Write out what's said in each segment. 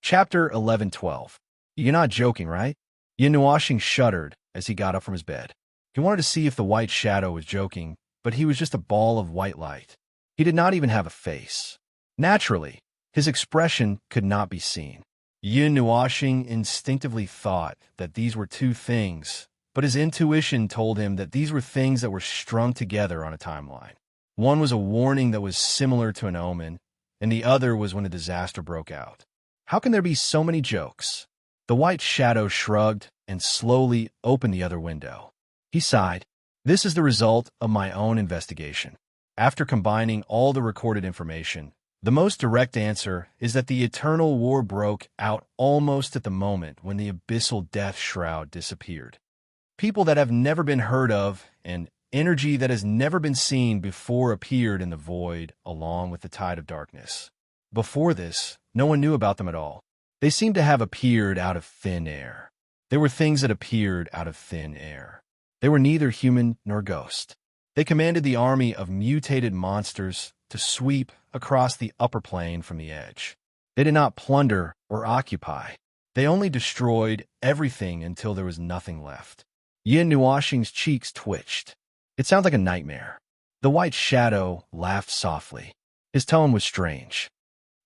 Chapter 11:12. You're not joking, right? Nuashing shuddered as he got up from his bed. He wanted to see if the white shadow was joking, but he was just a ball of white light. He did not even have a face. Naturally, his expression could not be seen. Nuashing instinctively thought that these were two things, but his intuition told him that these were things that were strung together on a timeline. One was a warning that was similar to an omen, and the other was when a disaster broke out. How can there be so many jokes? The white shadow shrugged and slowly opened the other window. He sighed. This is the result of my own investigation. After combining all the recorded information, the most direct answer is that the eternal war broke out almost at the moment when the abyssal death shroud disappeared. People that have never been heard of and energy that has never been seen before appeared in the void along with the tide of darkness. Before this, no one knew about them at all. They seemed to have appeared out of thin air. There were things that appeared out of thin air. They were neither human nor ghost. They commanded the army of mutated monsters to sweep across the upper plane from the edge. They did not plunder or occupy. They only destroyed everything until there was nothing left. Nuashing's cheeks twitched. It sounds like a nightmare. The white shadow laughed softly. His tone was strange.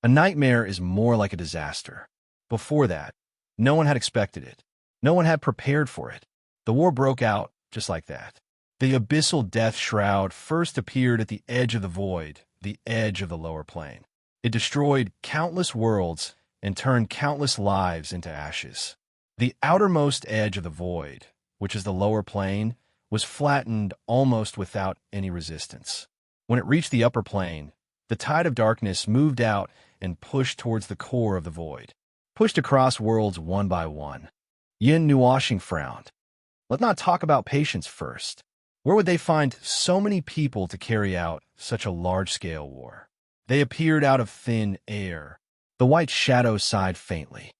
A nightmare is more like a disaster. Before that, no one had expected it. No one had prepared for it. The war broke out just like that. The abyssal death shroud first appeared at the edge of the void, the edge of the lower plane. It destroyed countless worlds and turned countless lives into ashes. The outermost edge of the void, which is the lower plane, was flattened almost without any resistance. When it reached the upper plane, the tide of darkness moved out and pushed towards the core of the void, pushed across worlds one by one. Nuashing frowned. Let's not talk about patience first. Where would they find so many people to carry out such a large-scale war? They appeared out of thin air. The white shadow sighed faintly.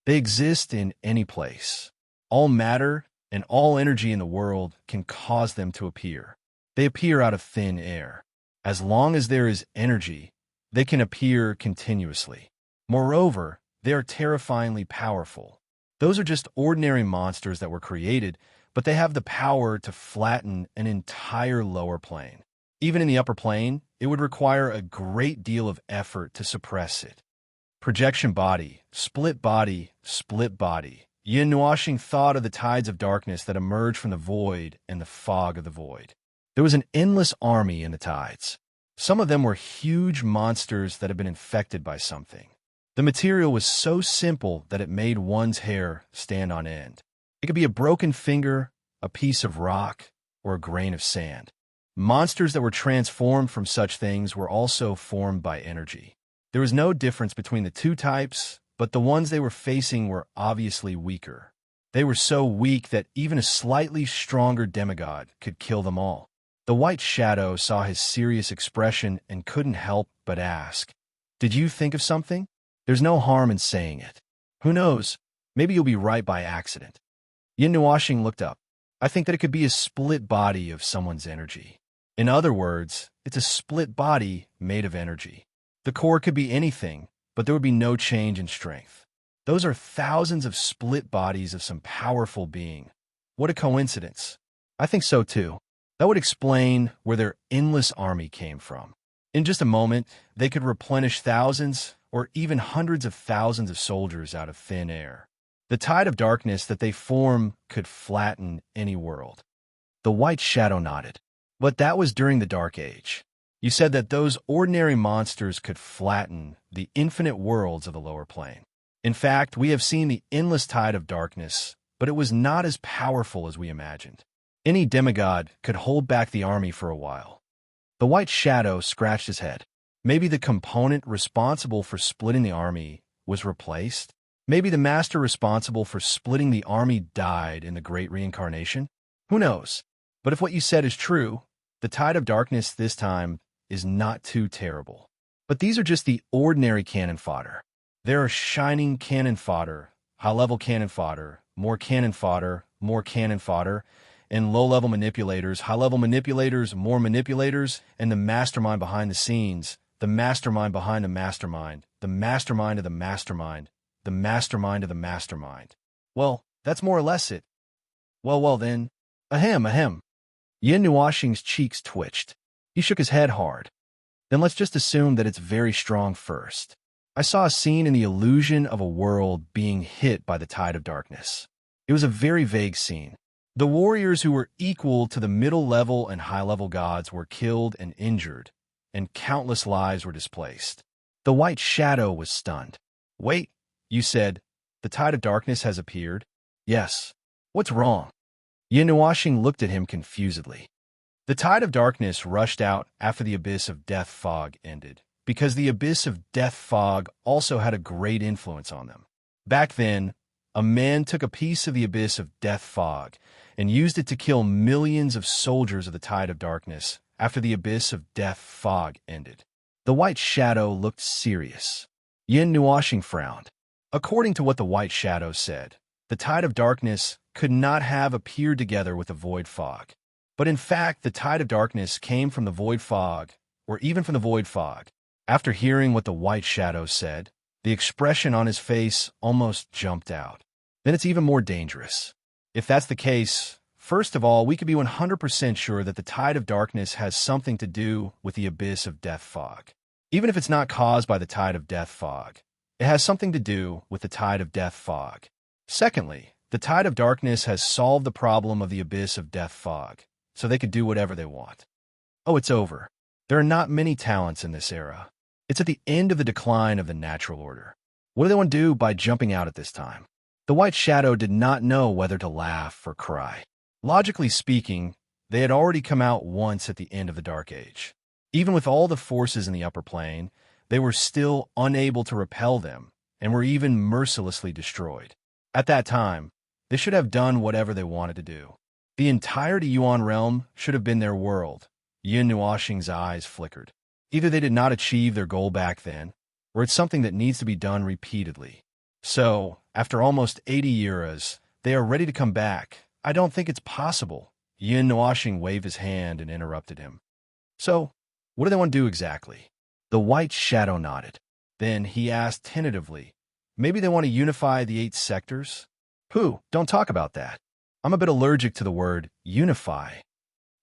They exist in any place. All matter and all energy in the world can cause them to appear. They appear out of thin air. As long as there is energy, they can appear continuously. Moreover, they are terrifyingly powerful. Those are just ordinary monsters that were created, but they have the power to flatten an entire lower plane. Even in the upper plane, it would require a great deal of effort to suppress it. Projection body, split body, split body. Nuashing thought of the tides of darkness that emerged from the void and the fog of the void. There was an endless army in the tides. Some of them were huge monsters that had been infected by something. The material was so simple that it made one's hair stand on end. It could be a broken finger, a piece of rock, or a grain of sand. Monsters that were transformed from such things were also formed by energy. There was no difference between the two types, but the ones they were facing were obviously weaker. They were so weak that even a slightly stronger demigod could kill them all. The white shadow saw his serious expression and couldn't help but ask, "Did you think of something?" There's no harm in saying it. Who knows? Maybe you'll be right by accident. Nuashing looked up. I think that it could be a split body of someone's energy. In other words, it's a split body made of energy. The core could be anything, but there would be no change in strength. Those are thousands of split bodies of some powerful being. What a coincidence. I think so too. That would explain where their endless army came from. In just a moment, they could replenish thousands or even hundreds of thousands of soldiers out of thin air. The tide of darkness that they form could flatten any world. The white shadow nodded. But that was during the Dark Age. You said that those ordinary monsters could flatten the infinite worlds of the lower plane. In fact, we have seen the endless tide of darkness, but it was not as powerful as we imagined. Any demigod could hold back the army for a while. The white shadow scratched his head. Maybe the component responsible for splitting the army was replaced? Maybe the master responsible for splitting the army died in the Great Reincarnation? Who knows? But if what you said is true, the tide of darkness this time is not too terrible. But these are just the ordinary cannon fodder. There are shining cannon fodder, high-level cannon fodder, more cannon fodder, more cannon fodder, and low-level manipulators, high-level manipulators, more manipulators, and the mastermind behind the scenes, the mastermind behind the mastermind, the mastermind of the mastermind, the mastermind of the mastermind. Well, that's more or less it. Well then. Ahem. Yin Nuoxing's cheeks twitched. He shook his head hard. Then let's just assume that it's very strong first. I saw a scene in the illusion of a world being hit by the tide of darkness. It was a very vague scene. The warriors who were equal to the middle-level and high-level gods were killed and injured, and countless lives were displaced. The white shadow was stunned. Wait, you said, the tide of darkness has appeared? Yes. What's wrong? Yin Nuoxing looked at him confusedly. The tide of darkness rushed out after the abyss of death fog ended, because the abyss of death fog also had a great influence on them. Back then, a man took a piece of the abyss of death fog and used it to kill millions of soldiers of the tide of darkness after the abyss of death fog ended. The white shadow looked serious. Yin Nuoxing frowned. According to what the white shadow said, the tide of darkness could not have appeared together with the void fog. But in fact, the tide of darkness came from the void fog, or even from the void fog. After hearing what the white shadow said, the expression on his face almost jumped out. Then it's even more dangerous. If that's the case, first of all, we could be 100% sure that the tide of darkness has something to do with the abyss of death fog. Even if it's not caused by the tide of death fog, it has something to do with the tide of death fog. Secondly, the tide of darkness has solved the problem of the abyss of death fog, so they could do whatever they want. Oh, it's over. There are not many talents in this era. It's at the end of the decline of the natural order. What do they want to do by jumping out at this time? The white shadow did not know whether to laugh or cry. Logically speaking, they had already come out once at the end of the Dark Age. Even with all the forces in the upper plane, they were still unable to repel them and were even mercilessly destroyed. At that time, they should have done whatever they wanted to do. The entirety Yuan realm should have been their world. Yin Nuoxing's eyes flickered. Either they did not achieve their goal back then, or it's something that needs to be done repeatedly. So, after almost 80 eras, they are ready to come back. I don't think it's possible. Yin Nuoxing waved his hand and interrupted him. So, what do they want to do exactly? The white shadow nodded. Then he asked tentatively, maybe they want to unify the 8 sectors? Pooh, don't talk about that. I'm a bit allergic to the word unify.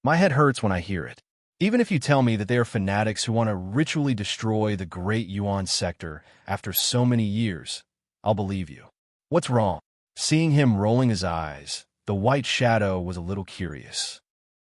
My head hurts when I hear it. Even if you tell me that they are fanatics who want to ritually destroy the great Yuan sector after so many years, I'll believe you. What's wrong? Seeing him rolling his eyes, the white shadow was a little curious.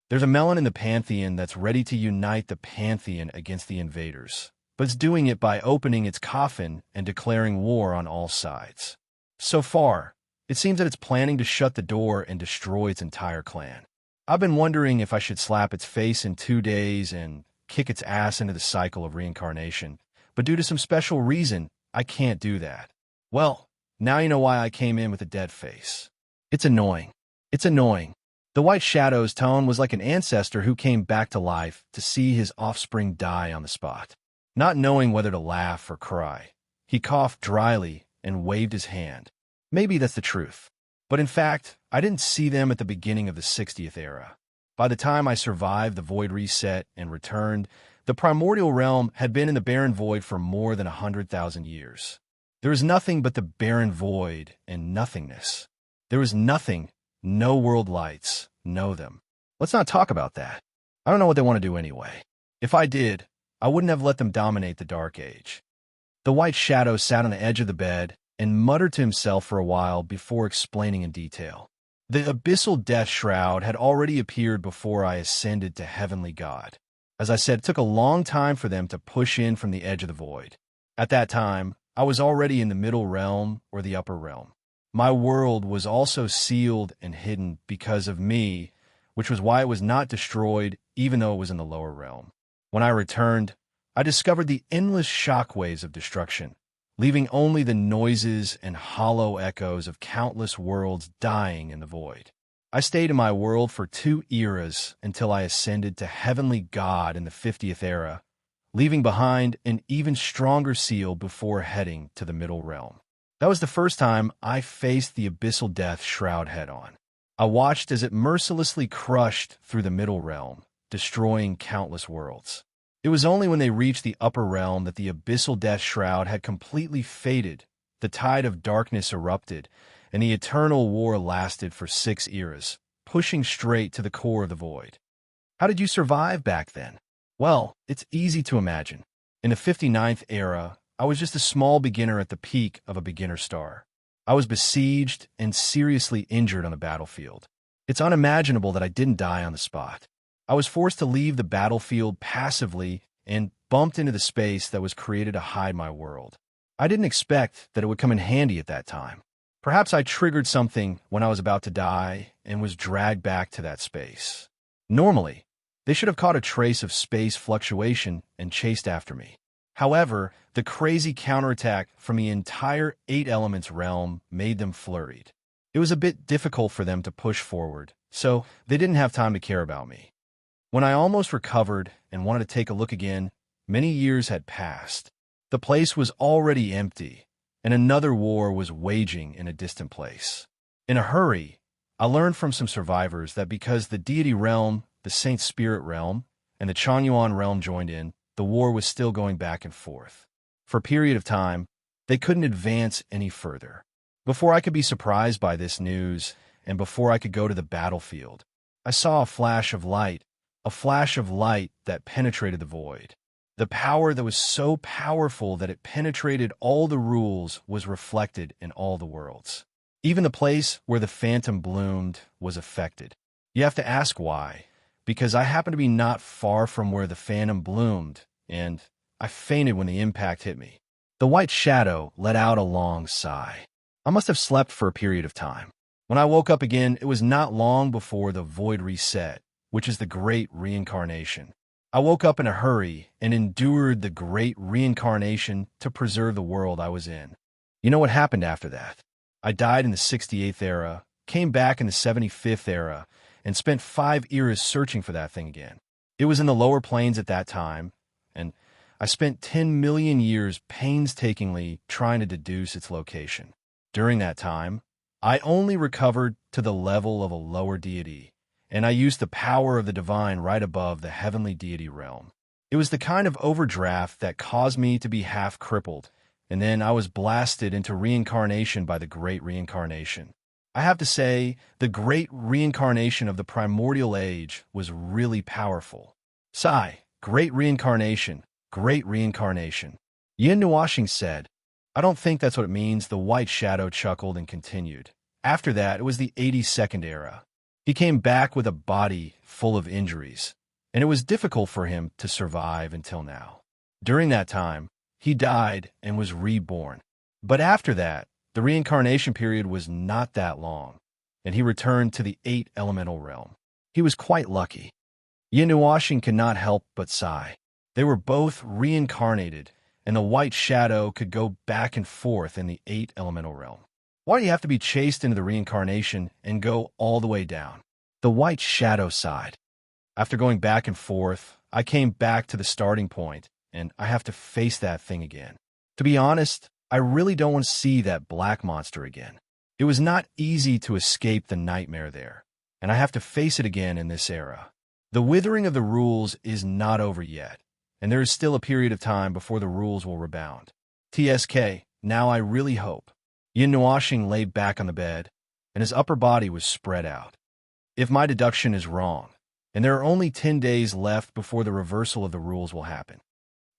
There's a melon in the Pantheon that's ready to unite the Pantheon against the invaders, but it's doing it by opening its coffin and declaring war on all sides. So far, it seems that it's planning to shut the door and destroy its entire clan. I've been wondering if I should slap its face in 2 days and kick its ass into the cycle of reincarnation, but due to some special reason, I can't do that. Well, now you know why I came in with a dead face. It's annoying. It's annoying. The white shadow's tone was like an ancestor who came back to life to see his offspring die on the spot. Not knowing whether to laugh or cry, he coughed dryly and waved his hand. Maybe that's the truth. But in fact, I didn't see them at the beginning of the 60th era. By the time I survived the void reset and returned, the primordial realm had been in the barren void for more than 100,000 years. There was nothing but the barren void and nothingness. There was nothing, no world lights, no them. Let's not talk about that. I don't know what they want to do anyway. If I did, I wouldn't have let them dominate the Dark Age. The white shadow sat on the edge of the bed and muttered to himself for a while before explaining in detail. The abyssal death shroud had already appeared before I ascended to heavenly God. As I said, it took a long time for them to push in from the edge of the void. At that time, I was already in the middle realm or the upper realm. My world was also sealed and hidden because of me, which was why it was not destroyed even though it was in the lower realm. When I returned, I discovered the endless shockwaves of destruction, leaving only the noises and hollow echoes of countless worlds dying in the void. I stayed in my world for 2 eras until I ascended to heavenly God in the 50th era, leaving behind an even stronger seal before heading to the middle realm. That was the first time I faced the abyssal death shroud head-on. I watched as it mercilessly crushed through the middle realm, destroying countless worlds. It was only when they reached the upper realm that the abyssal death shroud had completely faded the tide of darkness erupted, and the eternal war lasted for 6 eras, pushing straight to the core of the void. How did you survive back then? Well, it's easy to imagine. In the 59th era, I was just a small beginner at the peak of a beginner star. I was besieged and seriously injured on the battlefield. It's unimaginable that I didn't die on the spot. I was forced to leave the battlefield passively and bumped into the space that was created to hide my world. I didn't expect that it would come in handy at that time. Perhaps I triggered something when I was about to die and was dragged back to that space. Normally, they should have caught a trace of space fluctuation and chased after me. However, the crazy counterattack from the entire 8 elements realm made them flurried. It was a bit difficult for them to push forward, so they didn't have time to care about me. When I almost recovered and wanted to take a look again, many years had passed. The place was already empty, and another war was waging in a distant place. In a hurry, I learned from some survivors that because the deity realm, the Saint Spirit realm, and the Chanyuan realm joined in, the war was still going back and forth. For a period of time, they couldn't advance any further. Before I could be surprised by this news, and before I could go to the battlefield, I saw a flash of light that penetrated the void. The power that was so powerful that it penetrated all the rules was reflected in all the worlds. Even the place where the phantom bloomed was affected. You have to ask why, because I happened to be not far from where the phantom bloomed, and I fainted when the impact hit me. The white shadow let out a long sigh. I must have slept for a period of time. When I woke up again, it was not long before the void reset, which is the great reincarnation. I woke up in a hurry and endured the great reincarnation to preserve the world I was in. You know what happened after that? I died in the 68th era, came back in the 75th era, and spent 5 eras searching for that thing again. It was in the lower planes at that time, and I spent 10 million years painstakingly trying to deduce its location. During that time, I only recovered to the level of a lower deity, and I used the power of the divine right above the heavenly deity realm. It was the kind of overdraft that caused me to be half crippled, and then I was blasted into reincarnation by the great reincarnation. I have to say, the great reincarnation of the primordial age was really powerful. Sigh, great reincarnation, great reincarnation. Yin Nuashing said, I don't think that's what it means. The white shadow chuckled and continued. After that, it was the 82nd era. He came back with a body full of injuries, and it was difficult for him to survive until now. During that time, he died and was reborn. But after that, the reincarnation period was not that long, and he returned to the 8 elemental realm. He was quite lucky. Yin Nuashing could not help but sigh. They were both reincarnated, and the white shadow could go back and forth in the 8 elemental realm. Why do you have to be chased into the reincarnation and go all the way down? The white shadow sighed. After going back and forth, I came back to the starting point, and I have to face that thing again. To be honest, I really don't want to see that black monster again. It was not easy to escape the nightmare there, and I have to face it again in this era. The withering of the rules is not over yet, and there is still a period of time before the rules will rebound. TSK, now I really hope. Yin Nuashing lay back on the bed, and his upper body was spread out. If my deduction is wrong, and there are only 10 days left before the reversal of the rules will happen.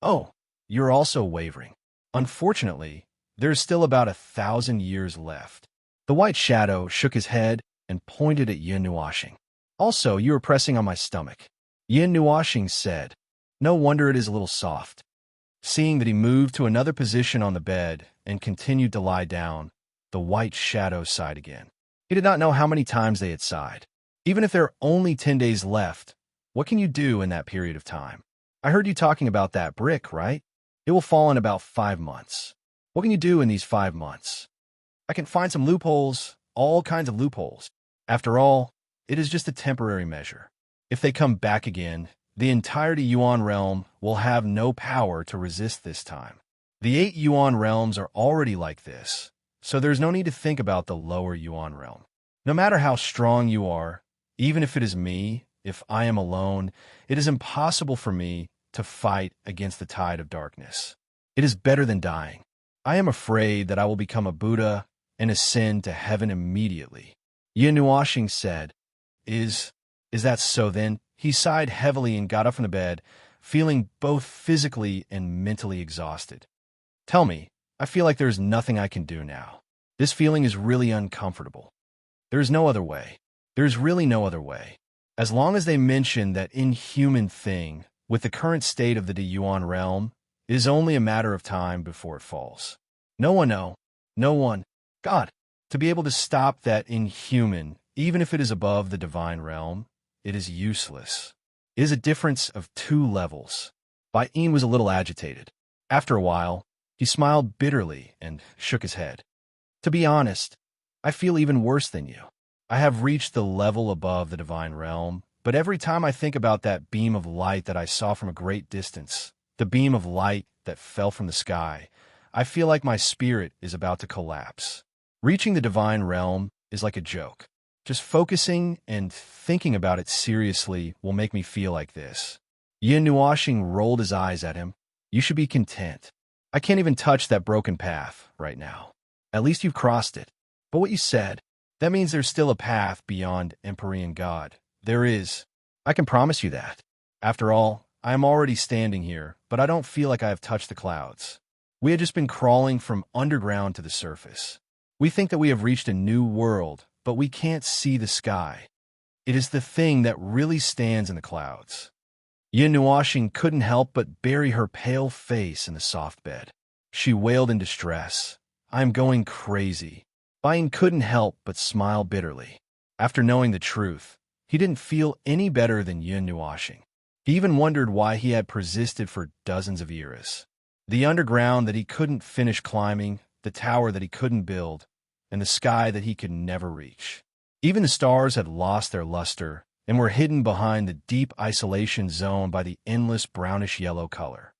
Oh, you're also wavering. Unfortunately, there is still about 1,000 years left. The white shadow shook his head and pointed at Yin Nuashing. Also, you are pressing on my stomach. Yin Nuashing said, no wonder it is a little soft. Seeing that he moved to another position on the bed and continued to lie down, the white shadow sighed again. He did not know how many times they had sighed. Even if there are only 10 days left, what can you do in that period of time? I heard you talking about that brick, right? It will fall in about 5 months. What can you do in these 5 months? I can find some loopholes, all kinds of loopholes. After all, it is just a temporary measure. If they come back again, the entirety Yuan realm will have no power to resist this time. The 8 Yuan realms are already like this, so there's no need to think about the lower Yuan realm. No matter how strong you are, even if it is me, if I am alone, it is impossible for me to fight against the tide of darkness. It is better than dying. I am afraid that I will become a Buddha and ascend to heaven immediately. Yin Nuashing said, Is that so then? He sighed heavily and got up from the bed, feeling both physically and mentally exhausted. Tell me, I feel like there's nothing I can do now. This feeling is really uncomfortable. There's no other way. There's really no other way. As long as they mention that inhuman thing, with the current state of the Yuan realm, it is only a matter of time before it falls. No one know. No one. God. To be able to stop that inhuman, even if it is above the divine realm, it is useless. It is a difference of 2 levels. Bai Yin was a little agitated. After a while, he smiled bitterly and shook his head. To be honest, I feel even worse than you. I have reached the level above the divine realm, but every time I think about that beam of light that I saw from a great distance, the beam of light that fell from the sky, I feel like my spirit is about to collapse. Reaching the divine realm is like a joke. Just focusing and thinking about it seriously will make me feel like this. Yin Nuashing rolled his eyes at him. You should be content. I can't even touch that broken path right now. At least you've crossed it. But what you said, that means there's still a path beyond Empyrean God. There is. I can promise you that. After all, I am already standing here, but I don't feel like I have touched the clouds. We had just been crawling from underground to the surface. We think that we have reached a new world, but we can't see the sky. It is the thing that really stands in the clouds. Yin Nuashing couldn't help but bury her pale face in the soft bed. She wailed in distress. I'm going crazy. Bai Yin couldn't help but smile bitterly. After knowing the truth, he didn't feel any better than Yin Nuashing. He even wondered why he had persisted for dozens of years. The underground that he couldn't finish climbing, the tower that he couldn't build, and the sky that he could never reach. Even the stars had lost their luster and were hidden behind the deep isolation zone by the endless brownish-yellow color.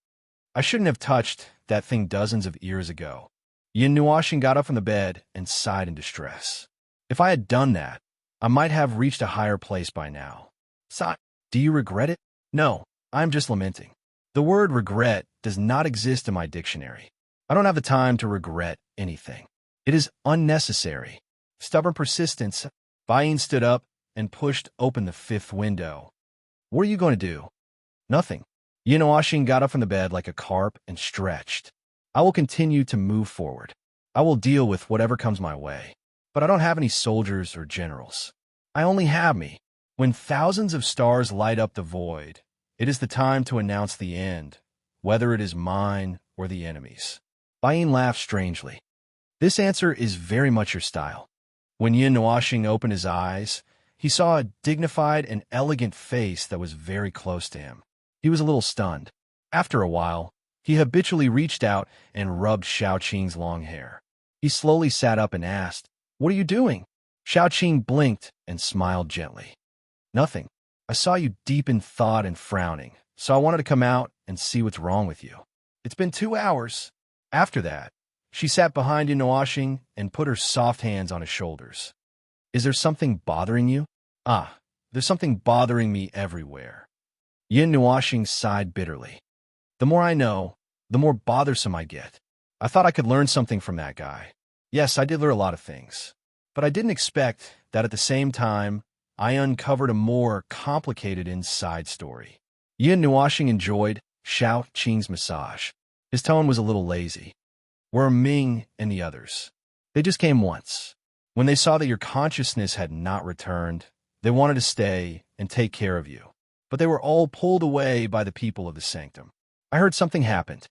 I shouldn't have touched that thing dozens of years ago. Yin Nuashing got up from the bed and sighed in distress. If I had done that, I might have reached a higher place by now. Sigh, do you regret it? No, I'm just lamenting. The word regret does not exist in my dictionary. I don't have the time to regret anything. It is unnecessary. Stubborn persistence. Bai Yin stood up and pushed open the 5th window. What are you going to do? Nothing. Yin Nuashing got up from the bed like a carp and stretched. I will continue to move forward. I will deal with whatever comes my way. But I don't have any soldiers or generals. I only have me. When thousands of stars light up the void, it is the time to announce the end, whether it is mine or the enemy's. Bai Yin laughed strangely. This answer is very much your style. When Yin Nuashing opened his eyes, he saw a dignified and elegant face that was very close to him. He was a little stunned. After a while, he habitually reached out and rubbed Xiaoqing's long hair. He slowly sat up and asked, What are you doing? Xiaoqing blinked and smiled gently. Nothing. I saw you deep in thought and frowning, so I wanted to come out and see what's wrong with you. It's been 2 hours. After that, she sat behind Yin Nuashing and put her soft hands on his shoulders. Is there something bothering you? There's something bothering me everywhere. Yin Nuashing sighed bitterly. The more I know, the more bothersome I get. I thought I could learn something from that guy. Yes, I did learn a lot of things. But I didn't expect that at the same time, I uncovered a more complicated inside story. Yin Nuashing enjoyed Xiaoqing's massage. His tone was a little lazy. Where are Ming and the others? They just came once. When they saw that your consciousness had not returned, they wanted to stay and take care of you. But they were all pulled away by the people of the sanctum. I heard something happened.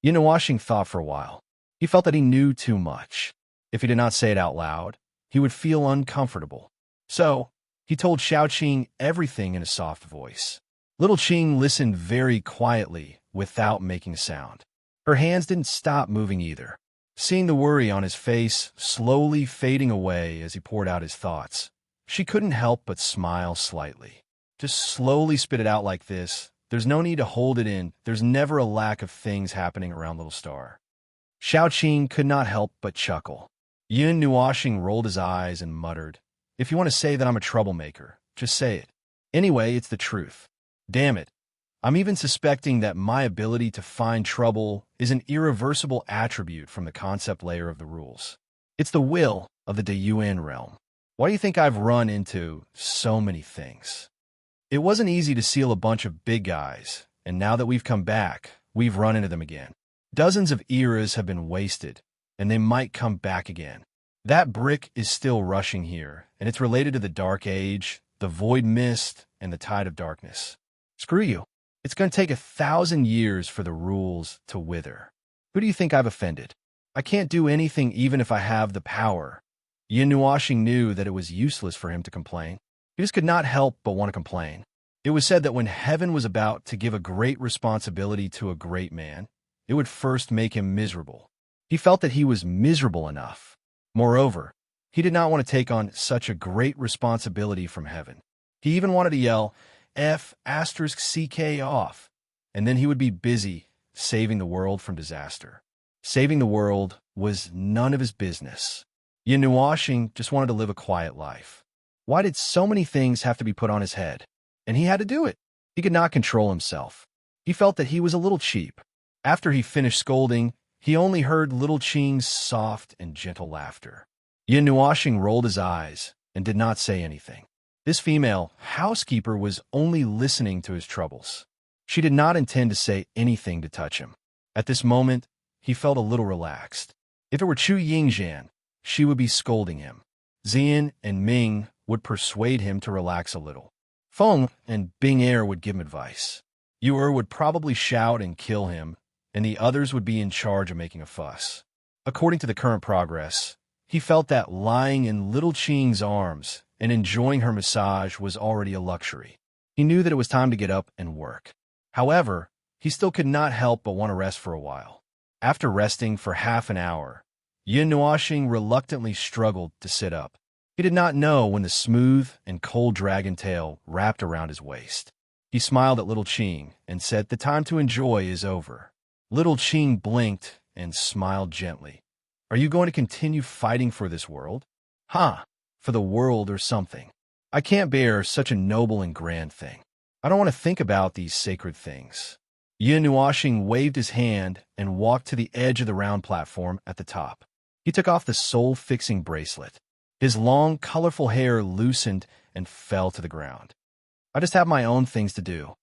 Yin Nuashing thought for a while. He felt that he knew too much. If he did not say it out loud, he would feel uncomfortable. So, he told Xiaoqing everything in a soft voice. Little Qing listened very quietly without making a sound. Her hands didn't stop moving either. Seeing the worry on his face slowly fading away as he poured out his thoughts, she couldn't help but smile slightly. Just slowly spit it out like this. There's no need to hold it in. There's never a lack of things happening around Little Star. Xiaoqing could not help but chuckle. Yin Nuashing rolled his eyes and muttered, If you want to say that I'm a troublemaker, just say it. Anyway, it's the truth. Damn it. I'm even suspecting that my ability to find trouble is an irreversible attribute from the concept layer of the rules. It's the will of the Dayuan realm. Why do you think I've run into so many things? It wasn't easy to seal a bunch of big guys, and now that we've come back, we've run into them again. Dozens of eras have been wasted, and they might come back again. That brick is still rushing here, and it's related to the Dark Age, the Void Mist, and the Tide of Darkness. Screw you. It's going to take 1,000 years for the rules to wither. Who do you think I've offended? I can't do anything even if I have the power. Yin Nuashing knew that it was useless for him to complain. He just could not help but want to complain. It was said that when heaven was about to give a great responsibility to a great man, it would first make him miserable. He felt that he was miserable enough. Moreover, he did not want to take on such a great responsibility from heaven. He even wanted to yell, F***CK off, and then he would be busy saving the world from disaster. Saving the world was none of his business. Yin Nuashing just wanted to live a quiet life. Why did so many things have to be put on his head? And he had to do it. He could not control himself. He felt that he was a little cheap. After he finished scolding, he only heard Little Qing's soft and gentle laughter. Yin Nuashing rolled his eyes and did not say anything. This female housekeeper was only listening to his troubles. She did not intend to say anything to touch him. At this moment, he felt a little relaxed. If it were Chu Yingzhan, she would be scolding him. Xian and Ming would persuade him to relax a little. Feng and Bing Er would give him advice. Yu would probably shout and kill him, and the others would be in charge of making a fuss. According to the current progress, he felt that lying in Little Qing's arms and enjoying her massage was already a luxury. He knew that it was time to get up and work. However, he still could not help but want to rest for a while. After resting for half an hour, Yin Nuashing reluctantly struggled to sit up. He did not know when the smooth and cold dragon tail wrapped around his waist. He smiled at Little Qing and said, "The time to enjoy is over." Little Qing blinked and smiled gently. "Are you going to continue fighting for this world?" "Huh, for the world or something. I can't bear such a noble and grand thing. I don't want to think about these sacred things." Yin Nuashing waved his hand and walked to the edge of the round platform at the top. He took off the soul-fixing bracelet. His long, colorful hair loosened and fell to the ground. "I just have my own things to do."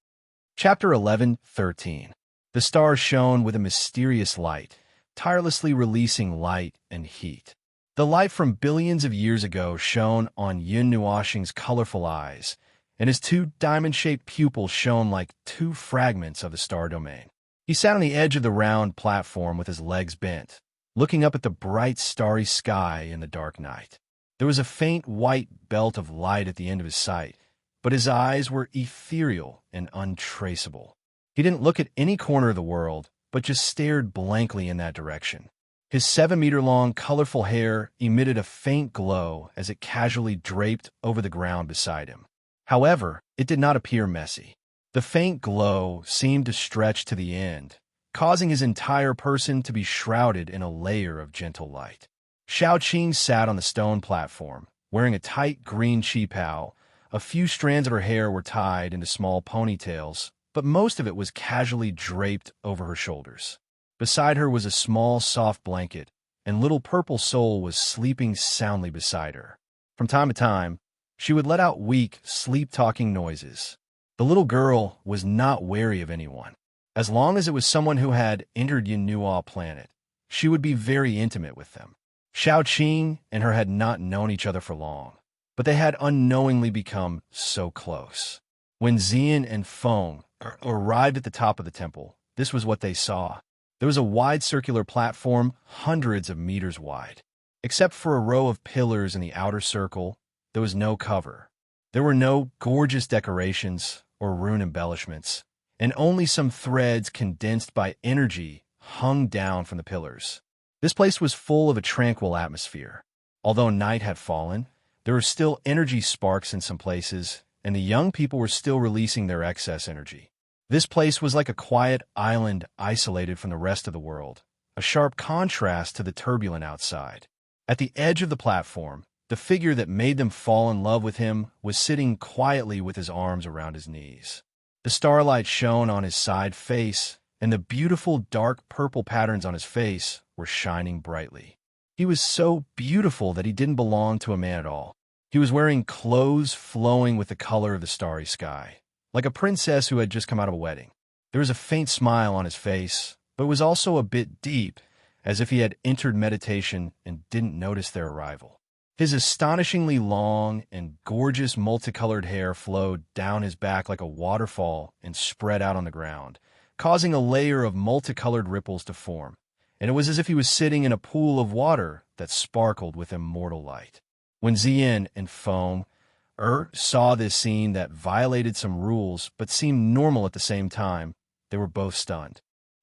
Chapter 11:13. The stars shone with a mysterious light, tirelessly releasing light and heat. The light from billions of years ago shone on Yin Nuashing's colorful eyes, and his two diamond-shaped pupils shone like two fragments of the star domain. He sat on the edge of the round platform with his legs bent, looking up at the bright, starry sky in the dark night. There was a faint white belt of light at the end of his sight, but his eyes were ethereal and untraceable. He didn't look at any corner of the world, but just stared blankly in that direction. His 7-meter-long, colorful hair emitted a faint glow as it casually draped over the ground beside him. However, it did not appear messy. The faint glow seemed to stretch to the end, causing his entire person to be shrouded in a layer of gentle light. Xiaoqing sat on the stone platform, wearing a tight green qipao. A few strands of her hair were tied into small ponytails, but most of it was casually draped over her shoulders. Beside her was a small, soft blanket, and little purple soul was sleeping soundly beside her. From time to time, she would let out weak, sleep-talking noises. The little girl was not wary of anyone. As long as it was someone who had entered Yinua planet, she would be very intimate with them. Xiaoqing and her had not known each other for long, but they had unknowingly become so close. When Xian and Feng arrived at the top of the temple, this was what they saw. There was a wide circular platform, hundreds of meters wide. Except for a row of pillars in the outer circle, there was no cover. There were no gorgeous decorations or rune embellishments, and only some threads condensed by energy hung down from the pillars. This place was full of a tranquil atmosphere. Although night had fallen, there were still energy sparks in some places, and the young people were still releasing their excess energy. This place was like a quiet island isolated from the rest of the world, a sharp contrast to the turbulent outside. At the edge of the platform, the figure that made them fall in love with him was sitting quietly with his arms around his knees. The starlight shone on his side face, and the beautiful dark purple patterns on his face were shining brightly. He was so beautiful that he didn't belong to a man at all. He was wearing clothes flowing with the color of the starry sky, like a princess who had just come out of a wedding. There was a faint smile on his face, but it was also a bit deep, as if he had entered meditation and didn't notice their arrival. His astonishingly long and gorgeous multicolored hair flowed down his back like a waterfall and spread out on the ground, causing a layer of multicolored ripples to form, and it was as if he was sitting in a pool of water that sparkled with immortal light. When Zien and Feng saw this scene that violated some rules but seemed normal at the same time, they were both stunned.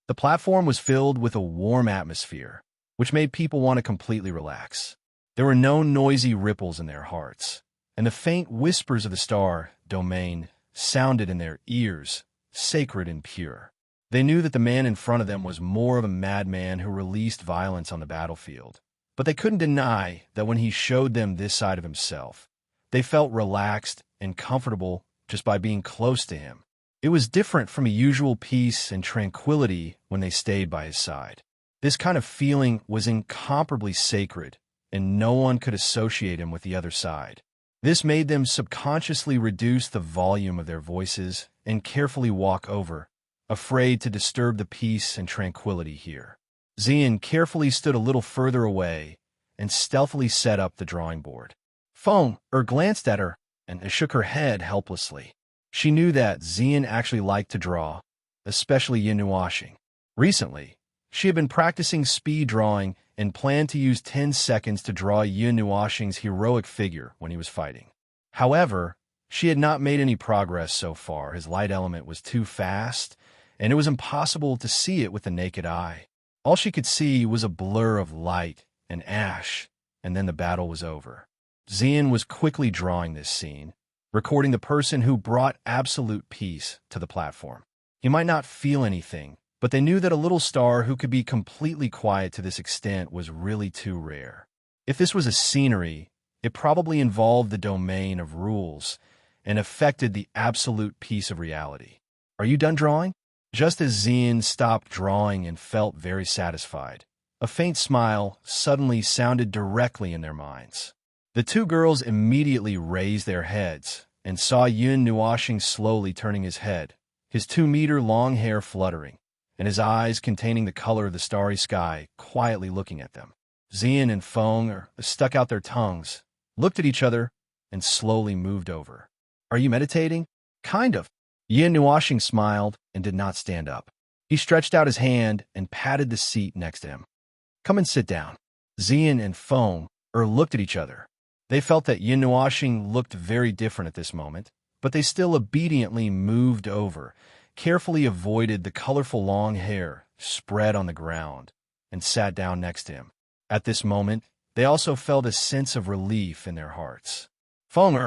The platform was filled with a warm atmosphere, which made people want to completely relax. There were no noisy ripples in their hearts, and the faint whispers of the star domain sounded in their ears, sacred and pure. They knew that the man in front of them was more of a madman who released violence on the battlefield, but they couldn't deny that when he showed them this side of himself, they felt relaxed and comfortable just by being close to him. It was different from a usual peace and tranquility when they stayed by his side. This kind of feeling was incomparably sacred, and no one could associate him with the other side. This made them subconsciously reduce the volume of their voices and carefully walk over, afraid to disturb the peace and tranquility here. Zien carefully stood a little further away and stealthily set up the drawing board. Feng glanced at her and shook her head helplessly. She knew that Zien actually liked to draw, especially yin washing. Recently, she had been practicing speed drawing and planned to use 10 seconds to draw Yin Nuashing's heroic figure when he was fighting. However, she had not made any progress so far. His light element was too fast, and it was impossible to see it with the naked eye. All she could see was a blur of light and ash, and then the battle was over. Zien was quickly drawing this scene, recording the person who brought absolute peace to the platform. He might not feel anything, but they knew that a little star who could be completely quiet to this extent was really too rare. If this was a scenery, it probably involved the domain of rules and affected the absolute peace of reality. Are you done drawing? Just as Zien stopped drawing and felt very satisfied, a faint smile suddenly sounded directly in their minds. The two girls immediately raised their heads and saw Yin Nuashing slowly turning his head, his 2-meter-long hair fluttering, and his eyes containing the color of the starry sky quietly looking at them. Zien and Feng stuck out their tongues, looked at each other, and slowly moved over. Are you meditating? Kind of. Yin Nuashing smiled and did not stand up. He stretched out his hand and patted the seat next to him. Come and sit down. Zien and Feng looked at each other. They felt that Yin Nuashing looked very different at this moment, but they still obediently moved over, carefully avoided the colorful long hair spread on the ground, and sat down next to him. At this moment, they also felt a sense of relief in their hearts. Feng,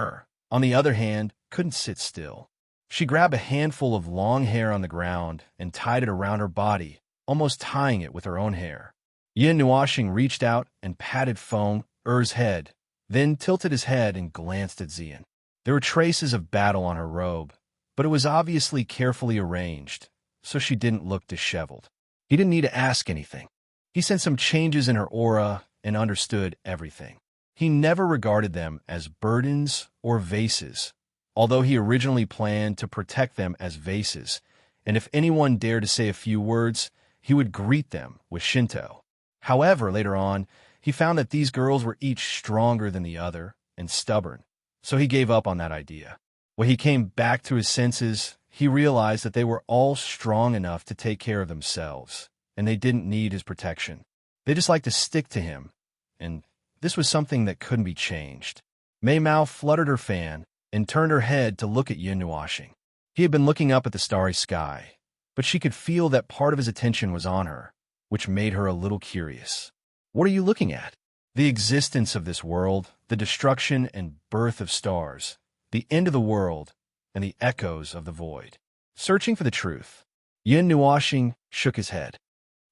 on the other hand, couldn't sit still. She grabbed a handful of long hair on the ground and tied it around her body, almost tying it with her own hair. Yin Nuashing reached out and patted Feng's head, then tilted his head and glanced at Zien. There were traces of battle on her robe, but it was obviously carefully arranged, so she didn't look disheveled. He didn't need to ask anything. He sensed some changes in her aura and understood everything. He never regarded them as burdens or vases, although he originally planned to protect them as vases, and if anyone dared to say a few words, he would greet them with Shinto. However, later on, he found that these girls were each stronger than the other and stubborn, so he gave up on that idea. When he came back to his senses, he realized that they were all strong enough to take care of themselves, and they didn't need his protection. They just liked to stick to him, and this was something that couldn't be changed. Mei Mao fluttered her fan and turned her head to look at Yin Nuashing. He had been looking up at the starry sky, but she could feel that part of his attention was on her, which made her a little curious. What are you looking at? The existence of this world, the destruction and birth of stars, the end of the world, and the echoes of the void. Searching for the truth. Yin Nuashing shook his head.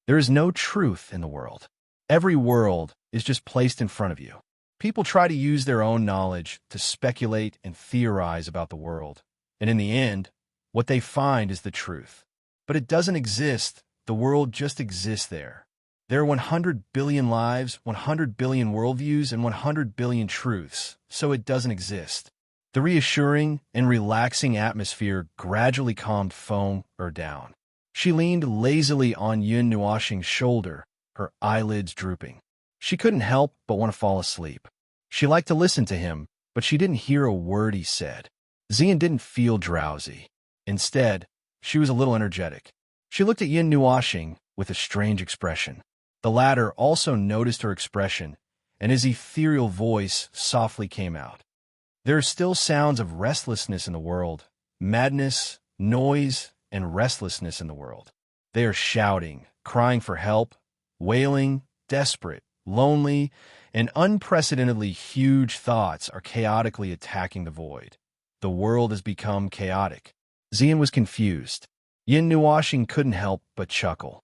There is no truth in the world. Every world is just placed in front of you. People try to use their own knowledge to speculate and theorize about the world, and in the end, What they find is the truth. But it doesn't exist. The world just exists there. There are 100 billion lives, 100 billion worldviews, and 100 billion truths, so it doesn't exist. The reassuring and relaxing atmosphere gradually calmed her down. She leaned lazily on Yun Nuoxing's shoulder, her eyelids drooping. She couldn't help but want to fall asleep. She liked to listen to him, but she didn't hear a word he said. Xian didn't feel drowsy. Instead, she was a little energetic. She looked at Yun Nuoxing with a strange expression. The latter also noticed her expression, and his ethereal voice softly came out. There are still sounds of restlessness in the world, madness, noise, and restlessness in the world. They are shouting, crying for help, wailing, desperate, lonely, and unprecedentedly huge thoughts are chaotically attacking the void. The world has become chaotic. Xian was confused. Yun Nuoxing couldn't help but chuckle.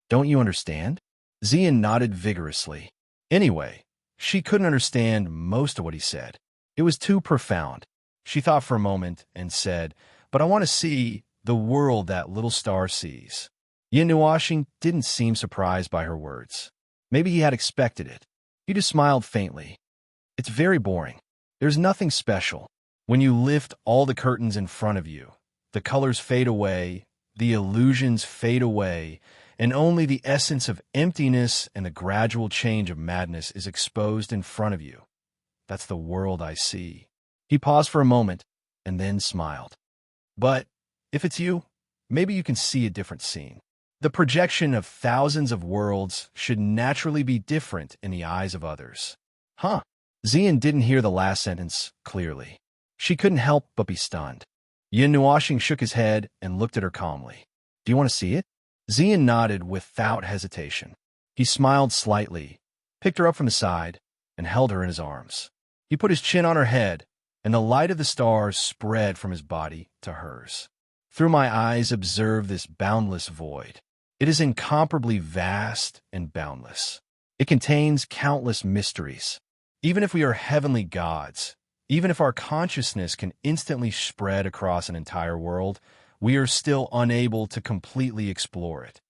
Don't you understand? Xian nodded vigorously. Anyway, she couldn't understand most of what he said. It was too profound. She thought for a moment and said, "But I want to see the world that little star sees." Yun Nuoxing didn't seem surprised by her words. Maybe he had expected it. He just smiled faintly. It's very boring. There's nothing special. When you lift all the curtains in front of you, the colors fade away, the illusions fade away, and only the essence of emptiness and the gradual change of madness is exposed in front of you. That's the world I see. He paused for a moment and then smiled. But if it's you, maybe you can see a different scene. The projection of thousands of worlds should naturally be different in the eyes of others. Huh? Xian didn't hear the last sentence clearly. She couldn't help but be stunned. Yun Nuoxing shook his head and looked at her calmly. Do you want to see it? Xian nodded without hesitation. He smiled slightly, picked her up from the side, and held her in his arms. He put his chin on her head, and the light of the stars spread from his body to hers. Through my eyes observe this boundless void. It is incomparably vast and boundless. It contains countless mysteries. Even if we are heavenly gods, even if our consciousness can instantly spread across an entire world, we are still unable to completely explore it.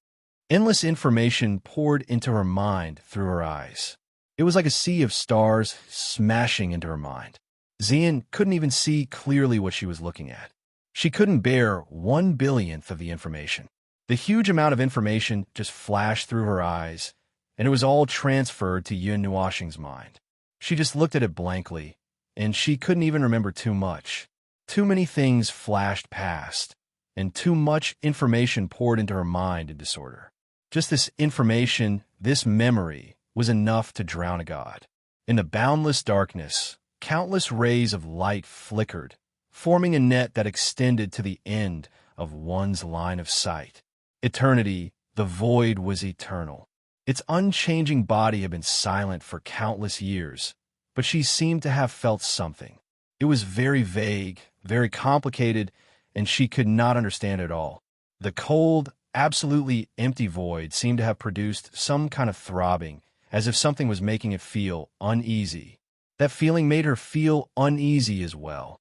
Endless information poured into her mind through her eyes. It was like a sea of stars smashing into her mind. Xian couldn't even see clearly what she was looking at. She couldn't bear 1/billionth of the information. The huge amount of information just flashed through her eyes, and it was all transferred to Yun Nuoxing's mind. She just looked at it blankly, and she couldn't even remember too much. Too many things flashed past, and too much information poured into her mind in disorder. Just this information, this memory, was enough to drown a god. In the boundless darkness, countless rays of light flickered, forming a net that extended to the end of one's line of sight. Eternity, the void was eternal. Its unchanging body had been silent for countless years, but she seemed to have felt something. It was very vague, very complicated, and she could not understand it all. The cold, absolutely empty void seemed to have produced some kind of throbbing, as if something was making it feel uneasy. That feeling made her feel uneasy as well,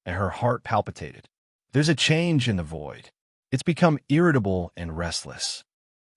and her heart palpitated. There's a change in the void. It's become irritable and restless.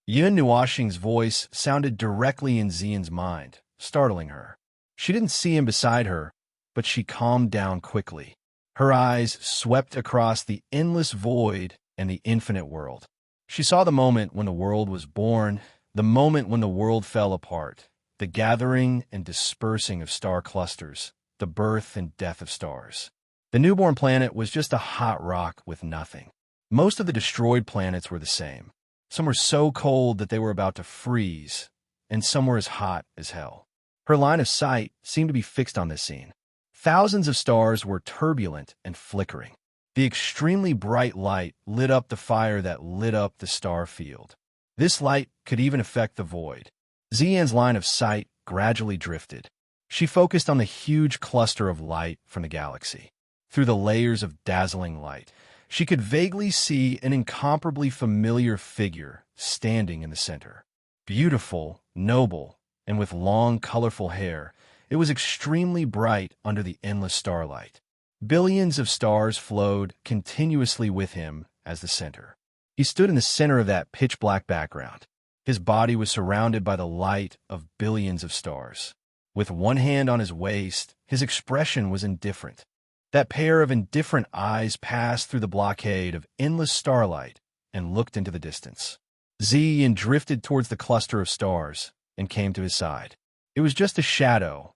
Yun Nuoxing's voice sounded directly in Xian's mind, startling her. She didn't see him beside her, but she calmed down quickly. Her eyes swept across the endless void and the infinite world. She saw the moment when the world was born, the moment when the world fell apart, the gathering and dispersing of star clusters, the birth and death of stars. The newborn planet was just a hot rock with nothing. Most of the destroyed planets were the same. Some were so cold that they were about to freeze, and some were as hot as hell. Her line of sight seemed to be fixed on this scene. Thousands of stars were turbulent and flickering. The extremely bright light lit up the fire that lit up the star field. This light could even affect the void. Xian's line of sight gradually drifted. She focused on the huge cluster of light from the galaxy. Through the layers of dazzling light, she could vaguely see an incomparably familiar figure standing in the center. Beautiful, noble, and with long, colorful hair, it was extremely bright under the endless starlight. Billions of stars flowed continuously with him as the center. He stood in the center of that pitch-black background. His body was surrounded by the light of billions of stars. With one hand on his waist, his expression was indifferent. That pair of indifferent eyes passed through the blockade of endless starlight and looked into the distance. Ziyin drifted towards the cluster of stars and came to his side. It was just a shadow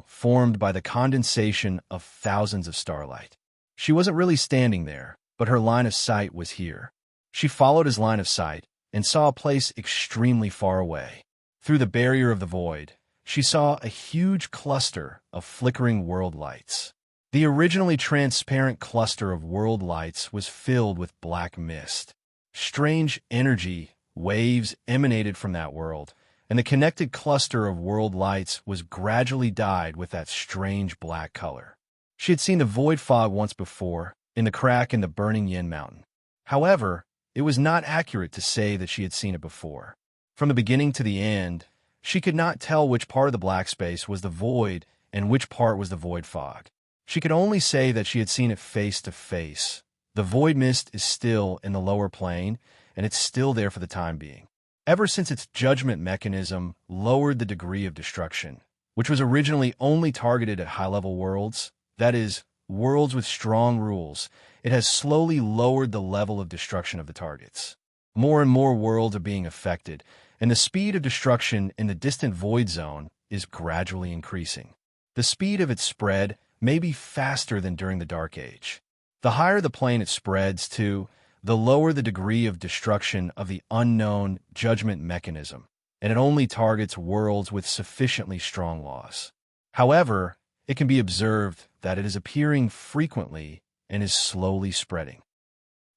formed by the condensation of thousands of starlight. She wasn't really standing there, but her line of sight was here. She followed his line of sight and saw a place extremely far away. Through the barrier of the void, she saw a huge cluster of flickering world lights. The originally transparent cluster of world lights was filled with black mist. Strange energy waves emanated from that world, and the connected cluster of world lights was gradually dyed with that strange black color. She had seen the void fog once before, in the crack in the burning Yin Mountain. However, it was not accurate to say that she had seen it before. From the beginning to the end, she could not tell which part of the black space was the void and which part was the void fog. She could only say that she had seen it face to face. The void mist is still in the lower plane, and it's still there for the time being. Ever since its judgment mechanism lowered the degree of destruction, which was originally only targeted at high-level worlds, that is, worlds with strong rules, it has slowly lowered the level of destruction of the targets. More and more worlds are being affected, and the speed of destruction in the distant void zone is gradually increasing. The speed of its spread may be faster than during the Dark Age. The higher the plane it spreads to, the lower the degree of destruction of the unknown judgment mechanism, and it only targets worlds with sufficiently strong laws. However, it can be observed that it is appearing frequently and is slowly spreading.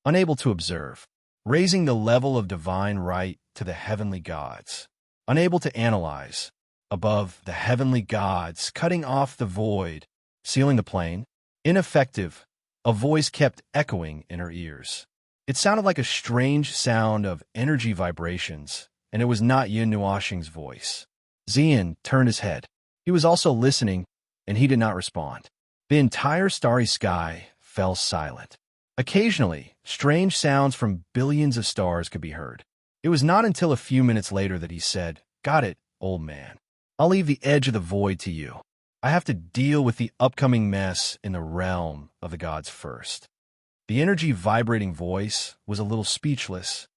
Unable to observe, raising the level of divine right to the heavenly gods. Unable to analyze, above the heavenly gods, cutting off the void, sealing the plane. Ineffective, a voice kept echoing in her ears. It sounded like a strange sound of energy vibrations, and it was not Yin Nuoxing's voice. Ziyin turned his head. He was also listening, and he did not respond. The entire starry sky fell silent. Occasionally, strange sounds from billions of stars could be heard. It was not until a few minutes later that he said, "Got it, old man. I'll leave the edge of the void to you. I have to deal with the upcoming mess in the realm of the gods first." The energy-vibrating voice was a little speechless.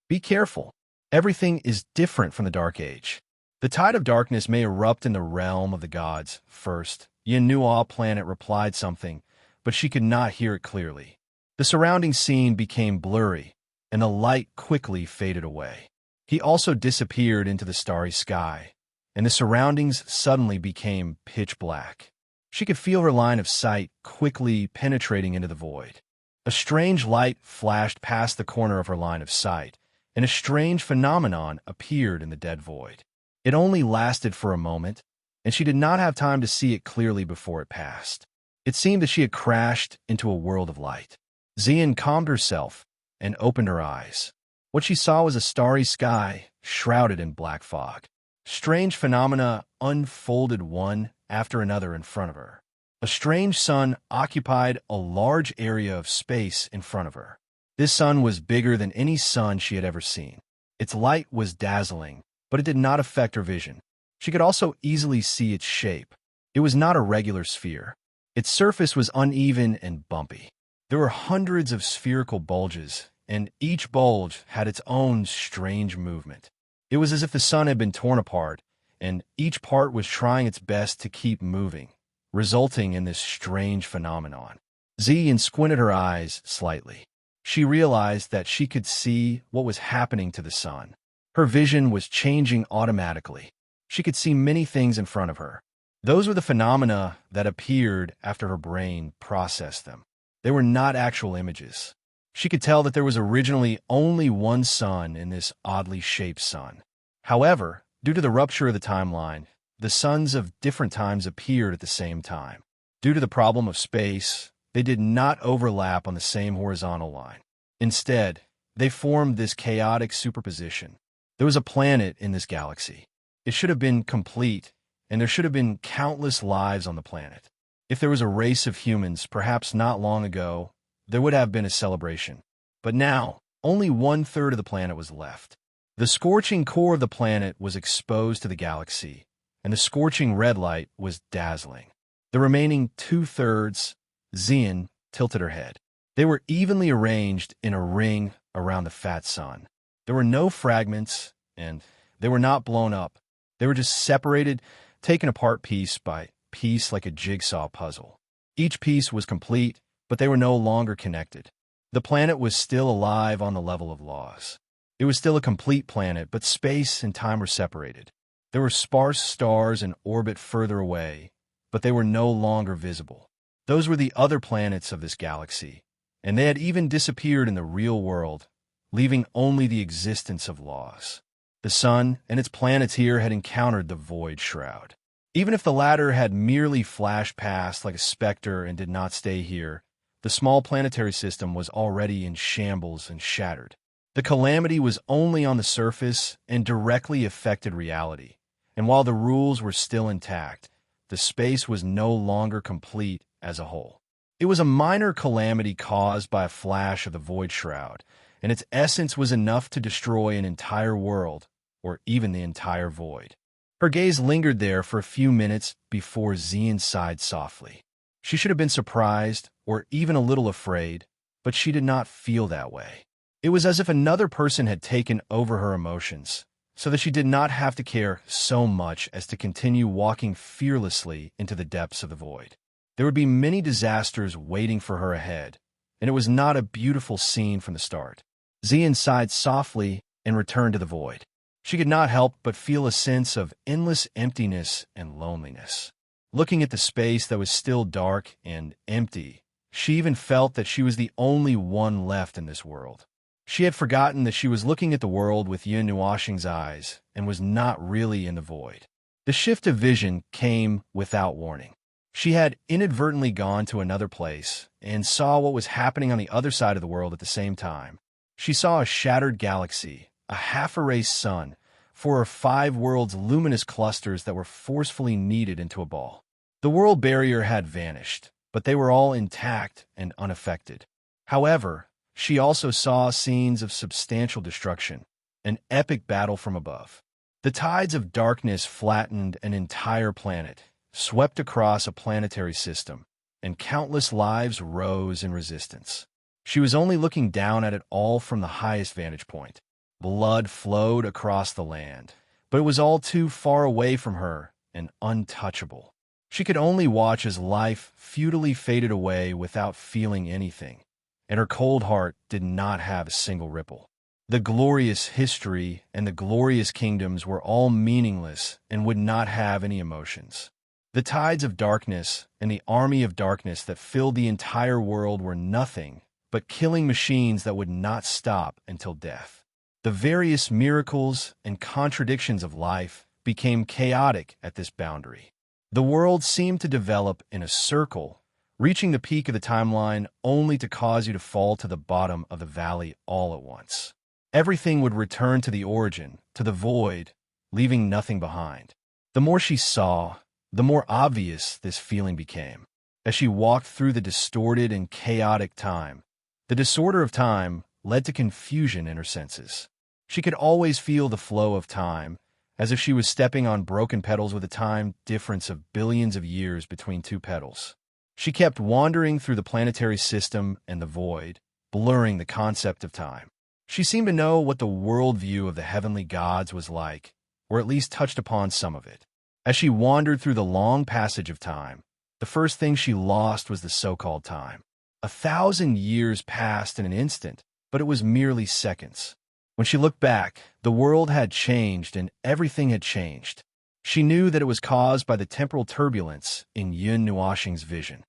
Be careful. Everything is different from the Dark Age. The tide of darkness may erupt in the realm of the gods first. Yin Nuo planet replied something, but she could not hear it clearly. The surrounding scene became blurry, and the light quickly faded away. He also disappeared into the starry sky, and the surroundings suddenly became pitch black. She could feel her line of sight quickly penetrating into the void. A strange light flashed past the corner of her line of sight, and a strange phenomenon appeared in the dead void. It only lasted for a moment, and she did not have time to see it clearly before it passed. It seemed that she had crashed into a world of light. Ziyin calmed herself and opened her eyes. What she saw was a starry sky shrouded in black fog. Strange phenomena unfolded one after another in front of her. A strange sun occupied a large area of space in front of her. This sun was bigger than any sun she had ever seen. Its light was dazzling, but it did not affect her vision. She could also easily see its shape. It was not a regular sphere. Its surface was uneven and bumpy. There were hundreds of spherical bulges, and each bulge had its own strange movement. It was as if the sun had been torn apart, and each part was trying its best to keep moving, resulting in this strange phenomenon. Ziyin squinted her eyes slightly. She realized that she could see what was happening to the sun. Her vision was changing automatically. She could see many things in front of her. Those were the phenomena that appeared after her brain processed them. They were not actual images. She could tell that there was originally only one sun in this oddly shaped sun. However, due to the rupture of the timeline, the suns of different times appeared at the same time. Due to the problem of space, they did not overlap on the same horizontal line. Instead, they formed this chaotic superposition. There was a planet in this galaxy. It should have been complete, and there should have been countless lives on the planet. If there was a race of humans, perhaps not long ago, there would have been a celebration. But now, only 1/3 of the planet was left. The scorching core of the planet was exposed to the galaxy, and the scorching red light was dazzling. The remaining 2/3, Xian tilted her head. They were evenly arranged in a ring around the fat sun. There were no fragments, and they were not blown up. They were just separated, taken apart piece by piece like a jigsaw puzzle. Each piece was complete, but they were no longer connected. The planet was still alive on the level of laws. It was still a complete planet, but space and time were separated. There were sparse stars in orbit further away, but they were no longer visible. Those were the other planets of this galaxy, and they had even disappeared in the real world, leaving only the existence of laws. The sun and its planets here had encountered the void shroud. Even if the latter had merely flashed past like a specter and did not stay here, the small planetary system was already in shambles and shattered. The calamity was only on the surface and directly affected reality, and while the rules were still intact, the space was no longer complete as a whole. It was a minor calamity caused by a flash of the void shroud, and its essence was enough to destroy an entire world, or even the entire void. Her gaze lingered there for a few minutes before Xian sighed softly. She should have been surprised, or even a little afraid, but she did not feel that way. It was as if another person had taken over her emotions, so that she did not have to care so much as to continue walking fearlessly into the depths of the void. There would be many disasters waiting for her ahead, and it was not a beautiful scene from the start. Xian sighed softly and returned to the void. She could not help but feel a sense of endless emptiness and loneliness. Looking at the space that was still dark and empty, she even felt that she was the only one left in this world. She had forgotten that she was looking at the world with Yun Nuoxing's eyes and was not really in the void. The shift of vision came without warning. She had inadvertently gone to another place and saw what was happening on the other side of the world at the same time. She saw a shattered galaxy, a half-erased sun, 4 or 5 worlds' luminous clusters that were forcefully kneaded into a ball. The world barrier had vanished, but they were all intact and unaffected. However, she also saw scenes of substantial destruction, an epic battle from above. The tides of darkness flattened an entire planet, swept across a planetary system, and countless lives rose in resistance. She was only looking down at it all from the highest vantage point. Blood flowed across the land, but it was all too far away from her and untouchable. She could only watch as life futilely faded away without feeling anything, and her cold heart did not have a single ripple. The glorious history and the glorious kingdoms were all meaningless and would not have any emotions. The tides of darkness and the army of darkness that filled the entire world were nothing but killing machines that would not stop until death. The various miracles and contradictions of life became chaotic at this boundary. The world seemed to develop in a circle, reaching the peak of the timeline only to cause you to fall to the bottom of the valley all at once. Everything would return to the origin, to the void, leaving nothing behind. The more she saw, the more obvious this feeling became. As she walked through the distorted and chaotic time, the disorder of time led to confusion in her senses. She could always feel the flow of time, as if she was stepping on broken petals with a time difference of billions of years between 2 petals. She kept wandering through the planetary system and the void, blurring the concept of time. She seemed to know what the worldview of the heavenly gods was like, or at least touched upon some of it. As she wandered through the long passage of time, the first thing she lost was the so-called time. 1,000 years passed in an instant, but it was merely seconds. When she looked back, the world had changed and everything had changed. She knew that it was caused by the temporal turbulence in Yun Nuoxing's vision.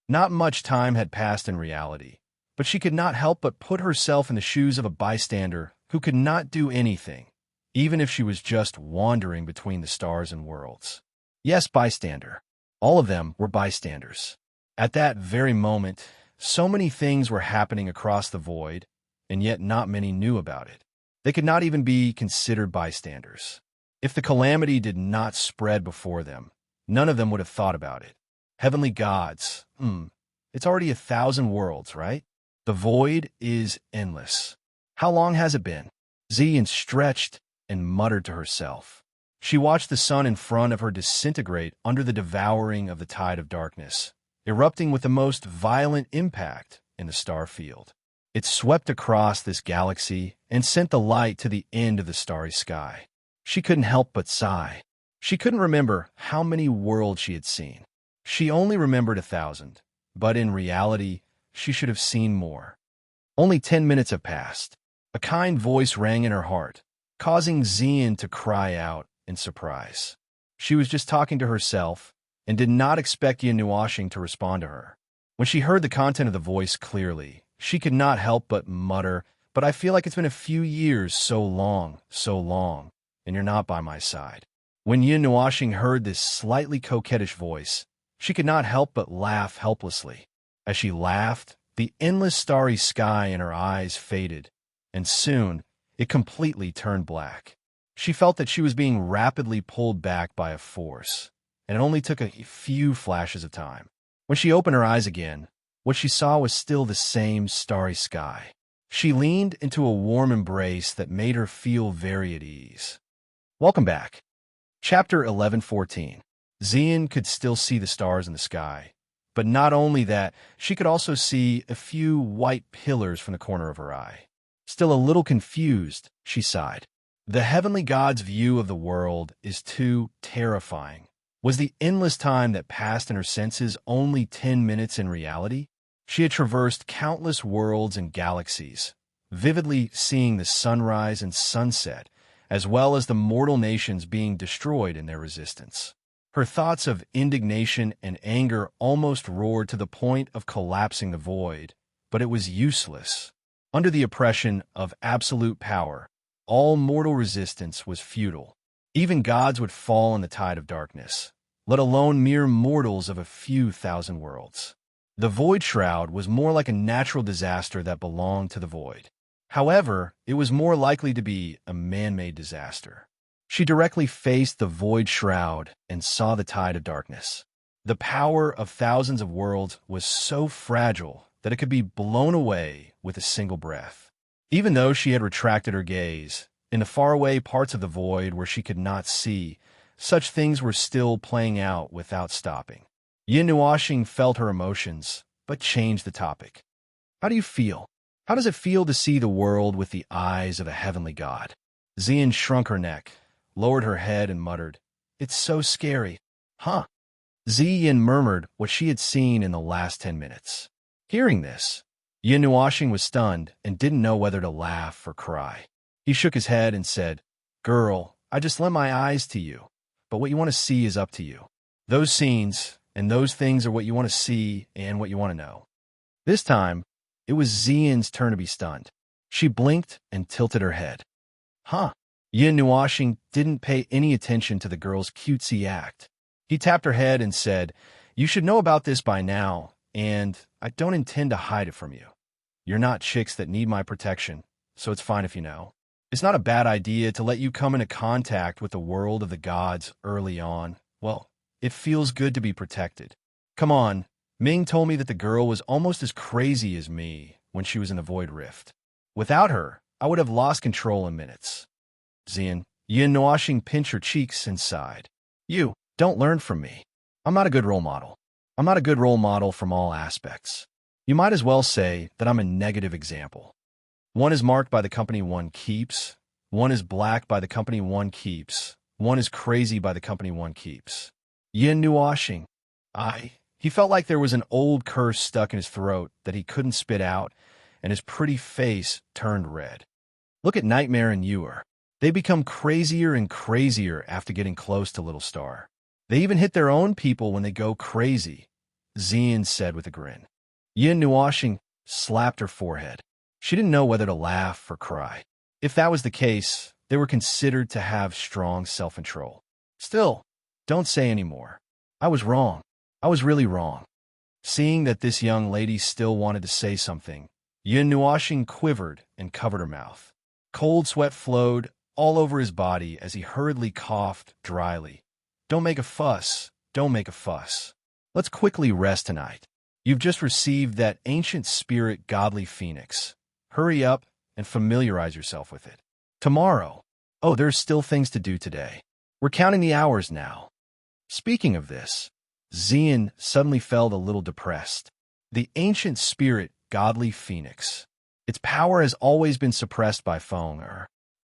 Not much time had passed in reality, but she could not help but put herself in the shoes of a bystander who could not do anything, even if she was just wandering between the stars and worlds. Yes, bystander. All of them were bystanders. At that very moment, so many things were happening across the void, and yet not many knew about it. They could not even be considered bystanders. If the calamity did not spread before them, none of them would have thought about it. Heavenly gods. It's already 1,000 worlds, right? The void is endless. How long has it been? Zian stretched and muttered to herself. She watched the sun in front of her disintegrate under the devouring of the tide of darkness, erupting with the most violent impact in the star field. It swept across this galaxy and sent the light to the end of the starry sky. She couldn't help but sigh. She couldn't remember how many worlds she had seen. She only remembered 1,000, but in reality, she should have seen more. Only 10 minutes have passed. A kind voice rang in her heart, causing Zian to cry out in surprise. She was just talking to herself and did not expect Yin Nuashing to respond to her. When she heard the content of the voice clearly, she could not help but mutter, "But I feel like it's been a few years, so long, and you're not by my side." When Yin Nuashing heard this slightly coquettish voice, she could not help but laugh helplessly. As she laughed, the endless starry sky in her eyes faded, and soon it completely turned black. She felt that she was being rapidly pulled back by a force, and it only took a few flashes of time. When she opened her eyes again, what she saw was still the same starry sky. She leaned into a warm embrace that made her feel very at ease. Welcome back. Chapter 11:14. Zian could still see the stars in the sky, but not only that, she could also see a few white pillars from the corner of her eye. Still a little confused, she sighed. The heavenly god's view of the world is too terrifying. Was the endless time that passed in her senses only 10 minutes in reality? She had traversed countless worlds and galaxies, vividly seeing the sunrise and sunset, as well as the mortal nations being destroyed in their resistance. Her thoughts of indignation and anger almost roared to the point of collapsing the void, but it was useless. Under the oppression of absolute power, all mortal resistance was futile. Even gods would fall in the tide of darkness, let alone mere mortals of a few thousand worlds. The Void Shroud was more like a natural disaster that belonged to the void. However, it was more likely to be a man-made disaster. She directly faced the Void Shroud and saw the tide of darkness. The power of thousands of worlds was so fragile that it could be blown away with a single breath. Even though she had retracted her gaze, in the faraway parts of the void where she could not see, such things were still playing out without stopping. Yin Nuashing felt her emotions, but changed the topic. How do you feel? How does it feel to see the world with the eyes of a heavenly god? Zian shrunk her neck, lowered her head, and muttered, "It's so scary." Huh? Zian murmured what she had seen in the last 10 minutes. Hearing this, Yin Nuashing was stunned and didn't know whether to laugh or cry. He shook his head and said, "Girl, I just lent my eyes to you, but what you want to see is up to you. Those scenes and those things are what you want to see and what you want to know." This time, it was Zian's turn to be stunned. She blinked and tilted her head. Huh? Yin Nuashing didn't pay any attention to the girl's cutesy act. He tapped her head and said, "You should know about this by now, and I don't intend to hide it from you. You're not chicks that need my protection, so it's fine if you know. It's not a bad idea to let you come into contact with the world of the gods early on. Well, it feels good to be protected. Come on, Ming told me that the girl was almost as crazy as me when she was in the Void Rift. Without her, I would have lost control in minutes." Yin Nuashing pinched her cheeks and sighed. "You don't learn from me. I'm not a good role model. I'm not a good role model from all aspects. You might as well say that I'm a negative example. One is marked by the company one keeps. One is black by the company one keeps. One is crazy by the company one keeps." Yin Nuashing. He felt like there was an old curse stuck in his throat that he couldn't spit out, and his pretty face turned red. Look at Nightmare and Ewer. They become crazier and crazier after getting close to Little Star. They even hit their own people when they go crazy, Zian said with a grin. Yin Nuashing slapped her forehead. She didn't know whether to laugh or cry. If that was the case, they were considered to have strong self-control. Still, don't say any more. I was wrong. I was really wrong. Seeing that this young lady still wanted to say something, Yin Nuashing quivered and covered her mouth. Cold sweat flowed all over his body as he hurriedly coughed dryly. "Don't make a fuss. Don't make a fuss. Let's quickly rest tonight. You've just received that ancient spirit godly phoenix. Hurry up and familiarize yourself with it. Tomorrow. Oh, there's still things to do today. We're counting the hours now. Speaking of this, Xian suddenly felt a little depressed. The ancient spirit godly phoenix. Its power has always been suppressed by Feng,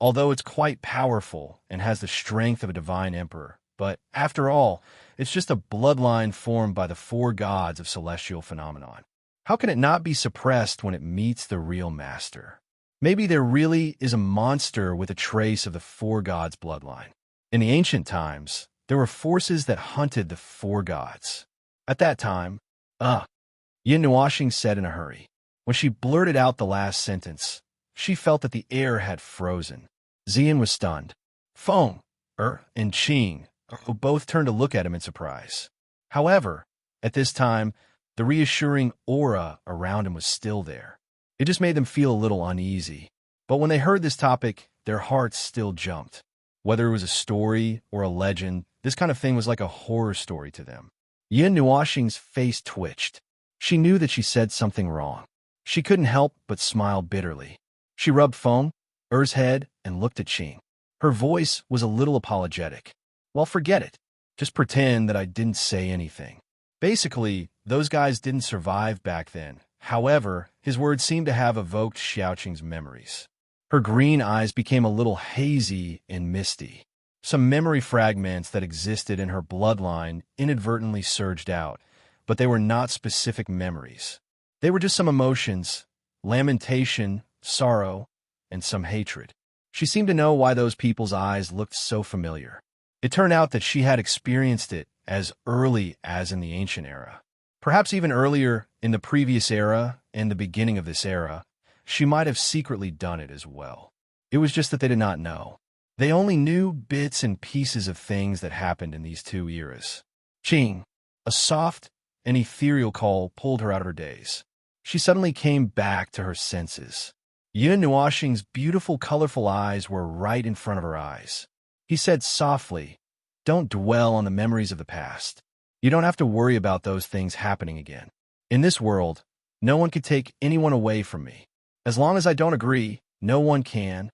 although it's quite powerful and has the strength of a divine emperor. But after all, it's just a bloodline formed by the four gods of celestial phenomenon. How can it not be suppressed when it meets the real master? Maybe there really is a monster with a trace of the four gods' bloodline. In the ancient times, there were forces that hunted the four gods. At that time, Yin Nuoxing said in a hurry. When she blurted out the last sentence, she felt that the air had frozen. Xian was stunned. Feng, and Qing both turned to look at him in surprise. However, at this time, the reassuring aura around him was still there. It just made them feel a little uneasy. But when they heard this topic, their hearts still jumped. Whether it was a story or a legend, this kind of thing was like a horror story to them. Yin Nuoxing's face twitched. She knew that she said something wrong. She couldn't help but smile bitterly. She rubbed Feng's head and looked at Qing. Her voice was a little apologetic. Well, forget it. Just pretend that I didn't say anything. Basically, those guys didn't survive back then. However, his words seemed to have evoked Xiaoqing's memories. Her green eyes became a little hazy and misty. Some memory fragments that existed in her bloodline inadvertently surged out, but they were not specific memories. They were just some emotions, lamentation, sorrow, and some hatred. She seemed to know why those people's eyes looked so familiar. It turned out that she had experienced it as early as in the ancient era. Perhaps even earlier in the previous era and the beginning of this era, she might have secretly done it as well. It was just that they did not know. They only knew bits and pieces of things that happened in these two eras. Qing, a soft and ethereal call pulled her out of her daze. She suddenly came back to her senses. Yin Nuoxing's beautiful, colorful eyes were right in front of her eyes. He said softly, "Don't dwell on the memories of the past. You don't have to worry about those things happening again. In this world, no one can take anyone away from me. As long as I don't agree, no one can."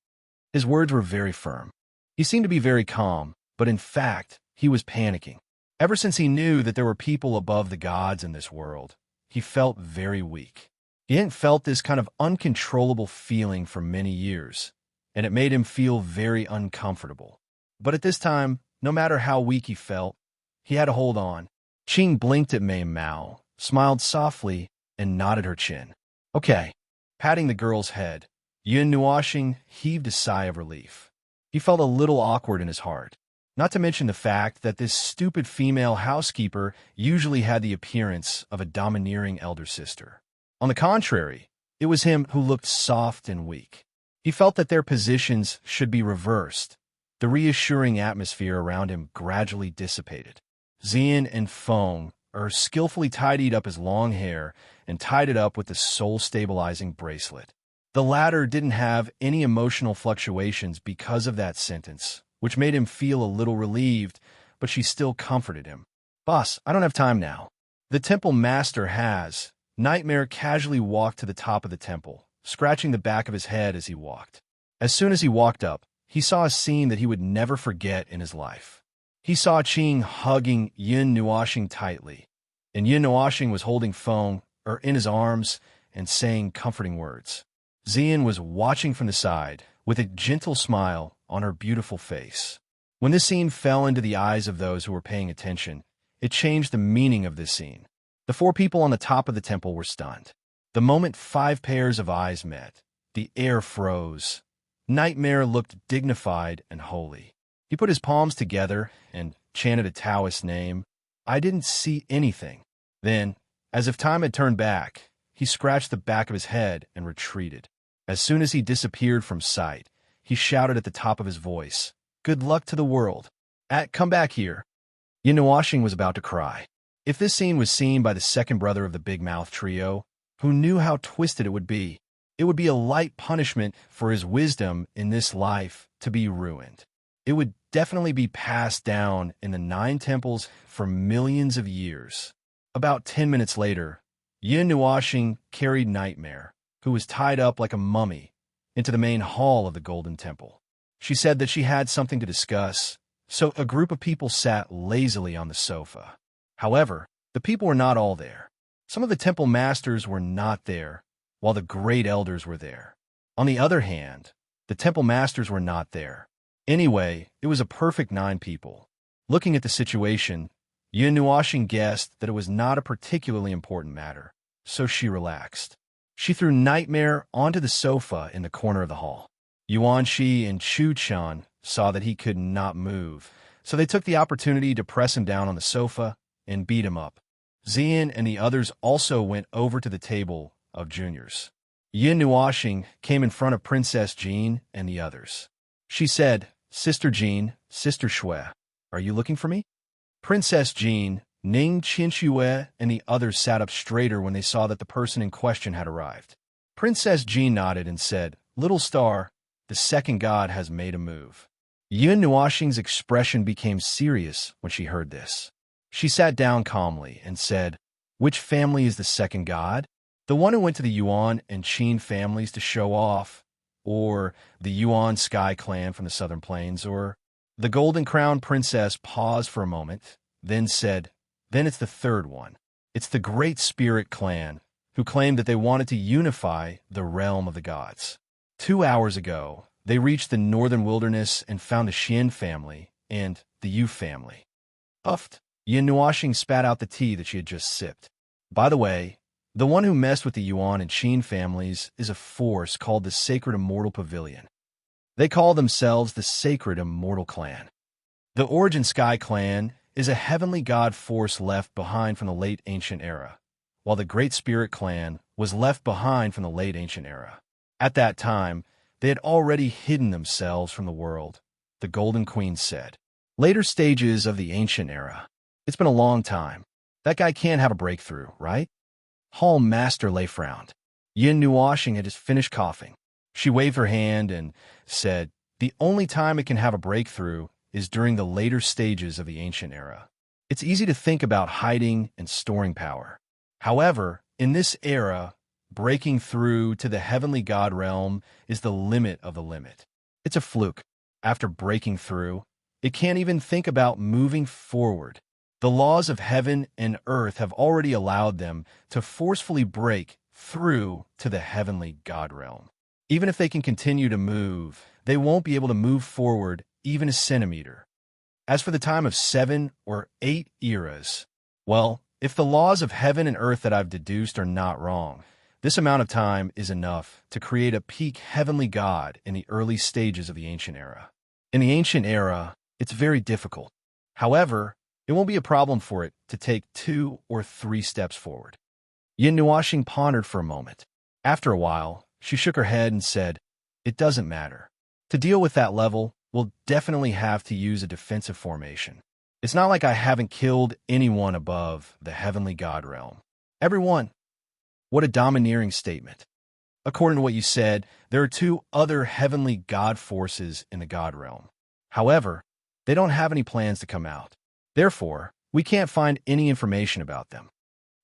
His words were very firm. He seemed to be very calm, but in fact, he was panicking. Ever since he knew that there were people above the gods in this world, he felt very weak. He hadn't felt this kind of uncontrollable feeling for many years, and it made him feel very uncomfortable. But at this time, no matter how weak he felt, he had to hold on. Qing blinked at Mei Mao, smiled softly, and nodded her chin. Okay. Patting the girl's head, Yin Nuoxing heaved a sigh of relief. He felt a little awkward in his heart, not to mention the fact that this stupid female housekeeper usually had the appearance of a domineering elder sister. On the contrary, it was him who looked soft and weak. He felt that their positions should be reversed. The reassuring atmosphere around him gradually dissipated. Xian and Feng skillfully tidied up his long hair and tied it up with the soul-stabilizing bracelet. The latter didn't have any emotional fluctuations because of that sentence, which made him feel a little relieved, but she still comforted him. "Boss, I don't have time now. The temple master has." Nightmare casually walked to the top of the temple, scratching the back of his head as he walked. As soon as he walked up, he saw a scene that he would never forget in his life. He saw Qing hugging Yin Nuoxing tightly, and Yin Nuoxing was holding Feng in his arms and saying comforting words. Xian was watching from the side, with a gentle smile on her beautiful face. When this scene fell into the eyes of those who were paying attention, it changed the meaning of this scene. The four people on the top of the temple were stunned. The moment 5 pairs of eyes met, the air froze. Nightmare looked dignified and holy. He put his palms together and chanted a Taoist name. "I didn't see anything." Then, as if time had turned back, he scratched the back of his head and retreated. As soon as he disappeared from sight, he shouted at the top of his voice, "Good luck to the world. Come back here." Yin Nuoxing was about to cry. If this scene was seen by the second brother of the Big Mouth trio, who knew how twisted it would be a light punishment for his wisdom in this life to be ruined. It would definitely be passed down in the 9 temples for millions of years. About 10 minutes later, Yin Nuoxing carried Nightmare, who was tied up like a mummy, into the main hall of the Golden Temple. She said that she had something to discuss, so a group of people sat lazily on the sofa. However, the people were not all there. Some of the temple masters were not there, while the great elders were there. On the other hand, the temple masters were not there. Anyway, it was a perfect 9 people. Looking at the situation, Yin Nuoxing guessed that it was not a particularly important matter, so she relaxed. She threw Nightmare onto the sofa in the corner of the hall. Yuan Shi and Chu Chan saw that he could not move, so they took the opportunity to press him down on the sofa and beat him up. Xian and the others also went over to the table of juniors. Yin Nuoxing came in front of Princess Jean and the others. She said, "Sister Jean, Sister Shui, are you looking for me?" Princess Jean, Ning Qinxue, and the others sat up straighter when they saw that the person in question had arrived. Princess Jean nodded and said, "Little star, the second god has made a move." Yin Nuoxing's expression became serious when she heard this. She sat down calmly and said, "Which family is the second god? The one who went to the Yuan and Qin families to show off, or the Yuan Sky clan from the Southern Plains, or—" The Golden Crown Princess paused for a moment, then said, "Then it's the third one. It's the Great Spirit clan, who claimed that they wanted to unify the realm of the gods. 2 hours ago, they reached the northern wilderness and found the Xian family and the Yu family." Puffed, Yin Nuoxing spat out the tea that she had just sipped. "By the way, the one who messed with the Yuan and Qin families is a force called the Sacred Immortal Pavilion. They call themselves the Sacred Immortal Clan. The Origin Sky Clan is a heavenly god force left behind from the late ancient era, while the Great Spirit Clan was left behind from the late ancient era. At that time, they had already hidden themselves from the world," the Golden Queen said. "Later stages of the ancient era. It's been a long time. That guy can't have a breakthrough, right?" Hall Master Lei frowned. Yin Nuoxing had just finished coughing. She waved her hand and said, "The only time it can have a breakthrough is during the later stages of the ancient era. It's easy to think about hiding and storing power. However, in this era, breaking through to the heavenly god realm is the limit of the limit. It's a fluke. After breaking through, it can't even think about moving forward. The laws of heaven and earth have already allowed them to forcefully break through to the heavenly god realm. Even if they can continue to move, they won't be able to move forward even a centimeter. As for the time of 7 or 8 eras, well, if the laws of heaven and earth that I've deduced are not wrong, this amount of time is enough to create a peak heavenly god in the early stages of the ancient era. In the ancient era, it's very difficult. However, it won't be a problem for it to take 2 or 3 steps forward." Yin Nuoxing pondered for a moment. After a while, she shook her head and said, "It doesn't matter. To deal with that level, we'll definitely have to use a defensive formation. It's not like I haven't killed anyone above the heavenly god realm. Everyone." What a domineering statement. According to what you said, there are 2 other heavenly god forces in the god realm. However, they don't have any plans to come out. Therefore, we can't find any information about them.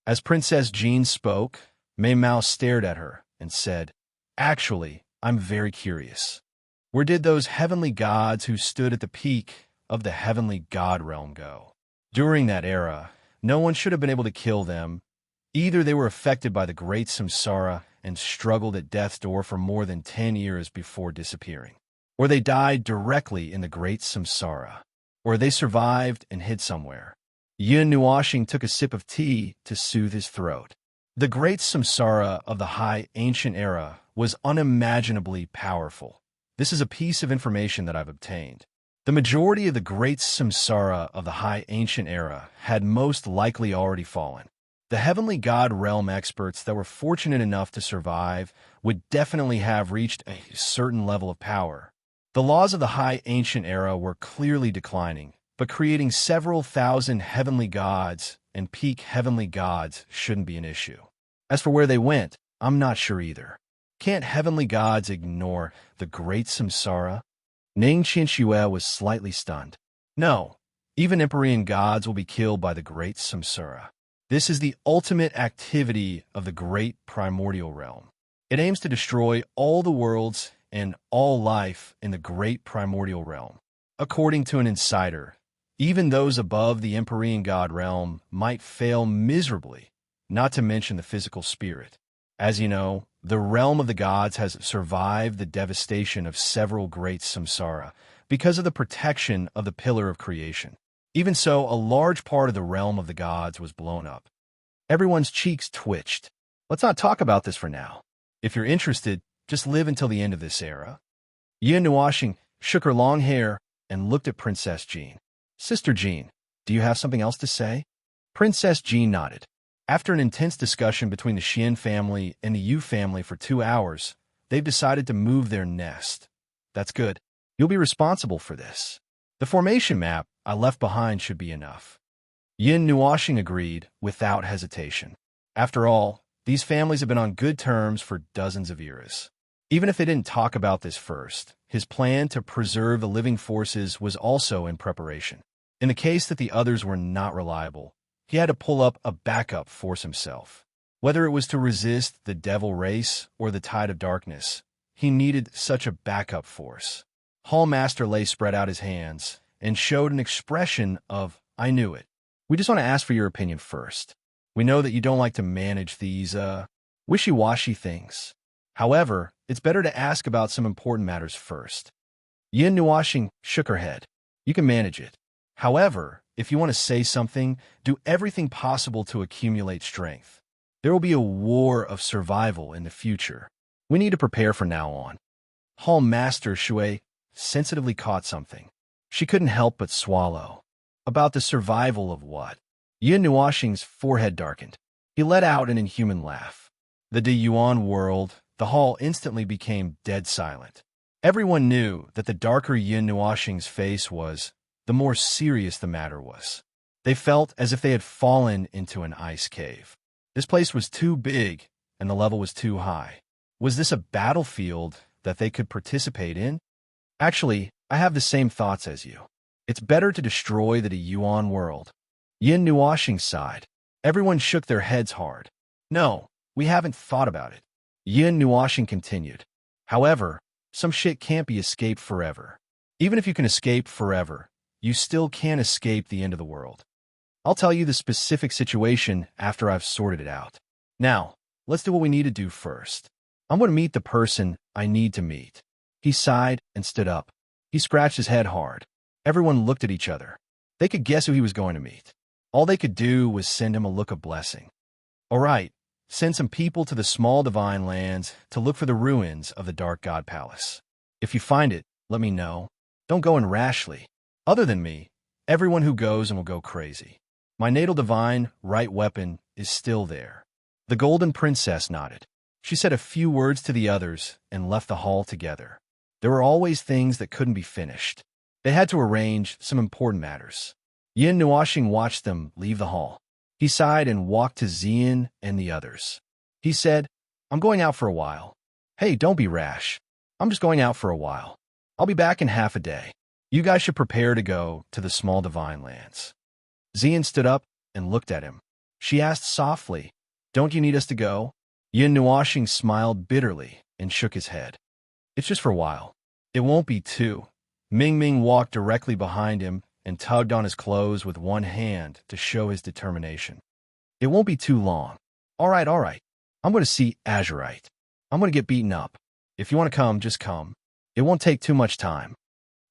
As Princess Jean spoke, Mei Mao stared at her and said, "Actually, I'm very curious. Where did those heavenly gods who stood at the peak of the heavenly god realm go? During that era, no one should have been able to kill them. Either they were affected by the great samsara and struggled at death's door for more than 10 years before disappearing, or they died directly in the great samsara, or they survived and hid somewhere." Yin Nuoxing took a sip of tea to soothe his throat. The great samsara of the high ancient era was unimaginably powerful. This is a piece of information that I've obtained. The majority of the great samsara of the high ancient era had most likely already fallen. The heavenly god realm experts that were fortunate enough to survive would definitely have reached a certain level of power. The laws of the high ancient era were clearly declining, but creating several thousand heavenly gods and peak heavenly gods shouldn't be an issue. As for where they went, I'm not sure either. Can't heavenly gods ignore the great samsara? Ning Qinxue was slightly stunned. No, even Empyrean gods will be killed by the great samsara. This is the ultimate activity of the great primordial realm. It aims to destroy all the worlds and all life in the great primordial realm. According to an insider, even those above the Empyrean God realm might fail miserably, not to mention the physical spirit. As you know, the realm of the gods has survived the devastation of several great samsara because of the protection of the pillar of creation. Even so, a large part of the realm of the gods was blown up. Everyone's cheeks twitched. Let's not talk about this for now. If you're interested, just live until the end of this era. Yin Nuashing shook her long hair and looked at Princess Jean. Sister Jean, do you have something else to say? Princess Jean nodded. After an intense discussion between the Xian family and the Yu family for 2 hours, they've decided to move their nest. That's good. You'll be responsible for this. The formation map I left behind should be enough. Yin Nuashing agreed without hesitation. After all, these families have been on good terms for dozens of eras. Even if they didn't talk about this first, his plan to preserve the living forces was also in preparation. In the case that the others were not reliable, he had to pull up a backup force himself. Whether it was to resist the devil race or the tide of darkness, he needed such a backup force. Hallmaster lay spread out his hands and showed an expression of, I knew it. We just want to ask for your opinion first. We know that you don't like to manage these, wishy-washy things. However, it's better to ask about some important matters first. Yin Nuashing shook her head. You can manage it. However, if you want to say something, do everything possible to accumulate strength. There will be a war of survival in the future. We need to prepare from now on. Hall Master Shui sensitively caught something. She couldn't help but swallow. About the survival of what? Yin Nuashing's forehead darkened. He let out an inhuman laugh. The Yuan world, the hall instantly became dead silent. Everyone knew that the darker Yin Nuashing's face was, the more serious the matter was. They felt as if they had fallen into an ice cave. This place was too big, and the level was too high. Was this a battlefield that they could participate in? Actually, I have the same thoughts as you. It's better to destroy the Yuan world. Yin Nuashing sighed. Everyone shook their heads hard. No, we haven't thought about it. Yin Nuashing continued. However, some shit can't be escaped forever. Even if you can escape forever, you still can't escape the end of the world. I'll tell you the specific situation after I've sorted it out. Now, let's do what we need to do first. I'm going to meet the person I need to meet. He sighed and stood up. He scratched his head hard. Everyone looked at each other. They could guess who he was going to meet. All they could do was send him a look of blessing. All right, send some people to the small divine lands to look for the ruins of the Dark God Palace. If you find it, let me know. Don't go in rashly. Other than me, everyone who goes and will go crazy. My natal divine right weapon is still there. The Golden Princess nodded. She said a few words to the others and left the hall together. There were always things that couldn't be finished. They had to arrange some important matters. Yin Nuashing watched them leave the hall. He sighed and walked to Xian and the others. He said, I'm going out for a while. Hey, don't be rash. I'm just going out for a while. I'll be back in half a day. You guys should prepare to go to the small divine lands. Xian stood up and looked at him. She asked softly, Don't you need us to go? Yin Nuashing smiled bitterly and shook his head. It's just for a while. It won't be too. Ming Ming walked directly behind him and tugged on his clothes with one hand to show his determination. It won't be too long. All right. I'm going to see Azurite. I'm going to get beaten up. If you want to come, just come. It won't take too much time.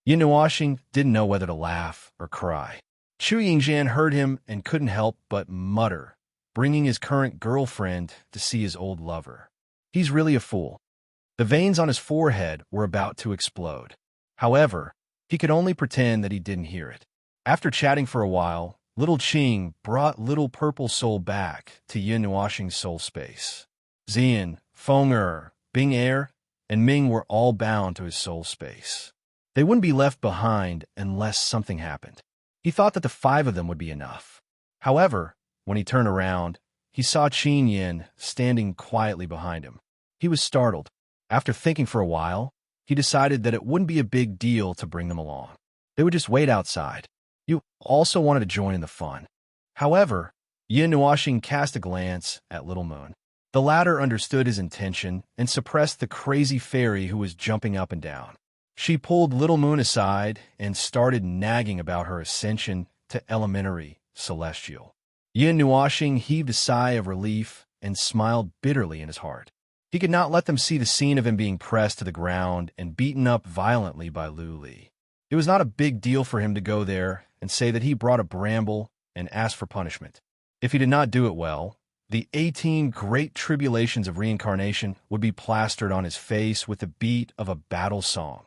Yin Nuashing didn't know whether to laugh or cry. Chu Yingxian heard him and couldn't help but mutter, bringing his current girlfriend to see his old lover. He's really a fool. The veins on his forehead were about to explode. However, he could only pretend that he didn't hear it. After chatting for a while, Little Qing brought Little Purple Soul back to Yin Nuashing's soul space. Xian, Feng Bing Er, and Ming were all bound to his soul space. They wouldn't be left behind unless something happened. He thought that the 5 of them would be enough. However, when he turned around, he saw Qin Yin standing quietly behind him. He was startled. After thinking for a while, he decided that it wouldn't be a big deal to bring them along. They would just wait outside. You also wanted to join in the fun. However, Yin Nuashing cast a glance at Little Moon. The latter understood his intention and suppressed the crazy fairy who was jumping up and down. She pulled Little Moon aside and started nagging about her ascension to elementary celestial. Yin Nuashing heaved a sigh of relief and smiled bitterly in his heart. He could not let them see the scene of him being pressed to the ground and beaten up violently by Lu Li. It was not a big deal for him to go there and say that he brought a bramble and ask for punishment. If he did not do it well, the 18 great tribulations of reincarnation would be plastered on his face with the beat of a battle song.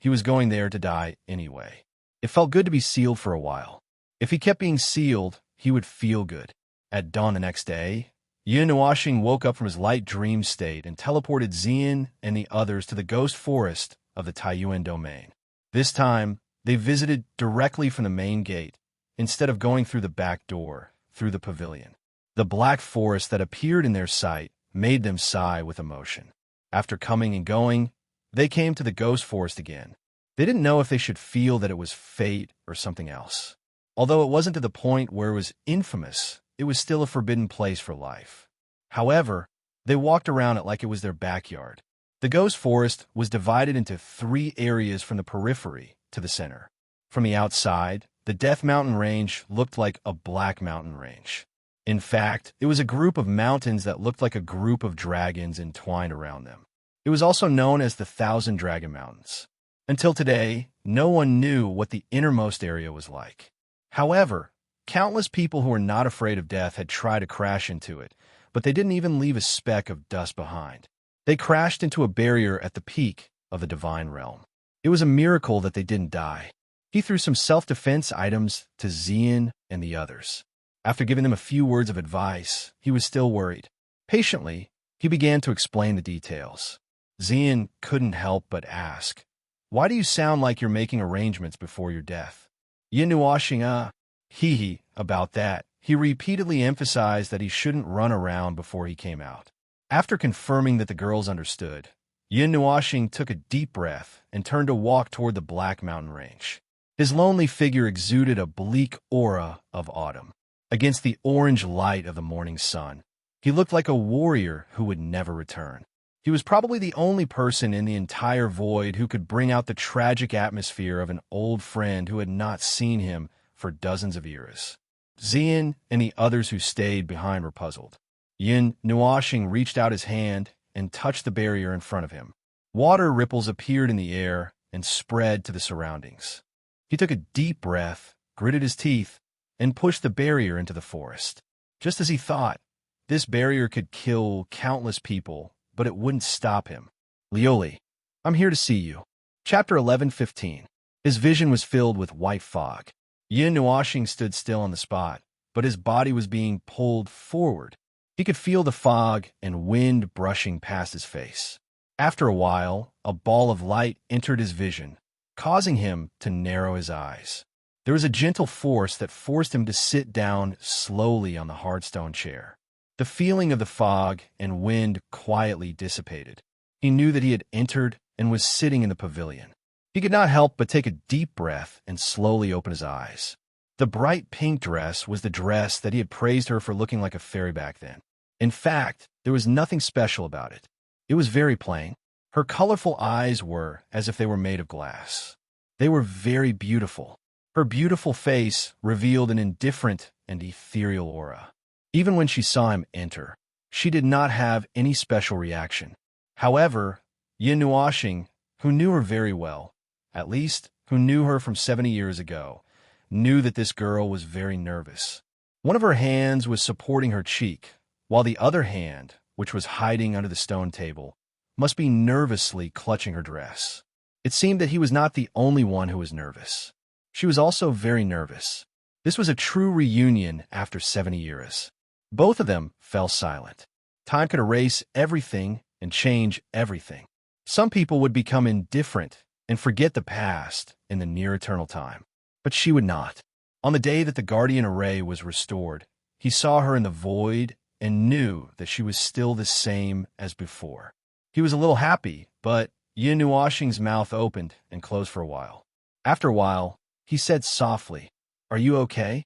He was going there to die anyway. It felt good to be sealed for a while. If he kept being sealed, he would feel good. At dawn the next day, Yin Nuashing woke up from his light dream state and teleported Xian and the others to the ghost forest of the Taiyuan domain. This time, they visited directly from the main gate, instead of going through the back door, through the pavilion. The black forest that appeared in their sight made them sigh with emotion. After coming and going, they came to the ghost forest again. They didn't know if they should feel that it was fate or something else. Although it wasn't to the point where it was infamous, it was still a forbidden place for life. However, they walked around it like it was their backyard. The ghost forest was divided into 3 areas from the periphery to the center. From the outside, the Death Mountain Range looked like a black mountain range. In fact, it was a group of mountains that looked like a group of dragons entwined around them. It was also known as the Thousand Dragon Mountains. Until today, no one knew what the innermost area was like. However, countless people who were not afraid of death had tried to crash into it, but they didn't even leave a speck of dust behind. They crashed into a barrier at the peak of the divine realm. It was a miracle that they didn't die. He threw some self-defense items to Xian and the others. After giving them a few words of advice, he was still worried. Patiently, he began to explain the details. Xian couldn't help but ask, "Why do you sound like you're making arrangements before your death?" Yin Nuashing, hee about that. He repeatedly emphasized that he shouldn't run around before he came out. After confirming that the girls understood, Yin Nuashing took a deep breath and turned to walk toward the Black Mountain Range. His lonely figure exuded a bleak aura of autumn. Against the orange light of the morning sun, he looked like a warrior who would never return. He was probably the only person in the entire void who could bring out the tragic atmosphere of an old friend who had not seen him for dozens of years. Xian and the others who stayed behind were puzzled. Yin Nuashing reached out his hand and touched the barrier in front of him. Water ripples appeared in the air and spread to the surroundings. He took a deep breath, gritted his teeth, and pushed the barrier into the forest. Just as he thought, this barrier could kill countless people, but it wouldn't stop him. "Lioli, I'm here to see you." Chapter 11:15. His vision was filled with white fog. Yin Nuashing stood still on the spot, but his body was being pulled forward. He could feel the fog and wind brushing past his face. After a while, a ball of light entered his vision, causing him to narrow his eyes. There was a gentle force that forced him to sit down slowly on the hard stone chair. The feeling of the fog and wind quietly dissipated. He knew that he had entered and was sitting in the pavilion. He could not help but take a deep breath and slowly open his eyes. The bright pink dress was the dress that he had praised her for looking like a fairy back then. In fact, there was nothing special about it. It was very plain. Her colorful eyes were as if they were made of glass. They were very beautiful. Her beautiful face revealed an indifferent and ethereal aura. Even when she saw him enter, she did not have any special reaction. However, Yin Nuashing, who knew her very well, at least who knew her from 70 years ago, knew that this girl was very nervous. One of her hands was supporting her cheek, while the other hand, which was hiding under the stone table, must be nervously clutching her dress. It seemed that he was not the only one who was nervous. She was also very nervous. This was a true reunion after 70 years. Both of them fell silent. Time could erase everything and change everything. Some people would become indifferent and forget the past in the near eternal time. But she would not. On the day that the Guardian Array was restored, he saw her in the void and knew that she was still the same as before. He was a little happy, but Yin Nuashing's mouth opened and closed for a while. After a while, he said softly, "Are you okay?"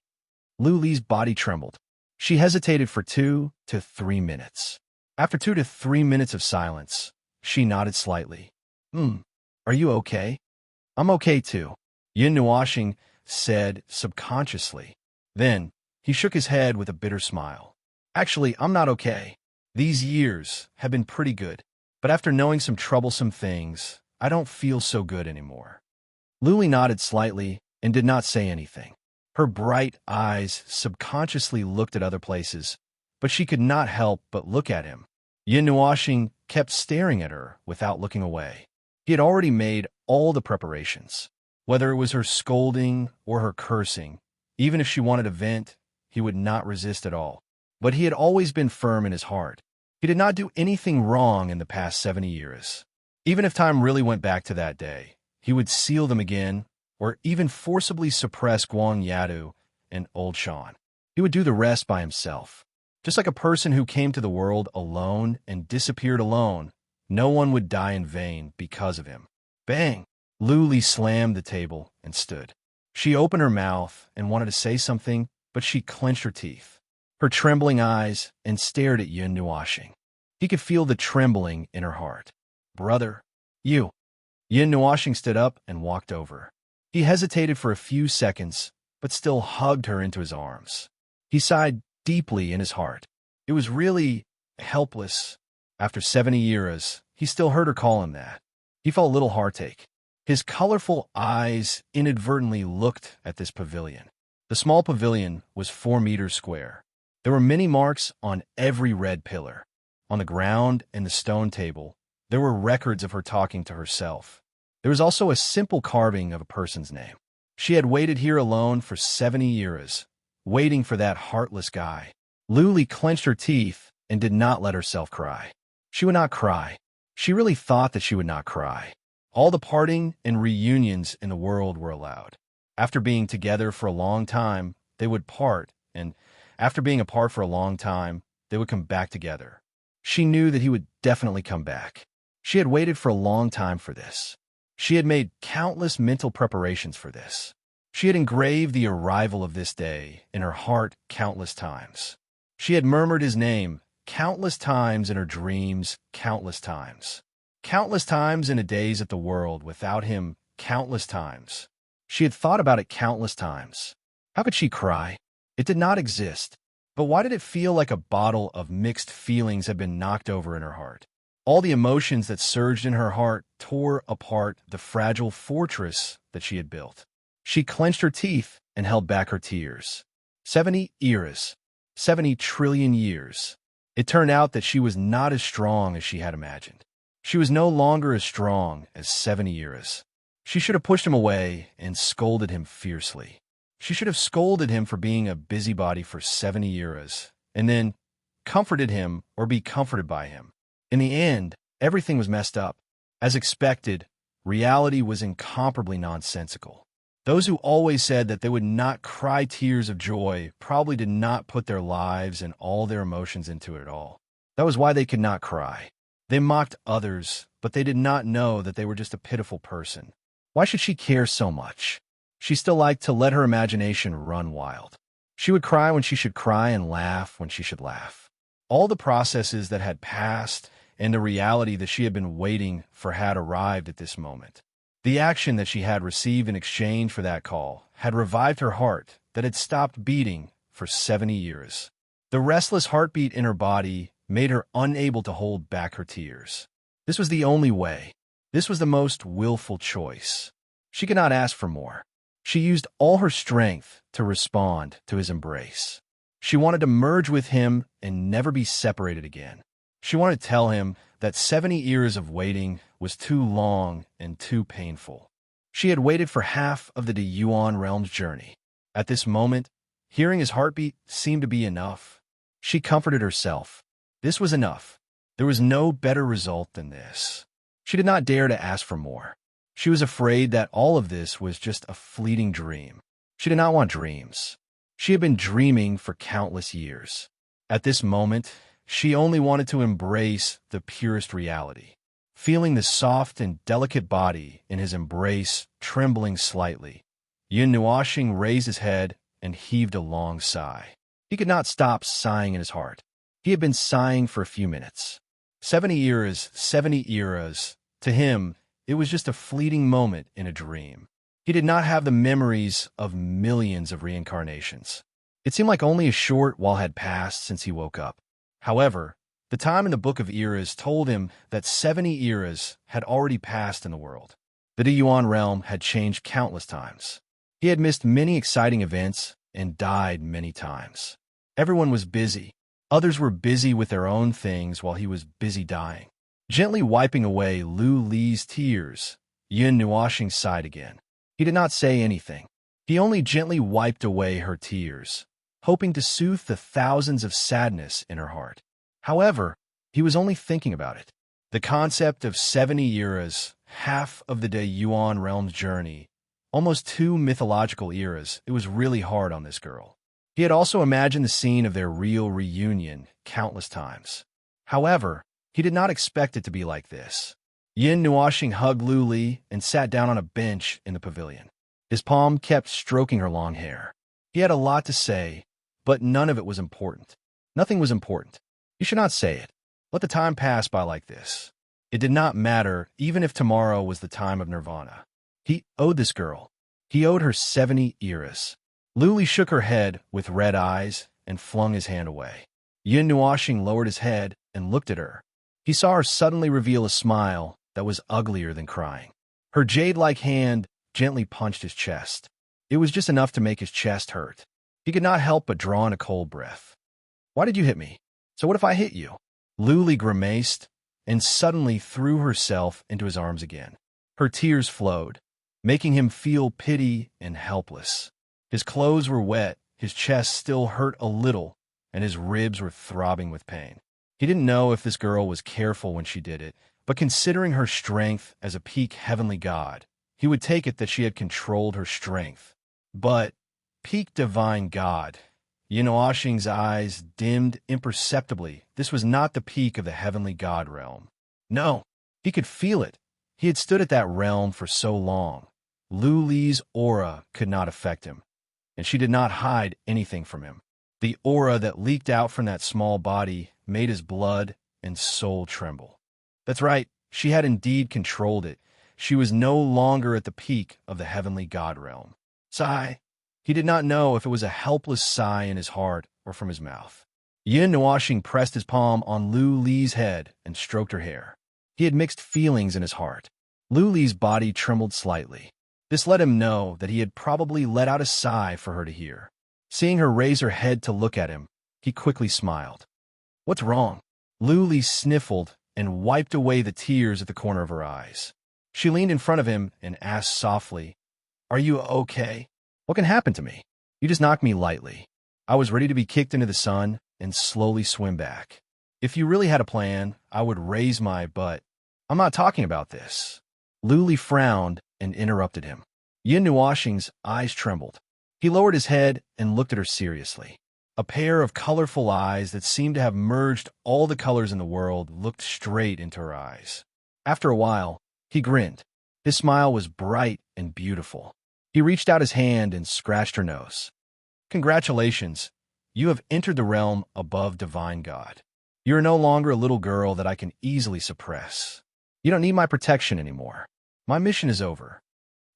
Lu Li's body trembled. She hesitated for 2 to 3 minutes. After 2 to 3 minutes of silence, she nodded slightly. Are you okay? I'm okay too, Yin Nuashing said subconsciously. Then, he shook his head with a bitter smile. Actually, I'm not okay. These years have been pretty good, but after knowing some troublesome things, I don't feel so good anymore. Luli nodded slightly and did not say anything. Her bright eyes subconsciously looked at other places, but she could not help but look at him. Yin Nuashing kept staring at her without looking away. He had already made all the preparations. Whether it was her scolding or her cursing, even if she wanted to vent, he would not resist at all. But he had always been firm in his heart. He did not do anything wrong in the past 70 years. Even if time really went back to that day, he would seal them again, or even forcibly suppress Guang Yadu and Old Shan. He would do the rest by himself. Just like a person who came to the world alone and disappeared alone, no one would die in vain because of him. Bang! Luli slammed the table and stood. She opened her mouth and wanted to say something, but she clenched her teeth, her trembling eyes, and stared at Yin Nuashing. He could feel the trembling in her heart. Brother, you. Yin Nuashing stood up and walked over. He hesitated for a few seconds, but still hugged her into his arms. He sighed deeply in his heart. It was really helpless. After 70 years, he still heard her call him that. He felt a little heartache. His colorful eyes inadvertently looked at this pavilion. The small pavilion was 4 meters square. There were many marks on every red pillar. On the ground and the stone table, there were records of her talking to herself. There was also a simple carving of a person's name. She had waited here alone for 70 years, waiting for that heartless guy. Luli clenched her teeth and did not let herself cry. She would not cry. She really thought that she would not cry. All the parting and reunions in the world were allowed. After being together for a long time, they would part, and after being apart for a long time, they would come back together. She knew that he would definitely come back. She had waited for a long time for this. She had made countless mental preparations for this. She had engraved the arrival of this day in her heart countless times. She had murmured his name countless times in her dreams, countless times. Countless times in the days at the world without him, countless times. She had thought about it countless times. How could she cry? It did not exist. But why did it feel like a bottle of mixed feelings had been knocked over in her heart? All the emotions that surged in her heart tore apart the fragile fortress that she had built. She clenched her teeth and held back her tears. 70 eras. 70 trillion years. It turned out that she was not as strong as she had imagined. She was no longer as strong as 70 eras. She should have pushed him away and scolded him fiercely. She should have scolded him for being a busybody for 70 eras, and then comforted him or be comforted by him. In the end, everything was messed up. As expected, reality was incomparably nonsensical. Those who always said that they would not cry tears of joy probably did not put their lives and all their emotions into it at all. That was why they could not cry. They mocked others, but they did not know that they were just a pitiful person. Why should she care so much? She still liked to let her imagination run wild. She would cry when she should cry and laugh when she should laugh. All the processes that had passed and the reality that she had been waiting for had arrived at this moment. The action that she had received in exchange for that call had revived her heart that had stopped beating for 70 years. The restless heartbeat in her body made her unable to hold back her tears. This was the only way. This was the most willful choice. She could not ask for more. She used all her strength to respond to his embrace. She wanted to merge with him and never be separated again. She wanted to tell him that 70 years of waiting was too long and too painful. She had waited for half of the Yuan realm's journey. At this moment, hearing his heartbeat seemed to be enough. She comforted herself. This was enough. There was no better result than this. She did not dare to ask for more. She was afraid that all of this was just a fleeting dream. She did not want dreams. She had been dreaming for countless years. At this moment, she only wanted to embrace the purest reality. Feeling the soft and delicate body in his embrace trembling slightly, Yin Nuashing raised his head and heaved a long sigh. He could not stop sighing in his heart. He had been sighing for a few minutes. 70 eras, 70 eras. To him, it was just a fleeting moment in a dream. He did not have the memories of millions of reincarnations. It seemed like only a short while had passed since he woke up. However, the time in the Book of Eras told him that 70 eras had already passed in the world. The Yuan realm had changed countless times. He had missed many exciting events and died many times. Everyone was busy. Others were busy with their own things while he was busy dying. Gently wiping away Lu Li's tears, Yin Nuoxing sighed again. He did not say anything. He only gently wiped away her tears, hoping to soothe the thousands of sadness in her heart. However, he was only thinking about it. The concept of 70 eras, half of the Yuan realm's journey, almost 2 mythological eras, it was really hard on this girl. He had also imagined the scene of their real reunion countless times. However, he did not expect it to be like this. Yin Nuoxing hugged Lu Li and sat down on a bench in the pavilion. His palm kept stroking her long hair. He had a lot to say, but none of it was important. Nothing was important. You should not say it. Let the time pass by like this. It did not matter, even if tomorrow was the time of nirvana. He owed this girl. He owed her 70 eras. Lu Li shook her head with red eyes and flung his hand away. Yin Nuoxing lowered his head and looked at her. He saw her suddenly reveal a smile that was uglier than crying. Her jade-like hand gently punched his chest. It was just enough to make his chest hurt. He could not help but draw in a cold breath. Why did you hit me? So what if I hit you? Lu Li grimaced and suddenly threw herself into his arms again. Her tears flowed, making him feel pity and helpless. His clothes were wet, his chest still hurt a little, and his ribs were throbbing with pain. He didn't know if this girl was careful when she did it, but considering her strength as a peak heavenly god, he would take it that she had controlled her strength. But, peak divine god, Yin Nuoxing's eyes dimmed imperceptibly. This was not the peak of the heavenly god realm. No, he could feel it. He had stood at that realm for so long. Lu Li's aura could not affect him, and she did not hide anything from him. The aura that leaked out from that small body made his blood and soul tremble. That's right, she had indeed controlled it. She was no longer at the peak of the heavenly god realm. Sigh. He did not know if it was a helpless sigh in his heart or from his mouth. Yin Nuoxing pressed his palm on Lu Li's head and stroked her hair. He had mixed feelings in his heart. Lu Li's body trembled slightly. This let him know that he had probably let out a sigh for her to hear. Seeing her raise her head to look at him, he quickly smiled. What's wrong? Lu Li sniffled and wiped away the tears at the corner of her eyes. She leaned in front of him and asked softly, Are you okay? What can happen to me? You just knocked me lightly. I was ready to be kicked into the sun and slowly swim back. If you really had a plan, I would raise my butt. I'm not talking about this. Lu Li frowned and interrupted him. Yin Nuoxing's eyes trembled. He lowered his head and looked at her seriously. A pair of colorful eyes that seemed to have merged all the colors in the world looked straight into her eyes. After a while, he grinned. His smile was bright and beautiful. He reached out his hand and scratched her nose. Congratulations, you have entered the realm above divine God. You are no longer a little girl that I can easily suppress. You don't need my protection anymore. My mission is over.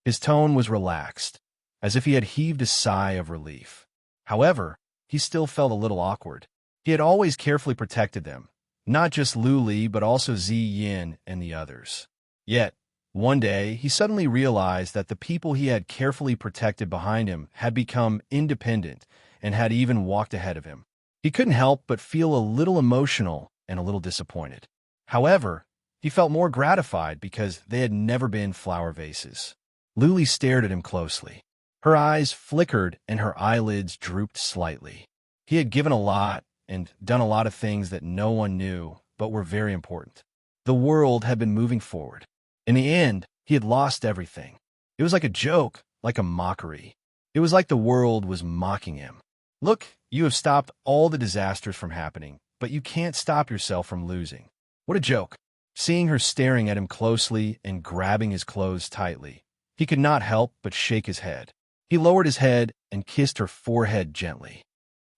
His tone was relaxed, as if he had heaved a sigh of relief. However, he still felt a little awkward. He had always carefully protected them, not just Lu Li, but also Zi Yin and the others. Yet, one day, he suddenly realized that the people he had carefully protected behind him had become independent and had even walked ahead of him. He couldn't help but feel a little emotional and a little disappointed. However, he felt more gratified because they had never been flower vases. Lu Li stared at him closely. Her eyes flickered and her eyelids drooped slightly. He had given a lot and done a lot of things that no one knew, but were very important. The world had been moving forward. In the end, he had lost everything. It was like a joke, like a mockery. It was like the world was mocking him. Look, you have stopped all the disasters from happening, but you can't stop yourself from losing. What a joke. Seeing her staring at him closely and grabbing his clothes tightly, he could not help but shake his head. He lowered his head and kissed her forehead gently.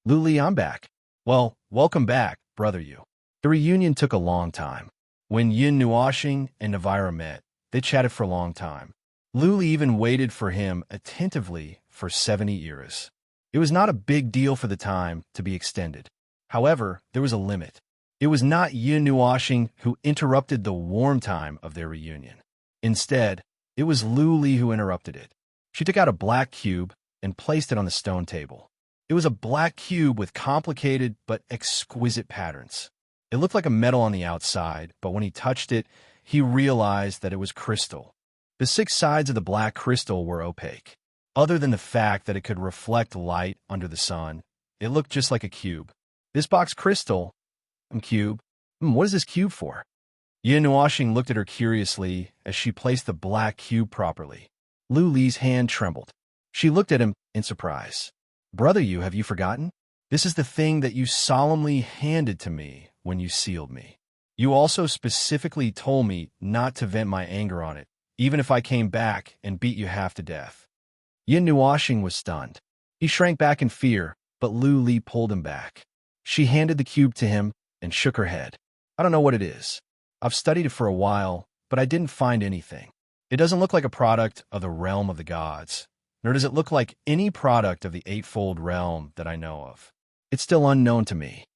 Luli, I'm back. Well, welcome back, brother you. The reunion took a long time. When Yin Nuashing and Navira met, they chatted for a long time. Luli even waited for him attentively for 70 years. It was not a big deal for the time to be extended. However, there was a limit. It was not Yin Nuashing who interrupted the warm time of their reunion. Instead, it was Luli who interrupted it. She took out a black cube and placed it on the stone table. It was a black cube with complicated but exquisite patterns. It looked like a metal on the outside, but when he touched it, he realized that it was crystal. The 6 sides of the black crystal were opaque. Other than the fact that it could reflect light under the sun, it looked just like a cube. This box crystal, cube, what is this cube for? Yin Nuashing looked at her curiously as she placed the black cube properly. Luli's hand trembled. She looked at him in surprise. Brother you, have you forgotten? This is the thing that you solemnly handed to me when you sealed me. You also specifically told me not to vent my anger on it, even if I came back and beat you half to death. Yin Nuashing was stunned. He shrank back in fear, but Luli pulled him back. She handed the cube to him and shook her head. I don't know what it is. I've studied it for a while, but I didn't find anything. It doesn't look like a product of the realm of the gods, nor does it look like any product of the eightfold realm that I know of. It's still unknown to me.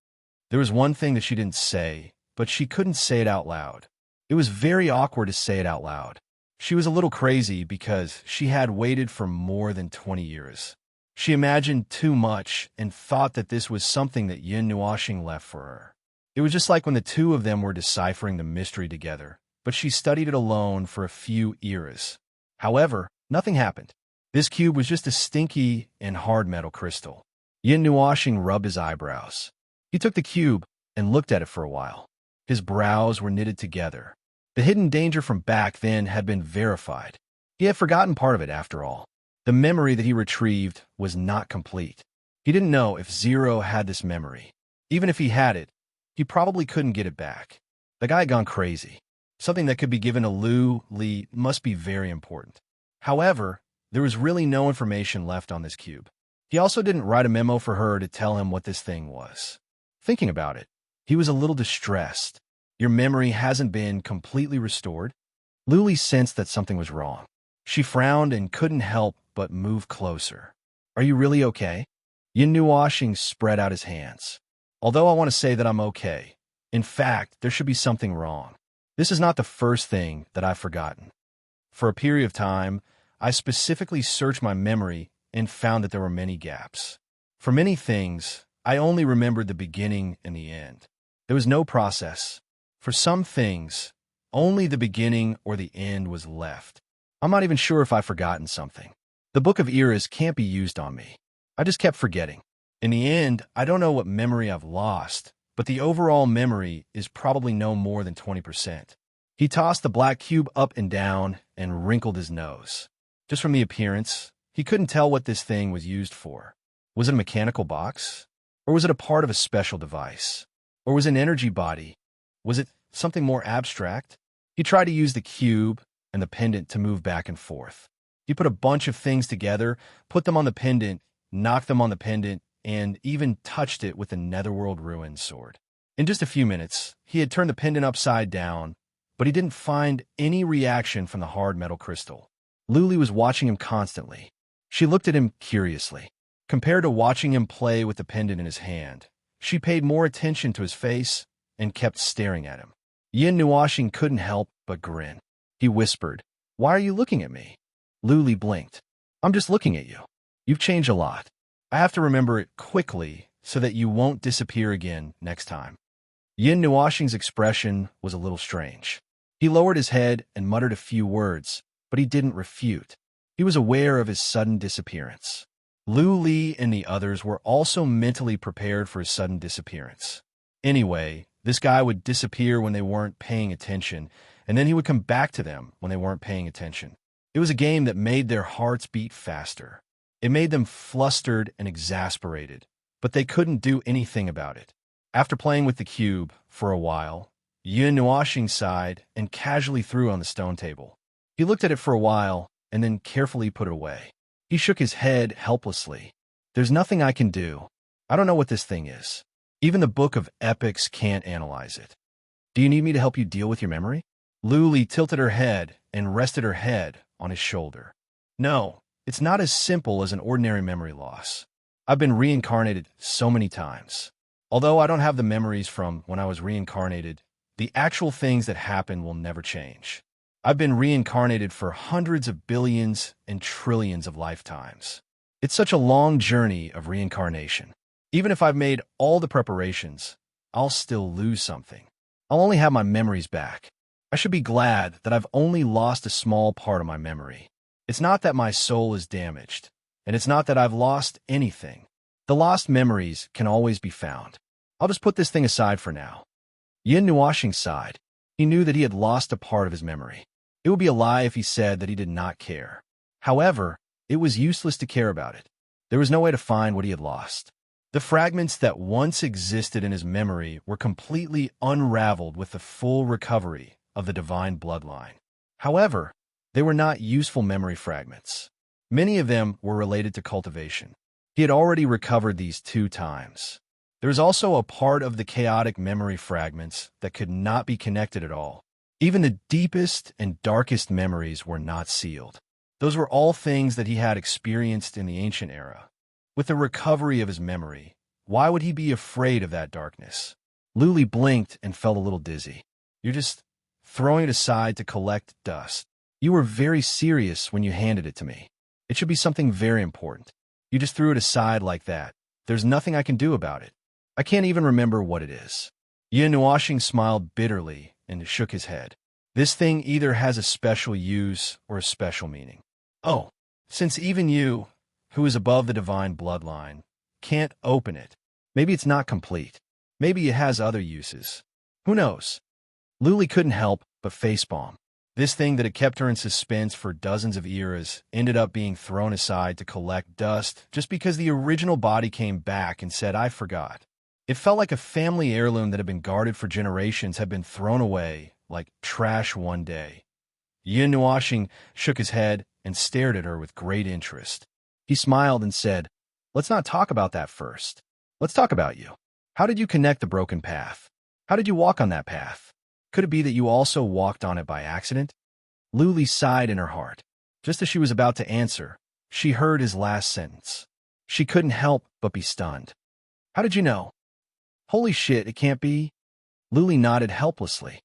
There was one thing that she didn't say, but she couldn't say it out loud. It was very awkward to say it out loud. She was a little crazy because she had waited for more than 20 years. She imagined too much and thought that this was something that Yin Nuashing left for her. It was just like when the two of them were deciphering the mystery together, but she studied it alone for a few eras. However, nothing happened. This cube was just a stinky and hard metal crystal. Yin Nuashing rubbed his eyebrows. He took the cube and looked at it for a while. His brows were knitted together. The hidden danger from back then had been verified. He had forgotten part of it after all. The memory that he retrieved was not complete. He didn't know if Zero had this memory. Even if he had it, he probably couldn't get it back. The guy had gone crazy. Something that could be given to Luli must be very important. However, there was really no information left on this cube. He also didn't write a memo for her to tell him what this thing was. Thinking about it, he was a little distressed. Your memory hasn't been completely restored? Luli sensed that something was wrong. She frowned and couldn't help but move closer. Are you really okay? Yin Nuashing spread out his hands. Although I want to say that I'm okay. In fact, there should be something wrong. This is not the first thing that I've forgotten. For a period of time, I specifically searched my memory and found that there were many gaps. For many things, I only remembered the beginning and the end. There was no process. For some things, only the beginning or the end was left. I'm not even sure if I've forgotten something. The Book of Eras can't be used on me. I just kept forgetting. In the end, I don't know what memory I've lost, but the overall memory is probably no more than 20%. He tossed the black cube up and down and wrinkled his nose. Just from the appearance, he couldn't tell what this thing was used for. Was it a mechanical box? Or was it a part of a special device? Or was it an energy body? Was it something more abstract? He tried to use the cube and the pendant to move back and forth. He put a bunch of things together, put them on the pendant, knocked them on the pendant, and even touched it with the Netherworld Ruin sword. In just a few minutes, he had turned the pendant upside down, but he didn't find any reaction from the hard metal crystal. Luli was watching him constantly. She looked at him curiously. Compared to watching him play with the pendant in his hand, she paid more attention to his face and kept staring at him. Yin Nuashing couldn't help but grin. He whispered, "Why are you looking at me?" Luli blinked. "I'm just looking at you. You've changed a lot. I have to remember it quickly so that you won't disappear again next time." Yin Nuashing's expression was a little strange. He lowered his head and muttered a few words, but he didn't refute. He was aware of his sudden disappearance. Luli and the others were also mentally prepared for his sudden disappearance. Anyway, this guy would disappear when they weren't paying attention, and then he would come back to them when they weren't paying attention. It was a game that made their hearts beat faster. It made them flustered and exasperated, but they couldn't do anything about it. After playing with the cube for a while, Yin Nuashing sighed and casually threw on the stone table. He looked at it for a while and then carefully put it away. He shook his head helplessly. "There's nothing I can do. I don't know what this thing is. Even the Book of Epics can't analyze it. Do you need me to help you deal with your memory? Luli tilted her head and rested her head on his shoulder. No, it's not as simple as an ordinary memory loss. I've been reincarnated so many times. Although I don't have the memories from when I was reincarnated, the actual things that happen will never change. I've been reincarnated for hundreds of billions and trillions of lifetimes. It's such a long journey of reincarnation. Even if I've made all the preparations, I'll still lose something. I'll only have my memories back. I should be glad that I've only lost a small part of my memory. It's not that my soul is damaged, and it's not that I've lost anything. The lost memories can always be found. I'll just put this thing aside for now. Yin Nuoxing sighed. He knew that he had lost a part of his memory. It would be a lie if he said that he did not care. However, it was useless to care about it. There was no way to find what he had lost. The fragments that once existed in his memory were completely unraveled with the full recovery of the divine bloodline. However, they were not useful memory fragments. Many of them were related to cultivation. He had already recovered these 2 times. There was also a part of the chaotic memory fragments that could not be connected at all. Even the deepest and darkest memories were not sealed. Those were all things that he had experienced in the ancient era. With the recovery of his memory, why would he be afraid of that darkness? Luli blinked and felt a little dizzy. You're just throwing it aside to collect dust. You were very serious when you handed it to me. It should be something very important. You just threw it aside like that. There's nothing I can do about it. I can't even remember what it is. Yin Nuoxing smiled bitterly and shook his head. This thing either has a special use or a special meaning. Oh, since even you, who is above the divine bloodline, can't open it, maybe it's not complete. Maybe it has other uses. Who knows? Luli couldn't help but facepalm. This thing that had kept her in suspense for dozens of eras ended up being thrown aside to collect dust just because the original body came back and said, I forgot. It felt like a family heirloom that had been guarded for generations had been thrown away like trash one day. Yin Nuoxing shook his head and stared at her with great interest. He smiled and said, Let's not talk about that first. Let's talk about you. How did you connect the broken path? How did you walk on that path? Could it be that you also walked on it by accident? Luli sighed in her heart. Just as she was about to answer, she heard his last sentence. She couldn't help but be stunned. How did you know? Holy shit, it can't be. Luli nodded helplessly.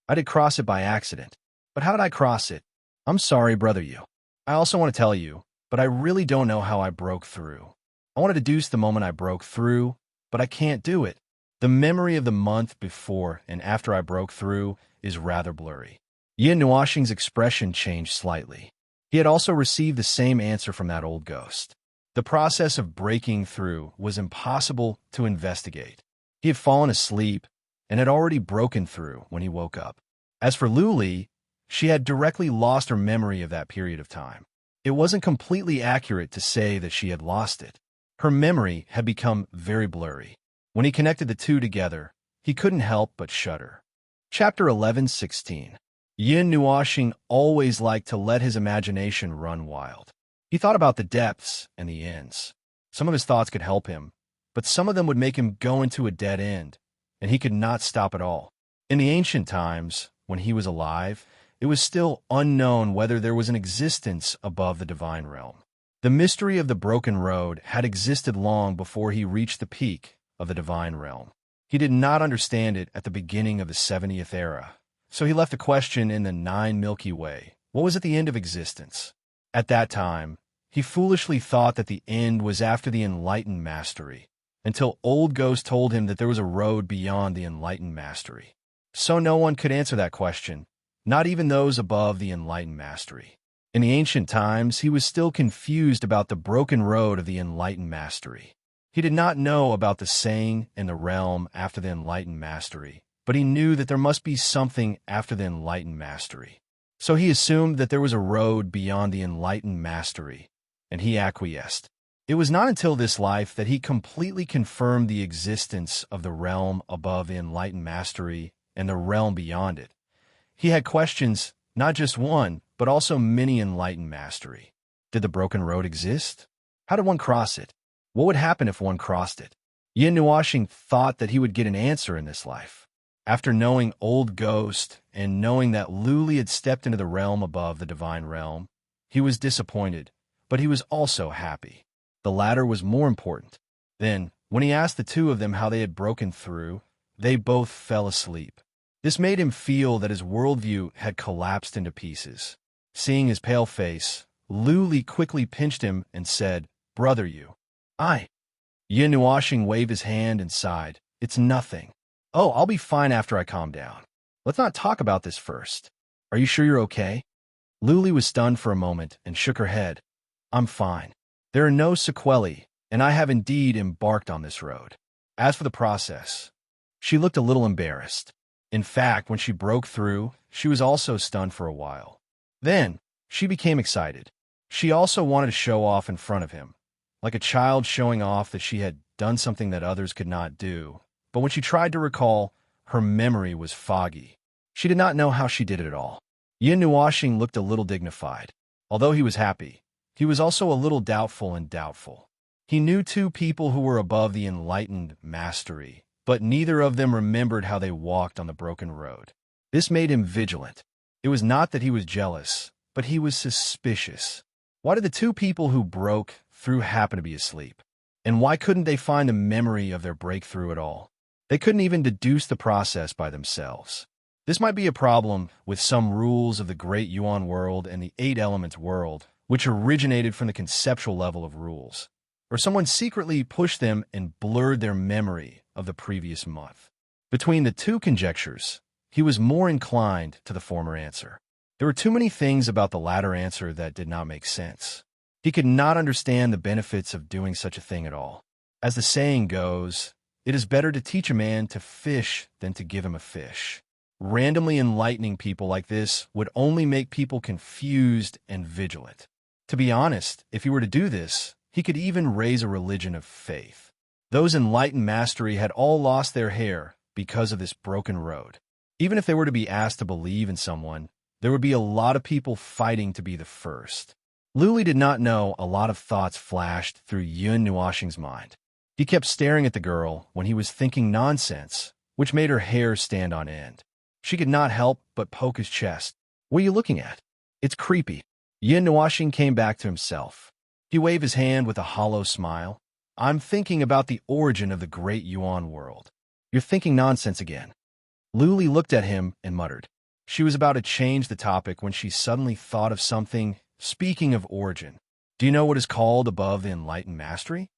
I did cross it by accident. But how did I cross it? I'm sorry, brother you. I also want to tell you, but I really don't know how I broke through. I want to deduce the moment I broke through, but I can't do it. The memory of the month before and after I broke through is rather blurry. Yin Nuoxing's expression changed slightly. He had also received the same answer from that old ghost. The process of breaking through was impossible to investigate. He had fallen asleep and had already broken through when he woke up. As for Luli, she had directly lost her memory of that period of time. It wasn't completely accurate to say that she had lost it. Her memory had become very blurry. When he connected the 2 together, he couldn't help but shudder. Chapter 11:16. Yin Nuoxing always liked to let his imagination run wild. He thought about the depths and the ends. Some of his thoughts could help him, but some of them would make him go into a dead end, and he could not stop at all. In the ancient times, when he was alive, it was still unknown whether there was an existence above the divine realm. The mystery of the broken road had existed long before he reached the peak of the divine realm. He did not understand it at the beginning of the 70th era, so he left the question in the 9 Milky Way. What was at the end of existence? At that time, he foolishly thought that the end was after the enlightened mastery, until Old Ghost told him that there was a road beyond the enlightened mastery. So no one could answer that question, not even those above the enlightened mastery. In the ancient times, he was still confused about the broken road of the enlightened mastery. He did not know about the saying and the realm after the enlightened mastery, but he knew that there must be something after the enlightened mastery. So he assumed that there was a road beyond the enlightened mastery, and he acquiesced. It was not until this life that he completely confirmed the existence of the realm above the enlightened mastery and the realm beyond it. He had questions, not just one, but also many enlightened mastery. Did the broken road exist? How did one cross it? What would happen if one crossed it? Yin Nuashing thought that he would get an answer in this life. After knowing Old Ghost and knowing that Luli had stepped into the realm above the divine realm, he was disappointed, but he was also happy. The latter was more important. Then, when he asked the two of them how they had broken through, they both fell asleep. This made him feel that his worldview had collapsed into pieces. Seeing his pale face, Luli quickly pinched him and said, "Brother, you." "I." Yin Nuashing waved his hand and sighed. "It's nothing." "Oh, I'll be fine after I calm down. Let's not talk about this first. Are you sure you're okay?" Luli was stunned for a moment and shook her head. "I'm fine. There are no sequelae, and I have indeed embarked on this road. As for the process," she looked a little embarrassed. In fact, when she broke through, she was also stunned for a while. Then, she became excited. She also wanted to show off in front of him, like a child showing off that she had done something that others could not do. But when she tried to recall, her memory was foggy. She did not know how she did it at all. Yin Nuashing looked a little dignified. Although he was happy, he was also a little doubtful. He knew two people who were above the enlightened mastery, but neither of them remembered how they walked on the broken road. This made him vigilant. It was not that he was jealous, but he was suspicious. Why did the two people who broke through happen to be asleep? And why couldn't they find the memory of their breakthrough at all? They couldn't even deduce the process by themselves. This might be a problem with some rules of the Great Yuan world and the Eight Elements world, which originated from the conceptual level of rules. Or someone secretly pushed them and blurred their memory of the previous month. Between the two conjectures, he was more inclined to the former answer. There were too many things about the latter answer that did not make sense. He could not understand the benefits of doing such a thing at all. As the saying goes, it is better to teach a man to fish than to give him a fish. Randomly enlightening people like this would only make people confused and vigilant. To be honest, if he were to do this, he could even raise a religion of faith. Those enlightened mastery had all lost their hair because of this broken road. Even if they were to be asked to believe in someone, there would be a lot of people fighting to be the first. Luli did not know a lot of thoughts flashed through Yin Nuashing's mind. He kept staring at the girl when he was thinking nonsense, which made her hair stand on end. She could not help but poke his chest. "What are you looking at? It's creepy." Yin Nuashing came back to himself. He waved his hand with a hollow smile. "I'm thinking about the origin of the Great Yuan world." "You're thinking nonsense again." Luli looked at him and muttered. She was about to change the topic when she suddenly thought of something. "Speaking of origin, do you know what is called above the enlightened mastery?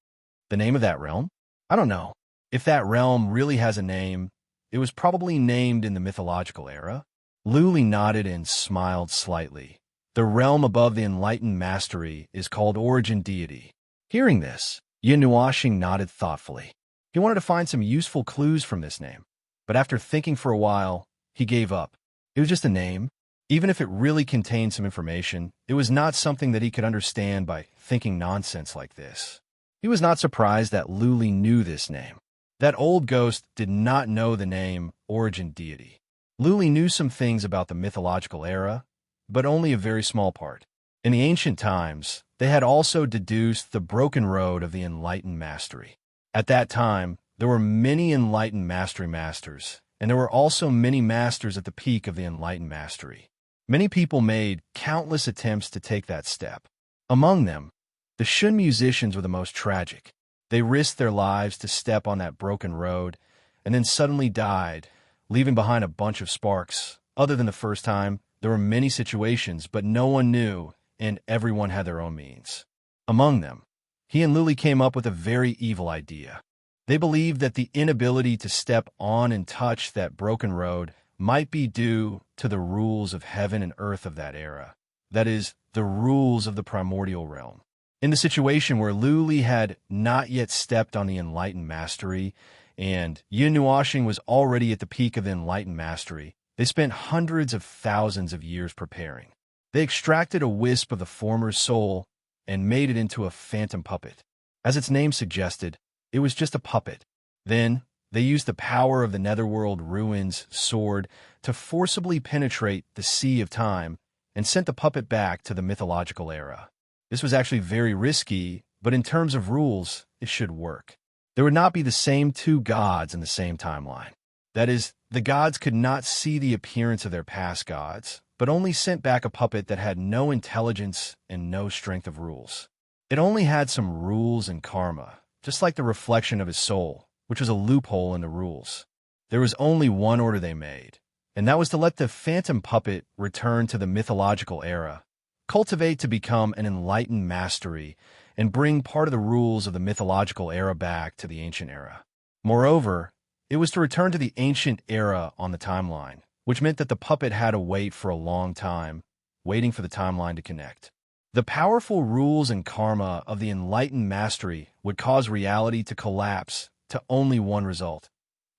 The name of that realm?" "I don't know. If that realm really has a name, it was probably named in the mythological era." Luli nodded and smiled slightly. "The realm above the enlightened mastery is called Origin Deity." Hearing this, Yin Nuashing nodded thoughtfully. He wanted to find some useful clues from this name, but after thinking for a while, he gave up. It was just a name. Even if it really contained some information, it was not something that he could understand by thinking nonsense like this. He was not surprised that Luli knew this name. That old ghost did not know the name Origin Deity. Luli knew some things about the mythological era, but only a very small part. In the ancient times, they had also deduced the broken road of the enlightened mastery. At that time, there were many enlightened mastery masters, and there were also many masters at the peak of the enlightened mastery. Many people made countless attempts to take that step. Among them, the Shun musicians were the most tragic. They risked their lives to step on that broken road, and then suddenly died, leaving behind a bunch of sparks. Other than the first time, there were many situations, but no one knew, and everyone had their own means. Among them, he and Luli came up with a very evil idea. They believed that the inability to step on and touch that broken road might be due to the rules of heaven and earth of that era. That is, the rules of the primordial realm. In the situation where Luli had not yet stepped on the enlightened mastery, and Yin Nuashing was already at the peak of the enlightened mastery, they spent hundreds of thousands of years preparing. They extracted a wisp of the former's soul and made it into a phantom puppet. As its name suggested, it was just a puppet. Then, they used the power of the Netherworld Ruins sword to forcibly penetrate the sea of time and sent the puppet back to the mythological era. This was actually very risky, but in terms of rules, it should work. There would not be the same two gods in the same timeline. That is, the gods could not see the appearance of their past gods, but only sent back a puppet that had no intelligence and no strength of rules. It only had some rules and karma, just like the reflection of his soul, which was a loophole in the rules. There was only one order they made, and that was to let the phantom puppet return to the mythological era, cultivate to become an enlightened mastery, and bring part of the rules of the mythological era back to the ancient era. Moreover, it was to return to the ancient era on the timeline, which meant that the puppet had to wait for a long time, waiting for the timeline to connect. The powerful rules and karma of the enlightened mastery would cause reality to collapse to only one result,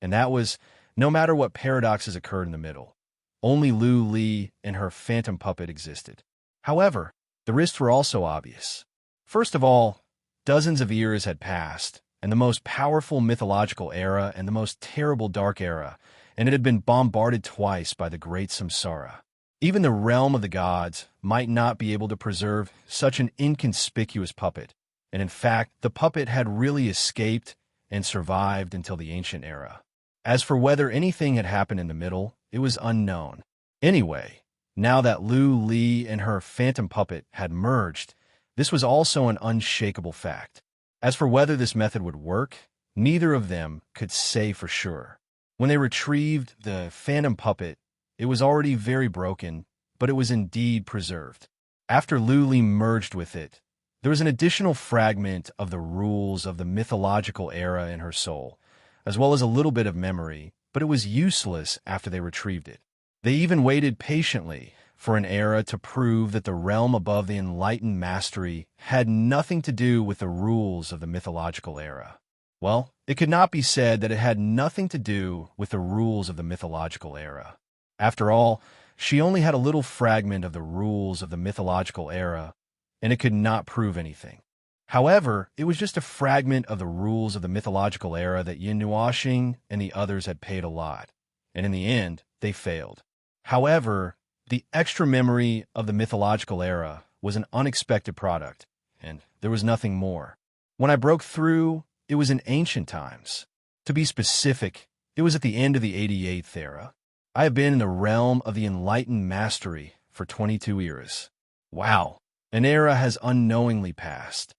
and that was, no matter what paradoxes occurred in the middle, only Lu Li and her phantom puppet existed. However, the risks were also obvious. First of all, dozens of years had passed, and the most powerful mythological era and the most terrible dark era, and it had been bombarded twice by the great samsara. Even the realm of the gods might not be able to preserve such an inconspicuous puppet, and in fact, the puppet had really escaped and survived until the ancient era. As for whether anything had happened in the middle, it was unknown. Anyway, now that Lu Li and her phantom puppet had merged, this was also an unshakable fact. As for whether this method would work, neither of them could say for sure. When they retrieved the phantom puppet, it was already very broken, but it was indeed preserved. After Lu Li merged with it, there was an additional fragment of the rules of the mythological era in her soul, as well as a little bit of memory, but it was useless after they retrieved it. They even waited patiently for an era to prove that the realm above the enlightened mastery had nothing to do with the rules of the mythological era. Well, it could not be said that it had nothing to do with the rules of the mythological era. After all, she only had a little fragment of the rules of the mythological era, and it could not prove anything. However, it was just a fragment of the rules of the mythological era that Yin Nuoxing and the others had paid a lot, and in the end, they failed. However, the extra memory of the mythological era was an unexpected product, and there was nothing more. When I broke through, it was in ancient times. To be specific, it was at the end of the 88th era. I have been in the realm of the enlightened mastery for 22 eras. Wow, an era has unknowingly passed.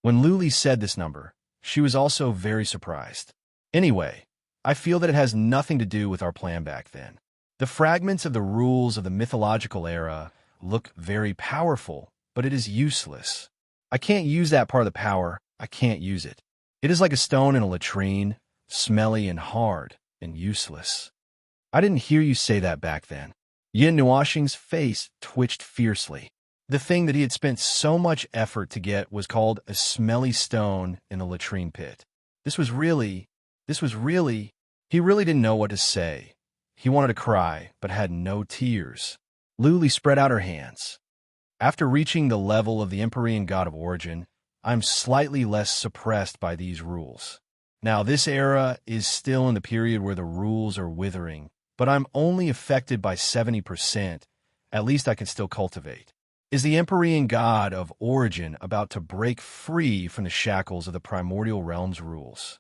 When Lu Li said this number, she was also very surprised. Anyway, I feel that it has nothing to do with our plan back then. The fragments of the rules of the mythological era look very powerful, but it is useless. I can't use that part of the power. I can't use it. It is like a stone in a latrine, smelly and hard and useless. I didn't hear you say that back then. Yin Nuoxing's face twitched fiercely. The thing that he had spent so much effort to get was called a smelly stone in the latrine pit. He really didn't know what to say. He wanted to cry, but had no tears. Lu Li spread out her hands. After reaching the level of the Empyrean God of Origin, I'm slightly less suppressed by these rules. Now, this era is still in the period where the rules are withering, but I'm only affected by 70%. At least I can still cultivate. Is the Empyrean God of Origin about to break free from the shackles of the primordial realm's rules?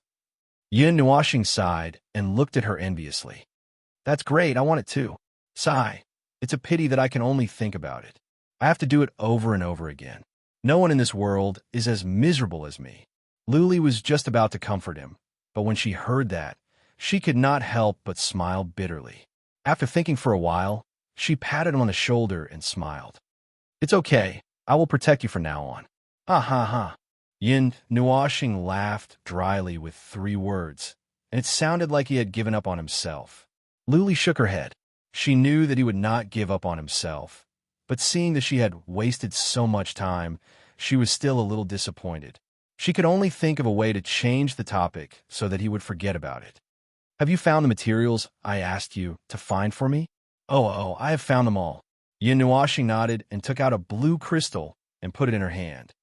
Yin Nuoxing sighed and looked at her enviously. That's great, I want it too. Sigh. It's a pity that I can only think about it. I have to do it over and over again. No one in this world is as miserable as me. Lu Li was just about to comfort him, but when she heard that, she could not help but smile bitterly. After thinking for a while, she patted him on the shoulder and smiled. It's okay. I will protect you from now on. Ha ha ha. Yin Nuoxing laughed dryly with 3 words, and it sounded like he had given up on himself. Lu Li shook her head. She knew that he would not give up on himself, but seeing that she had wasted so much time, she was still a little disappointed. She could only think of a way to change the topic so that he would forget about it. Have you found the materials I asked you to find for me? Oh, I have found them all. Yin Nuoxing nodded and took out a blue crystal and put it in her hand.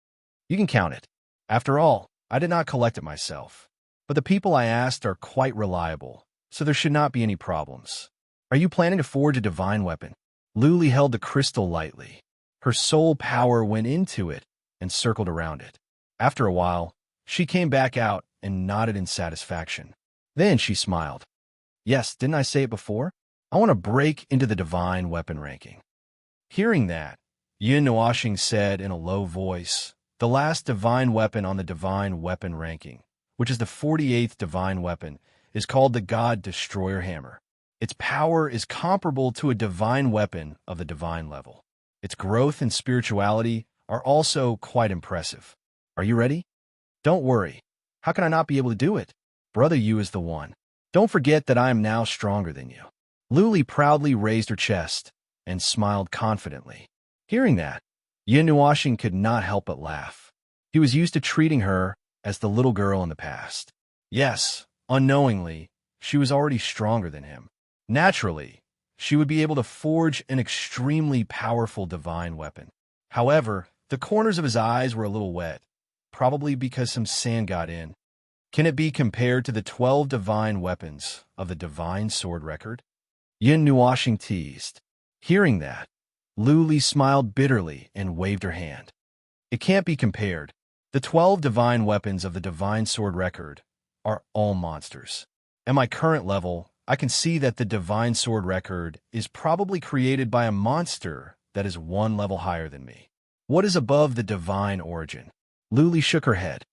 You can count it. After all, I did not collect it myself. But the people I asked are quite reliable, so there should not be any problems. Are you planning to forge a divine weapon? Lu Li held the crystal lightly. Her soul power went into it and circled around it. After a while, she came back out and nodded in satisfaction. Then she smiled. Yes, didn't I say it before? I want to break into the divine weapon ranking. Hearing that, Yin Nuashing said in a low voice, the last divine weapon on the divine weapon ranking, which is the 48th divine weapon, is called the God Destroyer Hammer. Its power is comparable to a divine weapon of the divine level. Its growth and spirituality are also quite impressive. Are you ready? Don't worry. How can I not be able to do it? Brother Yu is the one. Don't forget that I am now stronger than you. Luli proudly raised her chest and smiled confidently. Hearing that, Yin Nuashing could not help but laugh. He was used to treating her as the little girl in the past. Yes, unknowingly, she was already stronger than him. Naturally, she would be able to forge an extremely powerful divine weapon. However, the corners of his eyes were a little wet, probably because some sand got in. Can it be compared to the 12 divine weapons of the divine sword record? Yin Nuashing teased. Hearing that, Luli smiled bitterly and waved her hand. It can't be compared. The 12 divine weapons of the divine sword record are all monsters. At my current level, I can see that the divine sword record is probably created by a monster that is one level higher than me. What is above the divine origin? Luli shook her head.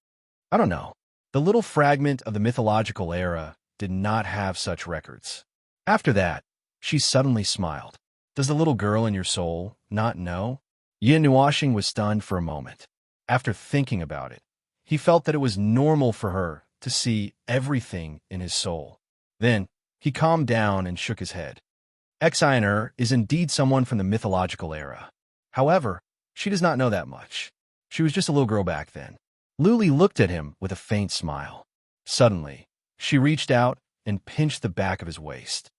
I don't know. The little fragment of the mythological era did not have such records. After that, she suddenly smiled. Does the little girl in your soul not know? Yin Nuashing was stunned for a moment. After thinking about it, he felt that it was normal for her to see everything in his soul. Then, he calmed down and shook his head. Xiner is indeed someone from the mythological era. However, she does not know that much. She was just a little girl back then. Luli looked at him with a faint smile. Suddenly, she reached out and pinched the back of his waist.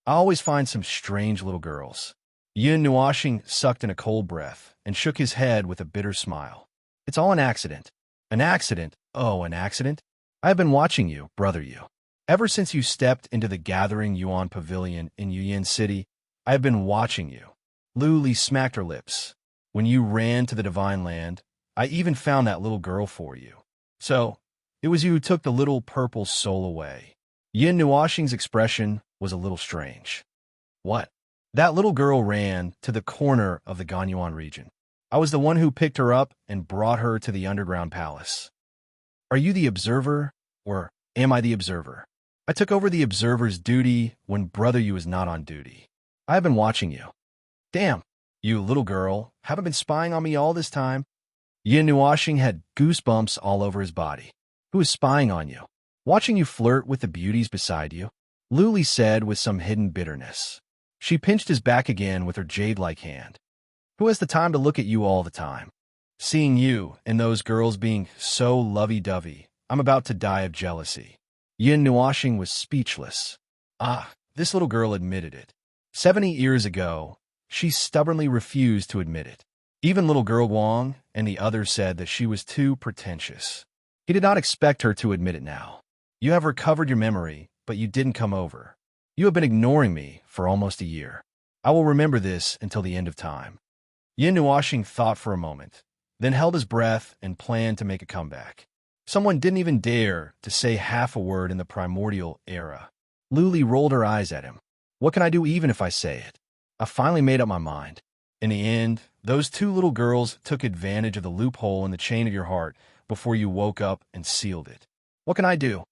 I always find some strange little girls. Yin Nuashing sucked in a cold breath and shook his head with a bitter smile. It's all an accident. An accident? Oh, an accident? I have been watching you, brother Yu. Ever since you stepped into the Gathering Yuan Pavilion in Yuyin City, I have been watching you. Luli smacked her lips. When you ran to the Divine Land, I even found that little girl for you. So, it was you who took the little purple soul away. Yin Nuashing's expression was a little strange. What? That little girl ran to the corner of the Ganyuan region. I was the one who picked her up and brought her to the underground palace. Are you the observer, or am I the observer? I took over the observer's duty when Brother Yu was not on duty. I have been watching you. Damn, you little girl, haven't been spying on me all this time? Yin Nuashing had goosebumps all over his body. Who is spying on you? Watching you flirt with the beauties beside you? Luli said with some hidden bitterness. She pinched his back again with her jade-like hand. Who has the time to look at you all the time? Seeing you and those girls being so lovey-dovey, I'm about to die of jealousy. Yin Nuashing was speechless. Ah, this little girl admitted it. 70 years ago, she stubbornly refused to admit it. Even little girl Wang and the others said that she was too pretentious. He did not expect her to admit it now. You have recovered your memory, but you didn't come over. You have been ignoring me for almost a year. I will remember this until the end of time. Yin Nuashing thought for a moment, then held his breath and planned to make a comeback. Someone didn't even dare to say half a word in the primordial era. Luli rolled her eyes at him. What can I do even if I say it? I finally made up my mind. In the end, those two little girls took advantage of the loophole in the chain of your heart before you woke up and sealed it. What can I do?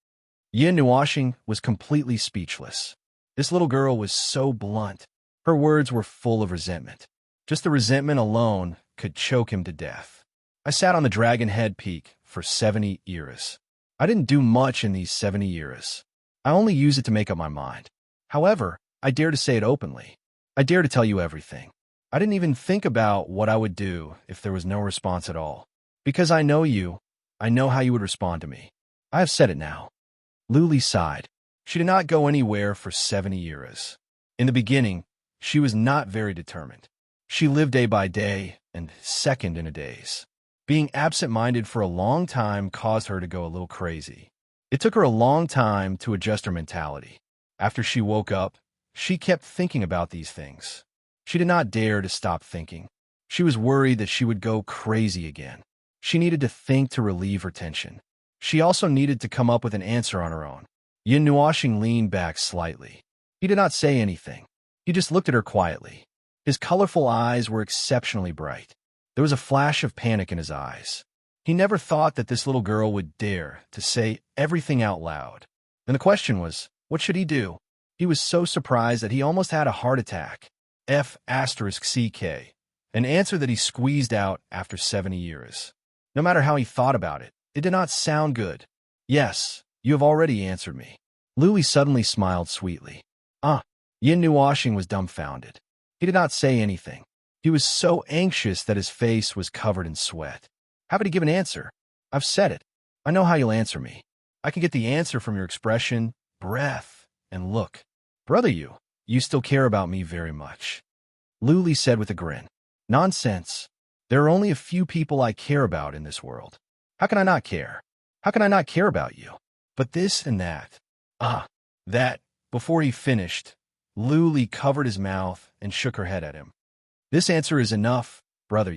Yin Nuashing was completely speechless. This little girl was so blunt. Her words were full of resentment. Just the resentment alone could choke him to death. I sat on the Dragon Head Peak for 70 eras. I didn't do much in these 70 eras. I only use it to make up my mind. However, I dare to say it openly. I dare to tell you everything. I didn't even think about what I would do if there was no response at all. Because I know you, I know how you would respond to me. I have said it now. Luli sighed. She did not go anywhere for 70 eras. In the beginning, she was not very determined. She lived day by day and second in a daze. Being absent-minded for a long time caused her to go a little crazy. It took her a long time to adjust her mentality. After she woke up, she kept thinking about these things. She did not dare to stop thinking. She was worried that she would go crazy again. She needed to think to relieve her tension. She also needed to come up with an answer on her own. Yin Nuoxing leaned back slightly. He did not say anything. He just looked at her quietly. His colorful eyes were exceptionally bright. There was a flash of panic in his eyes. He never thought that this little girl would dare to say everything out loud. And the question was, what should he do? He was so surprised that he almost had a heart attack. F***CK. An answer that he squeezed out after 70 years. No matter how he thought about it, it did not sound good. Yes, you have already answered me. Luli suddenly smiled sweetly. Yin Nuoxing was dumbfounded. He did not say anything. He was so anxious that his face was covered in sweat. How could he give an answer? I've said it. I know how you'll answer me. I can get the answer from your expression, breath, and look. Brother, you still care about me very much. Luli said with a grin. Nonsense. There are only a few people I care about in this world. How can I not care? How can I not care about you? But this and that. That. Before he finished, Luli covered his mouth and shook her head at him. This answer is enough, brother.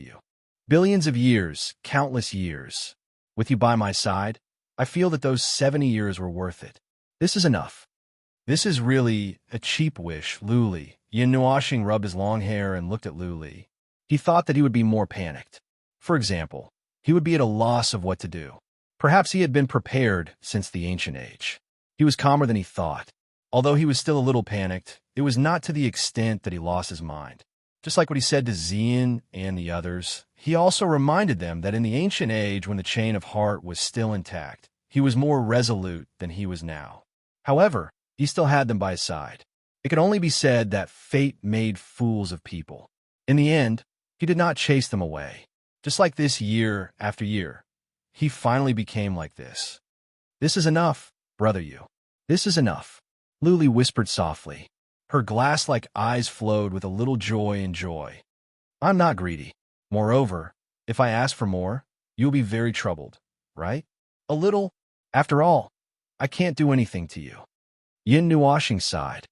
Billions of years, countless years. With you by my side, I feel that those 70 years were worth it. This is enough. This is really a cheap wish, Luli. Yin Nuoxing rubbed his long hair and looked at Luli. He thought that he would be more panicked. For example, he would be at a loss of what to do. Perhaps he had been prepared since the ancient age. He was calmer than he thought. Although he was still a little panicked, it was not to the extent that he lost his mind. Just like what he said to Xian and the others, he also reminded them that in the ancient age when the chain of heart was still intact, he was more resolute than he was now. However, he still had them by his side. It could only be said that fate made fools of people. In the end, he did not chase them away. Just like this year after year, he finally became like this. This is enough, brother. This is enough. Luli whispered softly. Her glass-like eyes flowed with a little joy and joy. I'm not greedy. Moreover, if I ask for more, you'll be very troubled, right? A little. After all, I can't do anything to you. Yin Nuoxing sighed.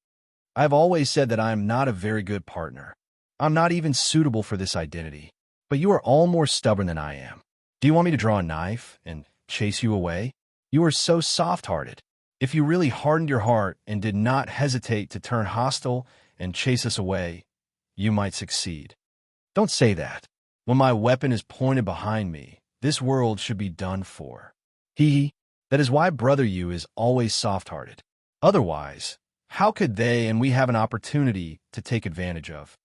I've always said that I am not a very good partner. I'm not even suitable for this identity. But you are all more stubborn than I am. Do you want me to draw a knife and chase you away? You are so soft-hearted. If you really hardened your heart and did not hesitate to turn hostile and chase us away, you might succeed. Don't say that. When my weapon is pointed behind me, this world should be done for. That is why brother you is always soft-hearted. Otherwise, how could they and we have an opportunity to take advantage of?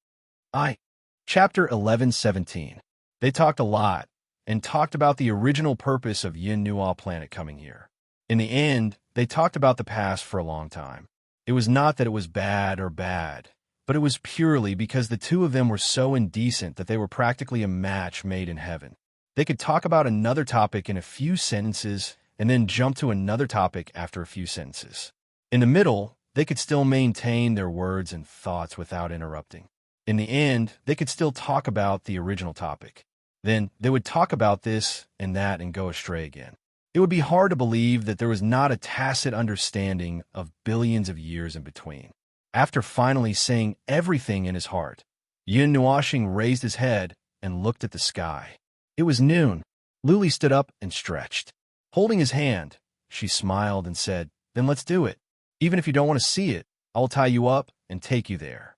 Chapter 11:17. They talked a lot and talked about the original purpose of Yin Nuo planet coming here. In the end, they talked about the past for a long time. It was not that it was bad, but it was purely because the two of them were so indecent that they were practically a match made in heaven. They could talk about another topic in a few sentences and then jump to another topic after a few sentences. In the middle, they could still maintain their words and thoughts without interrupting. In the end, they could still talk about the original topic. Then they would talk about this and that and go astray again. It would be hard to believe that there was not a tacit understanding of billions of years in between. After finally saying everything in his heart, Yin Nuoxing raised his head and looked at the sky. It was noon. Luli stood up and stretched. Holding his hand, she smiled and said, Then let's do it. Even if you don't want to see it, I will tie you up and take you there.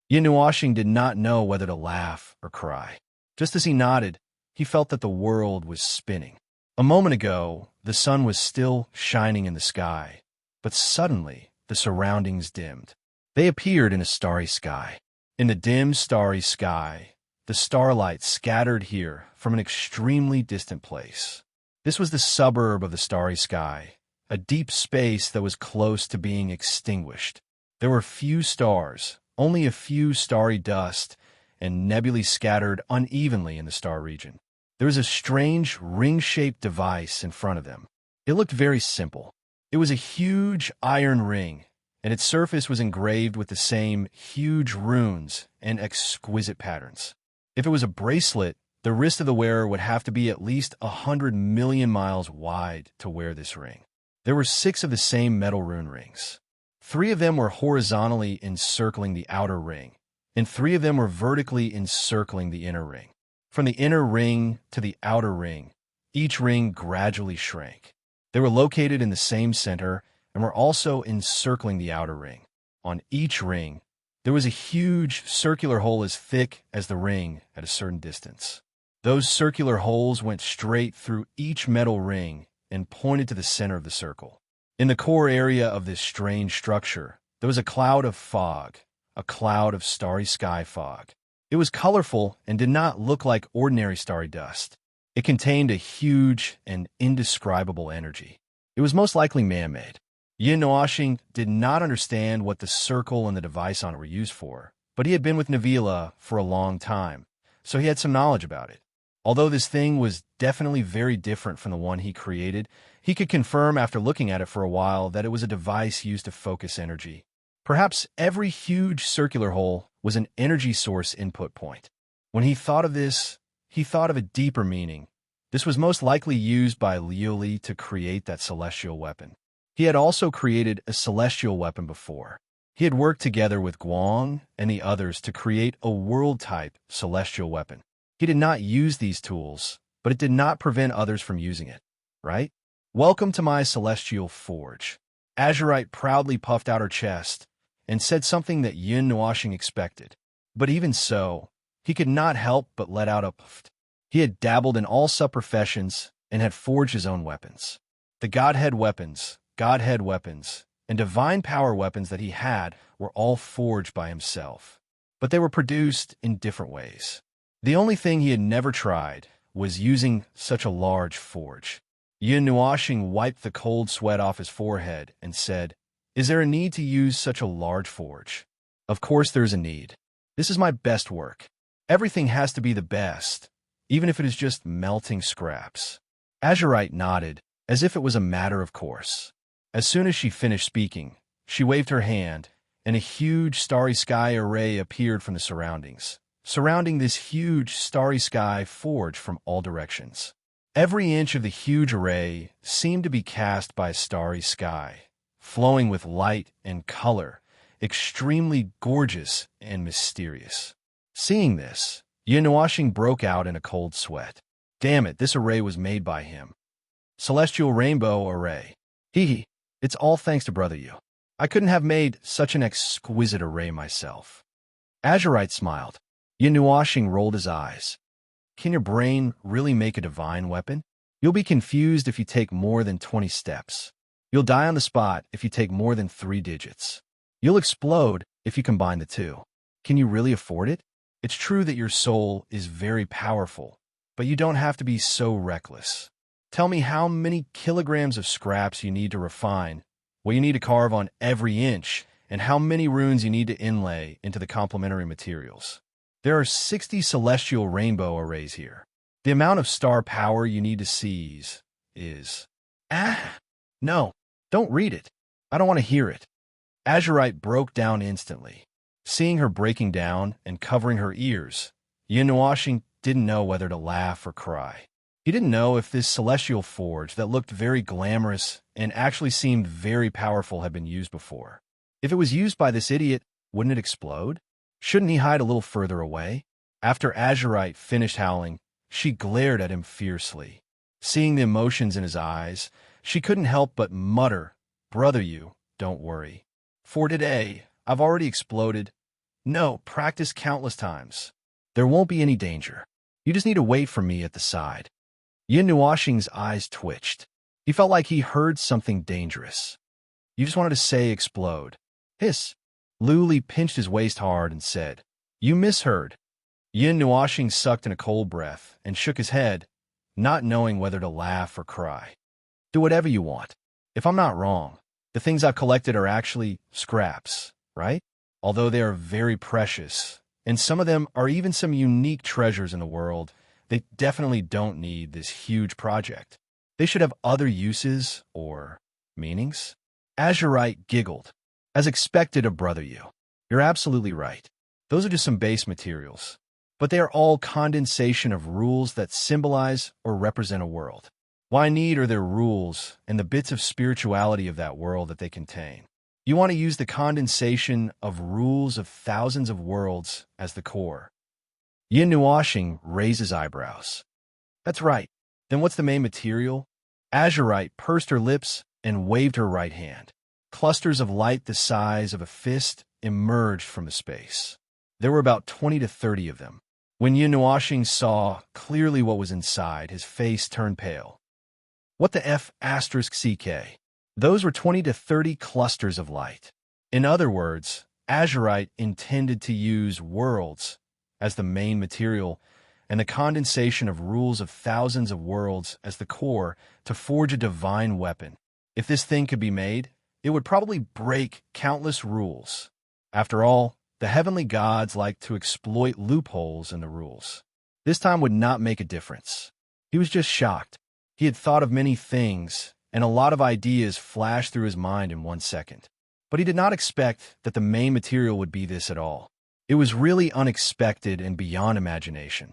Yin Nuoxing did not know whether to laugh or cry. Just as he nodded, he felt that the world was spinning. A moment ago, the sun was still shining in the sky, but suddenly the surroundings dimmed. They appeared in a starry sky. In the dim, starry sky, the starlight scattered here from an extremely distant place. This was the suburb of the starry sky, a deep space that was close to being extinguished. There were few stars, only a few starry dust, and nebulae scattered unevenly in the star region. There was a strange ring-shaped device in front of them. It looked very simple. It was a huge iron ring, and its surface was engraved with the same huge runes and exquisite patterns. If it was a bracelet, the wrist of the wearer would have to be at least 100 million miles wide to wear this ring. There were 6 of the same metal rune rings. 3 of them were horizontally encircling the outer ring, and 3 of them were vertically encircling the inner ring. From the inner ring to the outer ring, each ring gradually shrank. They were located in the same center and were also encircling the outer ring. On each ring, there was a huge circular hole as thick as the ring at a certain distance. Those circular holes went straight through each metal ring and pointed to the center of the circle. In the core area of this strange structure, there was a cloud of fog, a cloud of starry sky fog. It was colorful and did not look like ordinary starry dust. It contained a huge and indescribable energy. It was most likely man-made. Yin Nuoxing did not understand what the circle and the device on it were used for, but he had been with Navila for a long time, so he had some knowledge about it. Although this thing was definitely very different from the one he created, he could confirm after looking at it for a while that it was a device used to focus energy. Perhaps every huge circular hole was an energy source input point. When he thought of this, he thought of a deeper meaning. This was most likely used by Liuli to create that celestial weapon. He had also created a celestial weapon before. He had worked together with Guang and the others to create a world-type celestial weapon. He did not use these tools, but it did not prevent others from using it, right? Welcome to my celestial forge. Azurite proudly puffed out her chest and said something that Yin Nuoxing expected. But even so, he could not help but let out a puff. He had dabbled in all sub-professions and had forged his own weapons. The Godhead weapons, and divine power weapons that he had were all forged by himself. But they were produced in different ways. The only thing he had never tried was using such a large forge. Yin Nuoxing wiped the cold sweat off his forehead and said, "Is there a need to use such a large forge?" "Of course there's a need. This is my best work. Everything has to be the best, even if it is just melting scraps." Azurite nodded, as if it was a matter of course. As soon as she finished speaking, she waved her hand, and a huge starry sky array appeared from the surroundings, surrounding this huge starry sky forge from all directions. Every inch of the huge array seemed to be cast by a starry sky, flowing with light and color, extremely gorgeous and mysterious. Seeing this, Yin Nuoxing broke out in a cold sweat. Damn it, this array was made by him. Celestial Rainbow Array. Hee. It's all thanks to Brother Yu. I couldn't have made such an exquisite array myself. Azurite smiled. Yin Nuoxing rolled his eyes. Can your brain really make a divine weapon? You'll be confused if you take more than 20 steps. You'll die on the spot if you take more than 3 digits. You'll explode if you combine the two. Can you really afford it? It's true that your soul is very powerful, but you don't have to be so reckless. Tell me how many kilograms of scraps you need to refine, what you need to carve on every inch, and how many runes you need to inlay into the complementary materials. There are 60 celestial rainbow arrays here. The amount of star power you need to seize is... No, don't read it. I don't want to hear it. Azurite broke down instantly. Seeing her breaking down and covering her ears, Yin Nuoxing didn't know whether to laugh or cry. He didn't know if this celestial forge that looked very glamorous and actually seemed very powerful had been used before. If it was used by this idiot, wouldn't it explode? Shouldn't he hide a little further away? After Azurite finished howling, she glared at him fiercely. Seeing the emotions in his eyes, she couldn't help but mutter, "Brother Yu, don't worry. For today, I've already exploded. No, practice countless times. There won't be any danger. You just need to wait for me at the side." Yin Nuoxing's eyes twitched. He felt like he heard something dangerous. You just wanted to say explode. Hiss. Luli pinched his waist hard and said, "You misheard." Yin Nuoxing sucked in a cold breath and shook his head, not knowing whether to laugh or cry. Do whatever you want. If I'm not wrong, the things I've collected are actually scraps, right? Although they are very precious, and some of them are even some unique treasures in the world, they definitely don't need this huge project. They should have other uses or meanings. Azurite giggled. As expected of Brother Yu. You're absolutely right. Those are just some base materials. But they are all condensation of rules that symbolize or represent a world. Why need are their rules and the bits of spirituality of that world that they contain? You want to use the condensation of rules of thousands of worlds as the core. Yin Nuoxing raised his eyebrows. That's right. Then what's the main material? Azurite pursed her lips and waved her right hand. Clusters of light the size of a fist emerged from the space. There were about 20 to 30 of them. When Yinuashing saw clearly what was inside, his face turned pale. What the F asterisk CK? Those were 20 to 30 clusters of light. In other words, Azurite intended to use worlds as the main material and the condensation of rules of thousands of worlds as the core to forge a divine weapon. If this thing could be made, it would probably break countless rules. After all, the heavenly gods like to exploit loopholes in the rules. This time would not make a difference. He was just shocked. He had thought of many things, and a lot of ideas flashed through his mind in 1 second. But he did not expect that the main material would be this at all. It was really unexpected and beyond imagination.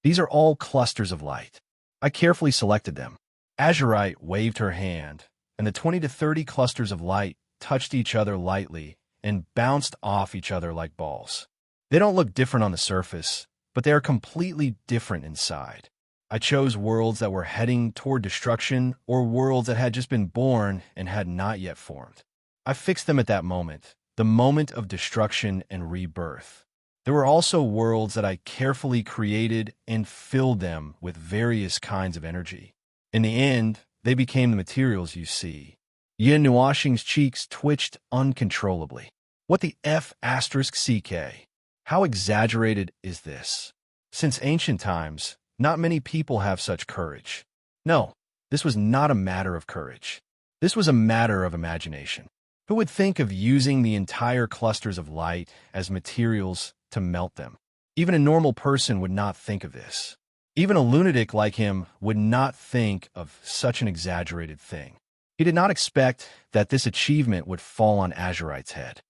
These are all clusters of light. I carefully selected them. Azurite waved her hand, and the 20 to 30 clusters of light touched each other lightly and bounced off each other like balls. They don't look different on the surface, but they are completely different inside. I chose worlds that were heading toward destruction or worlds that had just been born and had not yet formed. I fixed them at that moment, the moment of destruction and rebirth. There were also worlds that I carefully created and filled them with various kinds of energy. In the end, they became the materials you see. Yin Nuashing's cheeks twitched uncontrollably. What the F asterisk CK? How exaggerated is this? Since ancient times, not many people have such courage. No, this was not a matter of courage. This was a matter of imagination. Who would think of using the entire clusters of light as materials to melt them? Even a normal person would not think of this. Even a lunatic like him would not think of such an exaggerated thing. He did not expect that this achievement would fall on Azurite's head.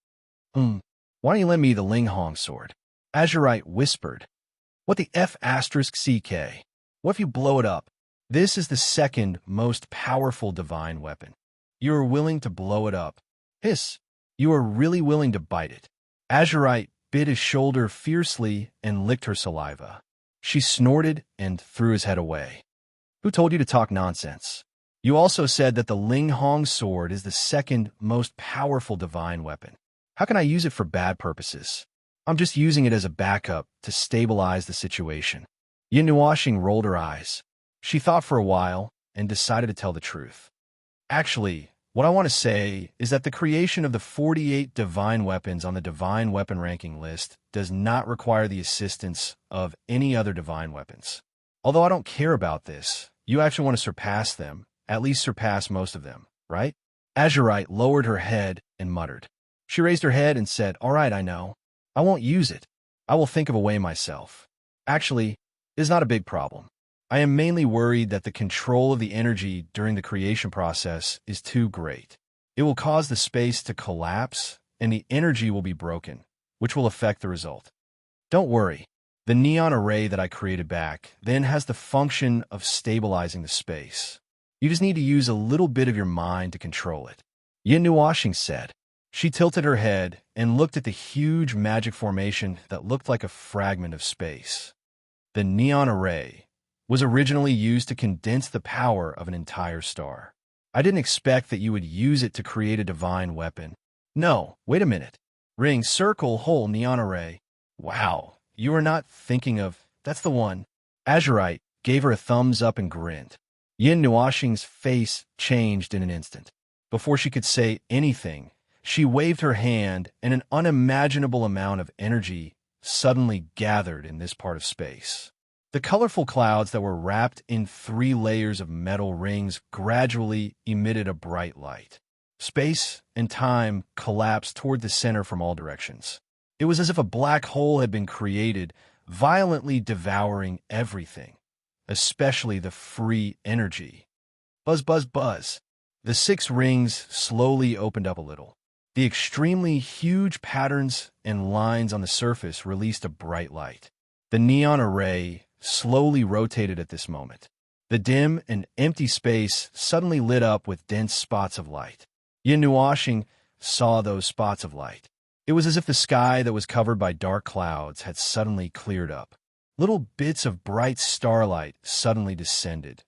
Why don't you lend me the Linghong sword? Azurite whispered. What the F asterisk CK? What if you blow it up? This is the second most powerful divine weapon. You are willing to blow it up. Hiss. You are really willing to bite it. Azurite bit his shoulder fiercely and licked her saliva. She snorted and threw his head away. Who told you to talk nonsense? You also said that the Linghong sword is the second most powerful divine weapon. How can I use it for bad purposes? I'm just using it as a backup to stabilize the situation. Yin Nuashing rolled her eyes. She thought for a while and decided to tell the truth. Actually, what I want to say is that the creation of the 48 divine weapons on the divine weapon ranking list does not require the assistance of any other divine weapons. Although I don't care about this, you actually want to surpass them, at least surpass most of them, right? Azurite lowered her head and muttered. She raised her head and said, "All right, I know. I won't use it. I will think of a way myself. Actually, it is not a big problem. I am mainly worried that the control of the energy during the creation process is too great. It will cause the space to collapse, and the energy will be broken, which will affect the result. Don't worry. The neon array that I created back then has the function of stabilizing the space. You just need to use a little bit of your mind to control it." Yin Nuashing said. She tilted her head and looked at the huge magic formation that looked like a fragment of space. The neon array was originally used to condense the power of an entire star. I didn't expect that you would use it to create a divine weapon. No, wait a minute. Ring, circle, hole, neon array. Wow, you are not thinking of... That's the one. Azurite gave her a thumbs up and grinned. Yin Nuashing's face changed in an instant. Before she could say anything, she waved her hand and an unimaginable amount of energy suddenly gathered in this part of space. The colorful clouds that were wrapped in 3 layers of metal rings gradually emitted a bright light. Space and time collapsed toward the center from all directions. It was as if a black hole had been created, violently devouring everything, especially the free energy. Buzz, buzz, buzz. The 6 rings slowly opened up a little. The extremely huge patterns and lines on the surface released a bright light. The neon array slowly rotated at this moment. The dim and empty space suddenly lit up with dense spots of light. Yin Nuashing saw those spots of light. It was as if the sky that was covered by dark clouds had suddenly cleared up. Little bits of bright starlight suddenly descended,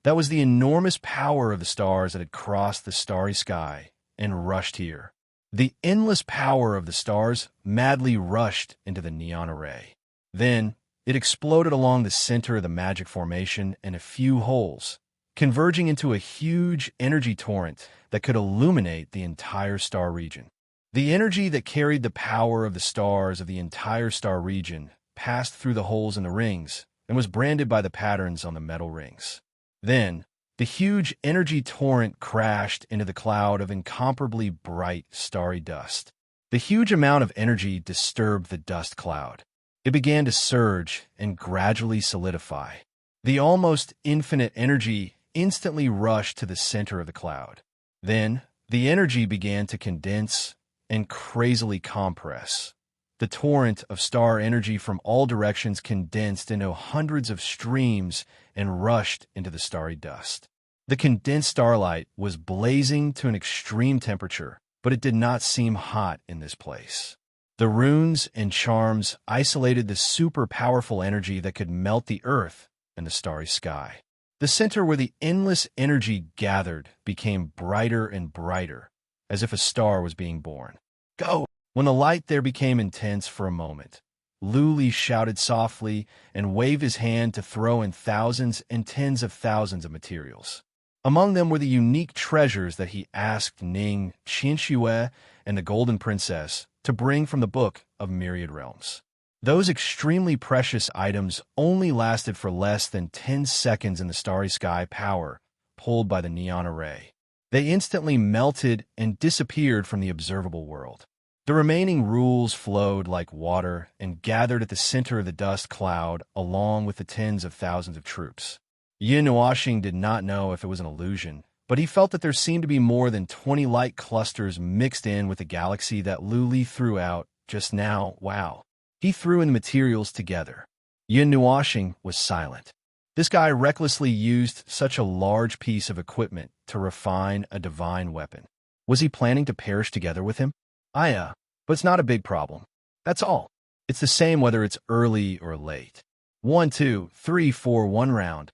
That was the enormous power of the stars that had crossed the starry sky and rushed here. The endless power of the stars madly rushed into the neon array. Then, it exploded along the center of the magic formation in a few holes, converging into a huge energy torrent that could illuminate the entire star region. The energy that carried the power of the stars of the entire star region passed through the holes in the rings and was branded by the patterns on the metal rings. Then, the huge energy torrent crashed into the cloud of incomparably bright, starry dust. The huge amount of energy disturbed the dust cloud. It began to surge and gradually solidify. The almost infinite energy instantly rushed to the center of the cloud. Then, the energy began to condense and crazily compress. The torrent of star energy from all directions condensed into hundreds of streams and rushed into the starry dust. The condensed starlight was blazing to an extreme temperature, but it did not seem hot in this place. The runes and charms isolated the super powerful energy that could melt the earth and the starry sky. The center where the endless energy gathered became brighter and brighter, as if a star was being born. Go! When the light there became intense for a moment, Luli shouted softly and waved his hand to throw in thousands and tens of thousands of materials. Among them were the unique treasures that he asked Ning, Qianxue, and the Golden Princess to bring from the Book of Myriad Realms. Those extremely precious items only lasted for less than 10 seconds in the starry sky power pulled by the neon array. They instantly melted and disappeared from the observable world. The remaining rules flowed like water and gathered at the center of the dust cloud along with the tens of thousands of troops. Yin Nuoxing did not know if it was an illusion, but he felt that there seemed to be more than 20 light clusters mixed in with the galaxy that Luli threw out just now. Wow. He threw in the materials together. Yin Nuoxing was silent. This guy recklessly used such a large piece of equipment to refine a divine weapon. Was he planning to perish together with him? But it's not a big problem. That's all. It's the same whether it's early or late. 1, 2, 3, 4, 1 round.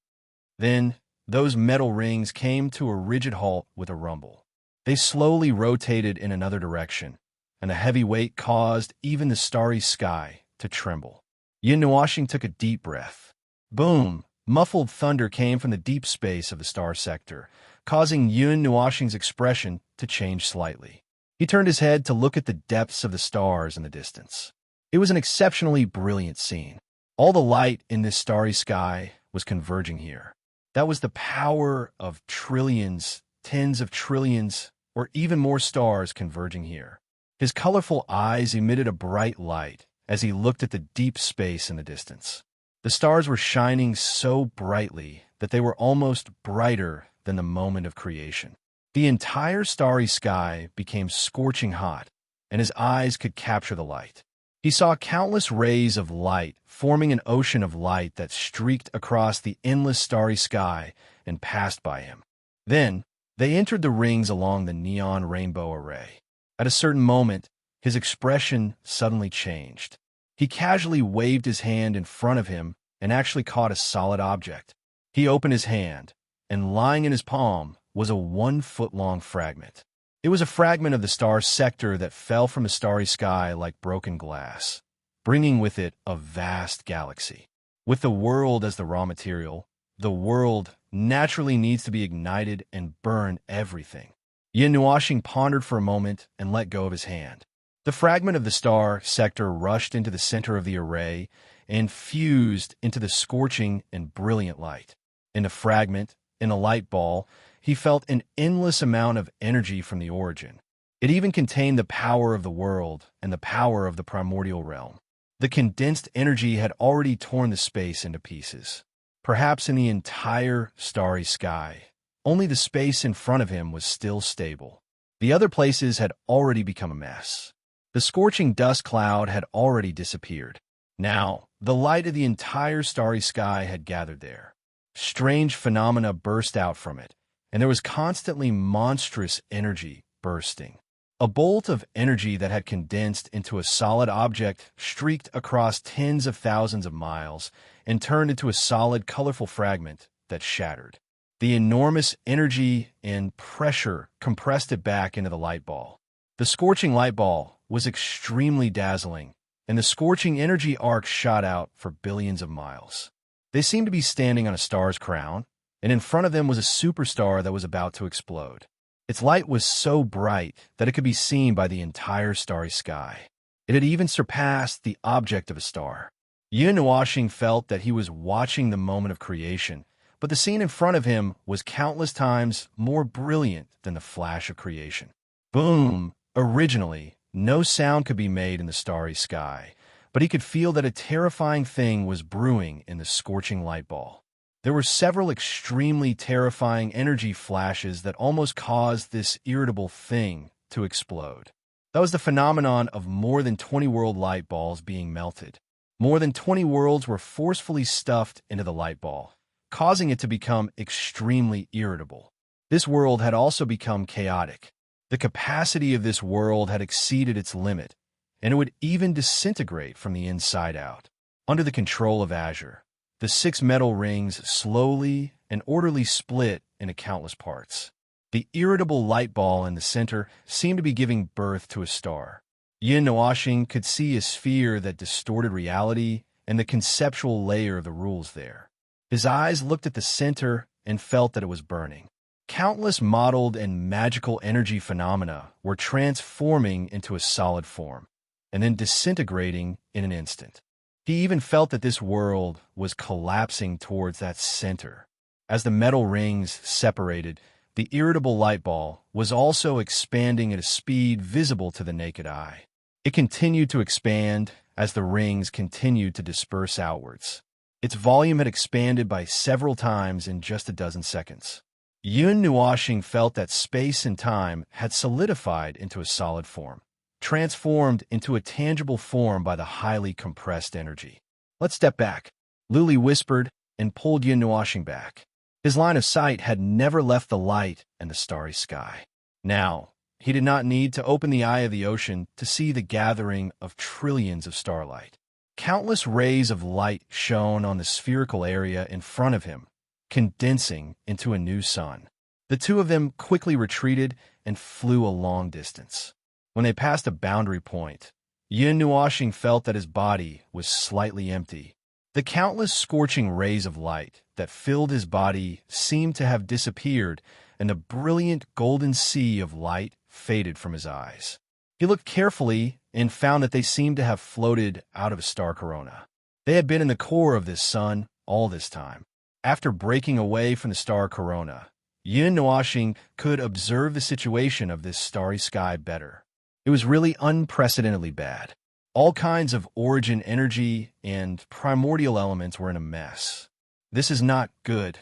Then, those metal rings came to a rigid halt with a rumble. They slowly rotated in another direction, and a heavy weight caused even the starry sky to tremble. Yin Nuoxing took a deep breath. Boom! Muffled thunder came from the deep space of the star sector, causing Yin Nuoxing's expression to change slightly. He turned his head to look at the depths of the stars in the distance. It was an exceptionally brilliant scene. All the light in this starry sky was converging here. That was the power of trillions, tens of trillions, or even more stars converging here. His colorful eyes emitted a bright light as he looked at the deep space in the distance. The stars were shining so brightly that they were almost brighter than the moment of creation. The entire starry sky became scorching hot, and his eyes could capture the light. He saw countless rays of light forming an ocean of light that streaked across the endless starry sky and passed by him. Then, they entered the rings along the neon rainbow array. At a certain moment, his expression suddenly changed. He casually waved his hand in front of him and actually caught a solid object. He opened his hand, and lying in his palm was a 1-foot-long fragment. It was a fragment of the star sector that fell from the starry sky like broken glass, bringing with it a vast galaxy. With the world as the raw material, the world naturally needs to be ignited and burn everything. Yin Nuoxing pondered for a moment and let go of his hand. The fragment of the star sector rushed into the center of the array and fused into the scorching and brilliant light. In the fragment, in a light ball, he felt an endless amount of energy from the origin. It even contained the power of the world and the power of the primordial realm. The condensed energy had already torn the space into pieces. Perhaps in the entire starry sky, only the space in front of him was still stable. The other places had already become a mess. The scorching dust cloud had already disappeared. Now, the light of the entire starry sky had gathered there. Strange phenomena burst out from it, and there was constantly monstrous energy bursting. A bolt of energy that had condensed into a solid object streaked across tens of thousands of miles and turned into a solid, colorful fragment that shattered. The enormous energy and pressure compressed it back into the light ball. The scorching light ball was extremely dazzling, and the scorching energy arc shot out for billions of miles. They seemed to be standing on a star's crown, and in front of them was a superstar that was about to explode. Its light was so bright that it could be seen by the entire starry sky. It had even surpassed the object of a star. Yun Nuashing felt that he was watching the moment of creation, but the scene in front of him was countless times more brilliant than the flash of creation. Boom! Originally, no sound could be made in the starry sky, but he could feel that a terrifying thing was brewing in the scorching light ball. There were several extremely terrifying energy flashes that almost caused this irritable thing to explode. That was the phenomenon of more than 20 world light balls being melted. More than 20 worlds were forcefully stuffed into the light ball, causing it to become extremely irritable. This world had also become chaotic. The capacity of this world had exceeded its limit, and it would even disintegrate from the inside out. Under the control of Azure, the 6 metal rings slowly and orderly split into countless parts. The irritable light ball in the center seemed to be giving birth to a star. Yin Nuashing could see a sphere that distorted reality and the conceptual layer of the rules there. His eyes looked at the center and felt that it was burning. Countless modeled and magical energy phenomena were transforming into a solid form, and then disintegrating in an instant. He even felt that this world was collapsing towards that center. As the metal rings separated, the irritable light ball was also expanding at a speed visible to the naked eye. It continued to expand as the rings continued to disperse outwards. Its volume had expanded by several times in just a dozen seconds. Yun Nuashing felt that space and time had solidified into a solid form, transformed into a tangible form by the highly compressed energy. "Let's step back," Luli whispered and pulled Yun Nuashing back. His line of sight had never left the light and the starry sky. Now, he did not need to open the eye of the ocean to see the gathering of trillions of starlight. Countless rays of light shone on the spherical area in front of him, condensing into a new sun. The two of them quickly retreated and flew a long distance. When they passed a boundary point, Yun Nuashing felt that his body was slightly empty. The countless scorching rays of light that filled his body seemed to have disappeared, and a brilliant golden sea of light faded from his eyes. He looked carefully and found that they seemed to have floated out of a star corona. They had been in the core of this sun all this time. After breaking away from the star corona, Yun Nuashing could observe the situation of this starry sky better. It was really unprecedentedly bad. All kinds of origin energy and primordial elements were in a mess. "This is not good."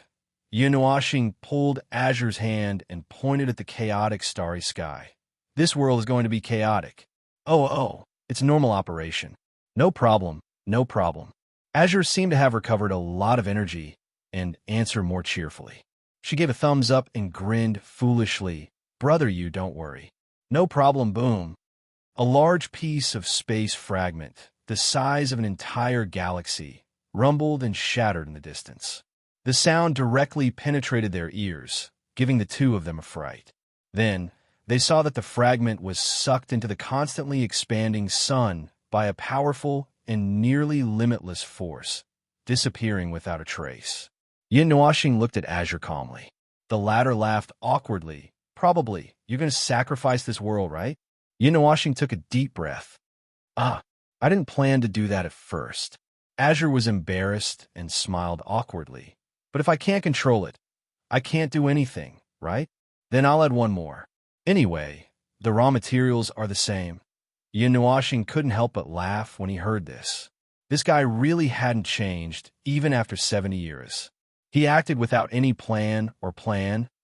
Yun Nuashing pulled Azure's hand and pointed at the chaotic starry sky. "This world is going to be chaotic." Oh, it's normal operation. No problem, no problem." Azure seemed to have recovered a lot of energy and answered more cheerfully. She gave a thumbs up and grinned foolishly. "Brother, you don't worry." "No problem, boom." A large piece of space fragment, the size of an entire galaxy, rumbled and shattered in the distance. The sound directly penetrated their ears, giving the two of them a fright. Then, they saw that the fragment was sucked into the constantly expanding sun by a powerful and nearly limitless force, disappearing without a trace. Yin Nuashing looked at Azure calmly. The latter laughed awkwardly. "Probably. You're going to sacrifice this world, right?" Yin Nuashing took a deep breath. I didn't plan to do that at first." Azure was embarrassed and smiled awkwardly. "But if I can't control it, I can't do anything, right? Then I'll add one more. Anyway, the raw materials are the same." Yin Nuashing couldn't help but laugh when he heard this. This guy really hadn't changed, even after 70 years. He acted without any plan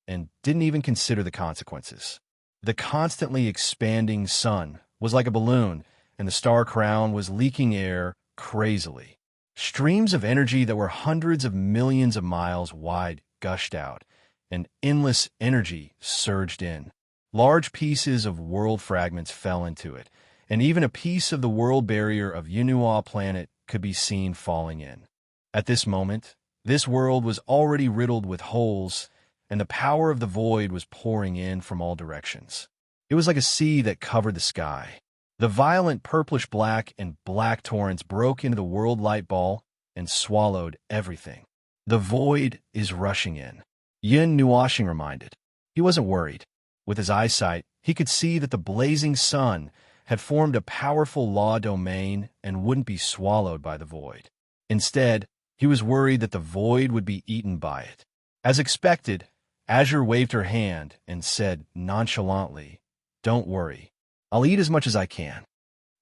and didn't even consider the consequences. The constantly expanding sun was like a balloon, and the star crown was leaking air crazily. Streams of energy that were hundreds of millions of miles wide gushed out, and endless energy surged in. Large pieces of world fragments fell into it, and even a piece of the world barrier of Yunhua planet could be seen falling in. At this moment, this world was already riddled with holes, and the power of the void was pouring in from all directions. It was like a sea that covered the sky. The violent purplish-black and black torrents broke into the world light ball and swallowed everything. The void is rushing in, Yin Nuoxing reminded. He wasn't worried. With his eyesight, he could see that the blazing sun had formed a powerful law domain and wouldn't be swallowed by the void. Instead, he was worried that the void would be eaten by it. As expected, Azure waved her hand and said nonchalantly, "Don't worry. I'll eat as much as I can."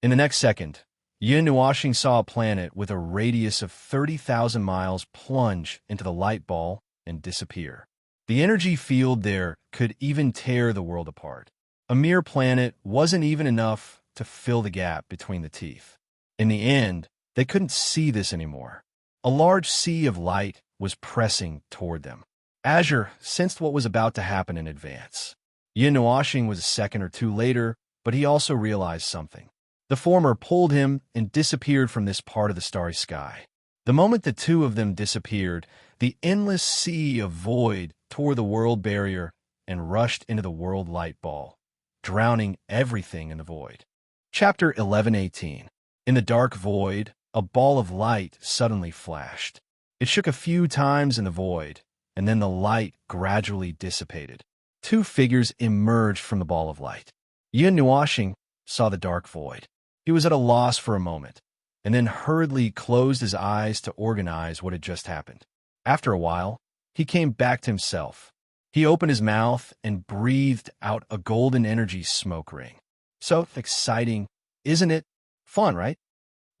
In the next second, Yin Nuoxing saw a planet with a radius of 30,000 miles plunge into the light ball and disappear. The energy field there could even tear the world apart. A mere planet wasn't even enough to fill the gap between the teeth. In the end, they couldn't see this anymore. A large sea of light was pressing toward them. Azure sensed what was about to happen in advance. Yin Nuoxing was a second or two later, but he also realized something. The former pulled him and disappeared from this part of the starry sky. The moment the two of them disappeared, the endless sea of void tore the world barrier and rushed into the world light ball, drowning everything in the void. Chapter 11:18. In the dark void, a ball of light suddenly flashed. It shook a few times in the void, and then the light gradually dissipated. Two figures emerged from the ball of light. Yin Nuoxing saw the dark void. He was at a loss for a moment, and then hurriedly closed his eyes to organize what had just happened. After a while, he came back to himself. He opened his mouth and breathed out a golden energy smoke ring. "So exciting, isn't it? Fun, right?"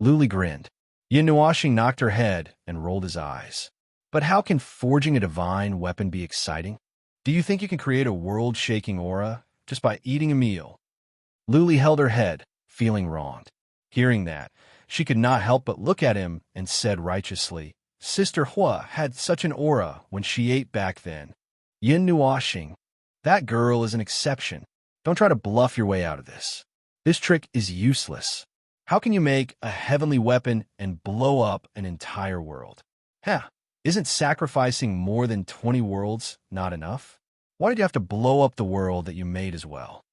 Luli grinned. Yin Nuoxing knocked her head and rolled his eyes. "But how can forging a divine weapon be exciting? Do you think you can create a world-shaking aura just by eating a meal?" Luli held her head, feeling wronged. Hearing that, she could not help but look at him and said righteously, "Sister Hua had such an aura when she ate back then." Yin Nuoxing, "That girl is an exception. Don't try to bluff your way out of this. This trick is useless. How can you make a heavenly weapon and blow up an entire world? Isn't sacrificing more than 20 worlds not enough? Why did you have to blow up the world that you made as well?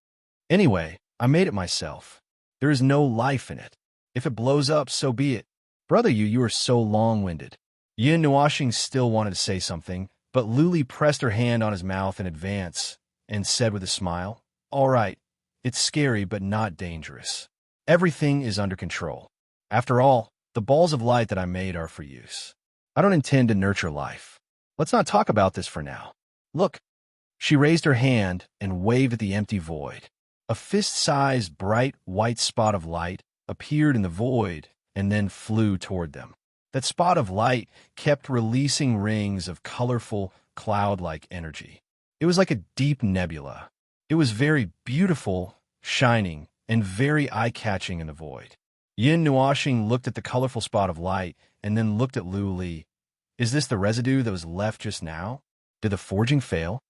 Anyway, I made it myself. There is no life in it. If it blows up, so be it." "Brother, you are so long-winded." Yin Nuoxing still wanted to say something, but Luli pressed her hand on his mouth in advance and said with a smile, "All right, it's scary but not dangerous. Everything is under control. After all, the balls of light that I made are for use. I don't intend to nurture life. Let's not talk about this for now. Look." She raised her hand and waved at the empty void. A fist-sized bright white spot of light appeared in the void and then flew toward them. That spot of light kept releasing rings of colorful, cloud-like energy. It was like a deep nebula. It was very beautiful, shining, and very eye-catching in the void. Yin Nuoxing looked at the colorful spot of light and then looked at Lu Li. "Is this the residue that was left just now? Did the forging fail?"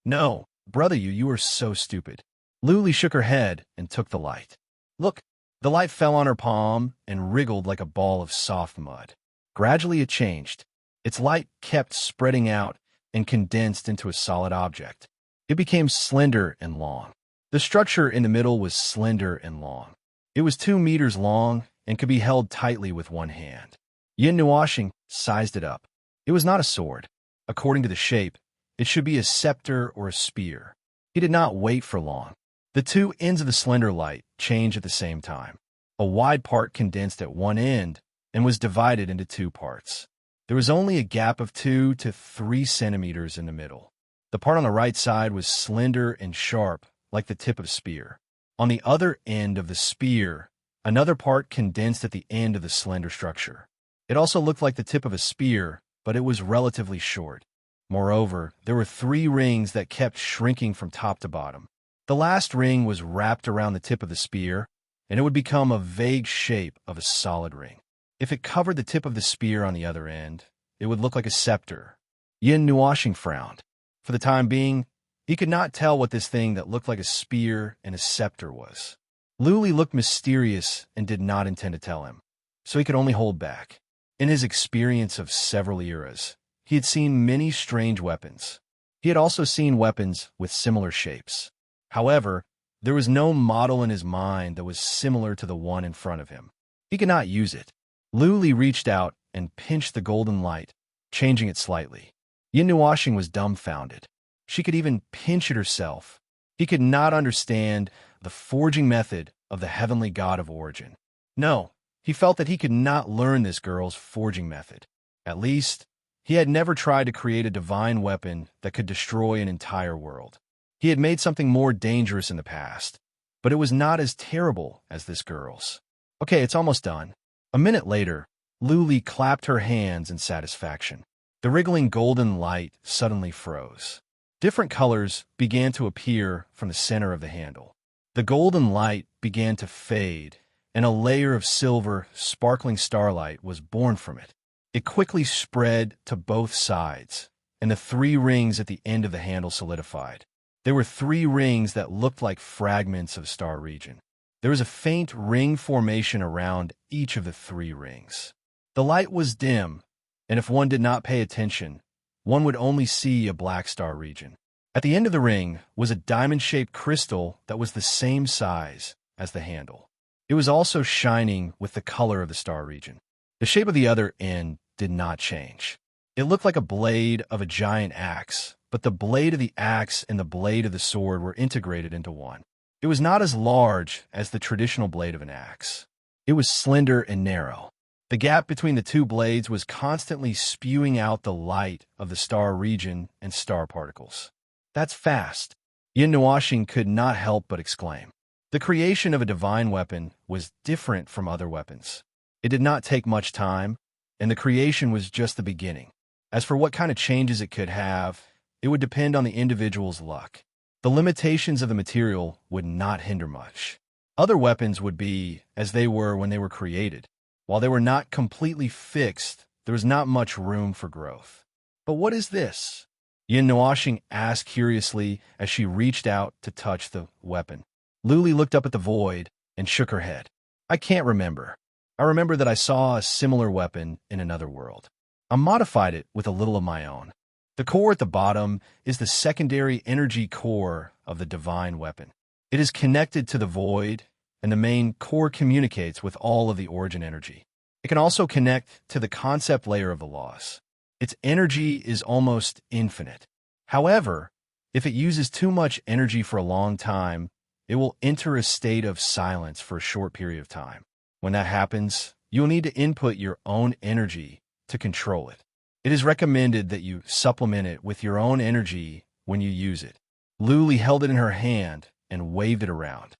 "No, brother, you are so stupid." Luli shook her head and took the light. "Look." The light fell on her palm and wriggled like a ball of soft mud. Gradually it changed. Its light kept spreading out and condensed into a solid object. It became slender and long. The structure in the middle was slender and long. It was 2 meters long and could be held tightly with one hand. Yin Nuoxing sized it up. It was not a sword. According to the shape, it should be a scepter or a spear. He did not wait for long. The 2 ends of the slender light changed at the same time. A wide part condensed at one end and was divided into 2 parts. There was only a gap of 2 to 3 centimeters in the middle. The part on the right side was slender and sharp, like the tip of a spear. On the other end of the spear, another part condensed at the end of the slender structure. It also looked like the tip of a spear, but it was relatively short. Moreover, there were 3 rings that kept shrinking from top to bottom. The last ring was wrapped around the tip of the spear, and it would become a vague shape of a solid ring. If it covered the tip of the spear on the other end, it would look like a scepter. Yin Nuoxing frowned. For the time being, he could not tell what this thing that looked like a spear and a scepter was. Luli looked mysterious and did not intend to tell him, so he could only hold back. In his experience of several eras, he had seen many strange weapons. He had also seen weapons with similar shapes. However, there was no model in his mind that was similar to the one in front of him. He could not use it. Luli reached out and pinched the golden light, changing it slightly. Yin Nuashing was dumbfounded. She could even pinch it herself. He could not understand the forging method of the heavenly god of origin. No, he felt that he could not learn this girl's forging method. At least, he had never tried to create a divine weapon that could destroy an entire world. He had made something more dangerous in the past, but it was not as terrible as this girl's. Okay, it's almost done. A minute later, Luli clapped her hands in satisfaction. The wriggling golden light suddenly froze. Different colors began to appear from the center of the handle. The golden light began to fade, and a layer of silver, sparkling starlight was born from it. It quickly spread to both sides, and the 3 rings at the end of the handle solidified. There were 3 rings that looked like fragments of star region. There was a faint ring formation around each of the 3 rings. The light was dim, and if one did not pay attention, one would only see a black star region. At the end of the ring was a diamond-shaped crystal that was the same size as the handle. It was also shining with the color of the star region. The shape of the other end did not change. It looked like a blade of a giant axe, but the blade of the axe and the blade of the sword were integrated into one. It was not as large as the traditional blade of an axe. It was slender and narrow. The gap between the 2 blades was constantly spewing out the light of the star region and star particles. That's fast. Yin Nuashing could not help but exclaim. The creation of a divine weapon was different from other weapons. It did not take much time, and the creation was just the beginning. As for what kind of changes it could have, it would depend on the individual's luck. The limitations of the material would not hinder much. Other weapons would be as they were when they were created. While they were not completely fixed, there was not much room for growth. But what is this? Yin Nuashing asked curiously as she reached out to touch the weapon. Luli looked up at the void and shook her head. I can't remember. I remember that I saw a similar weapon in another world. I modified it with a little of my own. The core at the bottom is the secondary energy core of the divine weapon. It is connected to the void, and the main core communicates with all of the origin energy. It can also connect to the concept layer of the laws. Its energy is almost infinite. However, if it uses too much energy for a long time, it will enter a state of silence for a short period of time. When that happens, you'll need to input your own energy to control it. It is recommended that you supplement it with your own energy when you use it. Luli held it in her hand and waved it around.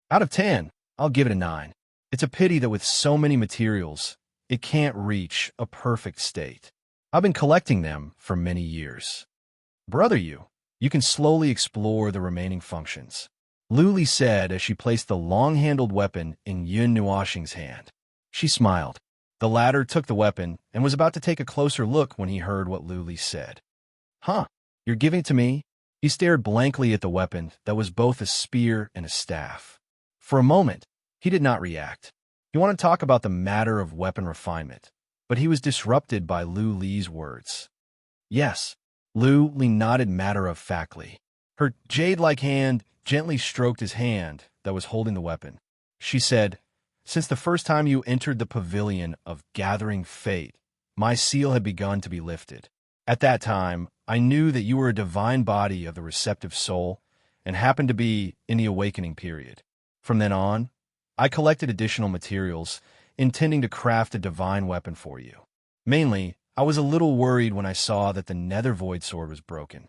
Out of 10, I'll give it a 9. It's a pity that with so many materials, it can't reach a perfect state. I've been collecting them for many years. Brother, you can slowly explore the remaining functions, Luli said as she placed the long-handled weapon in Yin Nuashing's hand. She smiled. The latter took the weapon and was about to take a closer look when he heard what Luli said. Huh, you're giving it to me? He stared blankly at the weapon that was both a spear and a staff. For a moment, he did not react. He wanted to talk about the matter of weapon refinement, but he was disrupted by Luli's words. Yes, Luli nodded matter-of-factly. Her jade-like hand gently stroked his hand that was holding the weapon. She said, Since the first time you entered the pavilion of gathering fate, my seal had begun to be lifted. At that time, I knew that you were a divine body of the receptive soul and happened to be in the awakening period. From then on, I collected additional materials, intending to craft a divine weapon for you. Mainly, I was a little worried when I saw that the Nether Void Sword was broken.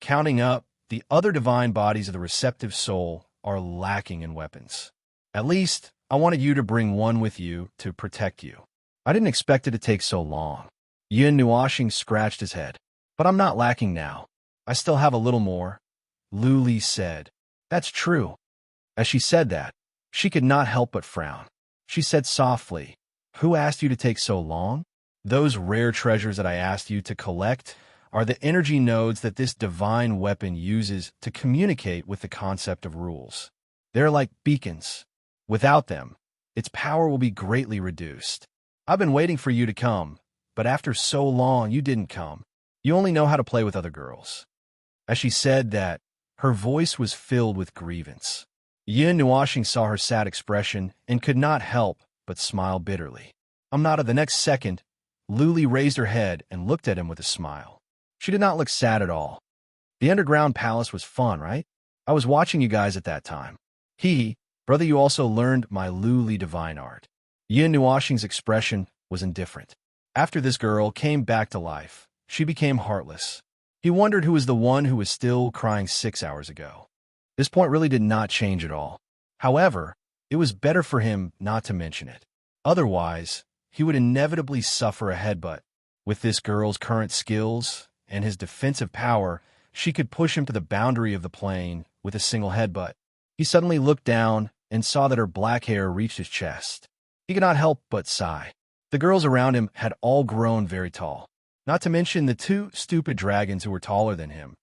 Counting up, the other divine bodies of the receptive soul are lacking in weapons. At least, I wanted you to bring one with you to protect you. I didn't expect it to take so long. Yin Nuashing scratched his head. But I'm not lacking now. I still have a little more. Luli said. That's true. As she said that, she could not help but frown. She said softly, Who asked you to take so long? Those rare treasures that I asked you to collect are the energy nodes that this divine weapon uses to communicate with the concept of rules. They're like beacons. Without them, its power will be greatly reduced. I've been waiting for you to come, but after so long you didn't come. You only know how to play with other girls. As she said that, her voice was filled with grievance. Yin Nuashing saw her sad expression and could not help but smile bitterly. The next second, Luli raised her head and looked at him with a smile. She did not look sad at all. The underground palace was fun, right? I was watching you guys at that time. Brother, you also learned my Luli divine art. Yin Nuashing's expression was indifferent. After this girl came back to life, she became heartless. He wondered who was the one who was still crying 6 hours ago. This point really did not change at all. However, it was better for him not to mention it. Otherwise, he would inevitably suffer a headbutt. With this girl's current skills and his defensive power, she could push him to the boundary of the plane with a single headbutt. He suddenly looked down and saw that her black hair reached his chest. He could not help but sigh. The girls around him had all grown very tall, not to mention the two stupid dragons who were taller than him.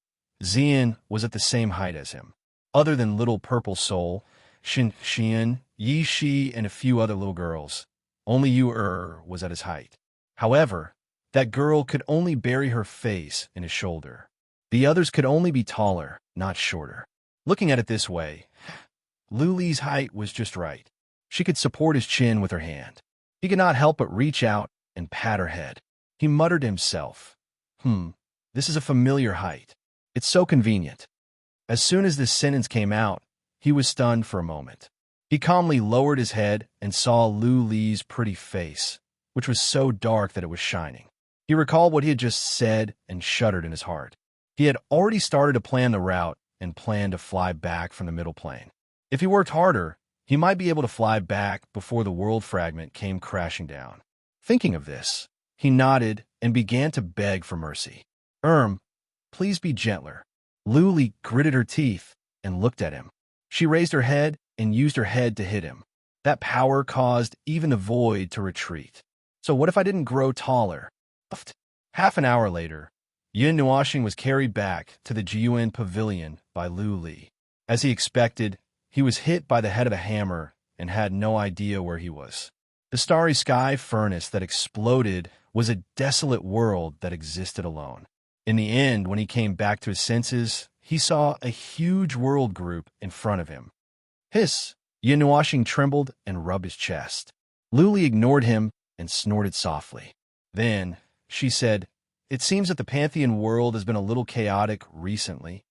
Xian was at the same height as him. Other than little purple soul, Xian, Yi Shi, and a few other little girls, only Yu was at his height. However, that girl could only bury her face in his shoulder. The others could only be taller, not shorter. Looking at it this way, Luli's height was just right. She could support his chin with her hand. He could not help but reach out and pat her head. He muttered to himself, this is a familiar height. It's so convenient. As soon as this sentence came out, he was stunned for a moment. He calmly lowered his head and saw Lu Li's pretty face, which was so dark that it was shining. He recalled what he had just said and shuddered in his heart. He had already started to plan the route and planned to fly back from the middle plane. If he worked harder, he might be able to fly back before the world fragment came crashing down. Thinking of this, he nodded and began to beg for mercy. Please be gentler. Luli gritted her teeth and looked at him. She raised her head and used her head to hit him. That power caused even the void to retreat. So what if I didn't grow taller? Half an hour later, Yin Nuashing was carried back to the Jiuan pavilion by Lu Li. As he expected, he was hit by the head of a hammer and had no idea where he was. The starry sky furnace that exploded was a desolate world that existed alone. In the end, when he came back to his senses, he saw a huge world group in front of him. Hiss! Yin Nuashing trembled and rubbed his chest. Lu Li ignored him and snorted softly. Then, she said, "It seems that the Pantheon world has been a little chaotic recently."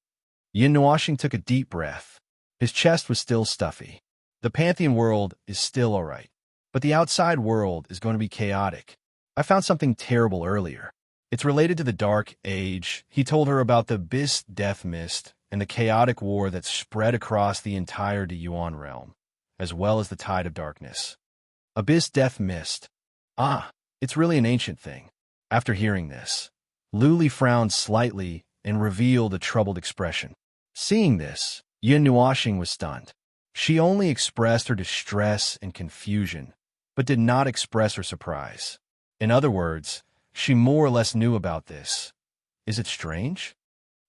Yin Nuashing took a deep breath. His chest was still stuffy. The Pantheon world is still all right, but the outside world is going to be chaotic. I found something terrible earlier. It's related to the Dark Age. He told her about the Abyss Death Mist and the chaotic war that spread across the entire Yuan realm, as well as the Tide of Darkness. Abyss Death Mist. It's really an ancient thing. After hearing this, Lu Li frowned slightly and revealed a troubled expression. Seeing this, Yin Nuashing was stunned. She only expressed her distress and confusion, but did not express her surprise. In other words, she more or less knew about this. Is it strange?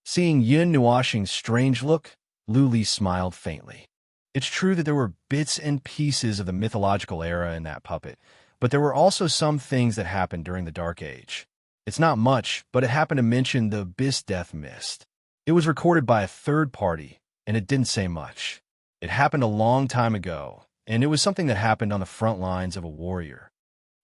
Seeing Yin Nuashing's strange look, Lu Li smiled faintly. It's true that there were bits and pieces of the mythological era in that puppet, but there were also some things that happened during the Dark Age. It's not much, but it happened to mention the Abyss Death Mist. It was recorded by a third party, and it didn't say much. It happened a long time ago, and it was something that happened on the front lines of a warrior.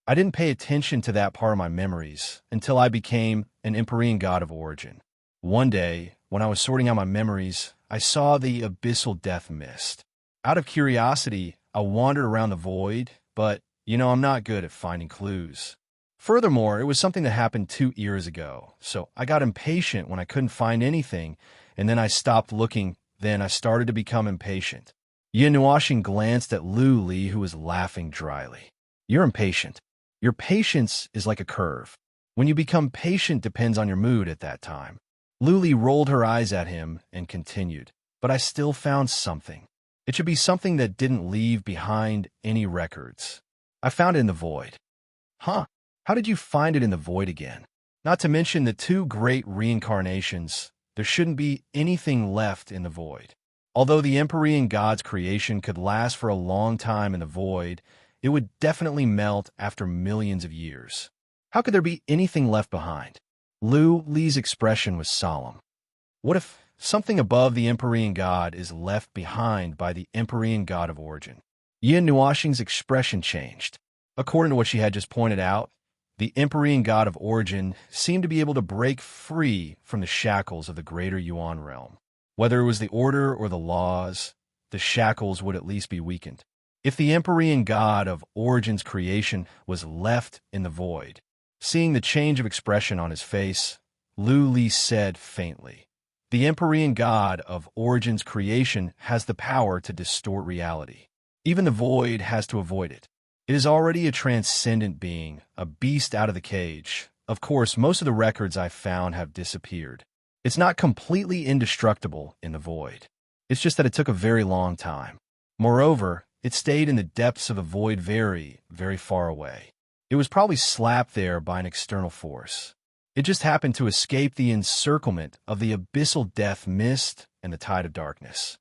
I didn't pay attention to that part of my memories until I became an Empyrean god of origin. One day, when I was sorting out my memories, I saw the Abyssal Death Mist. Out of curiosity, I wandered around the void, but, I'm not good at finding clues. Furthermore, it was something that happened 2 years ago, so I got impatient when I couldn't find anything, and then I stopped looking. Then I started to become impatient. Yin Nuashing glanced at Lu Li, who was laughing dryly. You're impatient. Your patience is like a curve. When you become patient depends on your mood at that time. Lu Li rolled her eyes at him and continued, but I still found something. It should be something that didn't leave behind any records. I found it in the void. How did you find it in the void again? Not to mention the 2 great reincarnations, there shouldn't be anything left in the void. Although the Empyrean god's creation could last for a long time in the void, it would definitely melt after millions of years. How could there be anything left behind? Lu Li's expression was solemn. What if something above the Empyrean God is left behind by the Empyrean God of origin? Yin Nuoxing's expression changed. According to what she had just pointed out, the Empyrean God of origin seemed to be able to break free from the shackles of the greater Yuan realm. Whether it was the order or the laws, the shackles would at least be weakened. If the Empyrean God of origin's creation was left in the void, seeing the change of expression on his face, Lu Li said faintly, "The Empyrean God of origin's creation has the power to distort reality. Even the void has to avoid it. It is already a transcendent being, a beast out of the cage. Of course, most of the records I've found have disappeared. It's not completely indestructible in the void. It's just that it took a very long time. Moreover, it stayed in the depths of the void very, very far away. It was probably slapped there by an external force. It just happened to escape the encirclement of the abyssal death mist and the tide of darkness."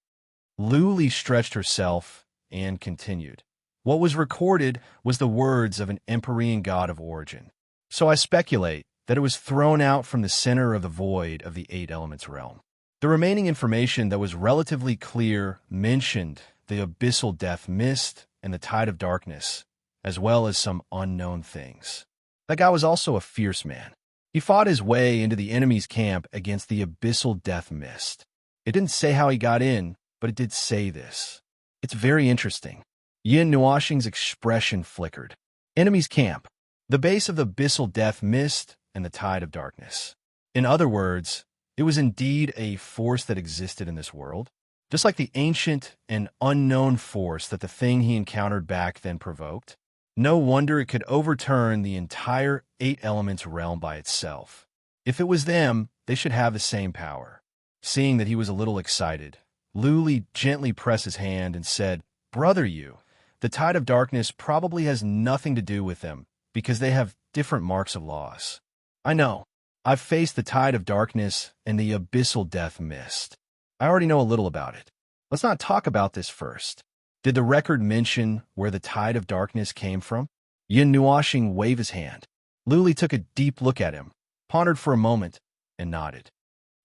Lu Li stretched herself and continued. "What was recorded was the words of an Empyrean God of origin. So I speculate that it was thrown out from the center of the void of the Eight Elements realm. The remaining information that was relatively clear mentioned the abyssal death mist and the tide of darkness, as well as some unknown things. That guy was also a fierce man. He fought his way into the enemy's camp against the abyssal death mist. It didn't say how he got in, but it did say this. It's very interesting." Yin Nuoxing's expression flickered. Enemy's camp, the base of the abyssal death mist and the tide of darkness. In other words, it was indeed a force that existed in this world, just like the ancient and unknown force that the thing he encountered back then provoked. No wonder it could overturn the entire Eight Elements realm by itself. If it was them, they should have the same power. Seeing that he was a little excited, Lu Li gently pressed his hand and said, "Brother Yu, the tide of darkness probably has nothing to do with them because they have different marks of laws. I know. I've faced the tide of darkness and the abyssal death mist. I already know a little about it. Let's not talk about this first. Did the record mention where the tide of darkness came from?" Yin Nuoxing waved his hand. Lu Li took a deep look at him, pondered for a moment, and nodded.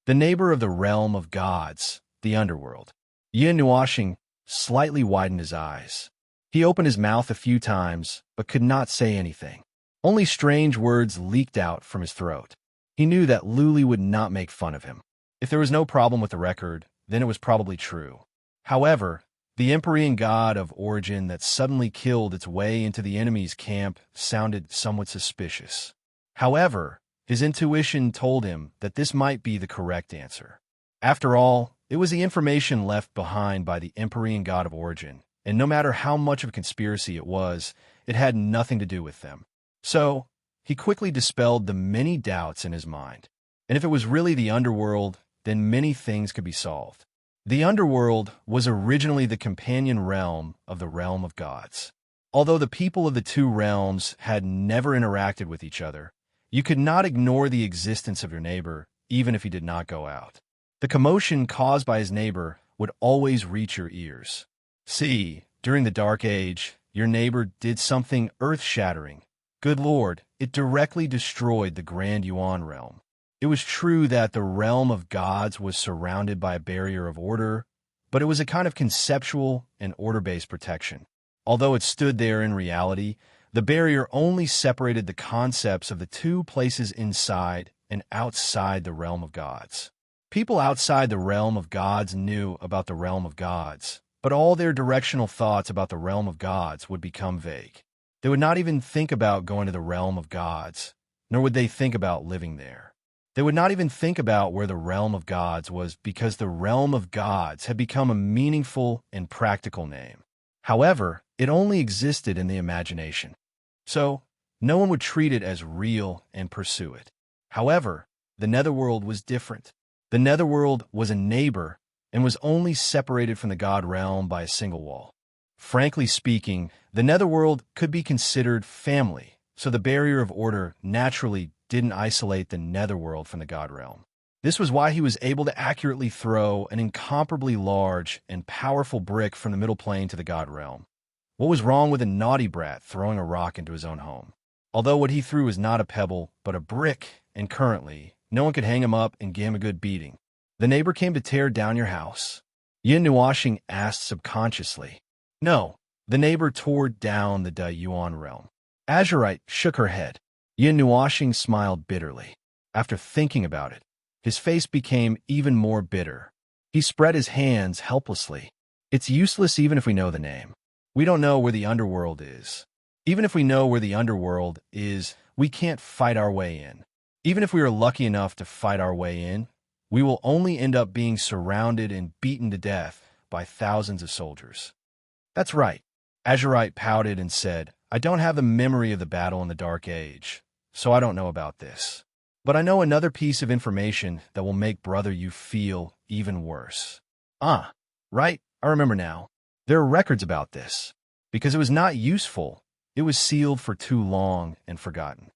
"The neighbor of the realm of gods, the underworld." Yin Nuoxing slightly widened his eyes. He opened his mouth a few times, but could not say anything. Only strange words leaked out from his throat. He knew that Lu Li would not make fun of him. If there was no problem with the record, then it was probably true. However, the Empyrean God of origin that suddenly killed its way into the enemy's camp sounded somewhat suspicious. However, his intuition told him that this might be the correct answer. After all, it was the information left behind by the Empyrean God of origin, and no matter how much of a conspiracy it was, it had nothing to do with them. So, he quickly dispelled the many doubts in his mind. And if it was really the underworld, then many things could be solved. The underworld was originally the companion realm of the realm of gods. Although the people of the two realms had never interacted with each other, you could not ignore the existence of your neighbor, even if he did not go out. The commotion caused by his neighbor would always reach your ears. See, during the Dark Age, your neighbor did something earth-shattering. Good Lord, it directly destroyed the Grand Yuan realm. It was true that the realm of gods was surrounded by a barrier of order, but it was a kind of conceptual and order-based protection. Although it stood there in reality, the barrier only separated the concepts of the two places inside and outside the realm of gods. People outside the realm of gods knew about the realm of gods, but all their directional thoughts about the realm of gods would become vague. They would not even think about going to the realm of gods, nor would they think about living there. They would not even think about where the realm of gods was because the realm of gods had become a meaningful and practical name. However, it only existed in the imagination. So, no one would treat it as real and pursue it. However, the netherworld was different. The netherworld was a neighbor and was only separated from the god realm by a single wall. Frankly speaking, the netherworld could be considered family, so the barrier of order naturally didn't isolate the netherworld from the god realm. This was why he was able to accurately throw an incomparably large and powerful brick from the middle plane to the god realm. What was wrong with a naughty brat throwing a rock into his own home? Although what he threw was not a pebble, but a brick, and currently, no one could hang him up and give him a good beating. The neighbor came to tear down your house? Yin Nuashing asked subconsciously. No, the neighbor tore down the Yuan realm. Azurite shook her head. Yin Nuashing smiled bitterly. After thinking about it, his face became even more bitter. He spread his hands helplessly. It's useless even if we know the name. We don't know where the underworld is. Even if we know where the underworld is, we can't fight our way in. Even if we are lucky enough to fight our way in, we will only end up being surrounded and beaten to death by thousands of soldiers. That's right. Azurite pouted and said, I don't have the memory of the battle in the Dark Age, so I don't know about this. But I know another piece of information that will make brother you feel even worse. Ah, right, I remember now. There are records about this. Because it was not useful, it was sealed for too long and forgotten.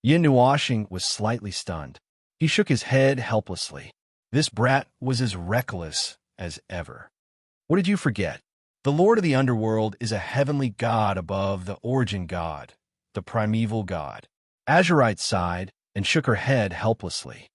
Yin Nuashing was slightly stunned. He shook his head helplessly. This brat was as reckless as ever. What did you forget? The Lord of the Underworld is a heavenly god above the origin god, the primeval god. Azurite sighed and shook her head helplessly.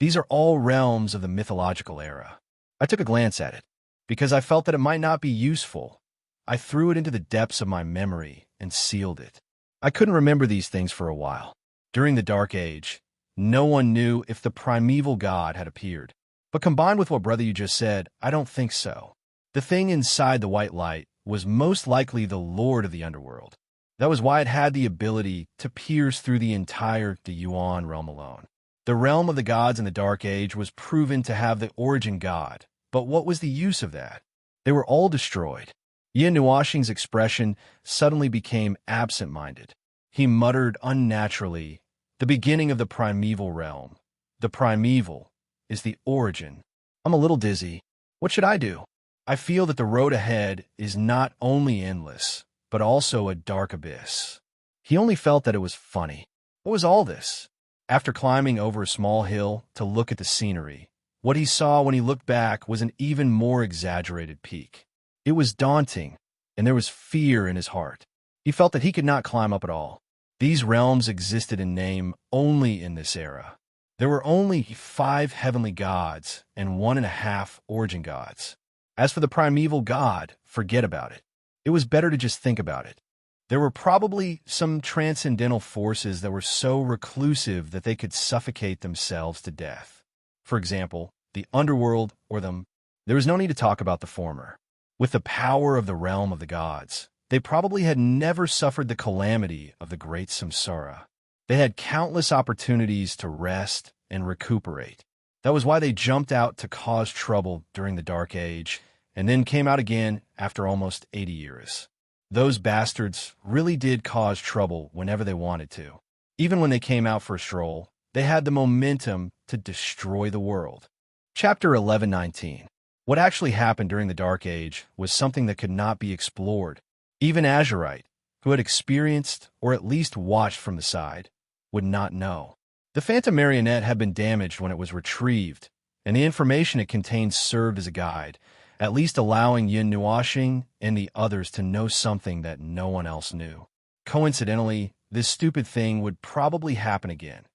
These are all realms of the mythological era. I took a glance at it. Because I felt that it might not be useful, I threw it into the depths of my memory and sealed it. I couldn't remember these things for a while. During the Dark Age, no one knew if the primeval god had appeared. But combined with what brother you just said, I don't think so. The thing inside the white light was most likely the Lord of the Underworld. That was why it had the ability to pierce through the entire Yuan realm alone. The realm of the gods in the Dark Age was proven to have the origin god, but what was the use of that? They were all destroyed. Yin Nuashing's expression suddenly became absent-minded. He muttered unnaturally, the beginning of the primeval realm. The primeval is the origin. I'm a little dizzy. What should I do? I feel that the road ahead is not only endless, but also a dark abyss. He only felt that it was funny. What was all this? After climbing over a small hill to look at the scenery, what he saw when he looked back was an even more exaggerated peak. It was daunting, and there was fear in his heart. He felt that he could not climb up at all. These realms existed in name only in this era. There were only 5 heavenly gods and 1.5 origin gods. As for the primeval god, forget about it. It was better to just think about it. There were probably some transcendental forces that were so reclusive that they could suffocate themselves to death. For example, the underworld or them. There was no need to talk about the former. With the power of the realm of the gods, they probably had never suffered the calamity of the great samsara. They had countless opportunities to rest and recuperate. That was why they jumped out to cause trouble during the Dark Age, and then came out again after almost 80 years. Those bastards really did cause trouble whenever they wanted to. Even when they came out for a stroll, they had the momentum to destroy the world. Chapter 11:19. What actually happened during the Dark Age was something that could not be explored. Even Azurite, who had experienced or at least watched from the side, would not know. The Phantom Marionette had been damaged when it was retrieved, and the information it contained served as a guide, at least allowing Yin Nuashing and the others to know something that no one else knew. Coincidentally, this stupid thing would probably happen again.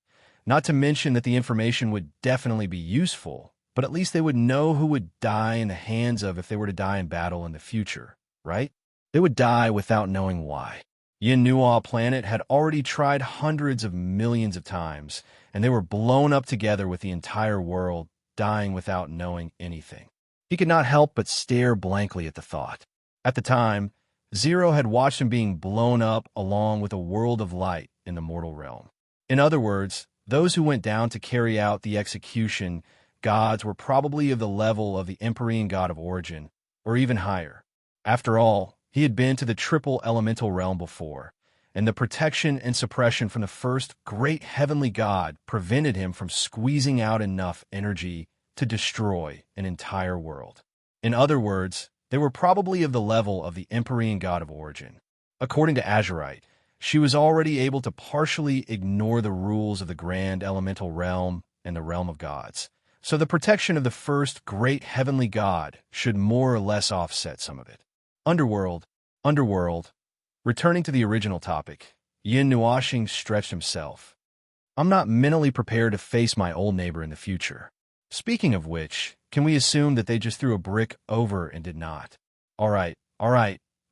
Not to mention that the information would definitely be useful, but at least they would know who would die in the hands of if they were to die in battle in the future, right? They would die without knowing why. Yin Nuo planet had already tried hundreds of millions of times, and they were blown up together with the entire world, dying without knowing anything. He could not help but stare blankly at the thought. At the time, Zero had watched him being blown up along with a world of light in the mortal realm. In other words, those who went down to carry out the execution gods were probably of the level of the Empyrean god of origin, or even higher. After all, he had been to the triple elemental realm before, and the protection and suppression from the first great heavenly god prevented him from squeezing out enough energy to destroy an entire world. In other words, they were probably of the level of the Empyrean god of origin. According to Azurite, she was already able to partially ignore the rules of the grand elemental realm and the realm of gods. So the protection of the first great heavenly god should more or less offset some of it. Underworld. Returning to the original topic, Yin Nuashing stretched himself. I'm not mentally prepared to face my old neighbor in the future. Speaking of which, can we assume that they just threw a brick over and did not? All right,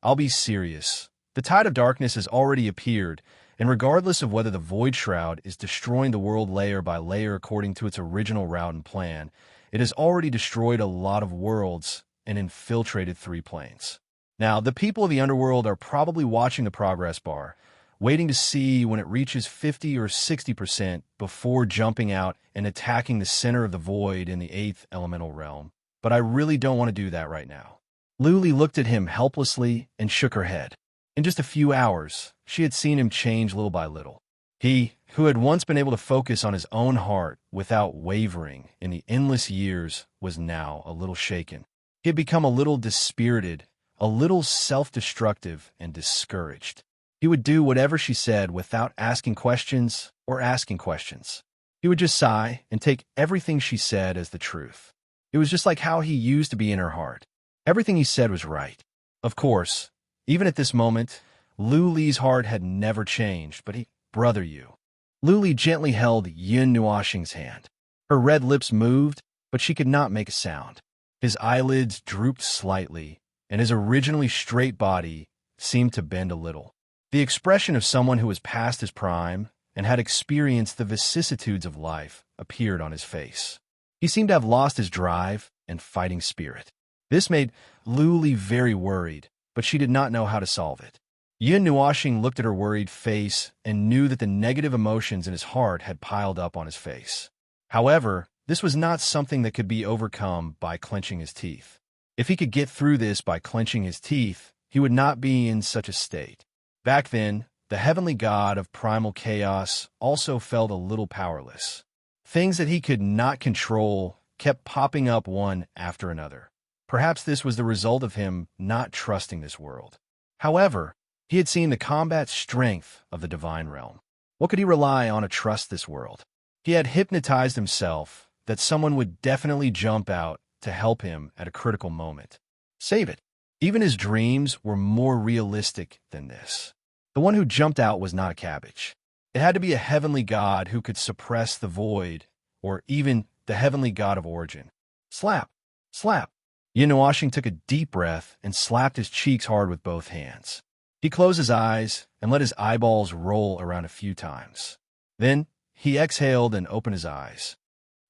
I'll be serious. The tide of darkness has already appeared, and regardless of whether the Void Shroud is destroying the world layer by layer according to its original route and plan, it has already destroyed a lot of worlds and infiltrated 3 planes. Now, the people of the Underworld are probably watching the progress bar, waiting to see when it reaches 50 or 60% before jumping out and attacking the center of the void in the 8th elemental realm. But I really don't want to do that right now. Luli looked at him helplessly and shook her head. In just a few hours, she had seen him change little by little. He, who had once been able to focus on his own heart without wavering in the endless years, was now a little shaken. He had become a little dispirited, a little self-destructive and discouraged. He would do whatever she said without asking questions or asking questions. He would just sigh and take everything she said as the truth. It was just like how he used to be in her heart. Everything he said was right. Of course, even at this moment, Luli's heart had never changed, but brother you. Luli gently held Yin Nuoxing's hand. Her red lips moved, but she could not make a sound. His eyelids drooped slightly, and his originally straight body seemed to bend a little. The expression of someone who was past his prime and had experienced the vicissitudes of life appeared on his face. He seemed to have lost his drive and fighting spirit. This made Luli very worried, but she did not know how to solve it. Yin Nuoxing looked at her worried face and knew that the negative emotions in his heart had piled up on his face. However, this was not something that could be overcome by clenching his teeth. If he could get through this by clenching his teeth, he would not be in such a state. Back then, the heavenly god of primal chaos also felt a little powerless. Things that he could not control kept popping up one after another. Perhaps this was the result of him not trusting this world. However, he had seen the combat strength of the divine realm. What could he rely on to trust this world? He had hypnotized himself that someone would definitely jump out to help him at a critical moment. Save it. Even his dreams were more realistic than this. The one who jumped out was not a cabbage. It had to be a heavenly god who could suppress the void, or even the heavenly god of origin. Slap! Slap! Yin Nuoxing took a deep breath and slapped his cheeks hard with both hands. He closed his eyes and let his eyeballs roll around a few times. Then he exhaled and opened his eyes.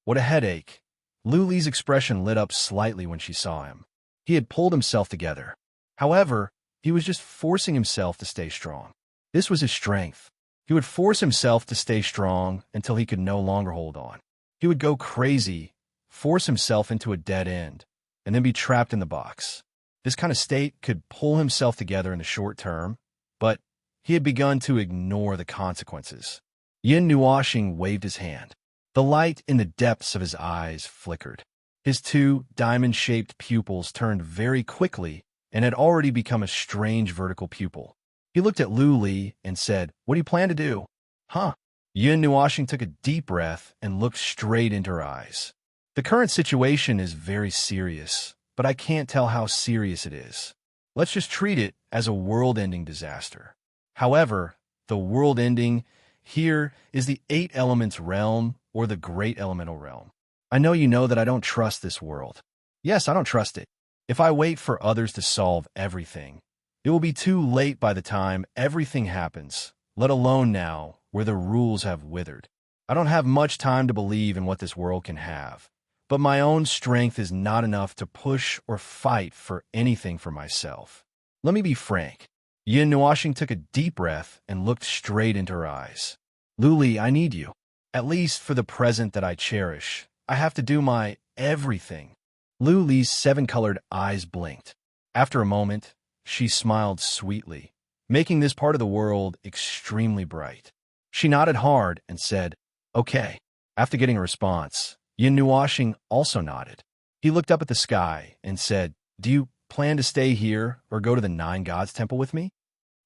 What a headache! Luli's expression lit up slightly when she saw him. He had pulled himself together. However, he was just forcing himself to stay strong. This was his strength. He would force himself to stay strong until he could no longer hold on. He would go crazy, force himself into a dead end, and then be trapped in the box. This kind of state could pull himself together in the short term, but he had begun to ignore the consequences. Yin Nuoxing waved his hand. The light in the depths of his eyes flickered. His 2 diamond-shaped pupils turned very quickly and had already become a strange vertical pupil. He looked at Luli and said, "What do you plan to do?" "Huh?" Yin Nuoxing took a deep breath and looked straight into her eyes. "The current situation is very serious, but I can't tell how serious it is. Let's just treat it as a world-ending disaster. However, the world-ending here is the 8 elements realm or the great elemental realm. I know you know that I don't trust this world. Yes, I don't trust it. If I wait for others to solve everything, it will be too late by the time everything happens, let alone now, where the rules have withered. I don't have much time to believe in what this world can have, but my own strength is not enough to push or fight for anything for myself. Let me be frank." Yin Nuoxing took a deep breath and looked straight into her eyes. "Luli, I need you. At least for the present that I cherish. I have to do my everything." Luli's 7-colored eyes blinked. After a moment, she smiled sweetly, making this part of the world extremely bright. She nodded hard and said, "Okay." After getting a response, Yin Nuoxing also nodded. He looked up at the sky and said, "Do you plan to stay here or go to the 9 Gods Temple with me?"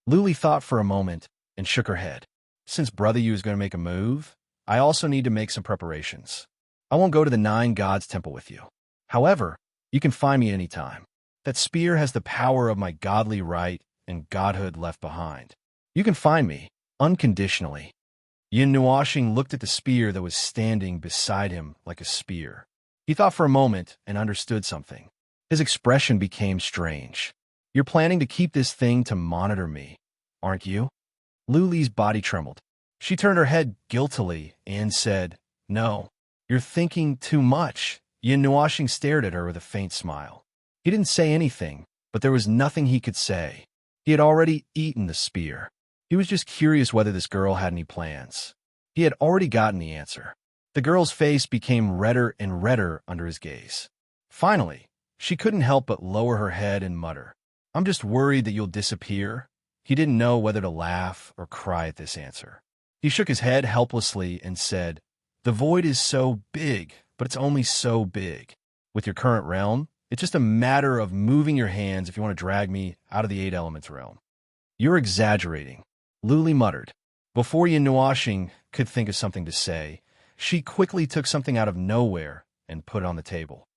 Luli thought for a moment and shook her head. "Since Brother Yu is going to make a move, I also need to make some preparations. I won't go to the 9 Gods Temple with you. However, you can find me any time. That spear has the power of my godly right and godhood left behind. You can find me, unconditionally." Yin Nuoxing looked at the spear that was standing beside him like a spear. He thought for a moment and understood something. His expression became strange. You're planning to keep this thing to monitor me, aren't you? Luli's body trembled. She turned her head guiltily and said, No, you're thinking too much. Yin Nuashing stared at her with a faint smile. He didn't say anything, but there was nothing he could say. He had already eaten the spear. He was just curious whether this girl had any plans. He had already gotten the answer. The girl's face became redder and redder under his gaze. Finally, she couldn't help but lower her head and mutter, I'm just worried that you'll disappear. He didn't know whether to laugh or cry at this answer. He shook his head helplessly and said, The void is so big, but it's only so big. With your current realm, it's just a matter of moving your hands if you want to drag me out of the Eight Elements realm. You're exaggerating, Luli muttered. Before Yin Nuashing could think of something to say, she quickly took something out of nowhere and put it on the table.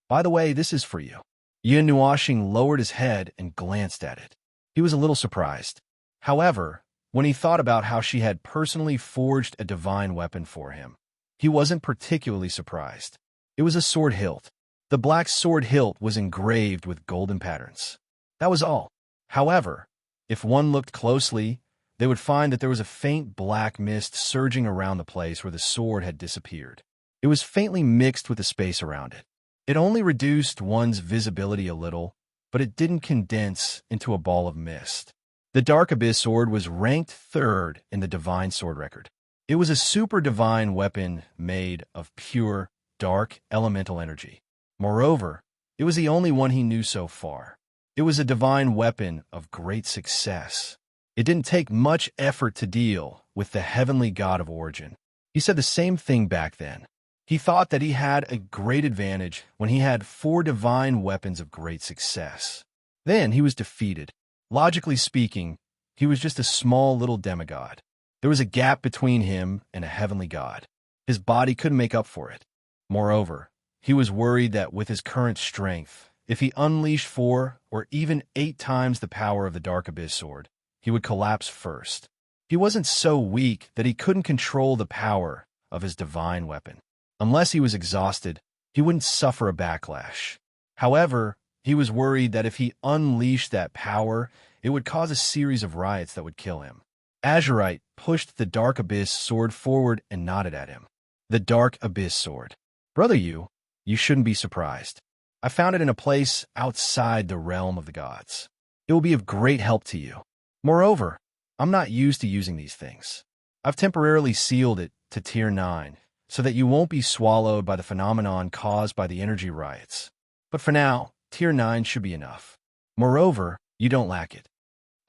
By the way, this is for you. Yin Nuashing lowered his head and glanced at it. He was a little surprised. However, when he thought about how she had personally forged a divine weapon for him, he wasn't particularly surprised. It was a sword hilt. The black sword hilt was engraved with golden patterns. That was all. However, if one looked closely, they would find that there was a faint black mist surging around the place where the sword had disappeared. It was faintly mixed with the space around it. It only reduced one's visibility a little, but it didn't condense into a ball of mist. The Dark Abyss sword was ranked 3rd in the divine sword record. It was a super divine weapon made of pure, dark, elemental energy. Moreover, it was the only one he knew so far. It was a divine weapon of great success. It didn't take much effort to deal with the heavenly god of origin. He said the same thing back then. He thought that he had a great advantage when he had 4 divine weapons of great success. Then he was defeated. Logically speaking, he was just a small little demigod. There was a gap between him and a heavenly god. His body couldn't make up for it. Moreover, he was worried that with his current strength, if he unleashed 4 or even 8 times the power of the Dark Abyss sword, he would collapse first. He wasn't so weak that he couldn't control the power of his divine weapon. Unless he was exhausted, he wouldn't suffer a backlash. However, he was worried that if he unleashed that power, it would cause a series of riots that would kill him. Azurite pushed the Dark Abyss sword forward and nodded at him. The Dark Abyss sword. Brother you shouldn't be surprised. I found it in a place outside the realm of the gods. It will be of great help to you. Moreover, I'm not used to using these things. I've temporarily sealed it to Tier 9, so that you won't be swallowed by the phenomenon caused by the energy riots. But for now, Tier 9 should be enough. Moreover, you don't lack it.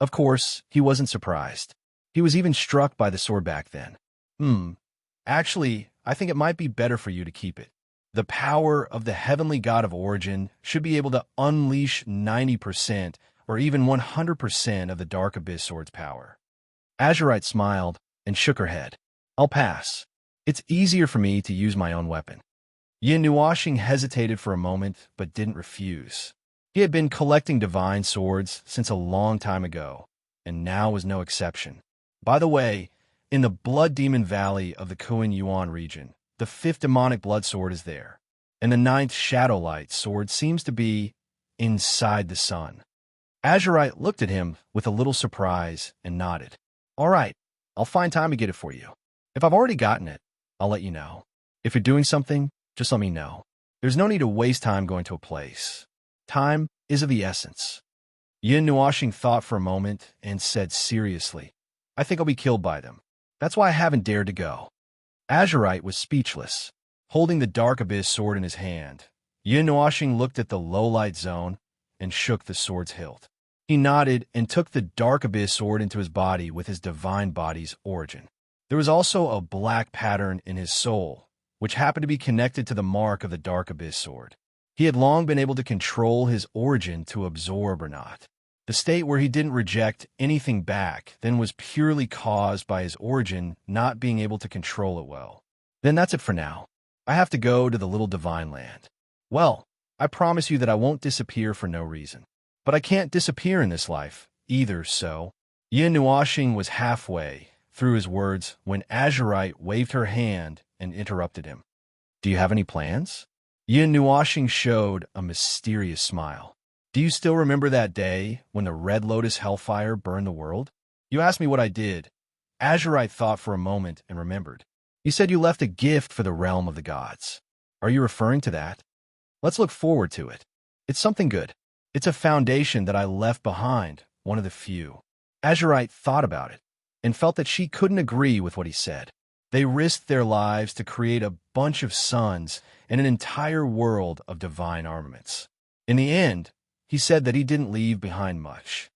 Of course, he wasn't surprised. He was even struck by the sword back then. Actually, I think it might be better for you to keep it. The power of the heavenly god of origin should be able to unleash 90% or even 100% of the Dark Abyss sword's power. Azurite smiled and shook her head. I'll pass. It's easier for me to use my own weapon. Yin Nuashing hesitated for a moment, but didn't refuse. He had been collecting divine swords since a long time ago, and now was no exception. By the way, in the Blood Demon Valley of the Kuan Yuan region, the 5th demonic blood sword is there, and the 9th Shadow Light sword seems to be inside the sun. Azurite looked at him with a little surprise and nodded. All right, I'll find time to get it for you. If I've already gotten it, I'll let you know. If you're doing something, just let me know. There's no need to waste time going to a place. Time is of the essence. Yin Nuashing thought for a moment and said seriously, I think I'll be killed by them. That's why I haven't dared to go. Azurite was speechless, holding the Dark Abyss sword in his hand. Yin Nuashing looked at the low-light zone and shook the sword's hilt. He nodded and took the Dark Abyss sword into his body with his divine body's origin. There was also a black pattern in his soul, which happened to be connected to the mark of the Dark Abyss sword. He had long been able to control his origin to absorb or not. The state where he didn't reject anything back then was purely caused by his origin not being able to control it well. Then that's it for now. I have to go to the little divine land. Well, I promise you that I won't disappear for no reason. But I can't disappear in this life either, so... Yin Nuashing was halfway through his words when Azurite waved her hand and interrupted him. Do you have any plans? Yin Nuashing showed a mysterious smile. Do you still remember that day when the Red Lotus Hellfire burned the world? You asked me what I did. Azurite thought for a moment and remembered. You said you left a gift for the realm of the gods. Are you referring to that? Let's look forward to it. It's something good. It's a foundation that I left behind, one of the few. Azurite thought about it and felt that she couldn't agree with what he said. They risked their lives to create a bunch of suns and an entire world of divine armaments. In the end, he said that he didn't leave behind much.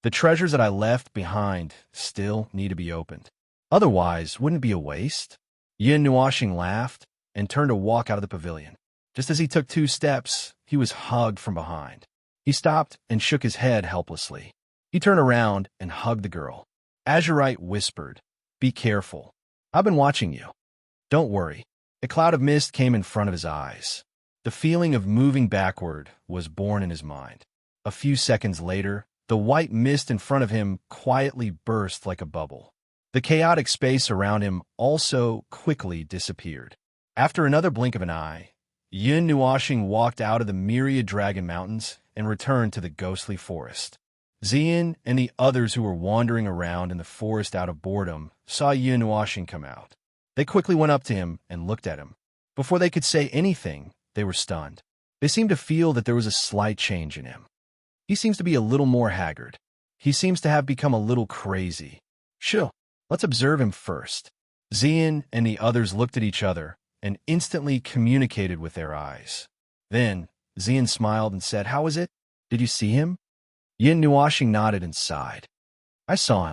The treasures that I left behind still need to be opened. Otherwise, wouldn't it be a waste? Yin Nuashing laughed and turned to walk out of the pavilion. Just as he took 2 steps, he was hugged from behind. He stopped and shook his head helplessly. He turned around and hugged the girl. Azurite whispered, "Be careful. I've been watching you. Don't worry." A cloud of mist came in front of his eyes. The feeling of moving backward was born in his mind. A few seconds later, the white mist in front of him quietly burst like a bubble. The chaotic space around him also quickly disappeared. After another blink of an eye, Yin Nuashing walked out of the myriad dragon mountains and returned to the ghostly forest. Xian and the others who were wandering around in the forest out of boredom saw Yin Nuashing come out. They quickly went up to him and looked at him. Before they could say anything, they were stunned. They seemed to feel that there was a slight change in him. He seems to be a little more haggard. He seems to have become a little crazy. Sure, let's observe him first. Xian and the others looked at each other and instantly communicated with their eyes. Then, Xian smiled and said, "How is it? Did you see him?" Yin Nuashing nodded and sighed. "I saw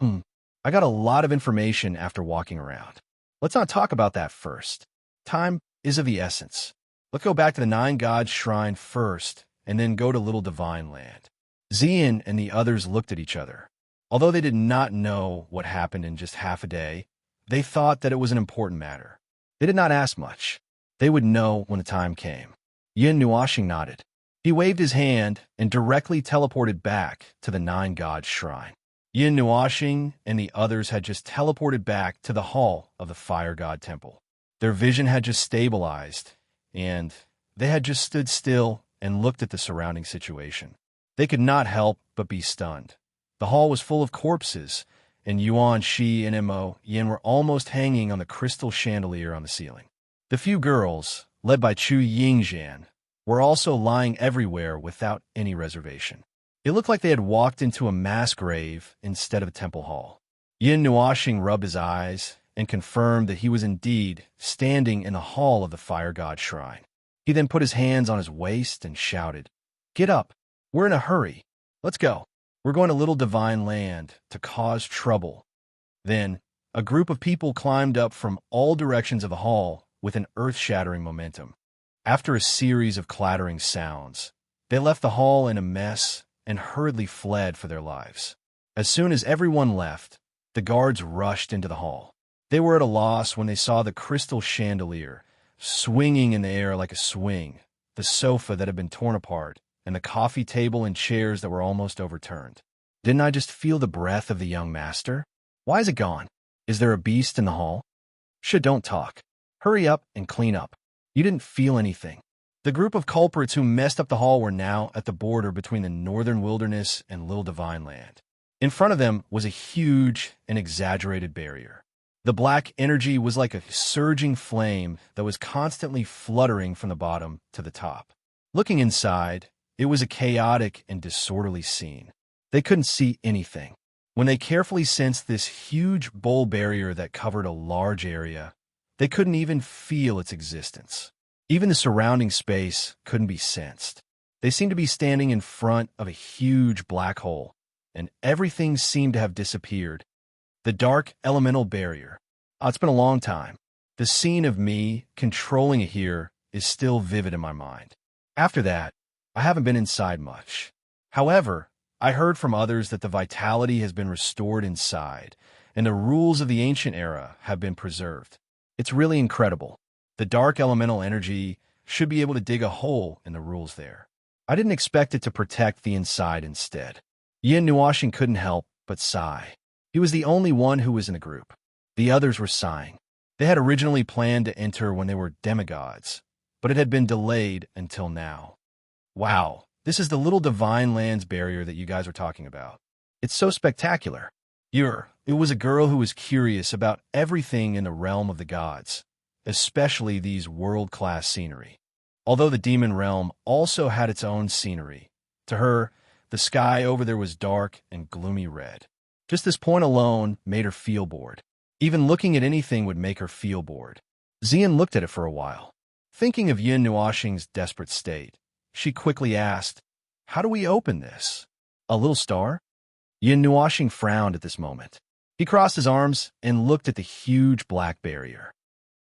him. I got a lot of information after walking around. Let's not talk about that first. Time is of the essence. Let's go back to the 9 Gods Shrine first, and then go to Little Divine Land." Xian and the others looked at each other. Although they did not know what happened in just half a day, they thought that it was an important matter. They did not ask much. They would know when the time came. Yin Nuashing nodded. He waved his hand and directly teleported back to the 9 Gods Shrine. Yin Nuashing and the others had just teleported back to the hall of the Fire God Temple. Their vision had just stabilized, and they had just stood still and looked at the surrounding situation. They could not help but be stunned. The hall was full of corpses, and Yuan, Shi, and Mo Yin were almost hanging on the crystal chandelier on the ceiling. The few girls, led by Chu Yingzhan, were also lying everywhere without any reservation. It looked like they had walked into a mass grave instead of a temple hall. Yin Nuashing rubbed his eyes and confirmed that he was indeed standing in the hall of the Fire God Shrine. He then put his hands on his waist and shouted, "Get up! We're in a hurry. Let's go. We're going to Little Divine Land to cause trouble." Then, a group of people climbed up from all directions of the hall with an earth-shattering momentum. After a series of clattering sounds, they left the hall in a mess and hurriedly fled for their lives. As soon as everyone left, the guards rushed into the hall. They were at a loss when they saw the crystal chandelier swinging in the air like a swing, the sofa that had been torn apart, and the coffee table and chairs that were almost overturned. Didn't I just feel the breath of the young master? Why is it gone? Is there a beast in the hall? Don't talk. Hurry up and clean up. You didn't feel anything. The group of culprits who messed up the hall were now at the border between the northern wilderness and Little Divine Land. In front of them was a huge and exaggerated barrier. The black energy was like a surging flame that was constantly fluttering from the bottom to the top. Looking inside, it was a chaotic and disorderly scene. They couldn't see anything. When they carefully sensed this huge bowl barrier that covered a large area, they couldn't even feel its existence. Even the surrounding space couldn't be sensed. They seemed to be standing in front of a huge black hole, and everything seemed to have disappeared. The dark elemental barrier. It's been a long time. The scene of me controlling it here is still vivid in my mind. After that, I haven't been inside much. However, I heard from others that the vitality has been restored inside, and the rules of the ancient era have been preserved. It's really incredible. The dark elemental energy should be able to dig a hole in the rules there. I didn't expect it to protect the inside instead. Yin Nuashing couldn't help but sigh. He was the only one who was in the group. The others were sighing. They had originally planned to enter when they were demigods, but it had been delayed until now. Wow, this is the little divine lands barrier that you guys were talking about. It's so spectacular. It was a girl who was curious about everything in the realm of the gods, especially these world-class scenery. Although the demon realm also had its own scenery, to her, the sky over there was dark and gloomy red. Just this point alone made her feel bored. Even looking at anything would make her feel bored. Xian looked at it for a while. Thinking of Yin Nuoxing's desperate state, she quickly asked, "How do we open this? A little star?" Yin Nuoxing frowned at this moment. He crossed his arms and looked at the huge black barrier.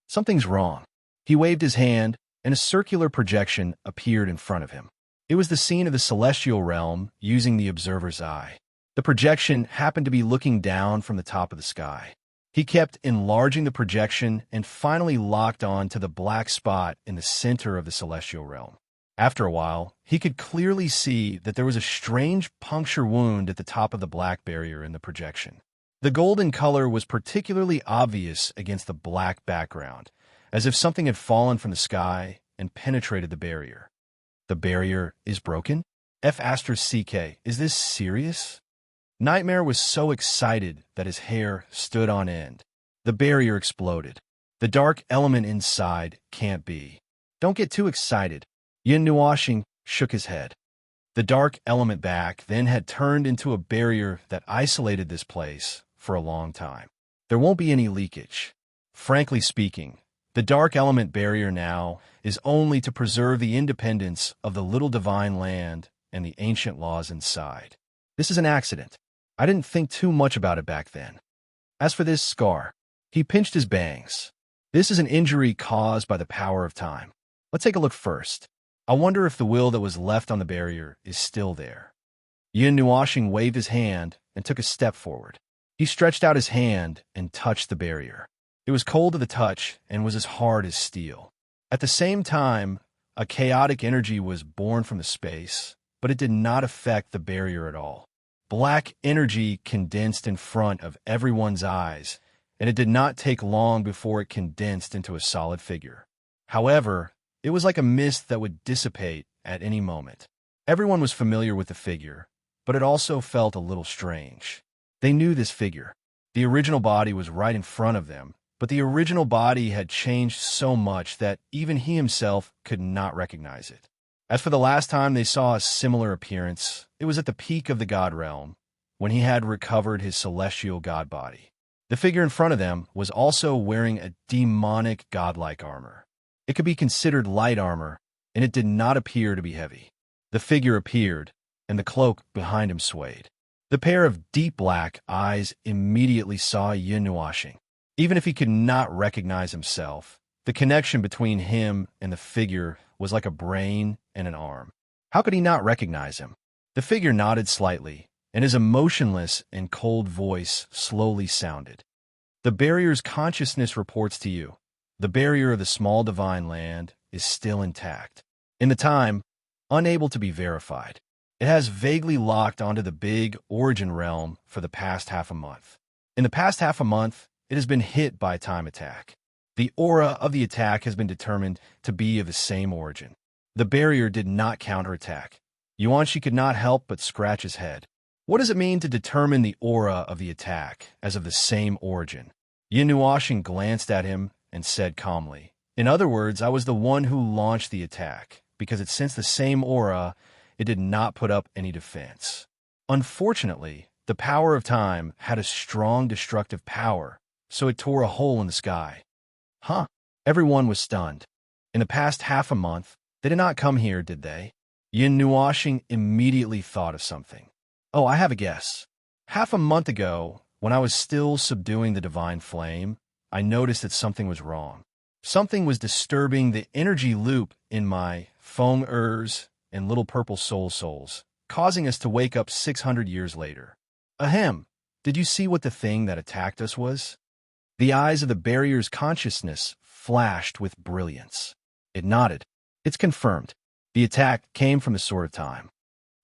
Something's wrong. He waved his hand, and a circular projection appeared in front of him. It was the scene of the celestial realm using the observer's eye. The projection happened to be looking down from the top of the sky. He kept enlarging the projection and finally locked on to the black spot in the center of the celestial realm. After a while, he could clearly see that there was a strange puncture wound at the top of the black barrier in the projection. The golden color was particularly obvious against the black background, as if something had fallen from the sky and penetrated the barrier. The barrier is broken? F***CK, is this serious? Nightmare was so excited that his hair stood on end. The barrier exploded. The dark element inside can't be. Don't get too excited. Yin Nuoxing shook his head. The dark element back then had turned into a barrier that isolated this place for a long time. There won't be any leakage. Frankly speaking, the dark element barrier now is only to preserve the independence of the little divine land and the ancient laws inside. This is an accident. I didn't think too much about it back then. As for this scar, he pinched his bangs. This is an injury caused by the power of time. Let's take a look first. I wonder if the will that was left on the barrier is still there. Yin Nuoxing waved his hand and took a step forward. He stretched out his hand and touched the barrier. It was cold to the touch and was as hard as steel. At the same time, a chaotic energy was born from the space, but it did not affect the barrier at all. Black energy condensed in front of everyone's eyes, and it did not take long before it condensed into a solid figure. However, it was like a mist that would dissipate at any moment. Everyone was familiar with the figure, but it also felt a little strange. They knew this figure. The original body was right in front of them, but the original body had changed so much that even he himself could not recognize it. As for the last time they saw a similar appearance, it was at the peak of the god realm, when he had recovered his celestial god body. The figure in front of them was also wearing a demonic godlike armor. It could be considered light armor, and it did not appear to be heavy. The figure appeared, and the cloak behind him swayed. The pair of deep black eyes immediately saw Yin Nuoxing. Even if he could not recognize himself, the connection between him and the figure was like a brain and an arm. How could he not recognize him? The figure nodded slightly, and his emotionless and cold voice slowly sounded. The barrier's consciousness reports to you. The barrier of the small divine land is still intact. In the time, unable to be verified. It has vaguely locked onto the big origin realm for the past half a month. In the past half a month, it has been hit by a time attack. The aura of the attack has been determined to be of the same origin. The barrier did not counterattack. Yuanshi could not help but scratch his head. What does it mean to determine the aura of the attack as of the same origin? Yin Nuoxing glanced at him and said calmly, "In other words, I was the one who launched the attack, because it sensed the same aura, it did not put up any defense. Unfortunately, the power of time had a strong destructive power, so it tore a hole in the sky." Huh? Everyone was stunned. In the past half a month, they did not come here, did they? Yin Nuoxing immediately thought of something. Oh, I have a guess. Half a month ago, when I was still subduing the divine flame, I noticed that something was wrong. Something was disturbing the energy loop in my Feng-ers and little purple souls, causing us to wake up 600 years later. Ahem, did you see what the thing that attacked us was? The eyes of the barrier's consciousness flashed with brilliance. It nodded. It's confirmed. The attack came from the Sword of Time.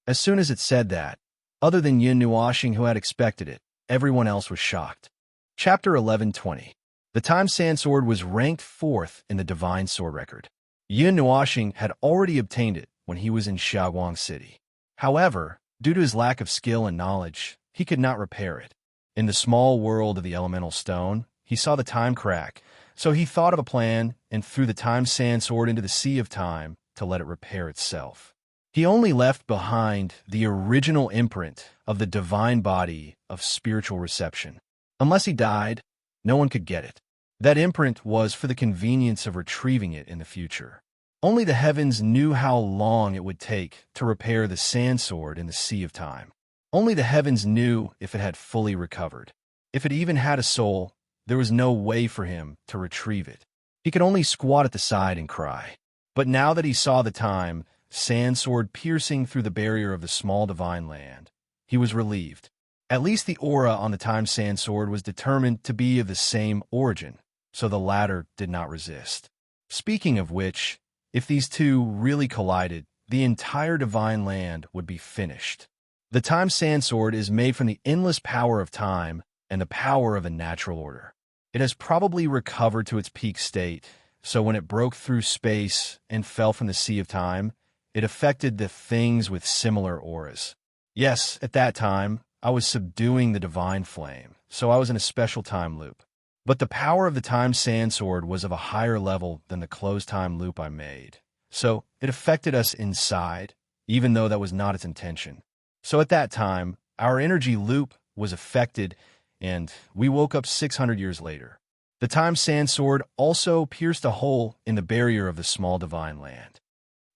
As soon as it said that, other than Yin Nuoxing who had expected it, everyone else was shocked. Chapter 1120. The Time Sand Sword was ranked 4th in the Divine Sword record. Yin Nuoxing had already obtained it when he was in Xiaoguang City. However, due to his lack of skill and knowledge, he could not repair it. In the small world of the elemental stone, he saw the time crack, so he thought of a plan and threw the time sand sword into the sea of time to let it repair itself. He only left behind the original imprint of the divine body of spiritual reception. Unless he died, no one could get it. That imprint was for the convenience of retrieving it in the future. Only the heavens knew how long it would take to repair the sand sword in the sea of time. Only the heavens knew if it had fully recovered. If it even had a soul, there was no way for him to retrieve it. He could only squat at the side and cry. But now that he saw the time sand sword piercing through the barrier of the small divine land, he was relieved. At least the aura on the time sand sword was determined to be of the same origin, so the latter did not resist. Speaking of which, if these two really collided, the entire divine land would be finished. The time sand sword is made from the endless power of time and the power of a natural order. It has probably recovered to its peak state, so when it broke through space and fell from the sea of time, it affected the things with similar auras. Yes, at that time, I was subduing the divine flame, so I was in a special time loop. But the power of the time sand sword was of a higher level than the closed time loop I made, so it affected us inside, even though that was not its intention. So at that time, our energy loop was affected, and we woke up 600 years later. The time sand sword also pierced a hole in the barrier of the small divine land.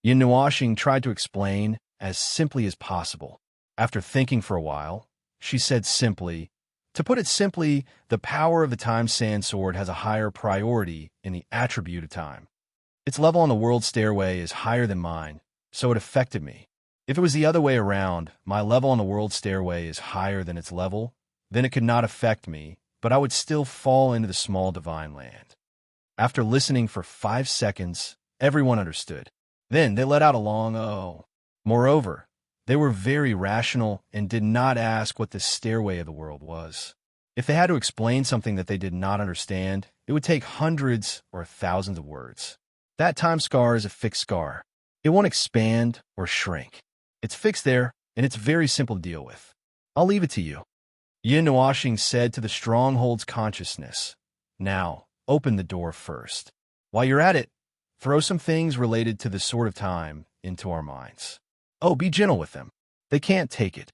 Yin Nuoxing tried to explain as simply as possible. After thinking for a while, she said simply, "To put it simply, the power of the time sand sword has a higher priority in the attribute of time. Its level on the world stairway is higher than mine, so it affected me. If it was the other way around, my level on the world stairway is higher than its level, then it could not affect me, but I would still fall into the small divine land." After listening for 5 seconds, everyone understood. Then they let out a long "oh." Moreover, they were very rational and did not ask what the stairway of the world was. If they had to explain something that they did not understand, it would take hundreds or thousands of words. That time scar is a fixed scar. It won't expand or shrink. It's fixed there, and it's very simple to deal with. I'll leave it to you. Yin Nuoxing said to the stronghold's consciousness, "Now, open the door first. While you're at it, throw some things related to the sword of time into our minds. Oh, be gentle with them. They can't take it."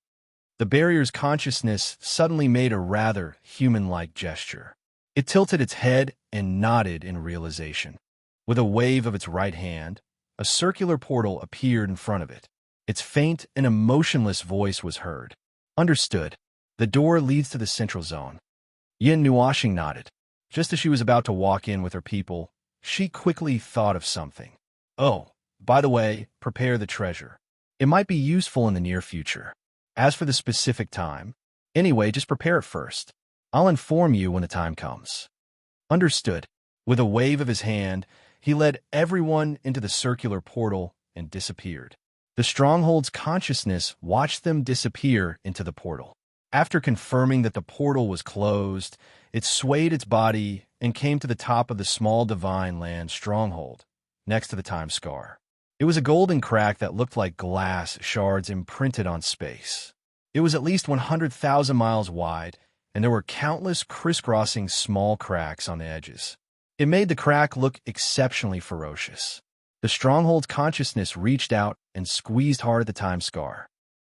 The barrier's consciousness suddenly made a rather human-like gesture. It tilted its head and nodded in realization. With a wave of its right hand, a circular portal appeared in front of it. Its faint and emotionless voice was heard. "Understood. The door leads to the central zone." Yin Nuoxing nodded. Just as she was about to walk in with her people, she quickly thought of something. "Oh, by the way, prepare the treasure. It might be useful in the near future. As for the specific time, anyway, just prepare it first. I'll inform you when the time comes." Understood. With a wave of his hand, he led everyone into the circular portal and disappeared. The stronghold's consciousness watched them disappear into the portal. After confirming that the portal was closed, it swayed its body and came to the top of the small divine land stronghold, next to the time scar. It was a golden crack that looked like glass shards imprinted on space. It was at least 100,000 miles wide, and there were countless crisscrossing small cracks on the edges. It made the crack look exceptionally ferocious. The stronghold's consciousness reached out and squeezed hard at the time scar.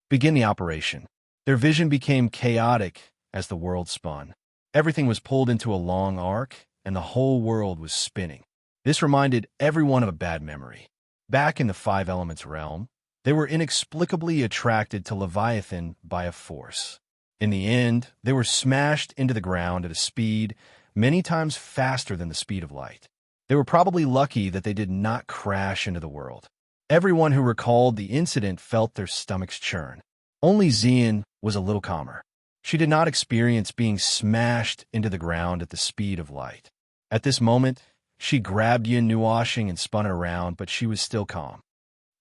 "Begin the operation." Their vision became chaotic as the world spun. Everything was pulled into a long arc, and the whole world was spinning. This reminded everyone of a bad memory. Back in the Five Elements realm, they were inexplicably attracted to Leviathan by a force. In the end, they were smashed into the ground at a speed many times faster than the speed of light. They were probably lucky that they did not crash into the world. Everyone who recalled the incident felt their stomachs churn. Only Xian was a little calmer. She did not experience being smashed into the ground at the speed of light. At this moment, she grabbed Yin Nuoxing and spun it around, but she was still calm.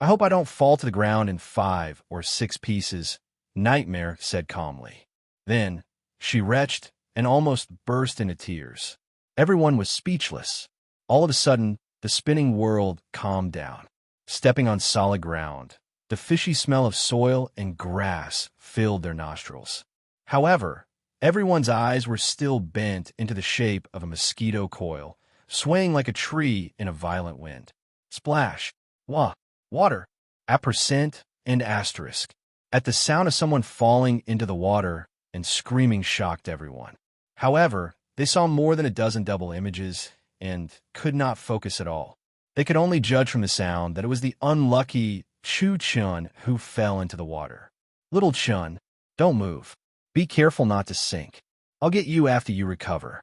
"I hope I don't fall to the ground in 5 or 6 pieces," Nightmare said calmly. Then, she retched and almost burst into tears. Everyone was speechless. All of a sudden, the spinning world calmed down. Stepping on solid ground, the fishy smell of soil and grass filled their nostrils. However, everyone's eyes were still bent into the shape of a mosquito coil, swaying like a tree in a violent wind. Splash, wah, water, ~% and asterisk. At the sound of someone falling into the water and screaming shocked everyone. However, they saw more than a dozen double images and could not focus at all. They could only judge from the sound that it was the unlucky Chu Chun who fell into the water. Little Chun, don't move. Be careful not to sink. I'll get you after you recover,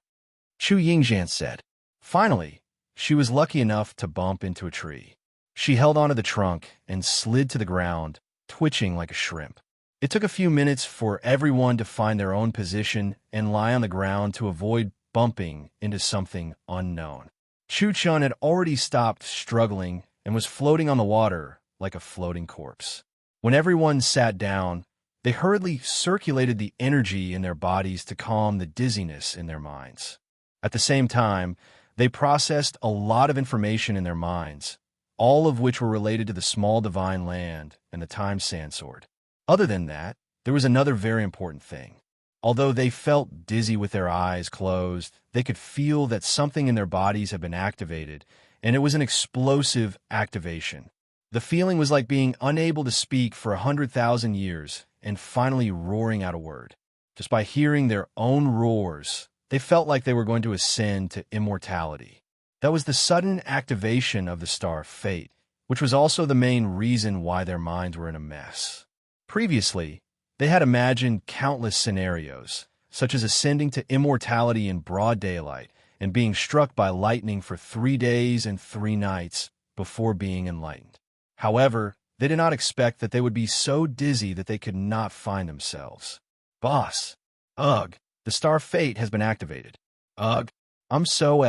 Chu Yingzhan said. Finally, she was lucky enough to bump into a tree. She held onto the trunk and slid to the ground, twitching like a shrimp. It took a few minutes for everyone to find their own position and lie on the ground to avoid bumping into something unknown. Chu Chun had already stopped struggling and was floating on the water like a floating corpse. When everyone sat down, they hurriedly circulated the energy in their bodies to calm the dizziness in their minds. At the same time, they processed a lot of information in their minds, all of which were related to the small divine land and the time sand sword. Other than that, there was another very important thing. Although they felt dizzy with their eyes closed, they could feel that something in their bodies had been activated, and it was an explosive activation. The feeling was like being unable to speak for 100,000 years and finally roaring out a word. Just by hearing their own roars, they felt like they were going to ascend to immortality. That was the sudden activation of the star Fate, which was also the main reason why their minds were in a mess. Previously, they had imagined countless scenarios, such as ascending to immortality in broad daylight and being struck by lightning for 3 days and 3 nights before being enlightened. However, they did not expect that they would be so dizzy that they could not find themselves. Boss, ugh, the star Fate has been activated. Ugh, I'm so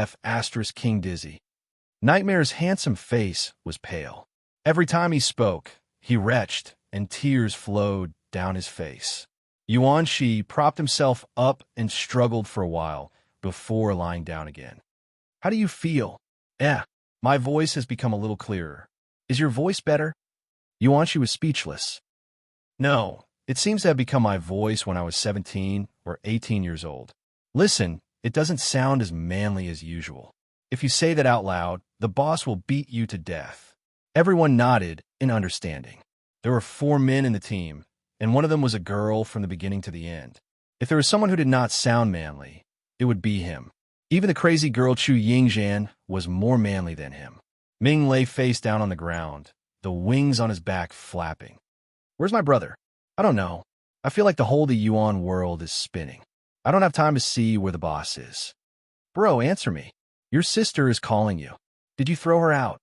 *King dizzy. Nightmare's handsome face was pale. Every time he spoke, he retched, and tears flowed down his face. Yuan Shi propped himself up and struggled for a while before lying down again. How do you feel? My voice has become a little clearer. Is your voice better? Yuan Shi was speechless. No, it seems to have become my voice when I was 17 or 18 years old. Listen, it doesn't sound as manly as usual. If you say that out loud, the boss will beat you to death. Everyone nodded in understanding. There were 4 men in the team, and one of them was a girl from the beginning to the end. If there was someone who did not sound manly, it would be him. Even the crazy girl Chu Yingzhan was more manly than him. Ming lay face down on the ground, the wings on his back flapping. Where's my brother? I don't know. I feel like the whole of the Yuan world is spinning. I don't have time to see where the boss is. Bro, answer me. Your sister is calling you. Did you throw her out?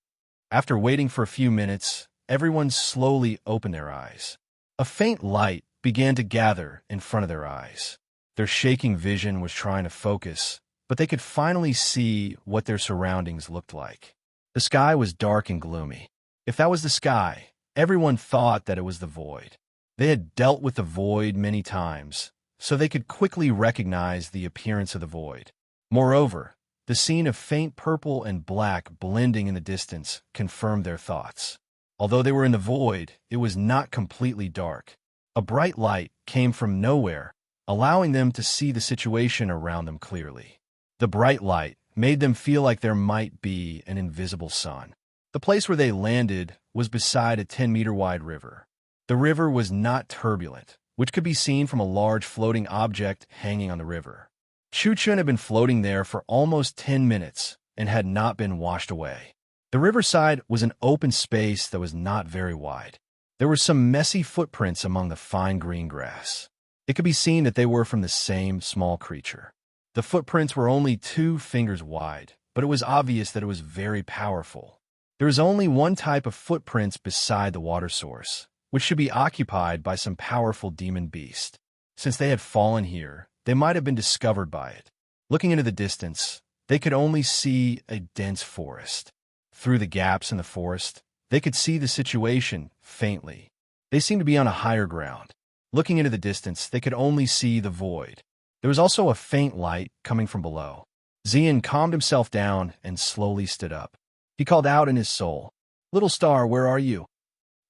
After waiting for a few minutes, everyone slowly opened their eyes. A faint light began to gather in front of their eyes. Their shaking vision was trying to focus, but they could finally see what their surroundings looked like. The sky was dark and gloomy. If that was the sky, everyone thought that it was the void. They had dealt with the void many times, so they could quickly recognize the appearance of the void. Moreover, the scene of faint purple and black blending in the distance confirmed their thoughts. Although they were in the void, it was not completely dark. A bright light came from nowhere, allowing them to see the situation around them clearly. The bright light made them feel like there might be an invisible sun. The place where they landed was beside a 10-meter-wide river. The river was not turbulent, which could be seen from a large floating object hanging on the river. Chu Chun had been floating there for almost 10 minutes and had not been washed away. The riverside was an open space that was not very wide. There were some messy footprints among the fine green grass. It could be seen that they were from the same small creature. The footprints were only 2 fingers wide, but it was obvious that it was very powerful. There is only one type of footprints beside the water source, which should be occupied by some powerful demon beast. Since they had fallen here, they might have been discovered by it. Looking into the distance, they could only see a dense forest. Through the gaps in the forest, they could see the situation faintly. They seemed to be on a higher ground. Looking into the distance, they could only see the void. There was also a faint light coming from below. Xian calmed himself down and slowly stood up. He called out in his soul, "Little star, where are you?"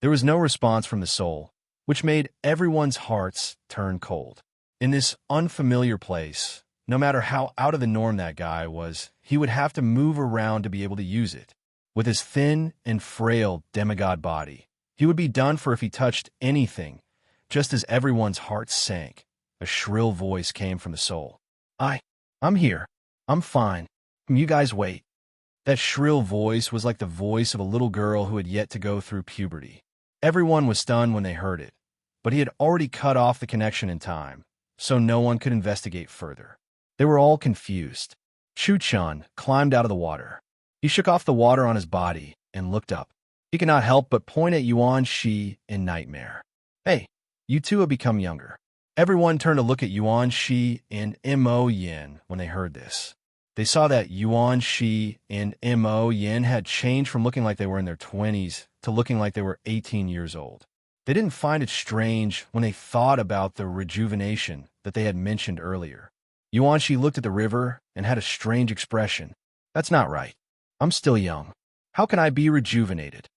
There was no response from the soul, which made everyone's hearts turn cold. In this unfamiliar place, no matter how out of the norm that guy was, he would have to move around to be able to use it. With his thin and frail demigod body, he would be done for if he touched anything. Just as everyone's hearts sank, a shrill voice came from the soul. I'm here. I'm fine. You guys wait." That shrill voice was like the voice of a little girl who had yet to go through puberty. Everyone was stunned when they heard it, but he had already cut off the connection in time, so no one could investigate further. They were all confused. Chu-chan climbed out of the water. He shook off the water on his body and looked up. He could not help but point at Yuan-shi in nightmare. "Hey, you two have become younger." Everyone turned to look at Yuan-shi and Mo-yin when they heard this. They saw that Yuan-shi and Mo-yin had changed from looking like they were in their 20s to looking like they were 18 years old. They didn't find it strange when they thought about the rejuvenation that they had mentioned earlier. Yuan-shi looked at the river and had a strange expression. "That's not right. I'm still young. How can I be rejuvenated?"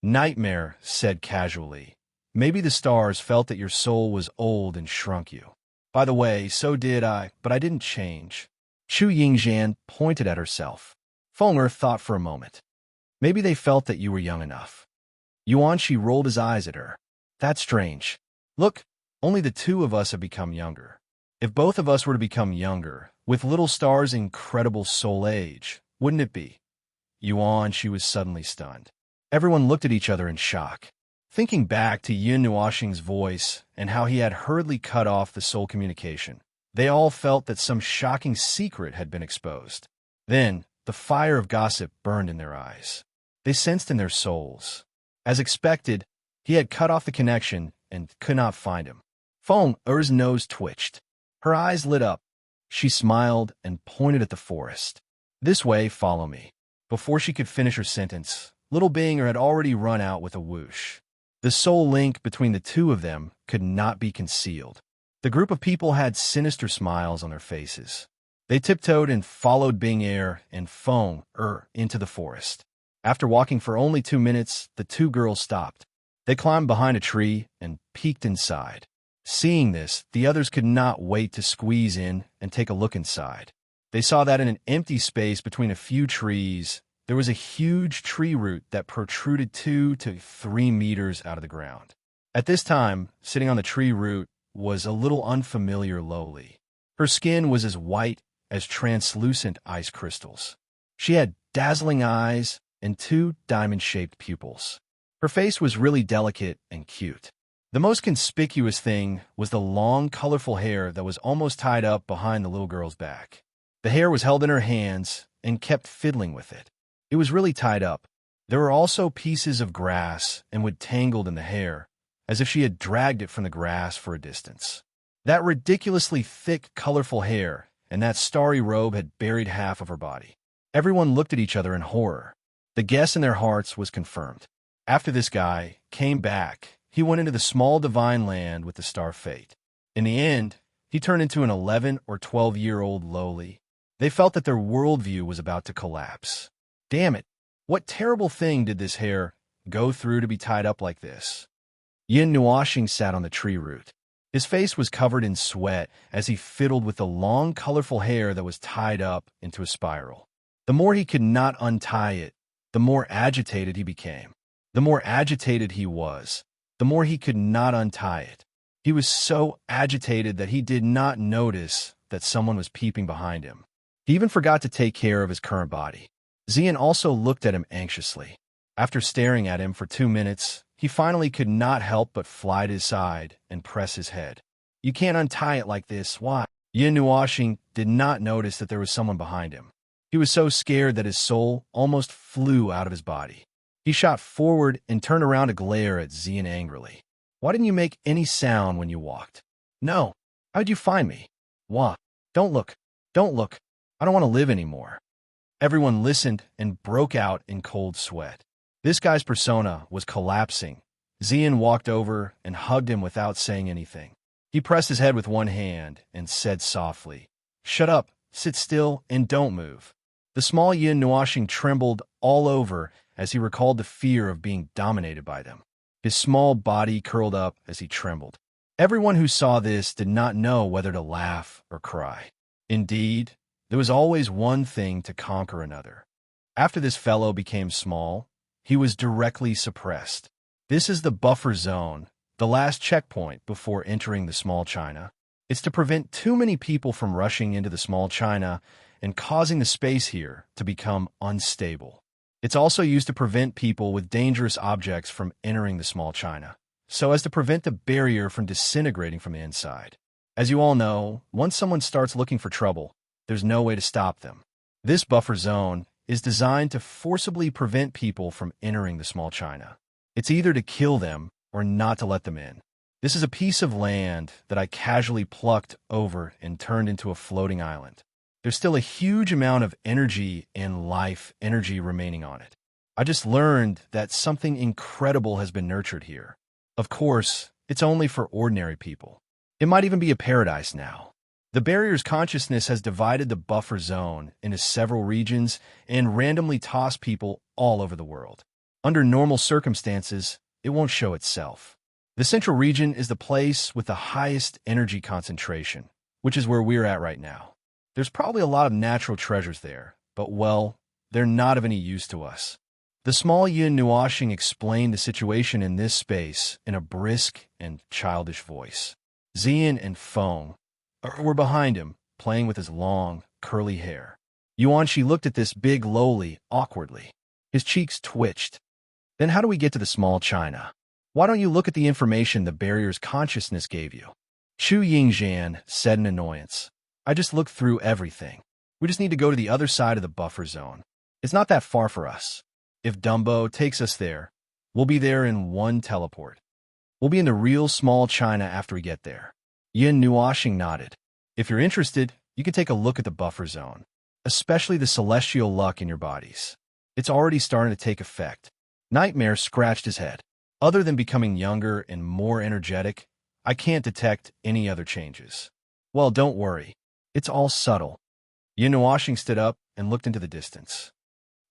Nightmare said casually, "Maybe the stars felt that your soul was old and shrunk you. By the way, so did I, but I didn't change." Chu Yingzhan pointed at herself. Fenger thought for a moment. "Maybe they felt that you were young enough." Yuan-shi rolled his eyes at her. "That's strange. Look, only the two of us have become younger. If both of us were to become younger, with little star's incredible soul age, wouldn't it be?" Yuan-shi was suddenly stunned. Everyone looked at each other in shock. Thinking back to Yin Nuoxing's voice and how he had hurriedly cut off the soul communication, they all felt that some shocking secret had been exposed. Then, the fire of gossip burned in their eyes. They sensed in their souls. As expected, he had cut off the connection and could not find him. Fenger's nose twitched. Her eyes lit up. She smiled and pointed at the forest. "This way, follow me." Before she could finish her sentence, little Binger had already run out with a whoosh. The soul link between the two of them could not be concealed. The group of people had sinister smiles on their faces. They tiptoed and followed Binger and Fenger into the forest. After walking for only 2 minutes, the two girls stopped. They climbed behind a tree and peeked inside. Seeing this, the others could not wait to squeeze in and take a look inside. They saw that in an empty space between a few trees, there was a huge tree root that protruded 2 to 3 meters out of the ground. At this time, sitting on the tree root was a little unfamiliar Loli. Her skin was as white as translucent ice crystals. She had dazzling eyes and 2 diamond-shaped pupils. Her face was really delicate and cute. The most conspicuous thing was the long, colorful hair that was almost tied up behind the little girl's back. The hair was held in her hands and kept fiddling with it. It was really tied up. There were also pieces of grass and wood tangled in the hair, as if she had dragged it from the grass for a distance. That ridiculously thick, colorful hair and that starry robe had buried half of her body. Everyone looked at each other in horror. The guess in their hearts was confirmed. After this guy came back, he went into the small divine land with the star fate. In the end, he turned into an 11 or 12-year-old Loli. They felt that their worldview was about to collapse. Damn it, what terrible thing did this hair go through to be tied up like this? Yin Nuoxing sat on the tree root. His face was covered in sweat as he fiddled with the long, colorful hair that was tied up into a spiral. The more he could not untie it, the more agitated he became. The more agitated he was, the more he could not untie it. He was so agitated that he did not notice that someone was peeping behind him. He even forgot to take care of his current body. Xian also looked at him anxiously. After staring at him for 2 minutes, he finally could not help but fly to his side and press his head. "You can't untie it like this, why?" Yin Nuoxing did not notice that there was someone behind him. He was so scared that his soul almost flew out of his body. He shot forward and turned around to glare at Xian angrily. "Why didn't you make any sound when you walked?" "No. How'd you find me?" "Why? Don't look. Don't look. I don't want to live anymore." Everyone listened and broke out in cold sweat. This guy's persona was collapsing. Xian walked over and hugged him without saying anything. He pressed his head with one hand and said softly, "Shut up, sit still, and don't move." The small Yin Nuashing trembled all over as he recalled the fear of being dominated by them. His small body curled up as he trembled. Everyone who saw this did not know whether to laugh or cry. Indeed, there was always one thing to conquer another. After this fellow became small, he was directly suppressed. This is the buffer zone, the last checkpoint before entering the small China. It's to prevent too many people from rushing into the small China and causing the space here to become unstable. It's also used to prevent people with dangerous objects from entering the small China, so as to prevent the barrier from disintegrating from the inside. As you all know, once someone starts looking for trouble, there's no way to stop them. This buffer zone is designed to forcibly prevent people from entering the small China. It's either to kill them or not to let them in. This is a piece of land that I casually plucked over and turned into a floating island. There's still a huge amount of energy and life energy remaining on it. I just learned that something incredible has been nurtured here. Of course, it's only for ordinary people. It might even be a paradise now. The barrier's consciousness has divided the buffer zone into several regions and randomly tossed people all over the world. Under normal circumstances, it won't show itself. The central region is the place with the highest energy concentration, which is where we're at right now. There's probably a lot of natural treasures there, but well, they're not of any use to us. The small Yin Nuashing explained the situation in this space in a brisk and childish voice. Xian and Feng were behind him, playing with his long, curly hair. Yuanshi looked at this big lowly awkwardly. His cheeks twitched. Then how do we get to the small China? Why don't you look at the information the barrier's consciousness gave you? Chu Yingzhan said in annoyance. I just looked through everything. We just need to go to the other side of the buffer zone. It's not that far for us. If Dumbo takes us there, we'll be there in one teleport. We'll be in the real small China after we get there. Yin Nuashing nodded. If you're interested, you can take a look at the buffer zone, especially the celestial luck in your bodies. It's already starting to take effect. Nightmare scratched his head. Other than becoming younger and more energetic, I can't detect any other changes. Well, don't worry. It's all subtle. Yin Nuashing stood up and looked into the distance.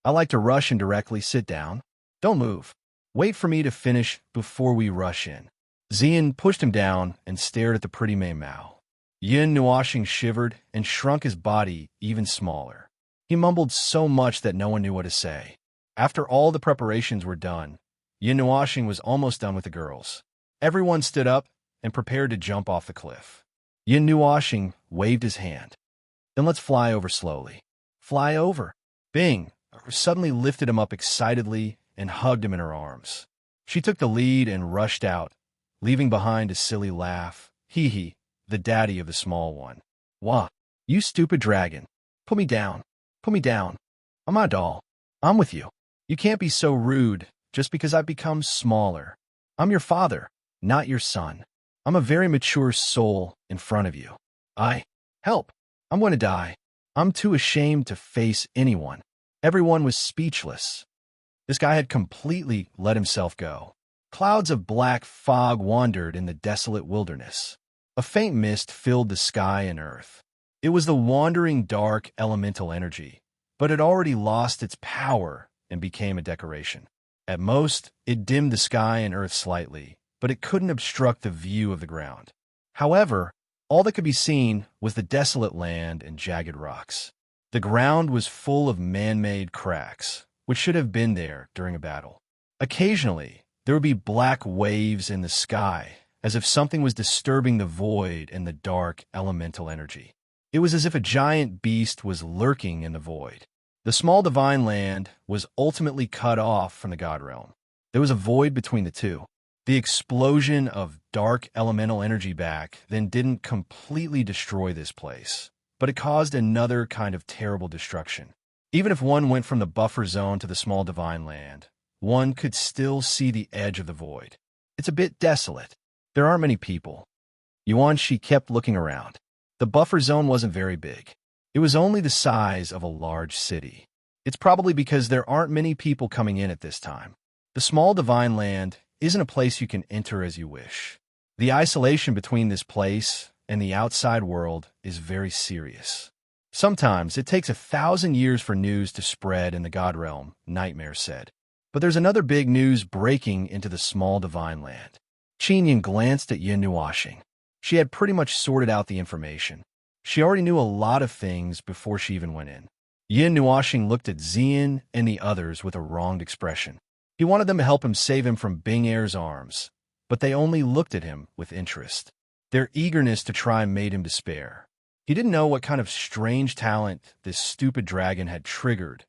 I like to rush and directly sit down. Don't move. Wait for me to finish before we rush in. Xian pushed him down and stared at the pretty Mei Mao. Yin Nuashing shivered and shrunk his body even smaller. He mumbled so much that no one knew what to say. After all the preparations were done, Yin Nuashing was almost done with the girls. Everyone stood up and prepared to jump off the cliff. Yin Nuashing waved his hand. Then let's fly over slowly. Fly over. Bing suddenly lifted him up excitedly and hugged him in her arms. She took the lead and rushed out, leaving behind a silly laugh. Hee hee, the daddy of the small one. Wah, you stupid dragon. Put me down. Put me down. I'm a doll. I'm with you. You can't be so rude just because I've become smaller. I'm your father, not your son. I'm a very mature soul in front of you. Help. I'm going to die. I'm too ashamed to face anyone. Everyone was speechless. This guy had completely let himself go. Clouds of black fog wandered in the desolate wilderness. A faint mist filled the sky and earth. It was the wandering dark elemental energy, but it already lost its power and became a decoration. At most, it dimmed the sky and earth slightly, but it couldn't obstruct the view of the ground. However, all that could be seen was the desolate land and jagged rocks. The ground was full of man-made cracks, which should have been there during a battle. Occasionally, there would be black waves in the sky, as if something was disturbing the void and the dark elemental energy. It was as if a giant beast was lurking in the void. The small divine land was ultimately cut off from the god realm. There was a void between the two. The explosion of dark elemental energy back then didn't completely destroy this place, but it caused another kind of terrible destruction. Even if one went from the buffer zone to the small divine land, one could still see the edge of the void. It's a bit desolate. There aren't many people. Yuanshi kept looking around. The buffer zone wasn't very big. It was only the size of a large city. It's probably because there aren't many people coming in at this time. The small divine land isn't a place you can enter as you wish. The isolation between this place and the outside world is very serious. Sometimes it takes 1,000 years for news to spread in the God realm, Nightmare said. But there's another big news breaking into the small divine land. Qinyan glanced at Yin Nuashing. She had pretty much sorted out the information. She already knew a lot of things before she even went in. Yin Nuashing looked at Xian and the others with a wronged expression. He wanted them to help him save him from Bing Air's arms, but they only looked at him with interest. Their eagerness to try made him despair. He didn't know what kind of strange talent this stupid dragon had triggered.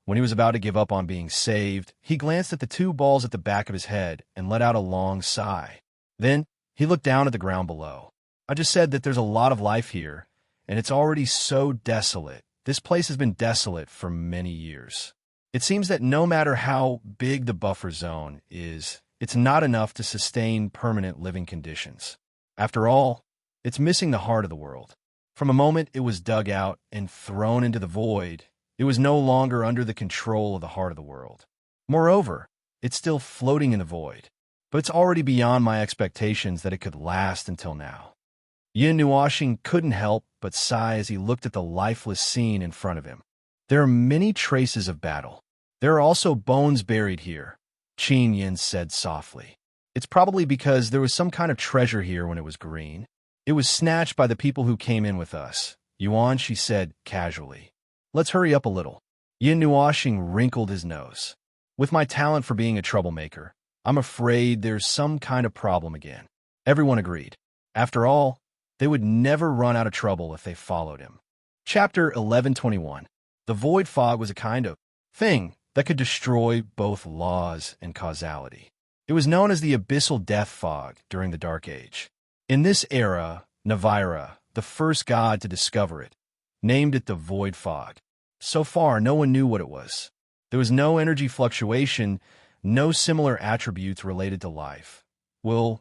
When he was about to give up on being saved, he glanced at the two balls at the back of his head and let out a long sigh. Then, he looked down at the ground below. I just said that there's a lot of life here, and it's already so desolate. This place has been desolate for many years. It seems that no matter how big the buffer zone is, it's not enough to sustain permanent living conditions. After all, it's missing the heart of the world. From a moment it was dug out and thrown into the void, it was no longer under the control of the heart of the world. Moreover, it's still floating in the void, but it's already beyond my expectations that it could last until now. Yin Nuashing couldn't help but sigh as he looked at the lifeless scene in front of him. There are many traces of battle. There are also bones buried here, Qin Yin said softly. It's probably because there was some kind of treasure here when it was green. It was snatched by the people who came in with us. Yuan, she said casually. Let's hurry up a little. Yin Nuashing wrinkled his nose. With my talent for being a troublemaker, I'm afraid there's some kind of problem again. Everyone agreed. After all, they would never run out of trouble if they followed him. Chapter 1121. The void fog was a kind of thing that could destroy both laws and causality. It was known as the abyssal death fog during the Dark Age. In this era, Navira, the first god to discover it, named it the void fog. So far, no one knew what it was. There was no energy fluctuation, no similar attributes related to life, will,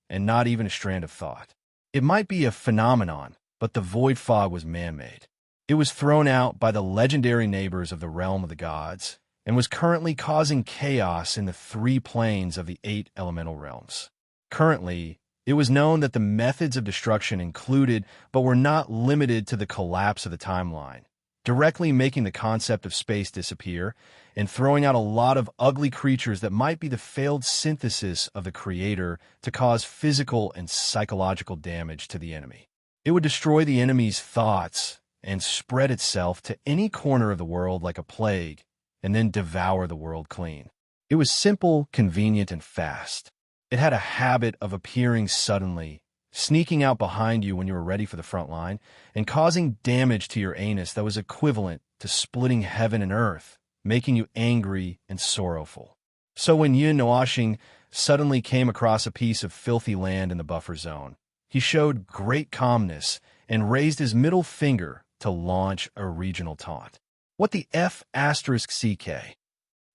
and not even a strand of thought. It might be a phenomenon, but the void fog was man-made. It was thrown out by the legendary neighbors of the realm of the gods, and was currently causing chaos in the 3 planes of the 8 elemental realms. Currently, it was known that the methods of destruction included, but were not limited to the collapse of the timeline, directly making the concept of space disappear, and throwing out a lot of ugly creatures that might be the failed synthesis of the creator to cause physical and psychological damage to the enemy. It would destroy the enemy's thoughts and spread itself to any corner of the world like a plague, and then devour the world clean. It was simple, convenient, and fast. It had a habit of appearing suddenly, sneaking out behind you when you were ready for the front line, and causing damage to your anus that was equivalent to splitting heaven and earth, making you angry and sorrowful. So when Yin Nuashing suddenly came across a piece of filthy land in the buffer zone, he showed great calmness and raised his middle finger to launch a regional taunt. What the F***CK?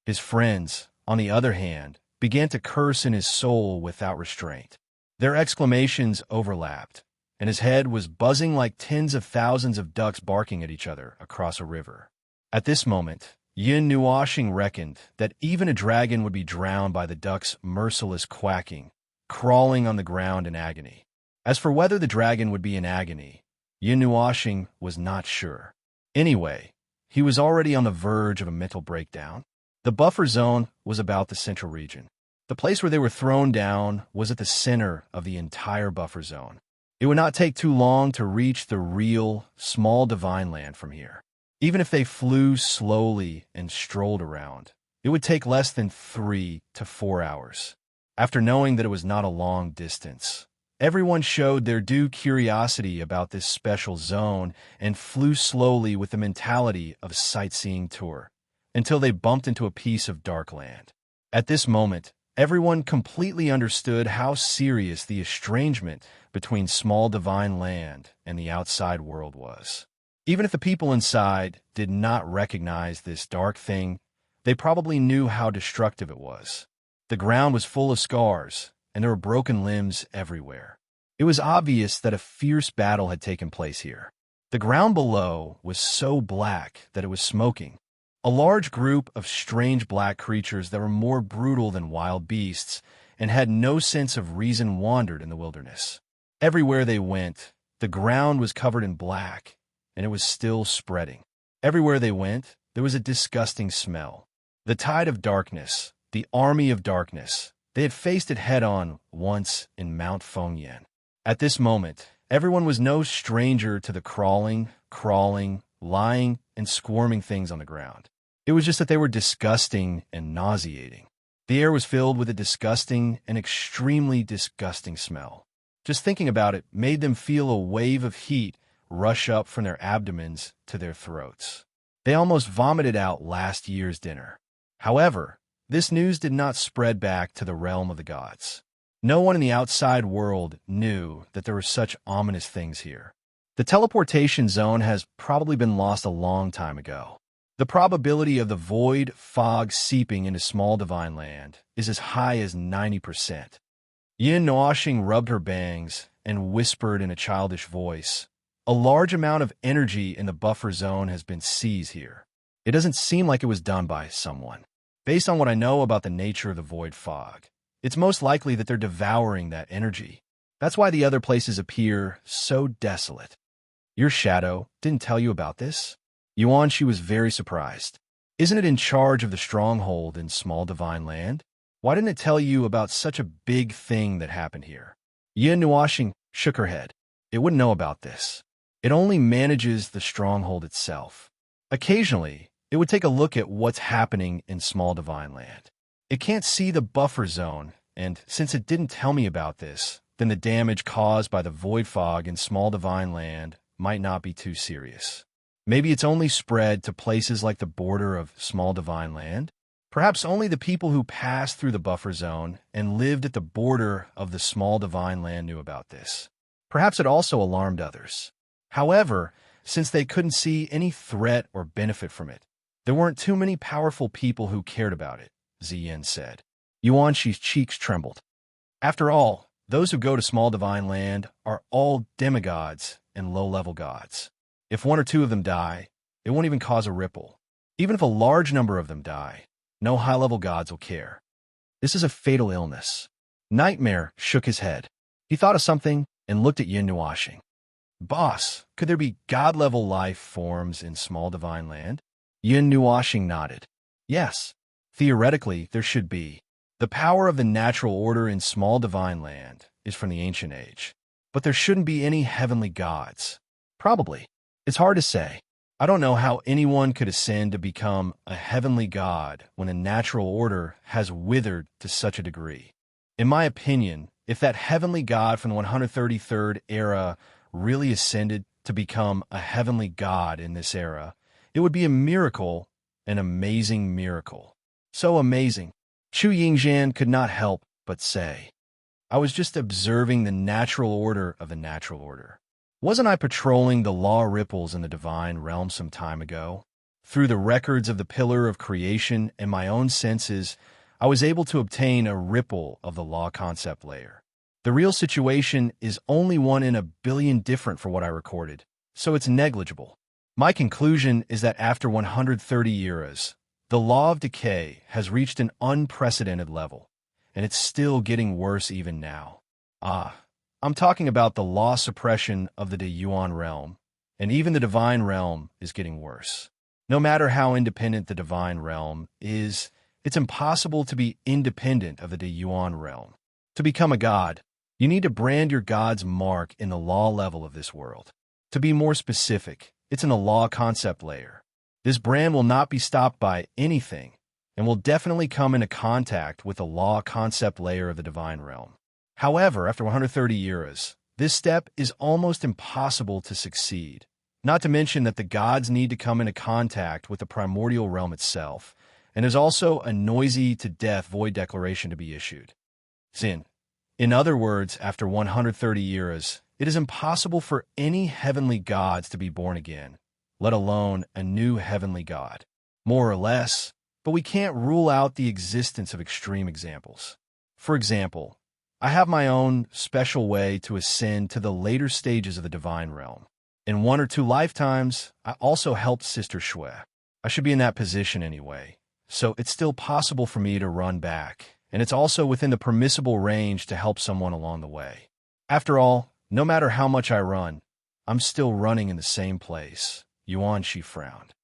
His friends, on the other hand, began to curse in his soul without restraint. Their exclamations overlapped, and his head was buzzing like tens of thousands of ducks barking at each other across a river. At this moment, Yin Nuashing reckoned that even a dragon would be drowned by the ducks' merciless quacking, crawling on the ground in agony. As for whether the dragon would be in agony, Yin Nuashing was not sure. Anyway, he was already on the verge of a mental breakdown. The buffer zone was about the central region. The place where they were thrown down was at the center of the entire buffer zone. It would not take too long to reach the real, small divine land from here. Even if they flew slowly and strolled around, it would take less than 3 to 4 hours. After knowing that it was not a long distance, everyone showed their due curiosity about this special zone and flew slowly with the mentality of a sightseeing tour, until they bumped into a piece of dark land. At this moment, everyone completely understood how serious the estrangement between small divine land and the outside world was. Even if the people inside did not recognize this dark thing, they probably knew how destructive it was. The ground was full of scars, and there were broken limbs everywhere. It was obvious that a fierce battle had taken place here. The ground below was so black that it was smoking. A large group of strange black creatures that were more brutal than wild beasts and had no sense of reason wandered in the wilderness. Everywhere they went, the ground was covered in black, and it was still spreading. Everywhere they went, there was a disgusting smell. The tide of darkness, the army of darkness, they had faced it head-on once in Mount Fengyan. At this moment, everyone was no stranger to the crawling, lying, and squirming things on the ground. It was just that they were disgusting and nauseating. The air was filled with a disgusting and extremely disgusting smell. Just thinking about it made them feel a wave of heat rush up from their abdomens to their throats. They almost vomited out last year's dinner. However, this news did not spread back to the realm of the gods. No one in the outside world knew that there were such ominous things here. The teleportation zone has probably been lost a long time ago. The probability of the void fog seeping into small divine land is as high as 90%. Yin Noashing rubbed her bangs and whispered in a childish voice, "A large amount of energy in the buffer zone has been seized here. It doesn't seem like it was done by someone. Based on what I know about the nature of the void fog, it's most likely that they're devouring that energy. That's why the other places appear so desolate." "Your shadow didn't tell you about this?" Yuan-Shi was very surprised. "Isn't it in charge of the stronghold in small divine land? Why didn't it tell you about such a big thing that happened here?" Yin Nuashing shook her head. "It wouldn't know about this. It only manages the stronghold itself. Occasionally, it would take a look at what's happening in small divine land. It can't see the buffer zone, and since it didn't tell me about this, then the damage caused by the void fog in small divine land might not be too serious. Maybe it's only spread to places like the border of small divine land. Perhaps only the people who passed through the buffer zone and lived at the border of the small divine land knew about this. Perhaps it also alarmed others. However, since they couldn't see any threat or benefit from it, there weren't too many powerful people who cared about it," Ziyin said. Yuan-Shi's cheeks trembled. "After all, those who go to small divine land are all demigods and low-level gods. If one or two of them die, it won't even cause a ripple. Even if a large number of them die, no high-level gods will care. This is a fatal illness." Nightmare shook his head. He thought of something and looked at Yin Nuashing. "Boss, could there be god-level life forms in small divine land?" Yin Nuashing nodded. "Yes, theoretically there should be. The power of the natural order in small divine land is from the ancient age. But there shouldn't be any heavenly gods. Probably. It's hard to say. I don't know how anyone could ascend to become a heavenly god when the natural order has withered to such a degree. In my opinion, if that heavenly god from the 133rd era really ascended to become a heavenly god in this era, it would be a miracle, an amazing miracle. So amazing." Chu Yingzhan could not help but say, "I was just observing the natural order of the natural order. Wasn't I patrolling the law ripples in the divine realm some time ago? Through the records of the pillar of creation and my own senses, I was able to obtain a ripple of the law concept layer. The real situation is only 1 in a billion different for what I recorded, so it's negligible. My conclusion is that after 130 eras, the law of decay has reached an unprecedented level, and it's still getting worse even now. I'm talking about the law suppression of the Deyuan realm, and even the divine realm is getting worse. No matter how independent the divine realm is, it's impossible to be independent of the Deyuan realm. To become a god, you need to brand your god's mark in the law level of this world. To be more specific, it's in the law concept layer. This brand will not be stopped by anything, and will definitely come into contact with the law concept layer of the divine realm. However, after 130 eras, this step is almost impossible to succeed. Not to mention that the gods need to come into contact with the primordial realm itself, and there's also a noisy-to-death void declaration to be issued. Zin. In other words, after 130 eras, it is impossible for any heavenly gods to be born again, let alone a new heavenly god. More or less, but we can't rule out the existence of extreme examples. For example, I have my own special way to ascend to the later stages of the divine realm. In 1 or 2 lifetimes, I also helped Sister Shui. I should be in that position anyway, so it's still possible for me to run back, and it's also within the permissible range to help someone along the way. After all, no matter how much I run, I'm still running in the same place. Yuan Shi frowned.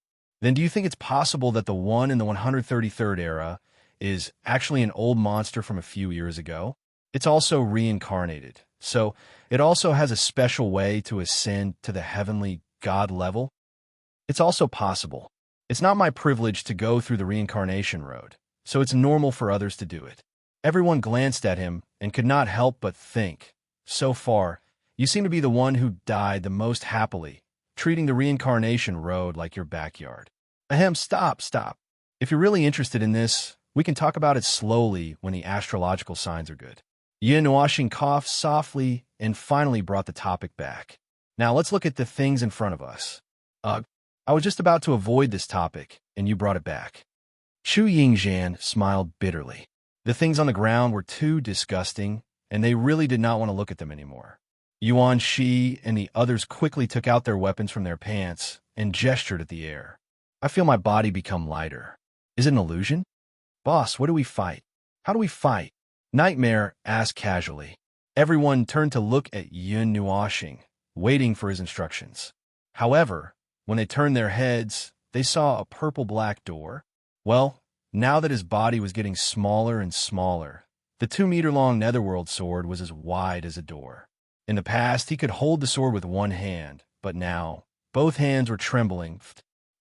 Then do you think it's possible that the one in the 133rd era is actually an old monster from a few years ago? It's also reincarnated, so it also has a special way to ascend to the heavenly God level? It's also possible. It's not my privilege to go through the reincarnation road, so it's normal for others to do it. Everyone glanced at him and could not help but think, so far, you seem to be the one who died the most happily, treating the reincarnation road like your backyard. Ahem, stop. If you're really interested in this, we can talk about it slowly when the astrological signs are good. Yin Washing coughed softly and finally brought the topic back. Now let's look at the things in front of us. Ugh, I was just about to avoid this topic, and you brought it back. Chu Yingzhan smiled bitterly. The things on the ground were too disgusting, and they really did not want to look at them anymore. Yuan Shi and the others quickly took out their weapons from their pants and gestured at the air. I feel my body become lighter. Is it an illusion? Boss, what do we fight? How do we fight? Nightmare asked casually. Everyone turned to look at Yun Nuashing, waiting for his instructions. However, when they turned their heads, they saw a purple-black door. Well, now that his body was getting smaller and smaller, the 2-meter-long Netherworld sword was as wide as a door. In the past, he could hold the sword with one hand, but now, both hands were trembling.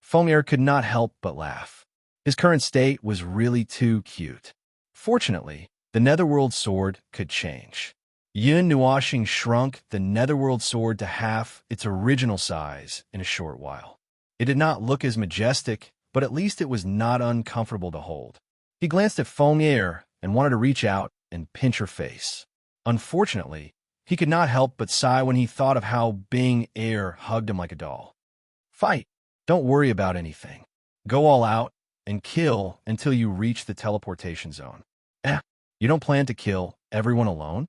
Feng'er could not help but laugh. His current state was really too cute. Fortunately, the Netherworld sword could change. Yun Nuashing shrunk the Netherworld sword to half its original size in a short while. It did not look as majestic, but at least it was not uncomfortable to hold. He glanced at Feng'er and wanted to reach out and pinch her face. Unfortunately, he could not help but sigh when he thought of how Bing Air hugged him like a doll. Fight! Don't worry about anything. Go all out and kill until you reach the teleportation zone. You don't plan to kill everyone alone?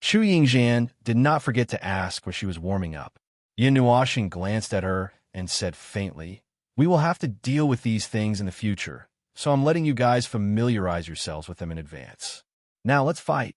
Chu Yingzhan did not forget to ask where she was warming up. Yin Nuashing glanced at her and said faintly, "We will have to deal with these things in the future, so I'm letting you guys familiarize yourselves with them in advance. Now let's fight."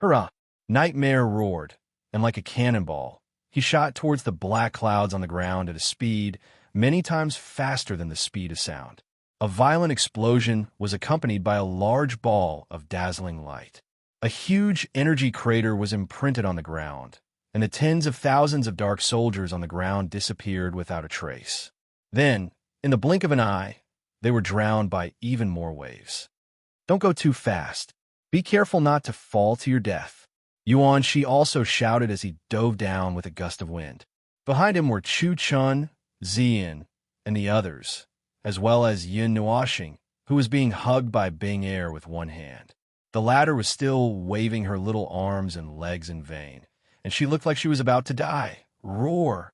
Hurrah! Nightmare roared, and like a cannonball, he shot towards the black clouds on the ground at a speed many times faster than the speed of sound. A violent explosion was accompanied by a large ball of dazzling light. A huge energy crater was imprinted on the ground, and the tens of thousands of dark soldiers on the ground disappeared without a trace. Then, in the blink of an eye, they were drowned by even more waves. Don't go too fast. Be careful not to fall to your death. Yuan Shi also shouted as he dove down with a gust of wind. Behind him were Chu Chun, Zian, and the others, as well as Yin Nuashing, who was being hugged by Bing Air with one hand. The latter was still waving her little arms and legs in vain, and she looked like she was about to die. Roar!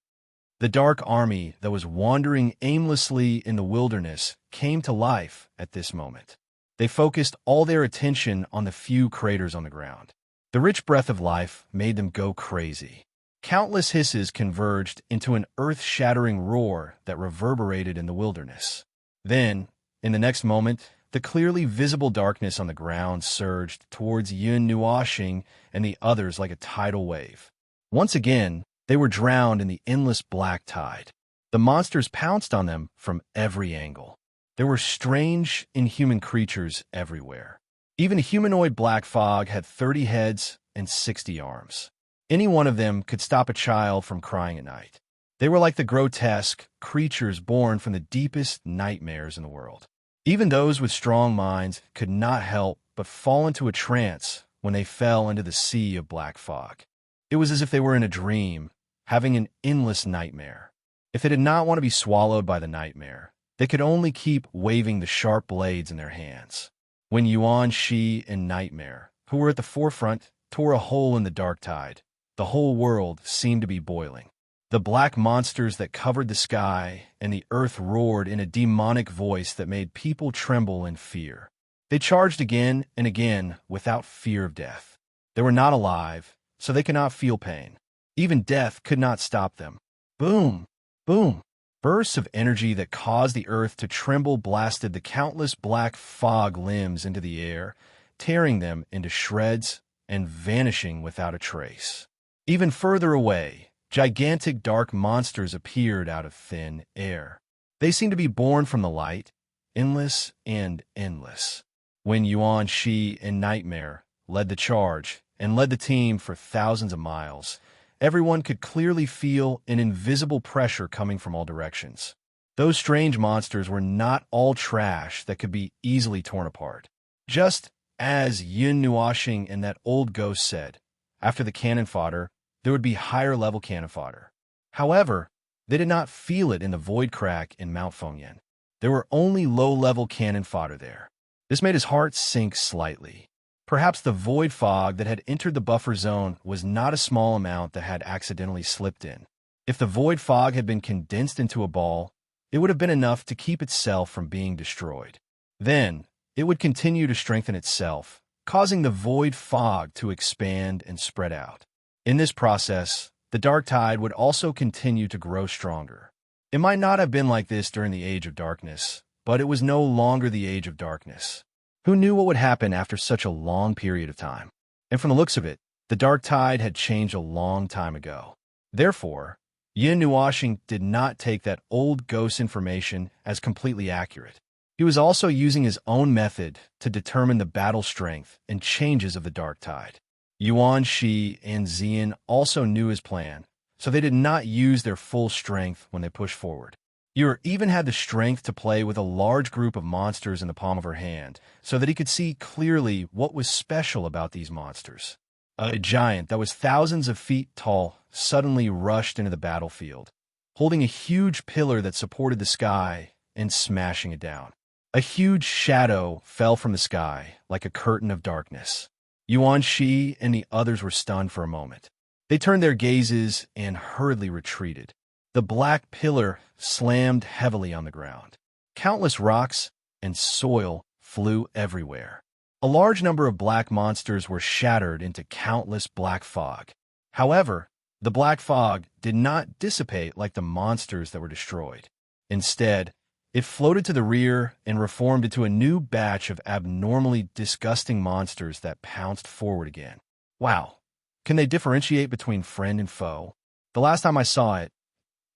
The dark army that was wandering aimlessly in the wilderness came to life at this moment. They focused all their attention on the few craters on the ground. The rich breath of life made them go crazy. Countless hisses converged into an earth-shattering roar that reverberated in the wilderness. Then, in the next moment, the clearly visible darkness on the ground surged towards Yun Nuashing and the others like a tidal wave. Once again, they were drowned in the endless black tide. The monsters pounced on them from every angle. There were strange, inhuman creatures everywhere. Even a humanoid black fog had 30 heads and 60 arms. Any one of them could stop a child from crying at night. They were like the grotesque creatures born from the deepest nightmares in the world. Even those with strong minds could not help but fall into a trance when they fell into the sea of black fog. It was as if they were in a dream, having an endless nightmare. If they did not want to be swallowed by the nightmare, they could only keep waving the sharp blades in their hands. When Yuan Shi and Nightmare, who were at the forefront, tore a hole in the dark tide, the whole world seemed to be boiling. The black monsters that covered the sky and the earth roared in a demonic voice that made people tremble in fear. They charged again and again without fear of death. They were not alive, so they could not feel pain. Even death could not stop them. Boom! Boom! Bursts of energy that caused the earth to tremble blasted the countless black fog limbs into the air, tearing them into shreds and vanishing without a trace. Even further away, Gigantic dark monsters appeared out of thin air. They seemed to be born from the light, endless and endless. When Yuan Shi and Nightmare led the charge and led the team for thousands of miles, everyone could clearly feel an invisible pressure coming from all directions. Those strange monsters were not all trash that could be easily torn apart. Just as Yun Nuashing and that old ghost said, after the cannon fodder, there would be higher-level cannon fodder. However, they did not feel it in the void crack in Mount Fengyan. There were only low-level cannon fodder there. This made his heart sink slightly. Perhaps the void fog that had entered the buffer zone was not a small amount that had accidentally slipped in. If the void fog had been condensed into a ball, it would have been enough to keep itself from being destroyed. Then, it would continue to strengthen itself, causing the void fog to expand and spread out. In this process, the dark tide would also continue to grow stronger. It might not have been like this during the Age of Darkness, but it was no longer the Age of Darkness. Who knew what would happen after such a long period of time? And from the looks of it, the dark tide had changed a long time ago. Therefore, Yin Nuashing did not take that old ghost information as completely accurate. He was also using his own method to determine the battle strength and changes of the dark tide. Yuan Shi and Xian also knew his plan, so they did not use their full strength when they pushed forward. Yer even had the strength to play with a large group of monsters in the palm of her hand, so that he could see clearly what was special about these monsters. A giant that was thousands of feet tall suddenly rushed into the battlefield, holding a huge pillar that supported the sky and smashing it down. A huge shadow fell from the sky like a curtain of darkness. Yuan Shi and the others were stunned for a moment. They turned their gazes and hurriedly retreated. The black pillar slammed heavily on the ground. Countless rocks and soil flew everywhere. A large number of black monsters were shattered into countless black fog. However, the black fog did not dissipate like the monsters that were destroyed. Instead, it floated to the rear and reformed into a new batch of abnormally disgusting monsters that pounced forward again. Wow, can they differentiate between friend and foe? The last time I saw it,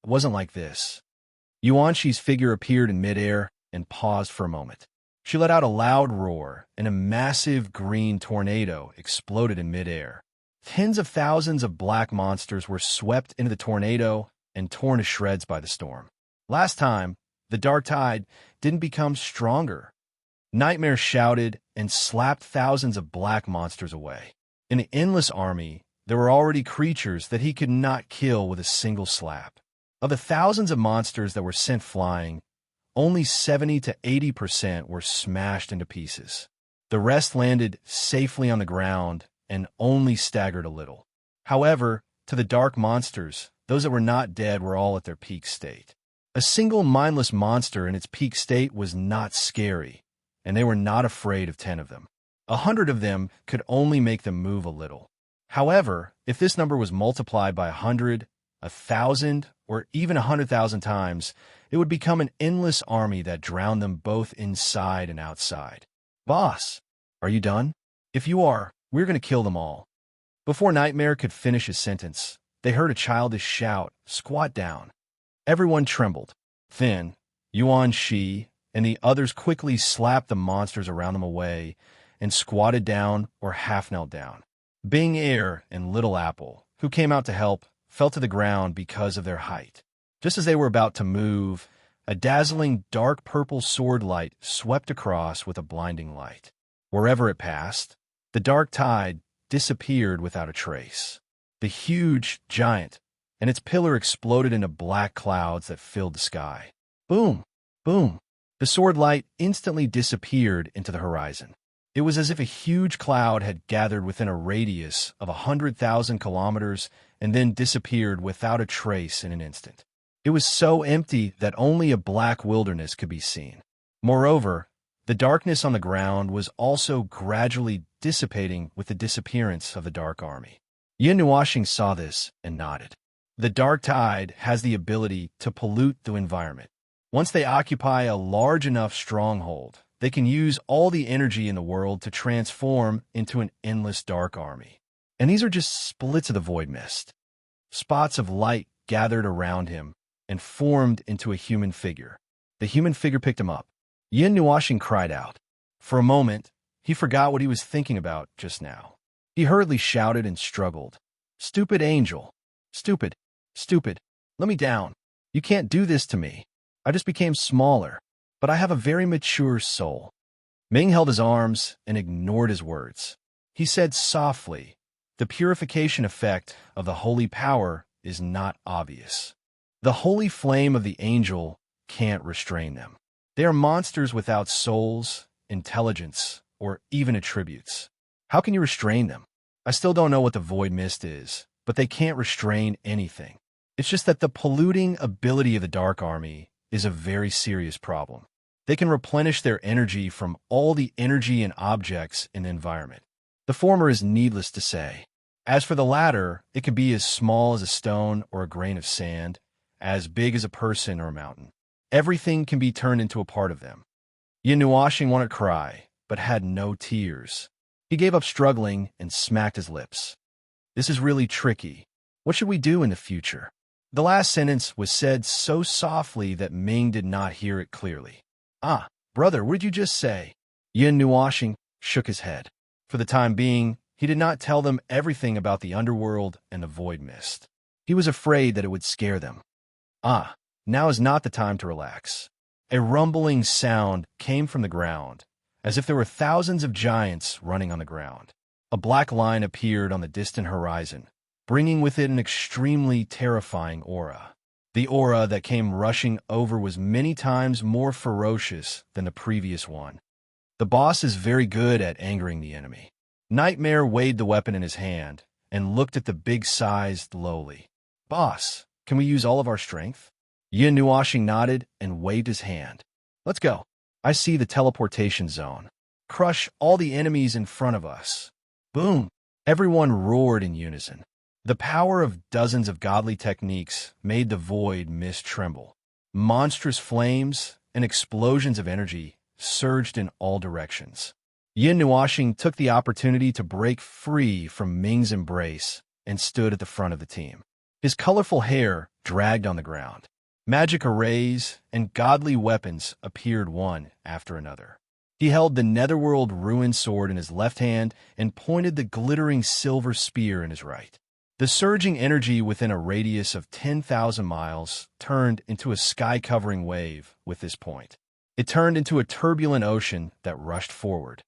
it wasn't like this. Yuan Shi's figure appeared in midair and paused for a moment. She let out a loud roar, and a massive green tornado exploded in midair. Tens of thousands of black monsters were swept into the tornado and torn to shreds by the storm. Last time, the dark tide didn't become stronger. Nightmare shouted and slapped thousands of black monsters away. In the endless army, there were already creatures that he could not kill with a single slap. Of the thousands of monsters that were sent flying, only 70 to 80% were smashed into pieces. The rest landed safely on the ground and only staggered a little. However, to the dark monsters, those that were not dead were all at their peak state. A single mindless monster in its peak state was not scary, and they were not afraid of 10 of them. 100 of them could only make them move a little. However, if this number was multiplied by 100, 1,000, or even 100,000 times, it would become an endless army that drowned them both inside and outside. Boss, are you done? If you are, we're going to kill them all. Before Nightmare could finish his sentence, they heard a childish shout, "Squat down." Everyone trembled. Then, Yuan Shi and the others quickly slapped the monsters around them away and squatted down or half-knelt down. Bing Air and Little Apple, who came out to help, fell to the ground because of their height. Just as they were about to move, a dazzling dark purple sword light swept across with a blinding light. Wherever it passed, the dark tide disappeared without a trace. The huge giant and its pillar exploded into black clouds that filled the sky. Boom! Boom! The sword light instantly disappeared into the horizon. It was as if a huge cloud had gathered within a radius of 100,000 kilometers and then disappeared without a trace in an instant. It was so empty that only a black wilderness could be seen. Moreover, the darkness on the ground was also gradually dissipating with the disappearance of the Dark Army. Yin Nuashing saw this and nodded. The dark tide has the ability to pollute the environment. Once they occupy a large enough stronghold, they can use all the energy in the world to transform into an endless dark army. And these are just splits of the void mist. Spots of light gathered around him and formed into a human figure. The human figure picked him up. Yin Nuoxing cried out. For a moment, he forgot what he was thinking about just now. He hurriedly shouted and struggled. Stupid angel! Stupid! Stupid! Let me down! You can't do this to me! I just became smaller, but I have a very mature soul. Ming held his arms and ignored his words. He said softly, the purification effect of the holy power is not obvious. The holy flame of the angel can't restrain them. They are monsters without souls, intelligence, or even attributes. How can you restrain them? I still don't know what the void mist is, but they can't restrain anything. It's just that the polluting ability of the Dark Army is a very serious problem. They can replenish their energy from all the energy and objects in the environment. The former is needless to say. As for the latter, it can be as small as a stone or a grain of sand, as big as a person or a mountain. Everything can be turned into a part of them. Yin Nuoxing wanted to cry, but had no tears. He gave up struggling and smacked his lips. This is really tricky. What should we do in the future? The last sentence was said so softly that Ming did not hear it clearly. Ah, brother, what did you just say? Yin Nuoxing shook his head. For the time being, he did not tell them everything about the underworld and the void mist. He was afraid that it would scare them. Ah, now is not the time to relax. A rumbling sound came from the ground, as if there were thousands of giants running on the ground. A black line appeared on the distant horizon, bringing with it an extremely terrifying aura. The aura that came rushing over was many times more ferocious than the previous one. The boss is very good at angering the enemy. Nightmare weighed the weapon in his hand and looked at the big-sized lowly. Boss, can we use all of our strength? Yin Nuoxing nodded and waved his hand. Let's go. I see the teleportation zone. Crush all the enemies in front of us. Boom! Everyone roared in unison. The power of dozens of godly techniques made the void mist tremble. Monstrous flames and explosions of energy surged in all directions. Yin Nuoxing took the opportunity to break free from Ming's embrace and stood at the front of the team. His colorful hair dragged on the ground. Magic arrays and godly weapons appeared one after another. He held the Netherworld ruined sword in his left hand and pointed the glittering silver spear in his right. The surging energy within a radius of 10,000 miles turned into a sky-covering wave with this point. It turned into a turbulent ocean that rushed forward.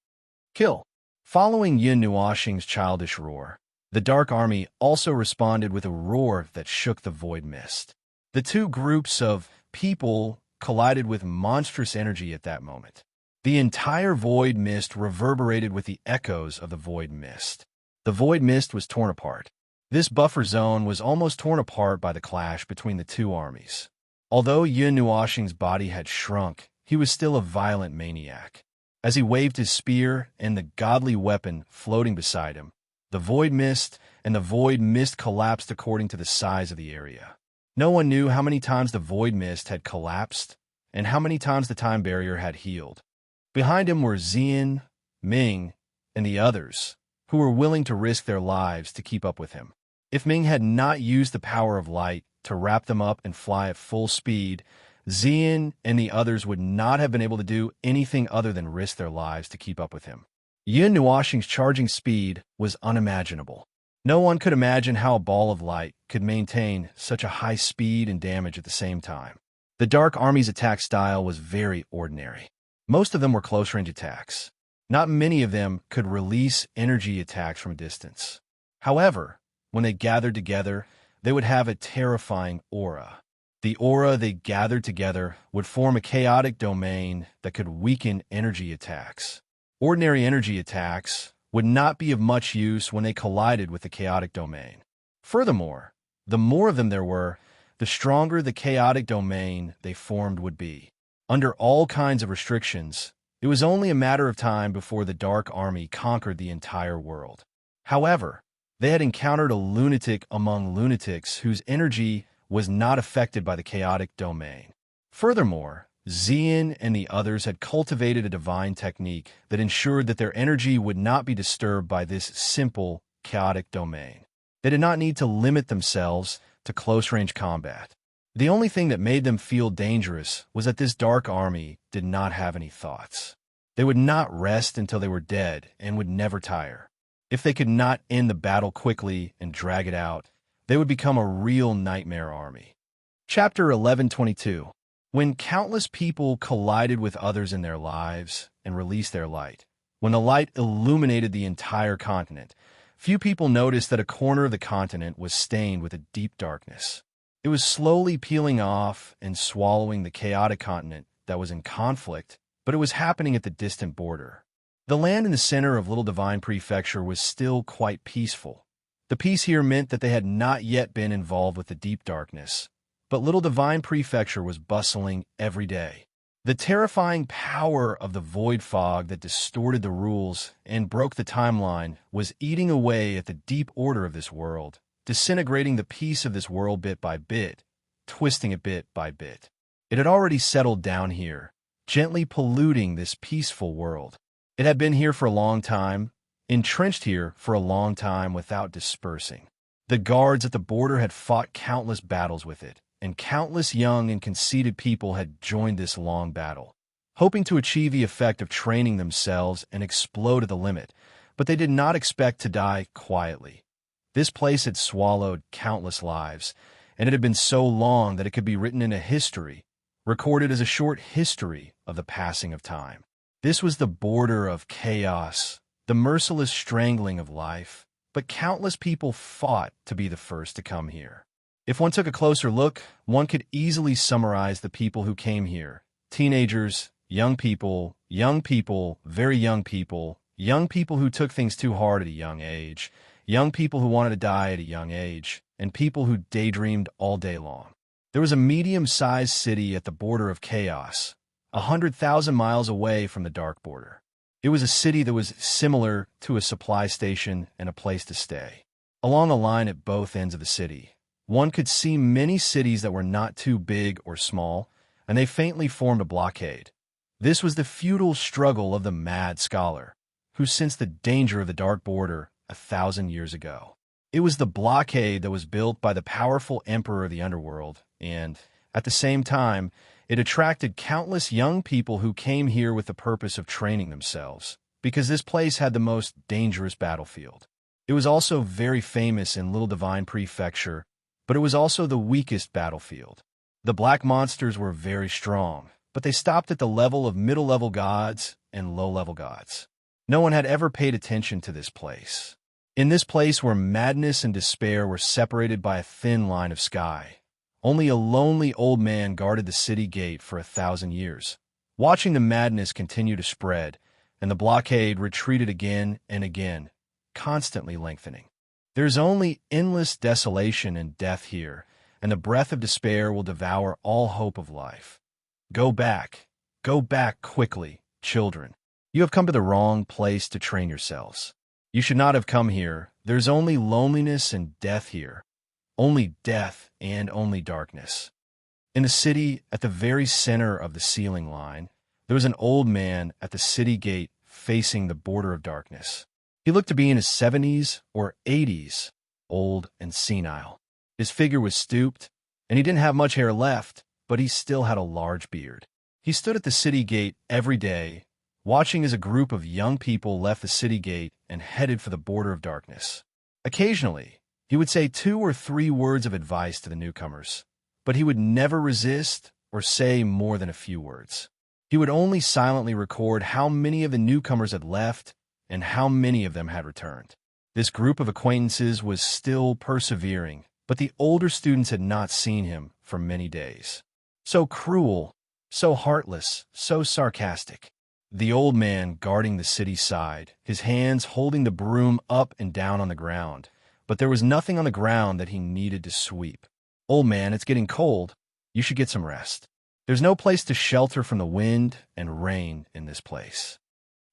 Kill! Following Yin Nuoxing's childish roar, the Dark Army also responded with a roar that shook the void mist. The two groups of people collided with monstrous energy at that moment. The entire void mist reverberated with the echoes of the void mist. The void mist was torn apart. This buffer zone was almost torn apart by the clash between the two armies. Although Yin Nuoxing's body had shrunk, he was still a violent maniac. As he waved his spear and the godly weapon floating beside him, the void mist collapsed according to the size of the area. No one knew how many times the void mist had collapsed and how many times the time barrier had healed. Behind him were Xian, Ming, and the others, who were willing to risk their lives to keep up with him. If Ming had not used the power of light to wrap them up and fly at full speed, Xian and the others would not have been able to do anything other than risk their lives to keep up with him. Yin Nuoxing's charging speed was unimaginable. No one could imagine how a ball of light could maintain such a high speed and damage at the same time. The Dark Army's attack style was very ordinary. Most of them were close-range attacks. Not many of them could release energy attacks from a distance. However, when they gathered together, they would have a terrifying aura. The aura they gathered together would form a chaotic domain that could weaken energy attacks. Ordinary energy attacks would not be of much use when they collided with the chaotic domain. Furthermore, the more of them there were, the stronger the chaotic domain they formed would be. Under all kinds of restrictions, it was only a matter of time before the Dark Army conquered the entire world. However, they had encountered a lunatic among lunatics whose energy was not affected by the chaotic domain. Furthermore, Xian and the others had cultivated a divine technique that ensured that their energy would not be disturbed by this simple, chaotic domain. They did not need to limit themselves to close-range combat. The only thing that made them feel dangerous was that this dark army did not have any thoughts. They would not rest until they were dead and would never tire. If they could not end the battle quickly and drag it out, they would become a real nightmare army. Chapter 11:22. When countless people collided with others in their lives and released their light, when the light illuminated the entire continent, few people noticed that a corner of the continent was stained with a deep darkness. It was slowly peeling off and swallowing the chaotic continent that was in conflict, but it was happening at the distant border. The land in the center of Little Divine Prefecture was still quite peaceful. The peace here meant that they had not yet been involved with the deep darkness, but Little Divine Prefecture was bustling every day. The terrifying power of the void fog that distorted the rules and broke the timeline was eating away at the deep order of this world, disintegrating the peace of this world bit by bit, twisting it bit by bit. It had already settled down here, gently polluting this peaceful world. It had been here for a long time, entrenched here for a long time without dispersing. The guards at the border had fought countless battles with it, and countless young and conceited people had joined this long battle, hoping to achieve the effect of training themselves and explode at the limit, but they did not expect to die quietly. This place had swallowed countless lives, and it had been so long that it could be written into history, recorded as a short history of the passing of time. This was the border of chaos, the merciless strangling of life, but countless people fought to be the first to come here. If one took a closer look, one could easily summarize the people who came here. Teenagers, young people, very young people who took things too hard at a young age, young people who wanted to die at a young age, and people who daydreamed all day long. There was a medium-sized city at the border of chaos, 100,000 miles away from the dark border. It was a city that was similar to a supply station and a place to stay. Along the line at both ends of the city, one could see many cities that were not too big or small, and they faintly formed a blockade. This was the futile struggle of the mad scholar, who sensed the danger of the dark border 1,000 years ago. It was the blockade that was built by the powerful emperor of the underworld, and, at the same time, it attracted countless young people who came here with the purpose of training themselves, because this place had the most dangerous battlefield. It was also very famous in Little Divine Prefecture, but it was also the weakest battlefield. The black monsters were very strong, but they stopped at the level of middle-level gods and low-level gods. No one had ever paid attention to this place. In this place where madness and despair were separated by a thin line of sky, only a lonely old man guarded the city gate for 1,000 years, watching the madness continue to spread, and the blockade retreated again and again, constantly lengthening. There's only endless desolation and death here, and the breath of despair will devour all hope of life. Go back quickly, children. You have come to the wrong place to train yourselves. You should not have come here. There's only loneliness and death here. Only death and only darkness. In the city, at the very center of the ceiling line, there was an old man at the city gate facing the border of darkness. He looked to be in his 70s or 80s, old and senile. His figure was stooped, and he didn't have much hair left, but he still had a large beard. He stood at the city gate every day, watching as a group of young people left the city gate and headed for the border of darkness. Occasionally, he would say 2 or 3 words of advice to the newcomers, but he would never resist or say more than a few words. He would only silently record how many of the newcomers had left and how many of them had returned. This group of acquaintances was still persevering, but the older students had not seen him for many days. So cruel, so heartless, so sarcastic. The old man guarding the city side, his hands holding the broom up and down on the ground, but there was nothing on the ground that he needed to sweep. Old man, it's getting cold. You should get some rest. There's no place to shelter from the wind and rain in this place.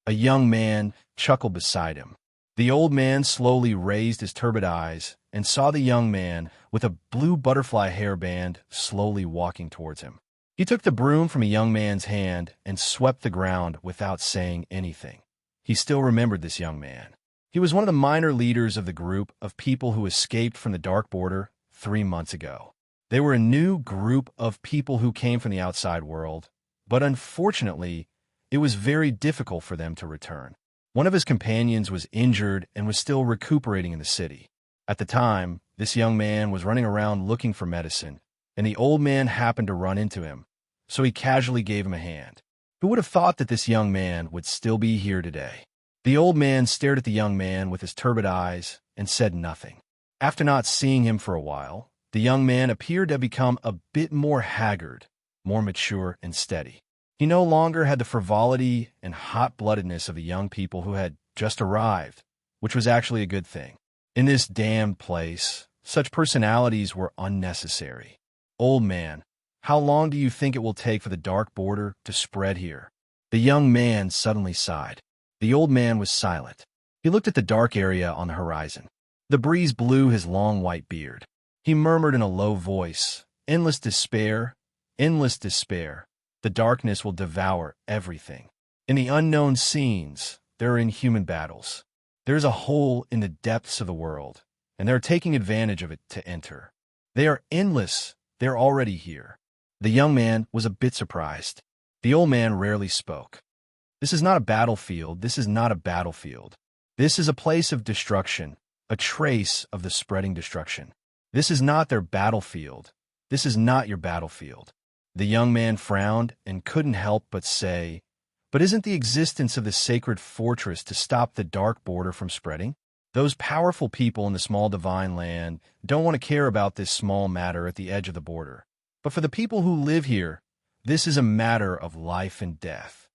A young man chuckled beside him. The old man slowly raised his turbid eyes and saw the young man with a blue butterfly hairband slowly walking towards him. He took the broom from a young man's hand and swept the ground without saying anything. He still remembered this young man. He was one of the minor leaders of the group of people who escaped from the Dark Border 3 months ago. They were a new group of people who came from the outside world, but unfortunately, it was very difficult for them to return. One of his companions was injured and was still recuperating in the city. At the time, this young man was running around looking for medicine, and the old man happened to run into him, so he casually gave him a hand. Who would have thought that this young man would still be here today? The old man stared at the young man with his turbid eyes and said nothing. After not seeing him for a while, the young man appeared to have become a bit more haggard, more mature and steady. He no longer had the frivolity and hot-bloodedness of the young people who had just arrived, which was actually a good thing. In this damned place, such personalities were unnecessary. Old man, how long do you think it will take for the Dark Border to spread here? The young man suddenly sighed. The old man was silent. He looked at the dark area on the horizon. The breeze blew his long white beard. He murmured in a low voice, "Endless despair, endless despair. The darkness will devour everything. In the unknown scenes, there are inhuman battles. There is a hole in the depths of the world, and they are taking advantage of it to enter. They are endless. They are already here." The young man was a bit surprised. The old man rarely spoke. "This is not a battlefield. This is not a battlefield. This is a place of destruction, a trace of the spreading destruction. This is not their battlefield. This is not your battlefield." The young man frowned and couldn't help but say, "But isn't the existence of the sacred fortress to stop the Dark Border from spreading? Those powerful people in the small divine land don't want to care about this small matter at the edge of the border. But for the people who live here, this is a matter of life and death."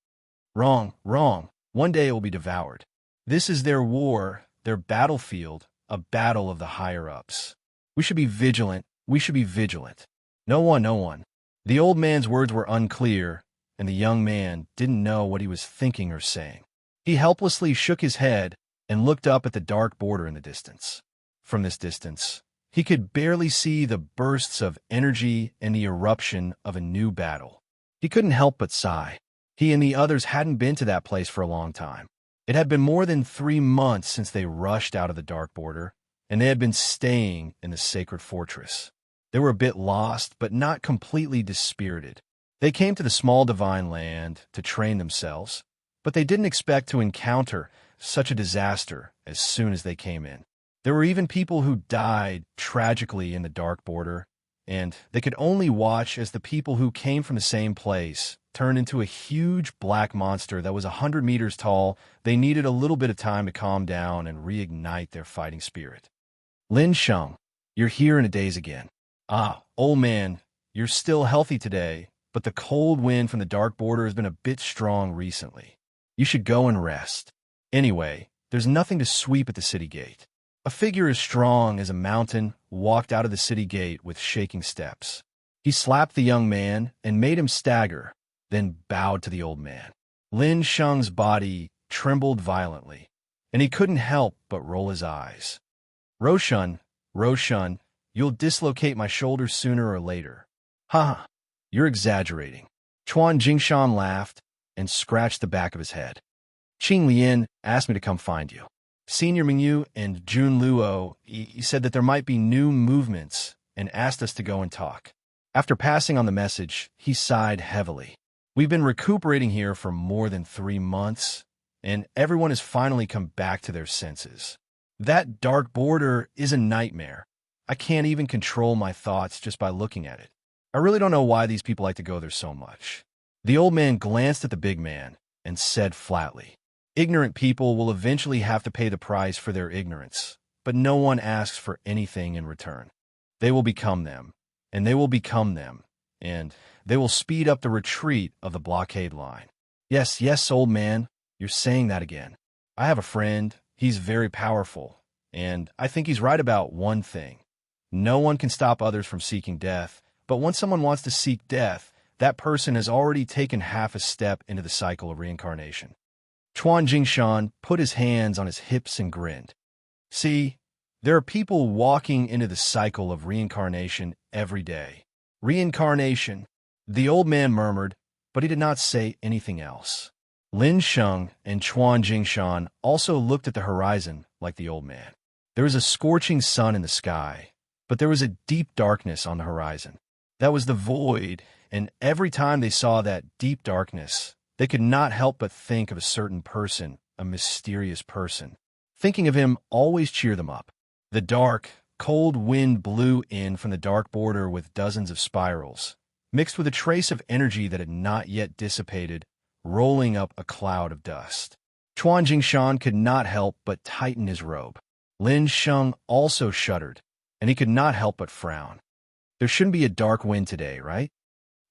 "Wrong, wrong. One day it will be devoured. This is their war, their battlefield, a battle of the higher-ups. We should be vigilant. We should be vigilant." No one. The old man's words were unclear, and the young man didn't know what he was thinking or saying. He helplessly shook his head and looked up at the Dark Border in the distance. From this distance, he could barely see the bursts of energy and the eruption of a new battle. He couldn't help but sigh. He and the others hadn't been to that place for a long time. It had been more than 3 months since they rushed out of the Dark Border, and they had been staying in the sacred fortress. They were a bit lost, but not completely dispirited. They came to the small divine land to train themselves, but they didn't expect to encounter such a disaster as soon as they came in. There were even people who died tragically in the Dark Border, and they could only watch as the people who came from the same place turned into a huge black monster that was 100 meters tall. They needed a little bit of time to calm down and reignite their fighting spirit. "Lin Sheng, you're here in a daze again. Ah, old man, you're still healthy today, but the cold wind from the Dark Border has been a bit strong recently. You should go and rest. Anyway, there's nothing to sweep at the city gate." A figure as strong as a mountain walked out of the city gate with shaking steps. He slapped the young man and made him stagger, then bowed to the old man. Lin Sheng's body trembled violently, and he couldn't help but roll his eyes. Roshan, you'll dislocate my shoulder sooner or later." "Ha, you're exaggerating." Chuan Jingshan laughed and scratched the back of his head. "Qing Lian asked me to come find you. Senior Mingyu and Jun Luo, he said that there might be new movements and asked us to go and talk." After passing on the message, he sighed heavily. "We've been recuperating here for more than 3 months, and everyone has finally come back to their senses. That Dark Border is a nightmare. I can't even control my thoughts just by looking at it. I really don't know why these people like to go there so much." The old man glanced at the big man and said flatly, "Ignorant people will eventually have to pay the price for their ignorance, but no one asks for anything in return. They will become them, and they will become them, and they will speed up the retreat of the blockade line." Yes, old man, you're saying that again. I have a friend. He's very powerful, and I think he's right about one thing. No one can stop others from seeking death, but when someone wants to seek death, that person has already taken half a step into the cycle of reincarnation. Chuan Jingshan put his hands on his hips and grinned. "See, there are people walking into the cycle of reincarnation every day." "Reincarnation," the old man murmured, but he did not say anything else. Lin Sheng and Chuan Jingshan also looked at the horizon like the old man. There was a scorching sun in the sky, but there was a deep darkness on the horizon. That was the void, and every time they saw that deep darkness, they could not help but think of a certain person, a mysterious person. Thinking of him always cheered them up. The dark, cold wind blew in from the dark border with dozens of spirals, mixed with a trace of energy that had not yet dissipated, rolling up a cloud of dust. Chuan Jingshan could not help but tighten his robe. Lin Sheng also shuddered, and he could not help but frown. There shouldn't be a dark wind today, right?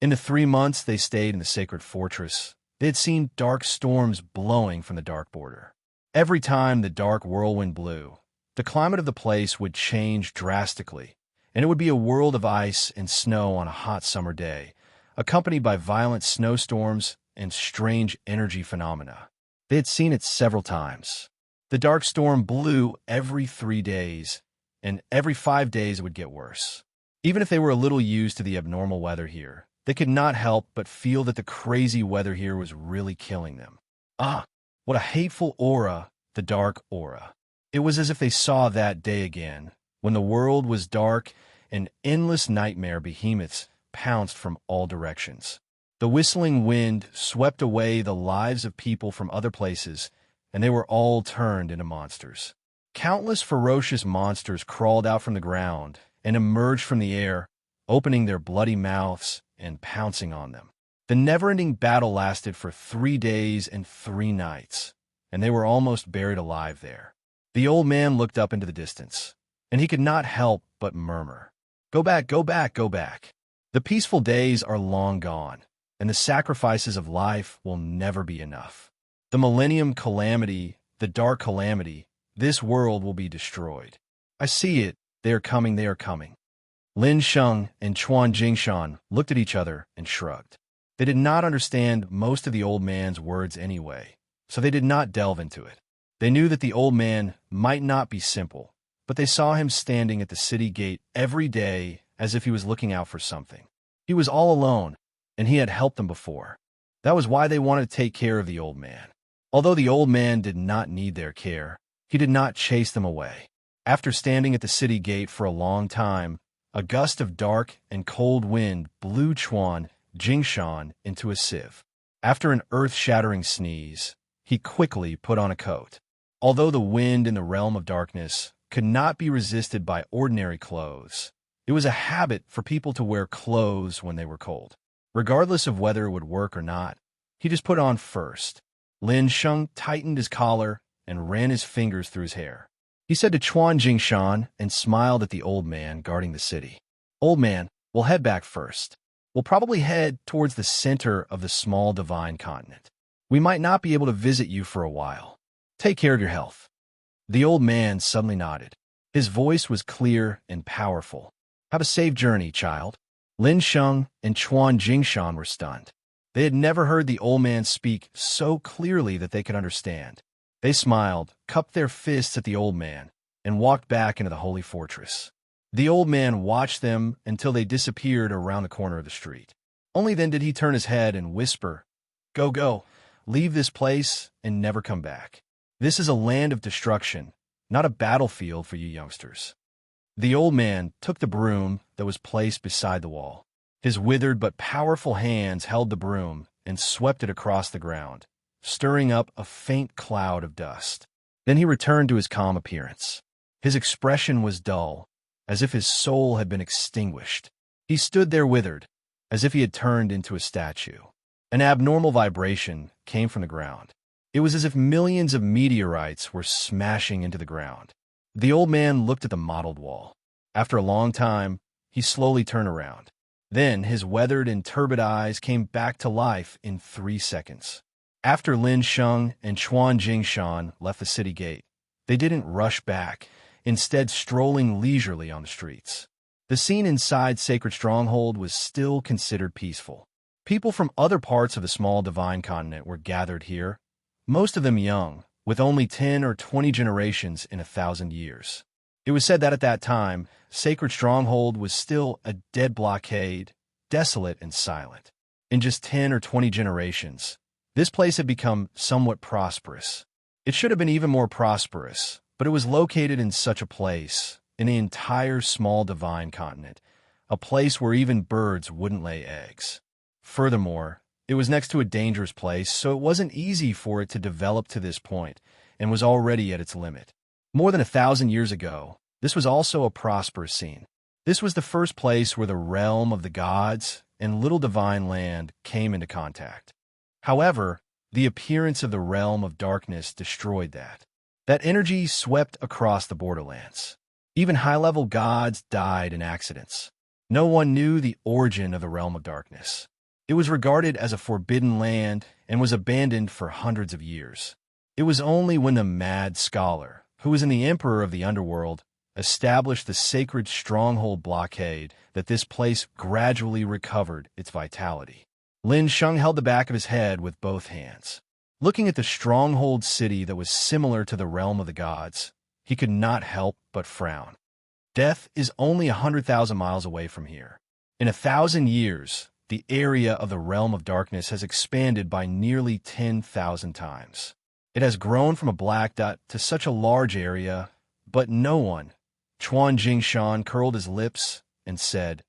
In the 3 months they stayed in the sacred fortress, they had seen dark storms blowing from the dark border. Every time the dark whirlwind blew, the climate of the place would change drastically, and it would be a world of ice and snow on a hot summer day, accompanied by violent snowstorms and strange energy phenomena. They had seen it several times. The dark storm blew every 3 days, and every 5 days it would get worse. Even if they were a little used to the abnormal weather here, they could not help but feel that the crazy weather here was really killing them. Ah, what a hateful aura, the dark aura. It was as if they saw that day again, when the world was dark and endless nightmare behemoths pounced from all directions. The whistling wind swept away the lives of people from other places, and they were all turned into monsters. Countless ferocious monsters crawled out from the ground and emerged from the air, opening their bloody mouths and pouncing on them. The never-ending battle lasted for 3 days and 3 nights, and they were almost buried alive there. The old man looked up into the distance, and he could not help but murmur, "Go back, go back, go back. The peaceful days are long gone, and the sacrifices of life will never be enough. The millennium calamity, the dark calamity, this world will be destroyed. I see it. They are coming, they are coming." Lin Sheng and Chuan Jingshan looked at each other and shrugged. They did not understand most of the old man's words anyway, so they did not delve into it. They knew that the old man might not be simple, but they saw him standing at the city gate every day as if he was looking out for something. He was all alone, and he had helped them before. That was why they wanted to take care of the old man. Although the old man did not need their care, he did not chase them away. After standing at the city gate for a long time, a gust of dark and cold wind blew Chuan Jingshan into a sieve. After an earth-shattering sneeze, he quickly put on a coat. Although the wind in the realm of darkness could not be resisted by ordinary clothes, it was a habit for people to wear clothes when they were cold. Regardless of whether it would work or not, he just put on first. Lin Sheng tightened his collar and ran his fingers through his hair. He said to Chuan Jingshan and smiled at the old man guarding the city, "Old man, we'll head back first. We'll probably head towards the center of the small divine continent. We might not be able to visit you for a while. Take care of your health." The old man suddenly nodded. His voice was clear and powerful. "Have a safe journey, child." Lin Sheng and Chuan Jingshan were stunned. They had never heard the old man speak so clearly that they could understand. They smiled, cupped their fists at the old man, and walked back into the holy fortress. The old man watched them until they disappeared around the corner of the street. Only then did he turn his head and whisper, "Go, go, leave this place and never come back. This is a land of destruction, not a battlefield for you youngsters." The old man took the broom that was placed beside the wall. His withered but powerful hands held the broom and swept it across the ground, stirring up a faint cloud of dust. Then he returned to his calm appearance. His expression was dull, as if his soul had been extinguished. He stood there withered, as if he had turned into a statue. An abnormal vibration came from the ground. It was as if millions of meteorites were smashing into the ground. The old man looked at the mottled wall. After a long time, he slowly turned around. Then his weathered and turbid eyes came back to life in 3 seconds. After Lin Sheng and Chuan Jingshan left the city gate, they didn't rush back, instead strolling leisurely on the streets. The scene inside Sacred Stronghold was still considered peaceful. People from other parts of the small divine continent were gathered here, most of them young, with only 10 or 20 generations in 1,000 years. It was said that at that time, Sacred Stronghold was still a dead blockade, desolate and silent. In just 10 or 20 generations, This place had become somewhat prosperous. It should have been even more prosperous, but it was located in such a place, in the entire small divine continent, a place where even birds wouldn't lay eggs. Furthermore, it was next to a dangerous place, so it wasn't easy for it to develop to this point, and was already at its limit. More than 1,000 years ago, this was also a prosperous scene. This was the first place where the realm of the gods and little divine land came into contact. However, the appearance of the realm of darkness destroyed that. That energy swept across the borderlands. Even high-level gods died in accidents. No one knew the origin of the realm of darkness. It was regarded as a forbidden land and was abandoned for hundreds of years. It was only when the mad scholar, who was the emperor of the underworld, established the sacred stronghold blockade that this place gradually recovered its vitality. Lin Sheng held the back of his head with both hands. Looking at the stronghold city that was similar to the realm of the gods, he could not help but frown. Death is only 100,000 miles away from here. In 1,000 years, the area of the realm of darkness has expanded by nearly 10,000 times. It has grown from a black dot to such a large area, but no one, Chuan Jingshan curled his lips and said,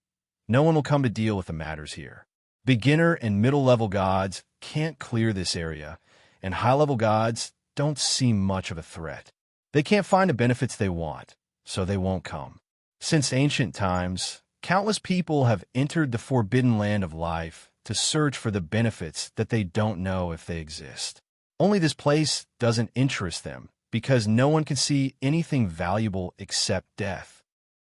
no one will come to deal with the matters here. Beginner and middle-level gods can't clear this area, and high-level gods don't seem much of a threat. They can't find the benefits they want, so they won't come. Since ancient times, countless people have entered the forbidden land of life to search for the benefits that they don't know if they exist. Only this place doesn't interest them, because no one can see anything valuable except death.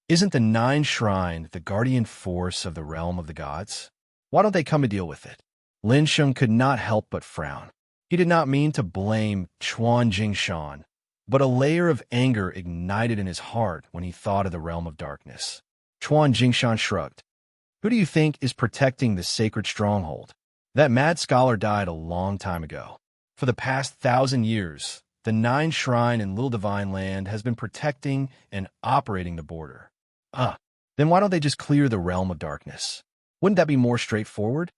Isn't the Nine Shrine the guardian force of the realm of the gods? Why don't they come and deal with it? Lin Sheng could not help but frown. He did not mean to blame Chuan Jingshan, but a layer of anger ignited in his heart when he thought of the realm of darkness. Chuan Jingshan shrugged. Who do you think is protecting the sacred stronghold? That mad scholar died a long time ago. For the past 1,000 years, the Nine Shrine in Little Divine Land has been protecting and operating the border. Then why don't they just clear the realm of darkness? Wouldn't that be more straightforward?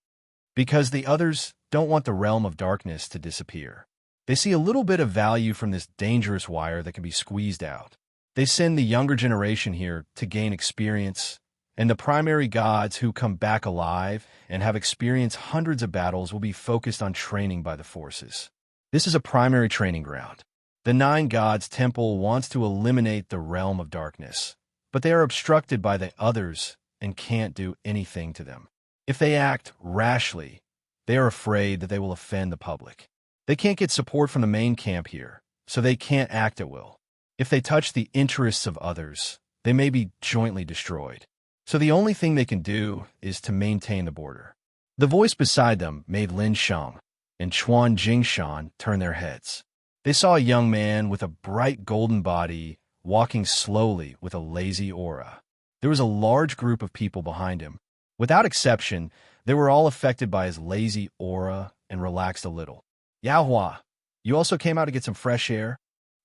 Because the others don't want the realm of darkness to disappear. They see a little bit of value from this dangerous wire that can be squeezed out. They send the younger generation here to gain experience, and the primary gods who come back alive and have experienced hundreds of battles will be focused on training by the forces. This is a primary training ground. The Nine Gods Temple wants to eliminate the realm of darkness, but they are obstructed by the others and can't do anything to them. If they act rashly, they are afraid that they will offend the public. They can't get support from the main camp here, so they can't act at will. If they touch the interests of others, they may be jointly destroyed. So the only thing they can do is to maintain the border. The voice beside them made Lin Sheng and Chuan Jingshan turn their heads. They saw a young man with a bright golden body walking slowly with a lazy aura. There was a large group of people behind him. Without exception, they were all affected by his lazy aura and relaxed a little. Yao Hua, you also came out to get some fresh air?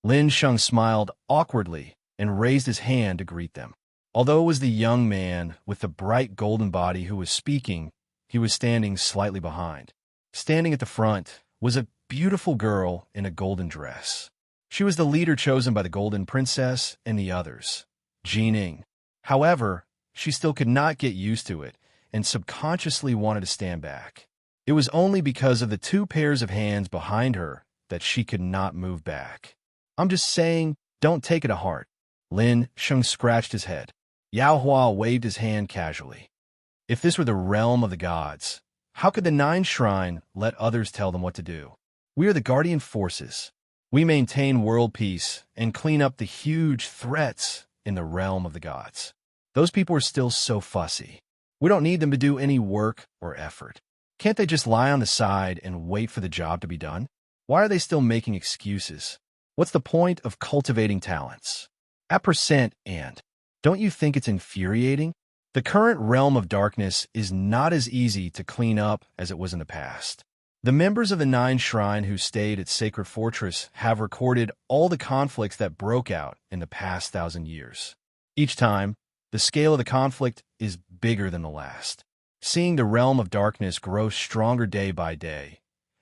Lin Sheng smiled awkwardly and raised his hand to greet them. Although it was the young man with the bright golden body who was speaking, he was standing slightly behind. Standing at the front was a beautiful girl in a golden dress. She was the leader chosen by the Golden Princess and the others, Jining. However, she still could not get used to it and subconsciously wanted to stand back. It was only because of the two pairs of hands behind her that she could not move back. I'm just saying, don't take it to heart. Lin Sheng scratched his head. Yao Hua waved his hand casually. If this were the realm of the gods, how could the Nine Shrine let others tell them what to do? We are the guardian forces. We maintain world peace and clean up the huge threats in the realm of the gods. Those people are still so fussy. We don't need them to do any work or effort. Can't they just lie on the side and wait for the job to be done? Why are they still making excuses? What's the point of cultivating talents? At percent and, don't you think it's infuriating? The current realm of darkness is not as easy to clean up as it was in the past. The members of the Nine Shrine who stayed at Sacred Fortress have recorded all the conflicts that broke out in the past 1,000 years. Each time, the scale of the conflict is bigger than the last. Seeing the realm of darkness grow stronger day by day,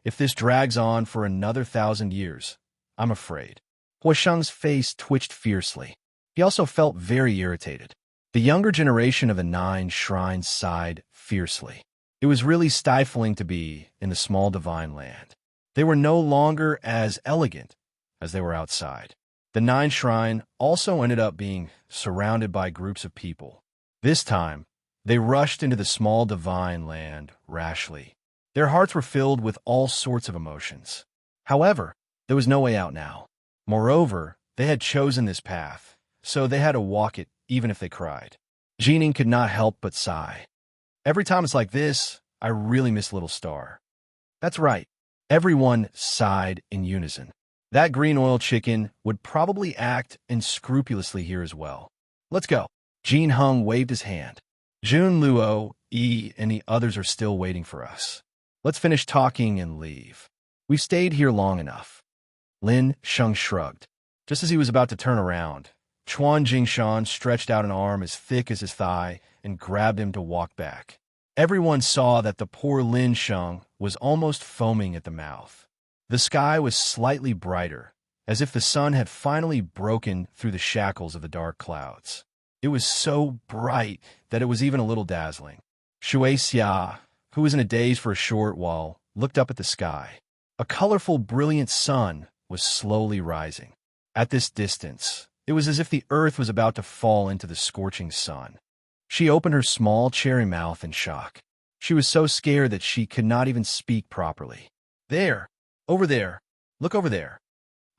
If this drags on for another 1,000 years, I'm afraid. Huasheng's face twitched fiercely. He also felt very irritated. The younger generation of the 9 shrines sighed fiercely. It was really stifling to be in the small divine land. They were no longer as elegant as they were outside. The 9 shrine also ended up being surrounded by groups of people. This time, they rushed into the small divine land rashly. Their hearts were filled with all sorts of emotions. However, there was no way out now. Moreover, they had chosen this path, so they had to walk it even if they cried. Jining could not help but sigh. Every time it's like this, I really miss Little Star. That's right. Everyone sighed in unison. That green oil chicken would probably act unscrupulously here as well. Let's go. Jin Hung waved his hand. Jun Luo, Yi, and the others are still waiting for us. Let's finish talking and leave. We've stayed here long enough. Lin Sheng shrugged. Just as he was about to turn around, Chuan Jingshan stretched out an arm as thick as his thigh and grabbed him to walk back. Everyone saw that the poor Lin Sheng was almost foaming at the mouth. The sky was slightly brighter, as if the sun had finally broken through the shackles of the dark clouds. It was so bright that it was even a little dazzling. Shui Xia, who was in a daze for a short while, looked up at the sky. A colorful, brilliant sun was slowly rising. At this distance, it was as if the earth was about to fall into the scorching sun. She opened her small cherry mouth in shock. She was so scared that she could not even speak properly. There! Over there! Look over there!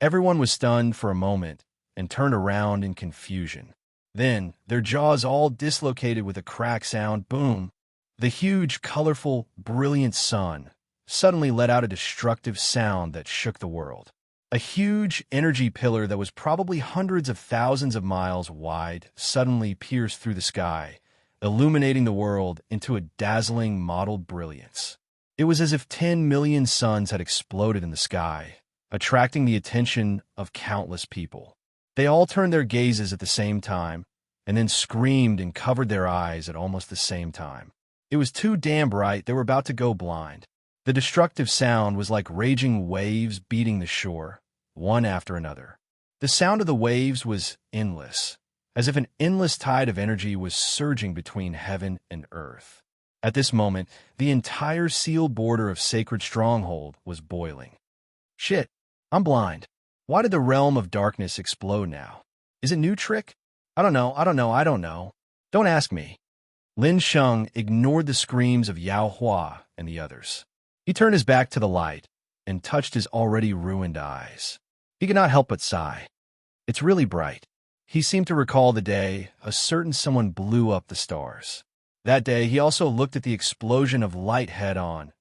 Everyone was stunned for a moment and turned around in confusion. Then, their jaws all dislocated with a crack sound. Boom! The huge, colorful, brilliant sun suddenly let out a destructive sound that shook the world. A huge energy pillar that was probably hundreds of thousands of miles wide suddenly pierced through the sky, illuminating the world into a dazzling mottled brilliance. It was as if 10 million suns had exploded in the sky, attracting the attention of countless people. They all turned their gazes at the same time, and then screamed and covered their eyes at almost the same time. It was too damn bright they were about to go blind. The destructive sound was like raging waves beating the shore, one after another. The sound of the waves was endless, as if an endless tide of energy was surging between heaven and earth. At this moment, the entire sealed border of Sacred Stronghold was boiling. Shit, I'm blind. Why did the realm of darkness explode now? Is it new trick? I don't know. Don't ask me. Lin Sheng ignored the screams of Yao Hua and the others. He turned his back to the light and touched his already ruined eyes. He could not help but sigh. It's really bright. He seemed to recall the day a certain someone blew up the stars. That day, he also looked at the explosion of light head-on.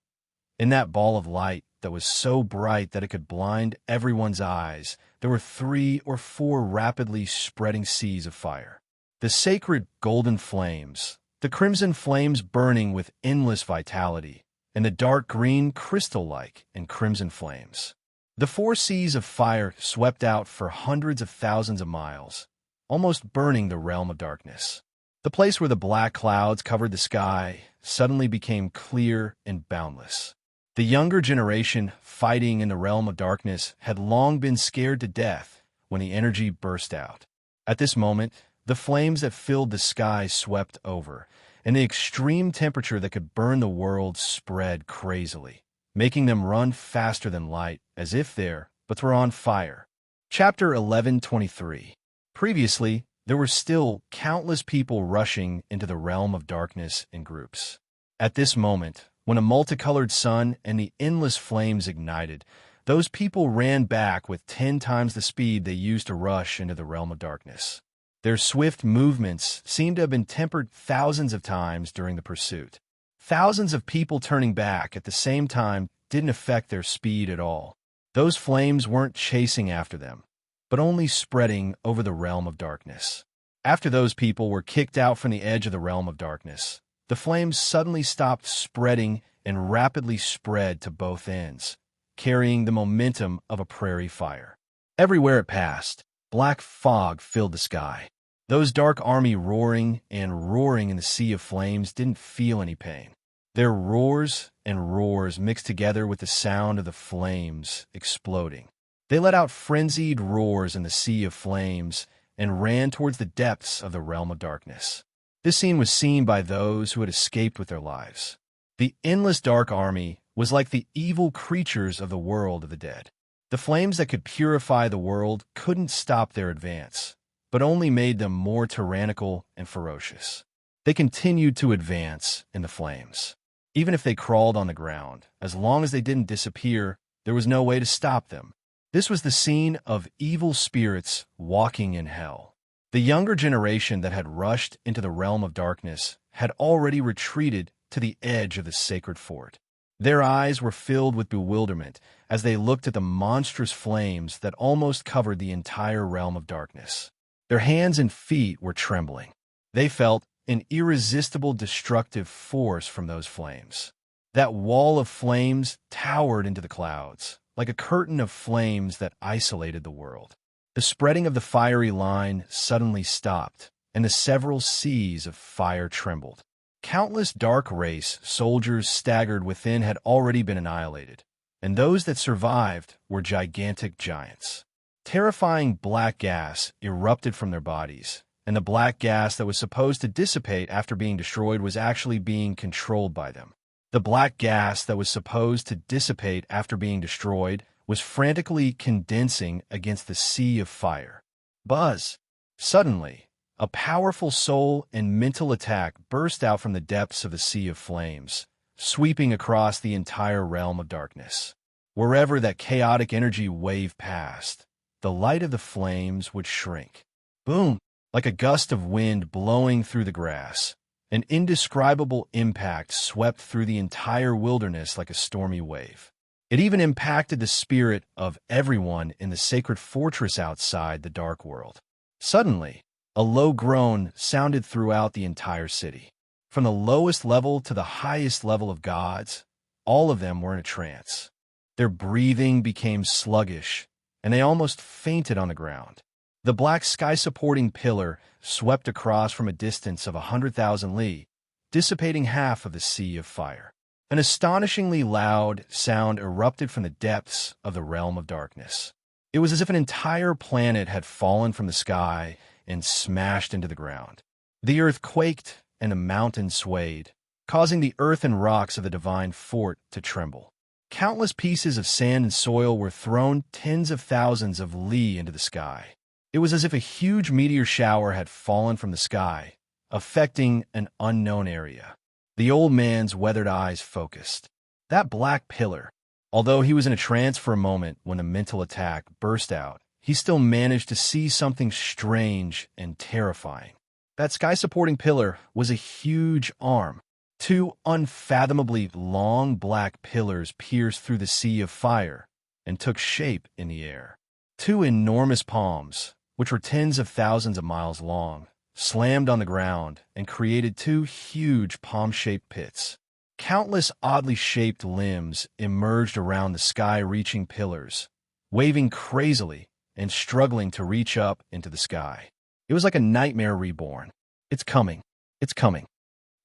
In that ball of light that was so bright that it could blind everyone's eyes, there were 3 or 4 rapidly spreading seas of fire. The sacred golden flames, the crimson flames burning with endless vitality, and the dark green crystal-like and crimson flames. The 4 seas of fire swept out for hundreds of thousands of miles, almost burning the realm of darkness. The place where the black clouds covered the sky suddenly became clear and boundless. The younger generation fighting in the realm of darkness had long been scared to death when the energy burst out. At this moment, the flames that filled the sky swept over, and the extreme temperature that could burn the world spread crazily, making them run faster than light, as if their butts were on fire. Chapter 11:23. Previously, there were still countless people rushing into the realm of darkness in groups. At this moment, when a multicolored sun and the endless flames ignited, those people ran back with 10 times the speed they used to rush into the realm of darkness. Their swift movements seemed to have been tempered thousands of times during the pursuit. Thousands of people turning back at the same time didn't affect their speed at all. Those flames weren't chasing after them, but only spreading over the realm of darkness. After those people were kicked out from the edge of the realm of darkness, the flames suddenly stopped spreading and rapidly spread to both ends, carrying the momentum of a prairie fire. Everywhere it passed, black fog filled the sky. Those dark army roaring and roaring in the sea of flames didn't feel any pain. Their roars and roars mixed together with the sound of the flames exploding. They let out frenzied roars in the sea of flames and ran towards the depths of the realm of darkness. This scene was seen by those who had escaped with their lives. The endless dark army was like the evil creatures of the world of the dead. The flames that could purify the world couldn't stop their advance, but only made them more tyrannical and ferocious. They continued to advance in the flames. Even if they crawled on the ground, as long as they didn't disappear, there was no way to stop them. This was the scene of evil spirits walking in hell. The younger generation that had rushed into the realm of darkness had already retreated to the edge of the sacred fort. Their eyes were filled with bewilderment as they looked at the monstrous flames that almost covered the entire realm of darkness. Their hands and feet were trembling. They felt an irresistible destructive force from those flames. That wall of flames towered into the clouds, like a curtain of flames that isolated the world. The spreading of the fiery line suddenly stopped, and the several seas of fire trembled. Countless dark race soldiers staggered within had already been annihilated, and those that survived were gigantic giants. Terrifying black gas erupted from their bodies, and the black gas that was supposed to dissipate after being destroyed was actually being controlled by them. The black gas that was supposed to dissipate after being destroyed was frantically condensing against the sea of fire. Buzz! Suddenly, a powerful soul and mental attack burst out from the depths of the sea of flames, sweeping across the entire realm of darkness. Wherever that chaotic energy wave passed, the light of the flames would shrink. Boom! Like a gust of wind blowing through the grass, an indescribable impact swept through the entire wilderness like a stormy wave. It even impacted the spirit of everyone in the sacred fortress outside the dark world. Suddenly, a low groan sounded throughout the entire city. From the lowest level to the highest level of gods, all of them were in a trance. Their breathing became sluggish, and they almost fainted on the ground. The black sky-supporting pillar swept across from a distance of 100,000 li, dissipating half of the sea of fire. An astonishingly loud sound erupted from the depths of the realm of darkness. It was as if an entire planet had fallen from the sky and smashed into the ground. The earth quaked and the mountains swayed, causing the earth and rocks of the divine fort to tremble. Countless pieces of sand and soil were thrown tens of thousands of li into the sky. It was as if a huge meteor shower had fallen from the sky, affecting an unknown area. The old man's weathered eyes focused. That black pillar, although he was in a trance for a moment when the mental attack burst out, he still managed to see something strange and terrifying. That sky-supporting pillar was a huge arm. Two unfathomably long black pillars pierced through the sea of fire and took shape in the air. Two enormous palms, which were tens of thousands of miles long, slammed on the ground and created two huge palm-shaped pits. Countless oddly shaped limbs emerged around the sky-reaching pillars, waving crazily and struggling to reach up into the sky. It was like a nightmare reborn. It's coming. It's coming.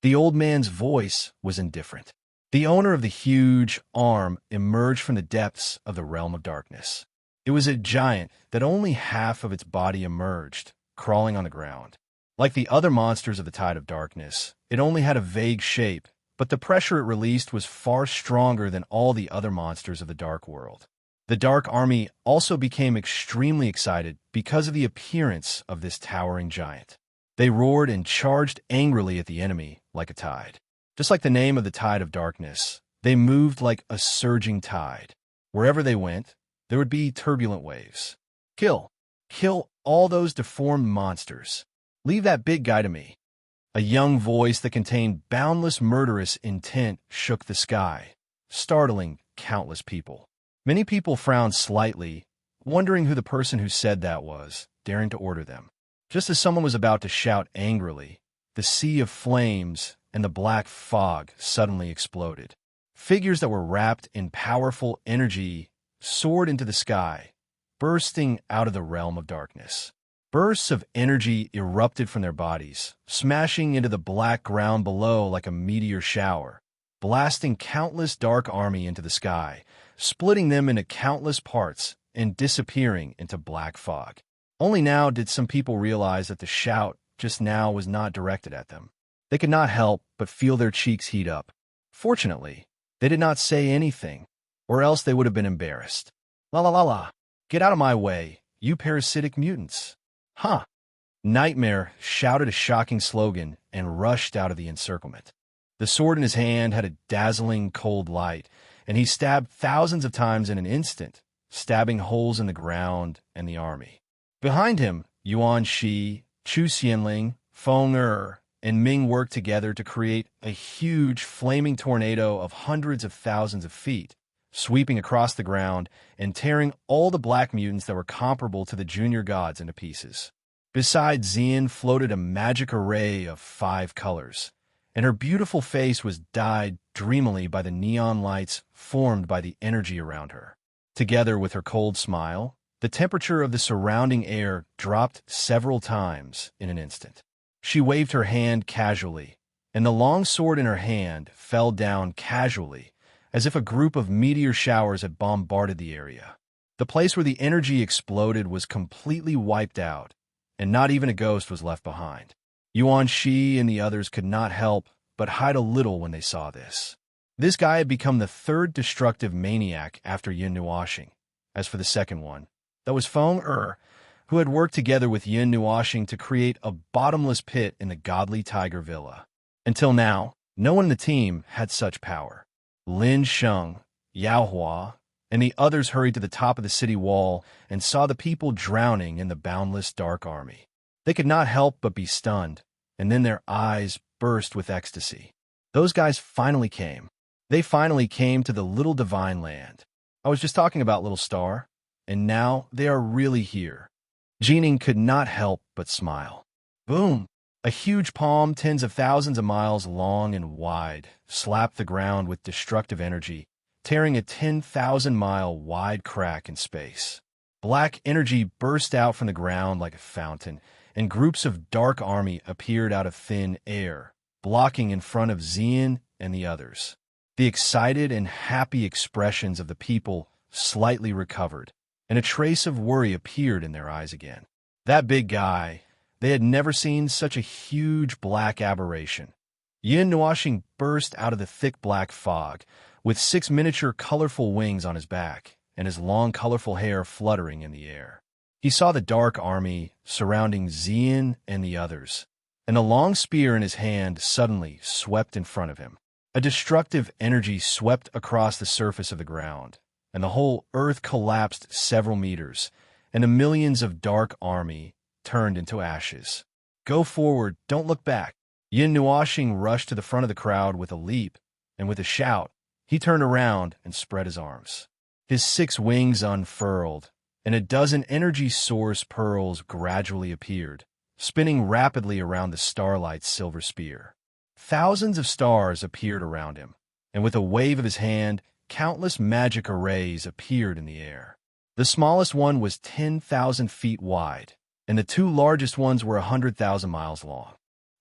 The old man's voice was indifferent. The owner of the huge arm emerged from the depths of the realm of darkness. It was a giant that only half of its body emerged, crawling on the ground. Like the other monsters of the Tide of Darkness, it only had a vague shape, but the pressure it released was far stronger than all the other monsters of the Dark World. The Dark Army also became extremely excited because of the appearance of this towering giant. They roared and charged angrily at the enemy like a tide. Just like the name of the Tide of Darkness, they moved like a surging tide. Wherever they went, there would be turbulent waves. Kill. Kill all those deformed monsters. Leave that big guy to me. A young voice that contained boundless murderous intent shook the sky, startling countless people. Many people frowned slightly, wondering who the person who said that was, daring to order them. Just as someone was about to shout angrily, the sea of flames and the black fog suddenly exploded. Figures that were wrapped in powerful energy soared into the sky, bursting out of the realm of darkness. Bursts of energy erupted from their bodies, smashing into the black ground below like a meteor shower. blasting countless dark army into the sky, splitting them into countless parts and disappearing into black fog. Only now did some people realize that the shout just now was not directed at them. They could not help but feel their cheeks heat up. Fortunately, they did not say anything, or else they would have been embarrassed. La la la la. Get out of my way, you parasitic mutants. Huh. Nightmare shouted a shocking slogan and rushed out of the encirclement. The sword in his hand had a dazzling cold light, and he stabbed thousands of times in an instant, stabbing holes in the ground and the army. Behind him, Yuan Shi, Chu Xianling, Feng Er, and Ming worked together to create a huge flaming tornado of hundreds of thousands of feet, sweeping across the ground and tearing all the black mutants that were comparable to the junior gods into pieces. Beside Xian floated a magic array of 5 colors, and her beautiful face was dyed dreamily by the neon lights formed by the energy around her. Together with her cold smile, the temperature of the surrounding air dropped several times in an instant. She waved her hand casually, and the long sword in her hand fell down casually, as if a group of meteor showers had bombarded the area. The place where the energy exploded was completely wiped out, and not even a ghost was left behind. Yuan Shi and the others could not help but hide a little when they saw this. This guy had become the 3rd destructive maniac after Yin Nuoxing. As for the second one, that was Feng Er, who had worked together with Yin Nuoxing to create a bottomless pit in the godly Tiger Villa. Until now, no one in the team had such power. Lin Sheng, Yao Hua, and the others hurried to the top of the city wall and saw the people drowning in the boundless dark army. They could not help but be stunned, and then their eyes burst with ecstasy. Those guys finally came. They finally came to the little divine land. I was just talking about Little Star, and now they are really here. Jining could not help but smile. Boom! A huge palm tens of thousands of miles long and wide slapped the ground with destructive energy, tearing a 10,000-mile wide crack in space. Black energy burst out from the ground like a fountain, and groups of dark army appeared out of thin air, blocking in front of Xian and the others. The excited and happy expressions of the people slightly recovered, and a trace of worry appeared in their eyes again. That big guy, they had never seen such a huge black aberration. Yin Nuoxing burst out of the thick black fog, with 6 miniature colorful wings on his back, and his long colorful hair fluttering in the air. He saw the dark army surrounding Xian and the others, and a long spear in his hand suddenly swept in front of him. A destructive energy swept across the surface of the ground, and the whole earth collapsed several meters, and the millions of dark army turned into ashes. Go forward, don't look back. Yin Nuoxing rushed to the front of the crowd with a leap, and with a shout, he turned around and spread his arms. His 6 wings unfurled, and a dozen energy source pearls gradually appeared, spinning rapidly around the starlight's silver spear. Thousands of stars appeared around him, and with a wave of his hand, countless magic arrays appeared in the air. The smallest one was 10,000 feet wide, and the 2 largest ones were 100,000 miles long.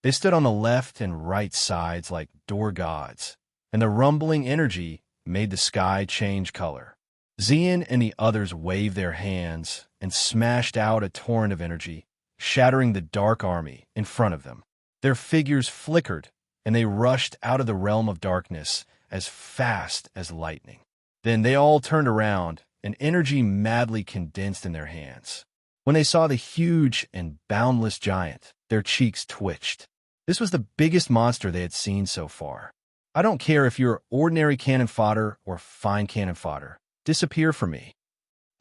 They stood on the left and right sides like door gods, and the rumbling energy made the sky change color. Xian and the others waved their hands and smashed out a torrent of energy, shattering the dark army in front of them. Their figures flickered, and they rushed out of the realm of darkness as fast as lightning. Then they all turned around, and energy madly condensed in their hands. When they saw the huge and boundless giant, their cheeks twitched. This was the biggest monster they had seen so far. I don't care if you're ordinary cannon fodder or fine cannon fodder. Disappear from me.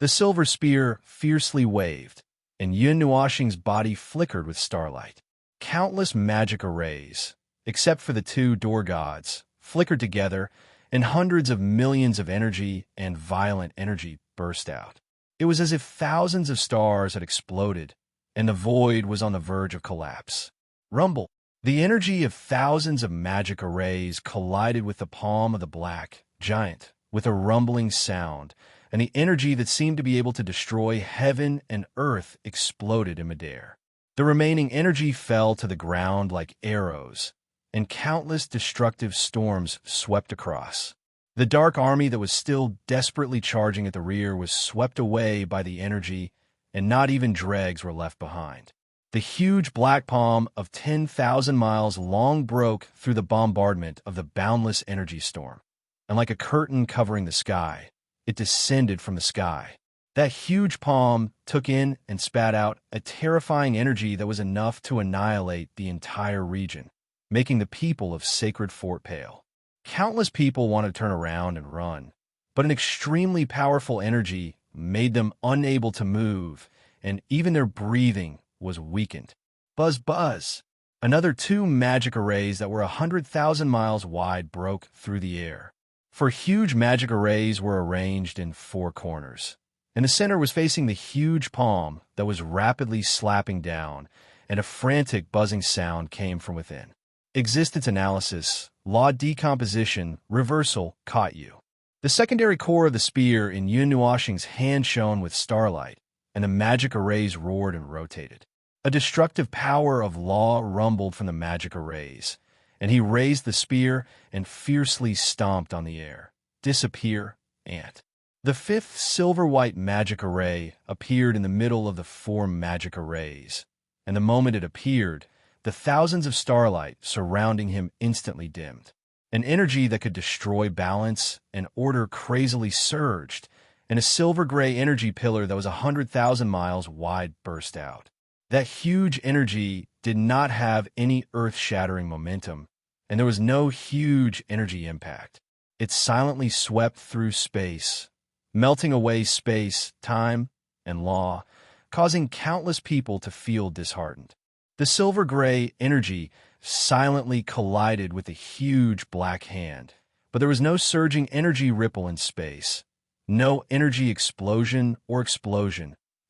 The silver spear fiercely waved, and Yin Nuoxing's body flickered with starlight. Countless magic arrays, except for the 2 door gods, flickered together, and hundreds of millions of energy and violent energy burst out. It was as if thousands of stars had exploded, and the void was on the verge of collapse. Rumble. The energy of thousands of magic arrays collided with the palm of the black giant with a rumbling sound, and the energy that seemed to be able to destroy heaven and earth exploded in midair. The remaining energy fell to the ground like arrows, and countless destructive storms swept across. The dark army that was still desperately charging at the rear was swept away by the energy, and not even dregs were left behind. The huge black palm of 10,000 miles long broke through the bombardment of the boundless energy storm, and like a curtain covering the sky, it descended from the sky. That huge palm took in and spat out a terrifying energy that was enough to annihilate the entire region, making the people of Sacred Fort pale. Countless people wanted to turn around and run, but an extremely powerful energy made them unable to move, and even their breathing was weakened. Buzz, buzz! Another 2 magic arrays that were 100,000 miles wide broke through the air. 4 huge magic arrays were arranged in 4 corners. In the center was facing the huge palm that was rapidly slapping down, and a frantic buzzing sound came from within. Existence analysis, law decomposition, reversal caught you. The secondary core of the spear in Yun Nuoxing's hand shone with starlight, and the magic arrays roared and rotated. A destructive power of law rumbled from the magic arrays, and he raised the spear and fiercely stomped on the air. Disappear, ant. The 5th silver-white magic array appeared in the middle of the 4 magic arrays, and the moment it appeared, the thousands of starlight surrounding him instantly dimmed. An energy that could destroy balance and order crazily surged, and a silver-gray energy pillar that was 100,000 miles wide burst out. That huge energy did not have any earth-shattering momentum, and there was no huge energy impact. It silently swept through space, melting away space, time, and law, causing countless people to feel disheartened. The silver-gray energy silently collided with the huge black hand, but there was no surging energy ripple in space, no energy explosion,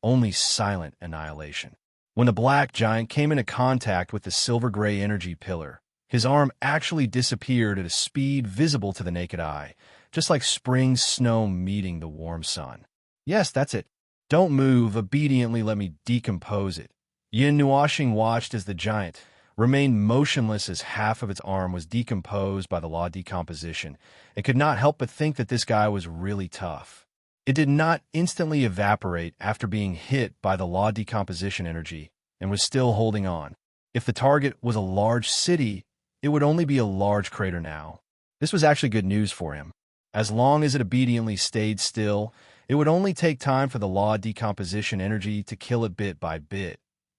only silent annihilation. When the black giant came into contact with the silver-gray energy pillar, his arm actually disappeared at a speed visible to the naked eye, just like spring snow meeting the warm sun. Yes, that's it. Don't move, obediently let me decompose it. Yun Nuoxing watched as the giant remained motionless as half of its arm was decomposed by the law decomposition, and could not help but think that this guy was really tough. It did not instantly evaporate after being hit by the law decomposition energy, and was still holding on. If the target was a large city, it would only be a large crater now. This was actually good news for him. As long as it obediently stayed still, it would only take time for the law decomposition energy to kill it bit by bit.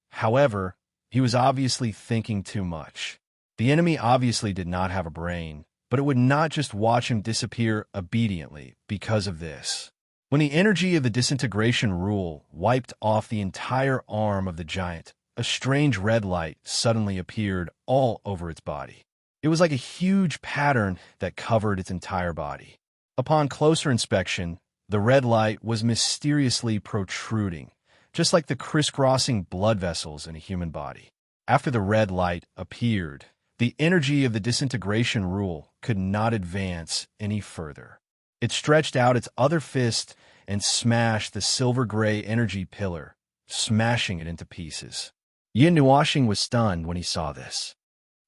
However, he was obviously thinking too much. The enemy obviously did not have a brain, but it would not just watch him disappear obediently because of this. When the energy of the disintegration rule wiped off the entire arm of the giant, a strange red light suddenly appeared all over its body. It was like a huge pattern that covered its entire body. Upon closer inspection, the red light was mysteriously protruding, just like the crisscrossing blood vessels in a human body. After the red light appeared, the energy of the disintegration rule could not advance any further. It stretched out its other fist and smashed the silver-gray energy pillar, smashing it into pieces. Yun Nuoxing was stunned when he saw this.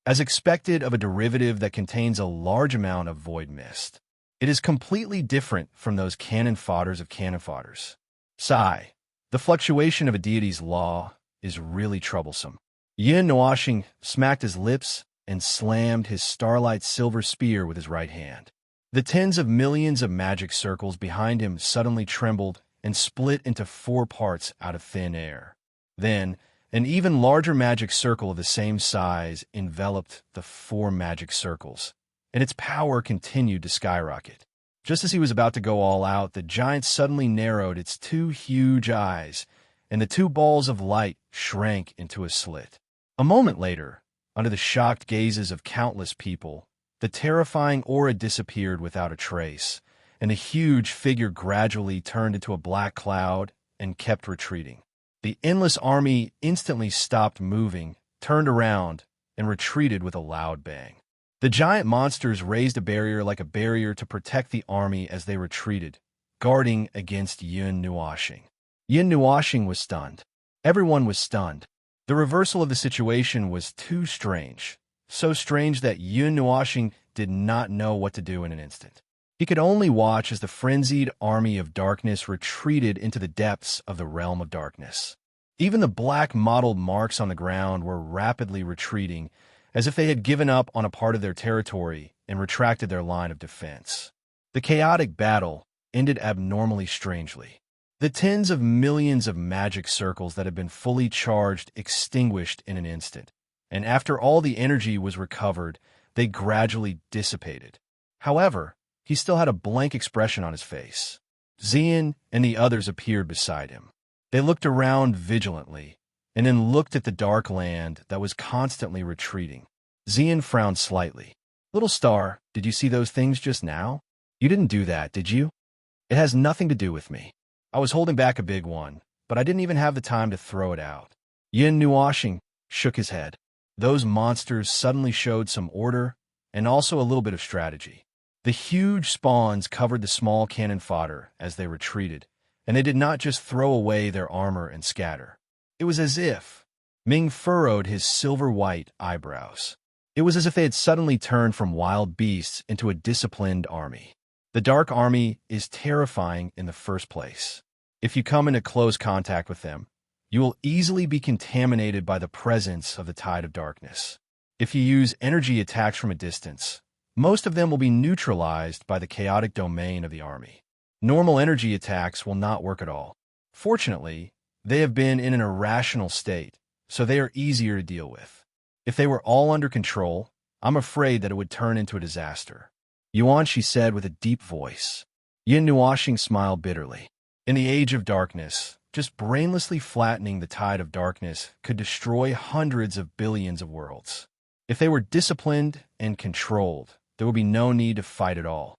As expected of a derivative that contains a large amount of void mist, it is completely different from those cannon fodders of cannon fodders. Sigh. The fluctuation of a deity's law is really troublesome. Yun Nuoxing smacked his lips and slammed his starlight silver spear with his right hand. The tens of millions of magic circles behind him suddenly trembled and split into 4 parts out of thin air. Then, an even larger magic circle of the same size enveloped the 4 magic circles, and its power continued to skyrocket. Just as he was about to go all out, the giant suddenly narrowed its 2 huge eyes, and the 2 balls of light shrank into a slit. A moment later, under the shocked gazes of countless people, the terrifying aura disappeared without a trace, and the huge figure gradually turned into a black cloud and kept retreating. The endless army instantly stopped moving, turned around, and retreated with a loud bang. The giant monsters raised a barrier like a barrier to protect the army as they retreated, guarding against Yun Nuoxing. Yun Nuoxing was stunned. Everyone was stunned. The reversal of the situation was too strange. so strange that Yun Nuoxing did not know what to do in an instant. He could only watch as the frenzied army of darkness retreated into the depths of the realm of darkness. Even the black mottled marks on the ground were rapidly retreating, as if they had given up on a part of their territory and retracted their line of defense. The chaotic battle ended abnormally strangely. The tens of millions of magic circles that had been fully charged extinguished in an instant, and after all the energy was recovered, they gradually dissipated. However, he still had a blank expression on his face. Xian and the others appeared beside him. They looked around vigilantly, and then looked at the dark land that was constantly retreating. Xian frowned slightly. "Little star, did you see those things just now? You didn't do that, did you?" "It has nothing to do with me. I was holding back a big one, but I didn't even have the time to throw it out." Yun Nuoxing shook his head. Those monsters suddenly showed some order and also a little bit of strategy. The huge spawns covered the small cannon fodder as they retreated, and they did not just throw away their armor and scatter. It was as if Ming furrowed his silver-white eyebrows. It was as if they had suddenly turned from wild beasts into a disciplined army. The Dark Army is terrifying in the first place. If you come into close contact with them, you will easily be contaminated by the presence of the tide of darkness. If you use energy attacks from a distance, most of them will be neutralized by the chaotic domain of the army. Normal energy attacks will not work at all. Fortunately, they have been in an irrational state, so they are easier to deal with. If they were all under control, I'm afraid that it would turn into a disaster. "Yuan," she said with a deep voice. Yin Nuoxing smiled bitterly. In the age of darkness, just brainlessly flattening the tide of darkness could destroy hundreds of billions of worlds. If they were disciplined and controlled, there would be no need to fight at all.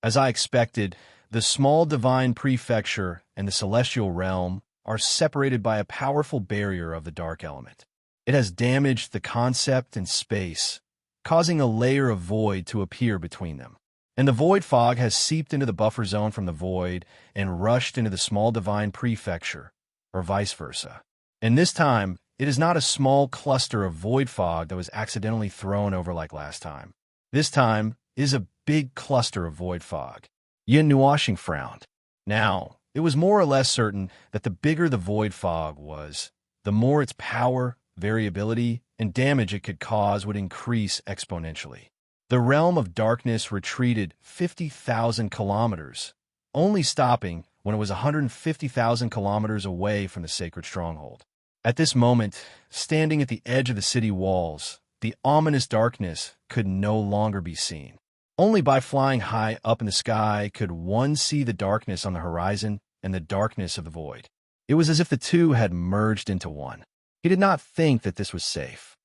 As I expected, the small divine prefecture and the celestial realm are separated by a powerful barrier of the dark element. It has damaged the concept and space, causing a layer of void to appear between them. And the void fog has seeped into the buffer zone from the void and rushed into the small divine prefecture, or vice versa. And this time, it is not a small cluster of void fog that was accidentally thrown over like last time. This time is a big cluster of void fog. Yin Nuoxing frowned. Now, it was more or less certain that the bigger the void fog was, the more its power, variability, and damage it could cause would increase exponentially. The realm of darkness retreated 50,000 kilometers, only stopping when it was 150,000 kilometers away from the sacred stronghold. At this moment, standing at the edge of the city walls, the ominous darkness could no longer be seen. Only by flying high up in the sky could one see the darkness on the horizon and the darkness of the void. It was as if the two had merged into one. He did not think that this was safe.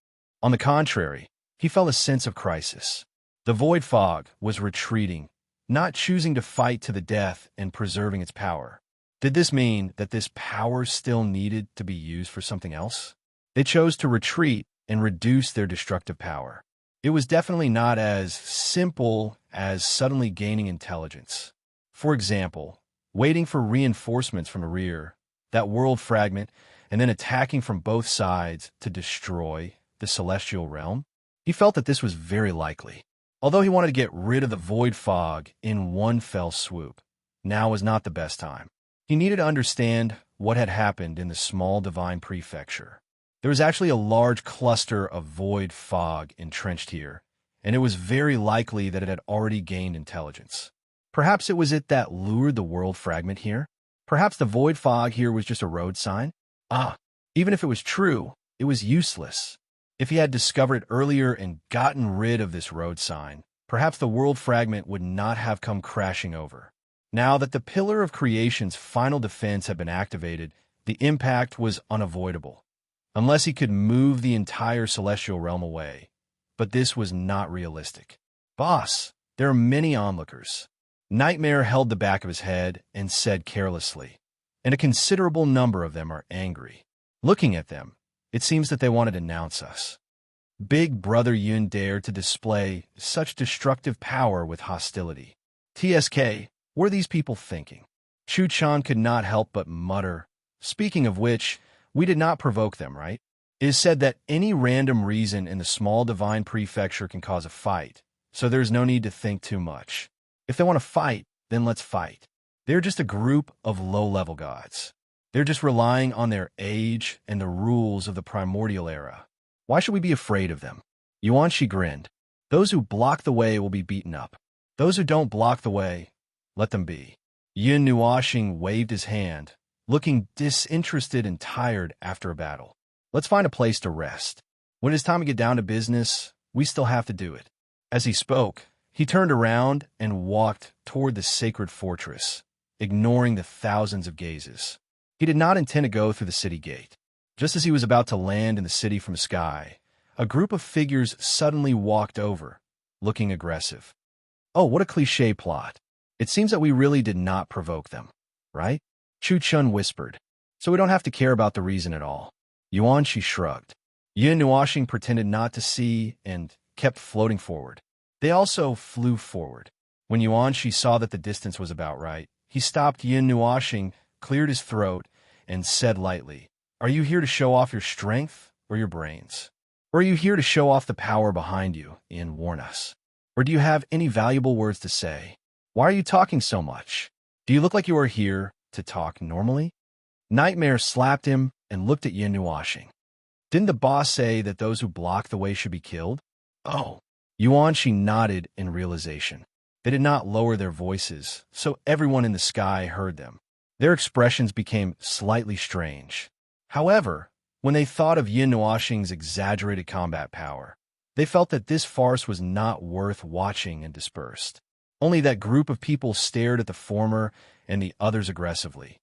On the contrary, he felt a sense of crisis. The void fog was retreating, not choosing to fight to the death and preserving its power. Did this mean that this power still needed to be used for something else? They chose to retreat and reduce their destructive power. It was definitely not as simple as suddenly gaining intelligence. For example, waiting for reinforcements from the rear, that world fragment, and then attacking from both sides to destroy the celestial realm. He felt that this was very likely. Although he wanted to get rid of the void fog in one fell swoop, now was not the best time. He needed to understand what had happened in the small divine prefecture. There was actually a large cluster of void fog entrenched here, and it was very likely that it had already gained intelligence. Perhaps it was it that lured the world fragment here? Perhaps the void fog here was just a road sign? Even if it was true, it was useless. If he had discovered it earlier and gotten rid of this road sign, perhaps the world fragment would not have come crashing over. Now that the Pillar of Creation's final defense had been activated, the impact was unavoidable. Unless he could move the entire celestial realm away. But this was not realistic. "Boss, there are many onlookers." Nightmare held the back of his head and said carelessly, "And a considerable number of them are angry. Looking at them, it seems that they want to denounce us." Big Brother Yun dared to display such destructive power with hostility. TSK, what are these people thinking? Chu Chan could not help but mutter, "Speaking of which, we did not provoke them, right?" It is said that any random reason in the small divine prefecture can cause a fight, so there's no need to think too much. If they want to fight, then let's fight. They're just a group of low-level gods. They're just relying on their age and the rules of the primordial era. Why should we be afraid of them? Yuanshi grinned. Those who block the way will be beaten up. Those who don't block the way, let them be. Yin Nuoxing waved his hand, looking disinterested and tired after a battle. Let's find a place to rest. When it's time to get down to business, we still have to do it. As he spoke, he turned around and walked toward the sacred fortress, ignoring the thousands of gazes. He did not intend to go through the city gate. Just as he was about to land in the city from the sky, a group of figures suddenly walked over, looking aggressive. Oh, what a cliché plot. It seems that we really did not provoke them, right? Chu Chun whispered. So we don't have to care about the reason at all. Yuanshi shrugged. Yin Nuoxing pretended not to see and kept floating forward. They also flew forward. When Yuanshi saw that the distance was about right, he stopped Yin Nuoxing, cleared his throat, and said lightly, "Are you here to show off your strength or your brains? Or are you here to show off the power behind you and warn us? Or do you have any valuable words to say? Why are you talking so much? Do you look like you are here to talk normally?" Nightmare slapped him and looked at Yin Nuoxing. Didn't the boss say that those who block the way should be killed? Oh. Yuanshi nodded in realization. They did not lower their voices, so everyone in the sky heard them. Their expressions became slightly strange. However, when they thought of Yin Nuoxing's exaggerated combat power, they felt that this farce was not worth watching and dispersed. Only that group of people stared at the former and the others aggressively.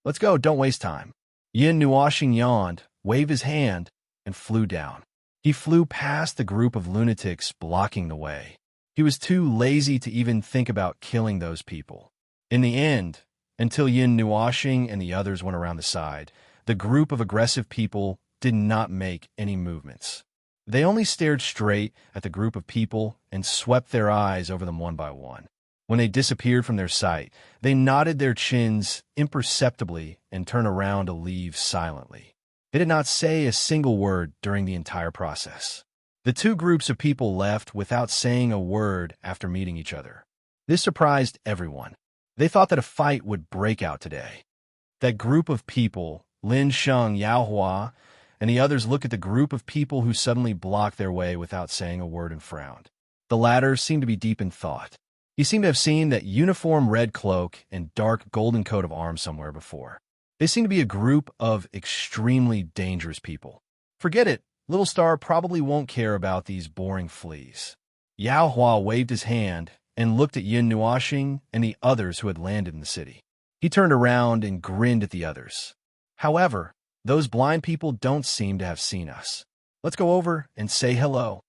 Let's go, don't waste time. Yin Nuoxing yawned, waved his hand, and flew down. He flew past the group of lunatics blocking the way. He was too lazy to even think about killing those people. In the end, until Yin Nuoxing and the others went around the side, the group of aggressive people did not make any movements. They only stared straight at the group of people and swept their eyes over them one by one. When they disappeared from their sight, they nodded their chins imperceptibly and turned around to leave silently. They did not say a single word during the entire process. The two groups of people left without saying a word after meeting each other. This surprised everyone. They thought that a fight would break out today. That group of people, Lin Sheng, Yao Hua, and the others looked at the group of people who suddenly blocked their way without saying a word and frowned. The latter seemed to be deep in thought. He seemed to have seen that uniform red cloak and dark golden coat of arms somewhere before. They seemed to be a group of extremely dangerous people. Forget it, Little Star probably won't care about these boring fleas. Yao Hua waved his hand and looked at Yin Nuoxing and the others who had landed in the city. He turned around and grinned at the others. However, those blind people don't seem to have seen us. Let's go over and say hello.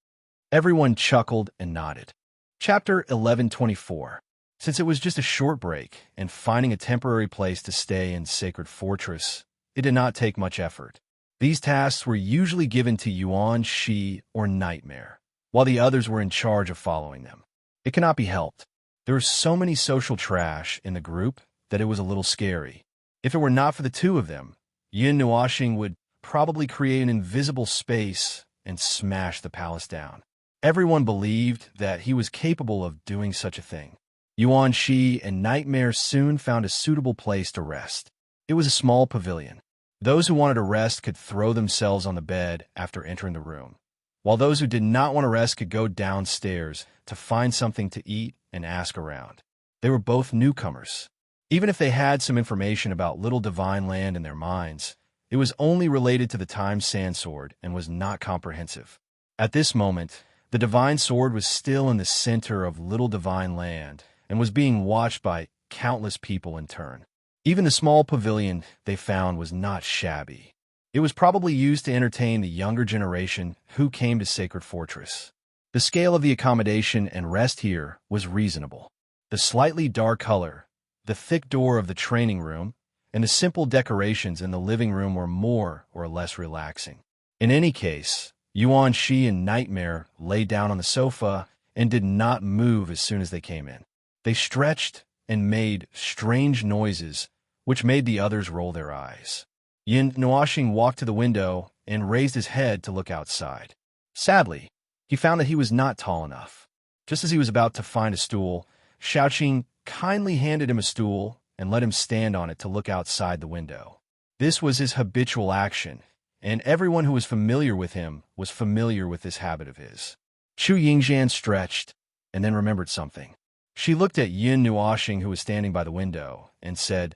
Everyone chuckled and nodded. Chapter 1124. Since it was just a short break and finding a temporary place to stay in Sacred Fortress, it did not take much effort. These tasks were usually given to Yuanshi or Nightmare, while the others were in charge of following them. It cannot be helped. There was so many social trash in the group that it was a little scary. If it were not for the two of them, Yin Nuoxing would probably create an invisible space and smash the palace down. Everyone believed that he was capable of doing such a thing. Yuanshi and Nightmare soon found a suitable place to rest. It was a small pavilion. Those who wanted to rest could throw themselves on the bed after entering the room, while those who did not want to rest could go downstairs to find something to eat and ask around. They were both newcomers. Even if they had some information about Little Divine Land in their minds, it was only related to the Time Sand Sword and was not comprehensive. At this moment, the Divine Sword was still in the center of Little Divine Land and was being watched by countless people in turn. Even the small pavilion they found was not shabby. It was probably used to entertain the younger generation who came to Sacred Fortress. The scale of the accommodation and rest here was reasonable. The slightly dark color, the thick door of the training room, and the simple decorations in the living room were more or less relaxing. In any case, Yuanshi and Nightmare lay down on the sofa and did not move as soon as they came in. They stretched and made strange noises, which made the others roll their eyes. Yin Nuashing walked to the window and raised his head to look outside. Sadly, he found that he was not tall enough. Just as he was about to find a stool, Shaoqing kindly handed him a stool and let him stand on it to look outside the window. This was his habitual action, and everyone who was familiar with him was familiar with this habit of his. Chu Yingxian stretched and then remembered something. She looked at Yin Nuashing, who was standing by the window, and said,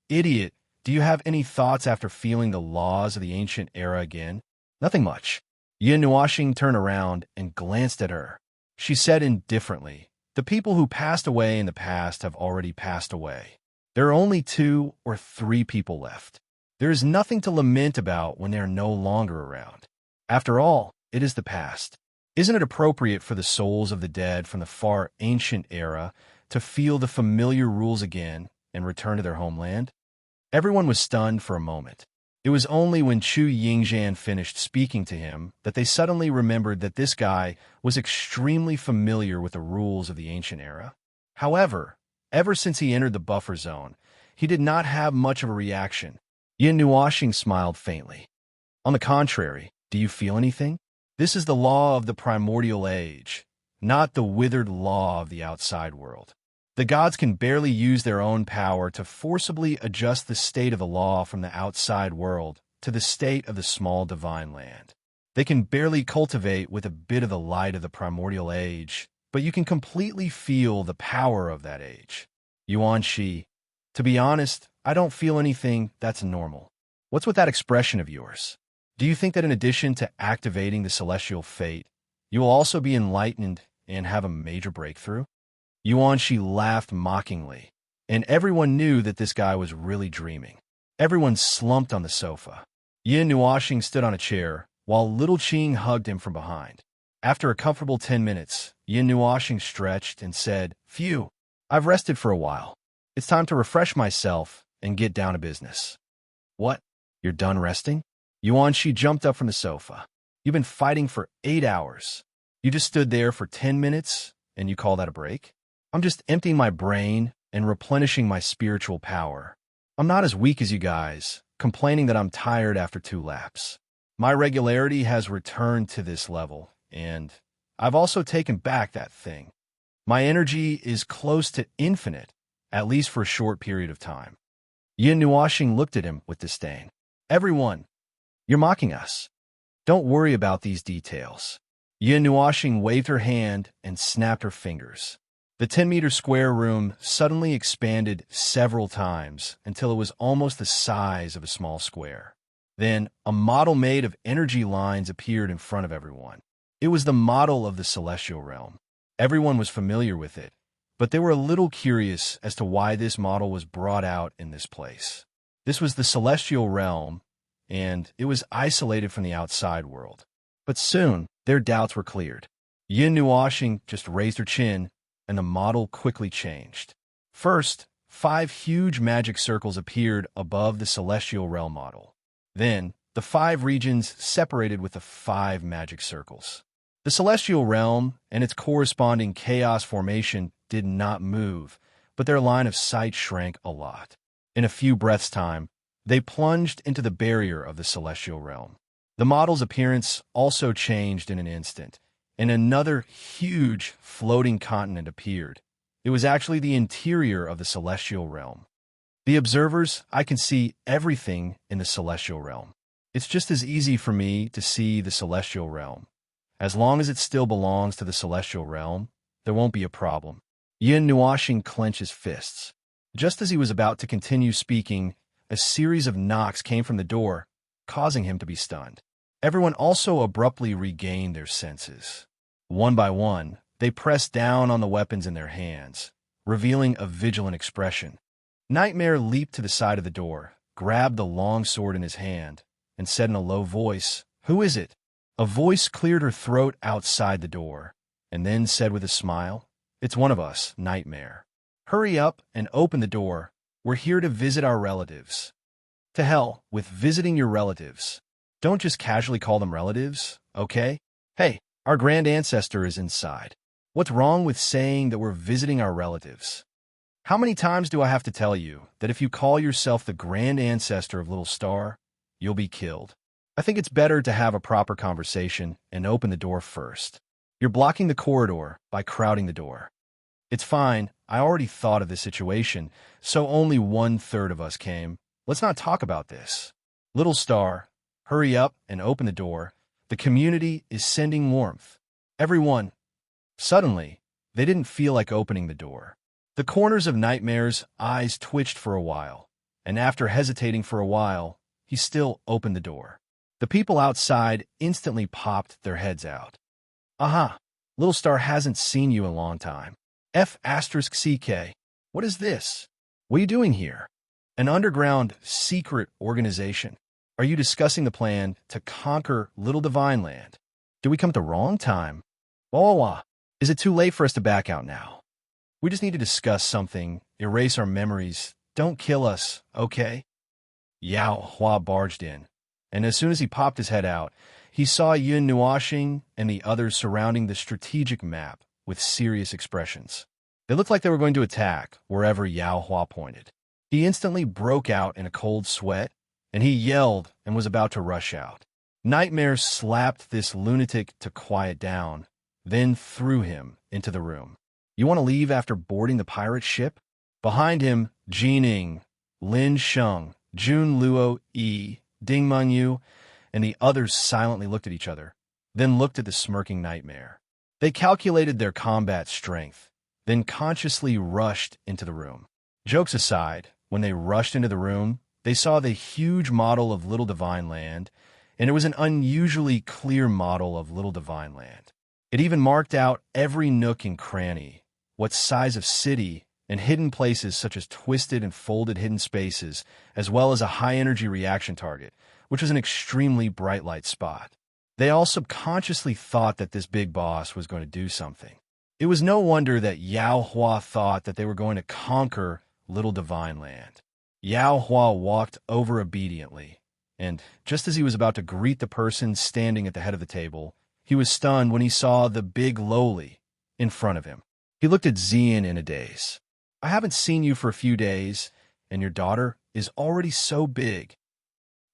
"Idiot, do you have any thoughts after feeling the laws of the ancient era again?" "Nothing much." Yin Nuashing turned around and glanced at her. She said indifferently, "The people who passed away in the past have already passed away. There are only 2 or 3 people left. There is nothing to lament about when they are no longer around. After all, it is the past. Isn't it appropriate for the souls of the dead from the far ancient era to feel the familiar rules again and return to their homeland?" Everyone was stunned for a moment. It was only when Chu Yingxian finished speaking to him that they suddenly remembered that this guy was extremely familiar with the rules of the ancient era. However, ever since he entered the buffer zone, he did not have much of a reaction. Yin Nuashing smiled faintly. "On the contrary, do you feel anything? This is the law of the primordial age, not the withered law of the outside world. The gods can barely use their own power to forcibly adjust the state of the law from the outside world to the state of the small divine land. They can barely cultivate with a bit of the light of the primordial age, but you can completely feel the power of that age." Yuan Shi, "To be honest, I don't feel anything that's normal. What's with that expression of yours? Do you think that in addition to activating the celestial fate, you will also be enlightened and have a major breakthrough?" Yuan Shi laughed mockingly, and everyone knew that this guy was really dreaming. Everyone slumped on the sofa. Yin Nuashing stood on a chair, while Little Qing hugged him from behind. After a comfortable 10 minutes, Yin Nuashing stretched and said, "Phew, I've rested for a while. It's time to refresh myself and get down to business." "What? You're done resting?" Yuan Shi jumped up from the sofa. "You've been fighting for 8 hours. You just stood there for 10 minutes, and you call that a break?" "I'm just emptying my brain and replenishing my spiritual power. I'm not as weak as you guys, complaining that I'm tired after 2 laps. My regularity has returned to this level, and I've also taken back that thing. My energy is close to infinite, at least for a short period of time." Yin Nuashing looked at him with disdain. "Everyone, you're mocking us. Don't worry about these details." Yin Nuashing waved her hand and snapped her fingers. The 10-meter square room suddenly expanded several times until it was almost the size of a small square. Then, a model made of energy lines appeared in front of everyone. It was the model of the celestial realm. Everyone was familiar with it, but they were a little curious as to why this model was brought out in this place. This was the celestial realm, and it was isolated from the outside world. But soon, their doubts were cleared. Yin Nuashing just raised her chin, and the model quickly changed. First, 5 huge magic circles appeared above the celestial realm model. Then, the 5 regions separated with the 5 magic circles. The celestial realm and its corresponding chaos formation did not move, but their line of sight shrank a lot. In a few breaths' time, they plunged into the barrier of the celestial realm. The model's appearance also changed in an instant, and another huge floating continent appeared. It was actually the interior of the celestial realm. The observers, I can see everything in the celestial realm. It's just as easy for me to see the celestial realm. As long as it still belongs to the celestial realm, there won't be a problem." Yin Nuashing clenched his fists. Just as he was about to continue speaking, a series of knocks came from the door, causing him to be stunned. Everyone also abruptly regained their senses. One by one, they pressed down on the weapons in their hands, revealing a vigilant expression. Nightmare leaped to the side of the door, grabbed the long sword in his hand, and said in a low voice, "Who is it?" A voice cleared her throat outside the door, and then said with a smile, "It's one of us, Nightmare. Hurry up and open the door. We're here to visit our relatives." "To hell with visiting your relatives. Don't just casually call them relatives, okay? Hey, our grand ancestor is inside. What's wrong with saying that we're visiting our relatives? How many times do I have to tell you that if you call yourself the grand ancestor of Little Star, you'll be killed. I think it's better to have a proper conversation and open the door first. You're blocking the corridor by crowding the door. It's fine. I already thought of this situation, so only 1/3 of us came. Let's not talk about this. Little star, hurry up and open the door. The community is sending warmth. Everyone. Suddenly, they didn't feel like opening the door. The corners of Nightmare's eyes twitched for a while, and after hesitating for a while, he still opened the door. The people outside instantly popped their heads out. Aha! Little Star hasn't seen you in a long time. F*CK. What is this? What are you doing here? An underground secret organization. Are you discussing the plan to conquer Little Divine Land? Did we come at the wrong time? Wah. Is it too late for us to back out now? We just need to discuss something, erase our memories. Don't kill us, okay? Yao Hua barged in, and as soon as he popped his head out, he saw Yun Nuoxing and the others surrounding the strategic map with serious expressions. They looked like they were going to attack wherever Yao Hua pointed. He instantly broke out in a cold sweat, and he yelled and was about to rush out. Nightmare slapped this lunatic to quiet down, then threw him into the room. You want to leave after boarding the pirate ship? Behind him, Jining, Lin Sheng, Jun Luo Yi, Ding Mengyu, and the others silently looked at each other, then looked at the smirking Nightmare. They calculated their combat strength, then consciously rushed into the room. Jokes aside, when they rushed into the room, they saw the huge model of Little Divine Land, and it was an unusually clear model of Little Divine Land. It even marked out every nook and cranny, what size of city, and hidden places such as twisted and folded hidden spaces, as well as a high-energy reaction target, which was an extremely bright light spot. They all subconsciously thought that this big boss was going to do something. It was no wonder that Yao Hua thought that they were going to conquer Little Divine Land. Yao Hua walked over obediently, and just as he was about to greet the person standing at the head of the table, he was stunned when he saw the big lowly in front of him. He looked at Xian in a daze. I haven't seen you for a few days, and your daughter is already so big.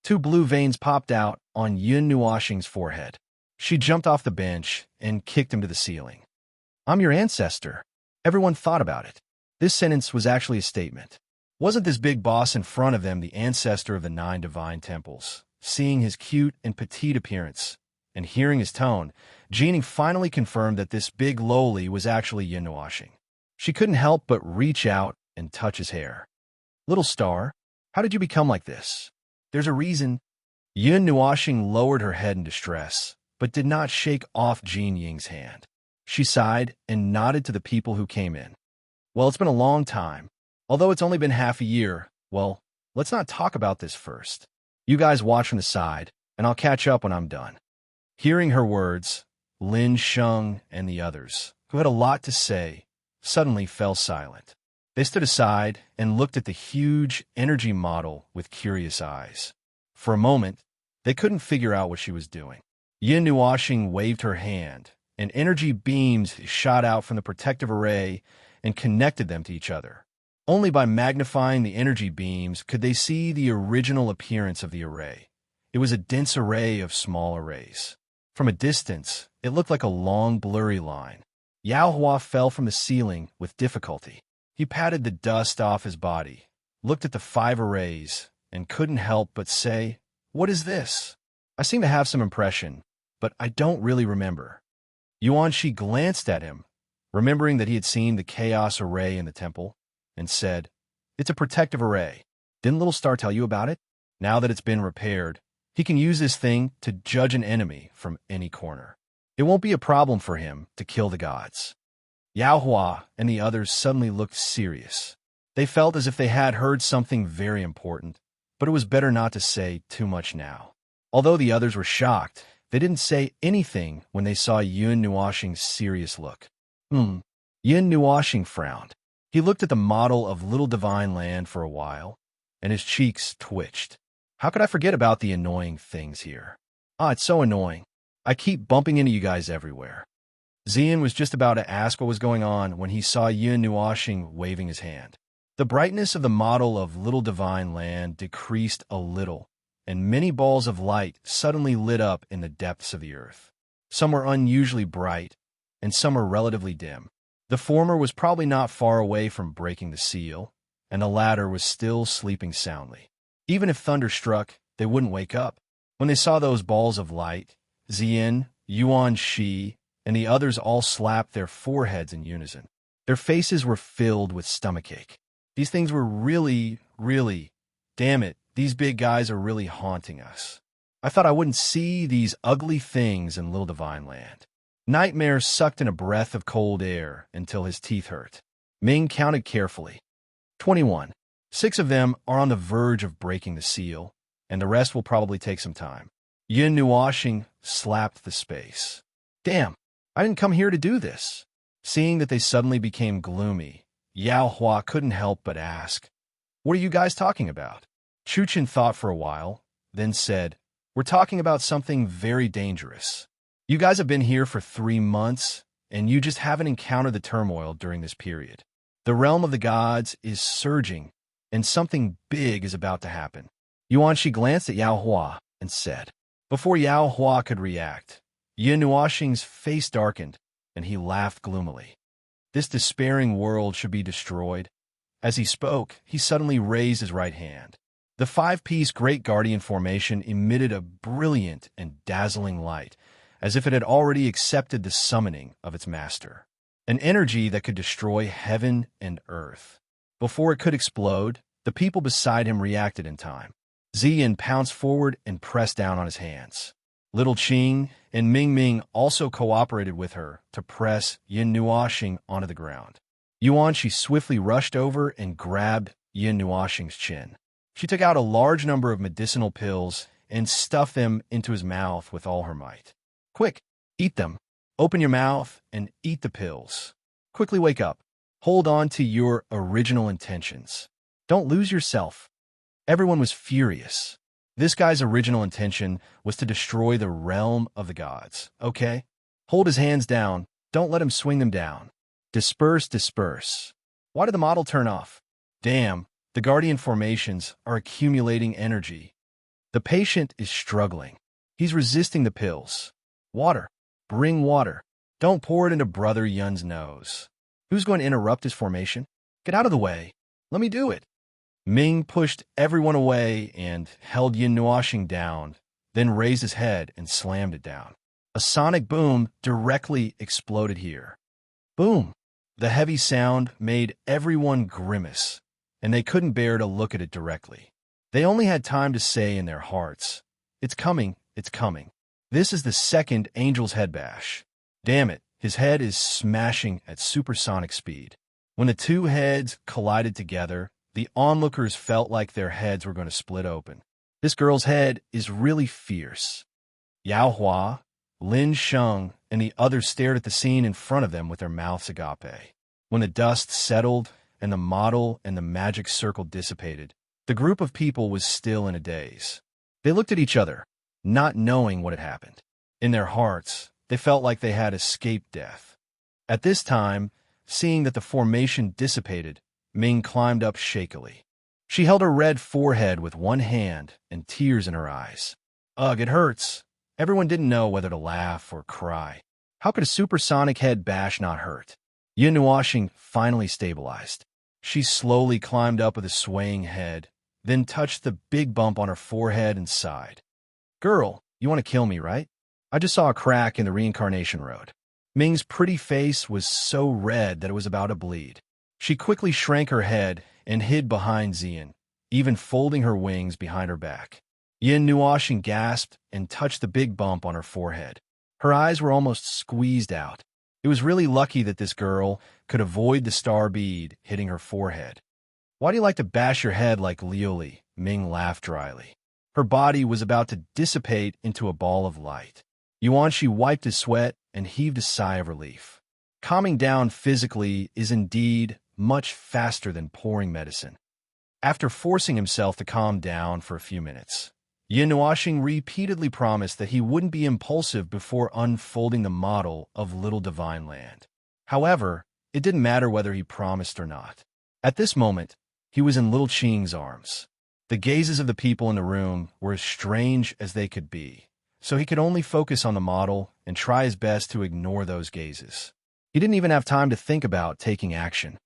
2 blue veins popped out on Yun Nuoxing's forehead. She jumped off the bench and kicked him to the ceiling. I'm your ancestor. Everyone thought about it. This sentence was actually a statement. Wasn't this big boss in front of them the ancestor of the 9 divine temples? Seeing his cute and petite appearance and hearing his tone, Jining finally confirmed that this big lowly was actually Yun Nuoxing. She couldn't help but reach out and touch his hair. Little Star, how did you become like this? There's a reason. Yun Nuoxing lowered her head in distress, but did not shake off Jin Ying's hand. She sighed and nodded to the people who came in. Well, it's been a long time. Although it's only been half a year, well, let's not talk about this first. You guys watch from the side, and I'll catch up when I'm done. Hearing her words, Lin Sheng and the others, who had a lot to say, suddenly fell silent. They stood aside and looked at the huge energy model with curious eyes. For a moment, they couldn't figure out what she was doing. Yun Nuoxing waved her hand, and energy beams shot out from the protective array and connected them to each other. Only by magnifying the energy beams could they see the original appearance of the array. It was a dense array of small arrays. From a distance, it looked like a long, blurry line. Yao Hua fell from the ceiling with difficulty. He patted the dust off his body, looked at the 5 arrays, and couldn't help but say, "What is this? I seem to have some impression, but I don't really remember." Yuanshi glanced at him, remembering that he had seen the chaos array in the temple, and said, "It's a protective array. Didn't Little Star tell you about it? Now that it's been repaired, he can use this thing to judge an enemy from any corner. It won't be a problem for him to kill the gods." Yao Hua and the others suddenly looked serious. They felt as if they had heard something very important, but it was better not to say too much now. Although the others were shocked, they didn't say anything when they saw Yun Nuoxing's serious look. Yun Nuoxing frowned. He looked at the model of Little Divine Land for a while, and his cheeks twitched. How could I forget about the annoying things here? It's so annoying. I keep bumping into you guys everywhere. Xian was just about to ask what was going on when he saw Yun Nuoxing waving his hand. The brightness of the model of Little Divine Land decreased a little, and many balls of light suddenly lit up in the depths of the earth. Some were unusually bright, and some were relatively dim. The former was probably not far away from breaking the seal, and the latter was still sleeping soundly. Even if thunder struck, they wouldn't wake up. When they saw those balls of light, Ziyin, Yuan Shi, and the others all slapped their foreheads in unison. Their faces were filled with stomachache. These things were really, damn it, these big guys are really haunting us. I thought I wouldn't see these ugly things in Little Divine Land. Nightmare sucked in a breath of cold air until his teeth hurt. Ming counted carefully. 21. 6 of them are on the verge of breaking the seal, and the rest will probably take some time. Yin Nuoxing slapped the space. Damn, I didn't come here to do this. Seeing that they suddenly became gloomy, Yao Hua couldn't help but ask, "What are you guys talking about?" Chuchen thought for a while, then said, "We're talking about something very dangerous. You guys have been here for 3 months, and you just haven't encountered the turmoil during this period. The realm of the gods is surging, and something big is about to happen." Yuanxi glanced at Yao Hua and said. Before Yao Hua could react, Yin Nuoxing's face darkened, and he laughed gloomily. This despairing world should be destroyed. As he spoke, he suddenly raised his right hand. The 5-piece Great Guardian formation emitted a brilliant and dazzling light, as if it had already accepted the summoning of its master. An energy that could destroy heaven and earth. Before it could explode, the people beside him reacted in time. Ziyin pounced forward and pressed down on his hands. Little Qing and Ming Ming also cooperated with her to press Yin Nuoxing onto the ground. Yuanxi swiftly rushed over and grabbed Yin Nuoxing's chin. She took out a large number of medicinal pills and stuffed them into his mouth with all her might. "Quick, eat them. Open your mouth and eat the pills. Quickly wake up. Hold on to your original intentions. Don't lose yourself." Everyone was furious. This guy's original intention was to destroy the realm of the gods, okay? Hold his hands down. Don't let him swing them down. Disperse, disperse. Why did the model turn off? Damn, the guardian formations are accumulating energy. The patient is struggling. He's resisting the pills. Water. Bring water. Don't pour it into Brother Yun's nose. Who's going to interrupt his formation? Get out of the way. Let me do it. Ming pushed everyone away and held Yin Nuoxing down, then raised his head and slammed it down. A sonic boom directly exploded here. Boom! The heavy sound made everyone grimace, and they couldn't bear to look at it directly. They only had time to say in their hearts, "It's coming, it's coming." This is the second Angel's Head Bash. Damn it, his head is smashing at supersonic speed. When the two heads collided together, the onlookers felt like their heads were going to split open. This girl's head is really fierce. Yao Hua, Lin Sheng, and the others stared at the scene in front of them with their mouths agape. When the dust settled and the model and the magic circle dissipated, the group of people was still in a daze. They looked at each other, not knowing what had happened. In their hearts, they felt like they had escaped death. At this time, seeing that the formation dissipated, Ming climbed up shakily. She held her red forehead with one hand and tears in her eyes. Ugh, it hurts. Everyone didn't know whether to laugh or cry. How could a supersonic head bash not hurt? Yin Nuoxing finally stabilized. She slowly climbed up with a swaying head, then touched the big bump on her forehead and sighed. "Girl, you want to kill me, right? I just saw a crack in the reincarnation road." Ming's pretty face was so red that it was about to bleed. She quickly shrank her head and hid behind Ziyin, even folding her wings behind her back. Yin Nuoxing gasped and touched the big bump on her forehead. Her eyes were almost squeezed out. It was really lucky that this girl could avoid the star bead hitting her forehead. "Why do you like to bash your head like Liuli?" Ming laughed dryly. Her body was about to dissipate into a ball of light. Yuanxi wiped his sweat and heaved a sigh of relief. Calming down physically is indeed much faster than pouring medicine. After forcing himself to calm down for a few minutes, Yin Nuoxing repeatedly promised that he wouldn't be impulsive before unfolding the model of Little Divine Land. However, it didn't matter whether he promised or not. At this moment, he was in Little Qing's arms. The gazes of the people in the room were as strange as they could be, so he could only focus on the model and try his best to ignore those gazes. He didn't even have time to think about taking action.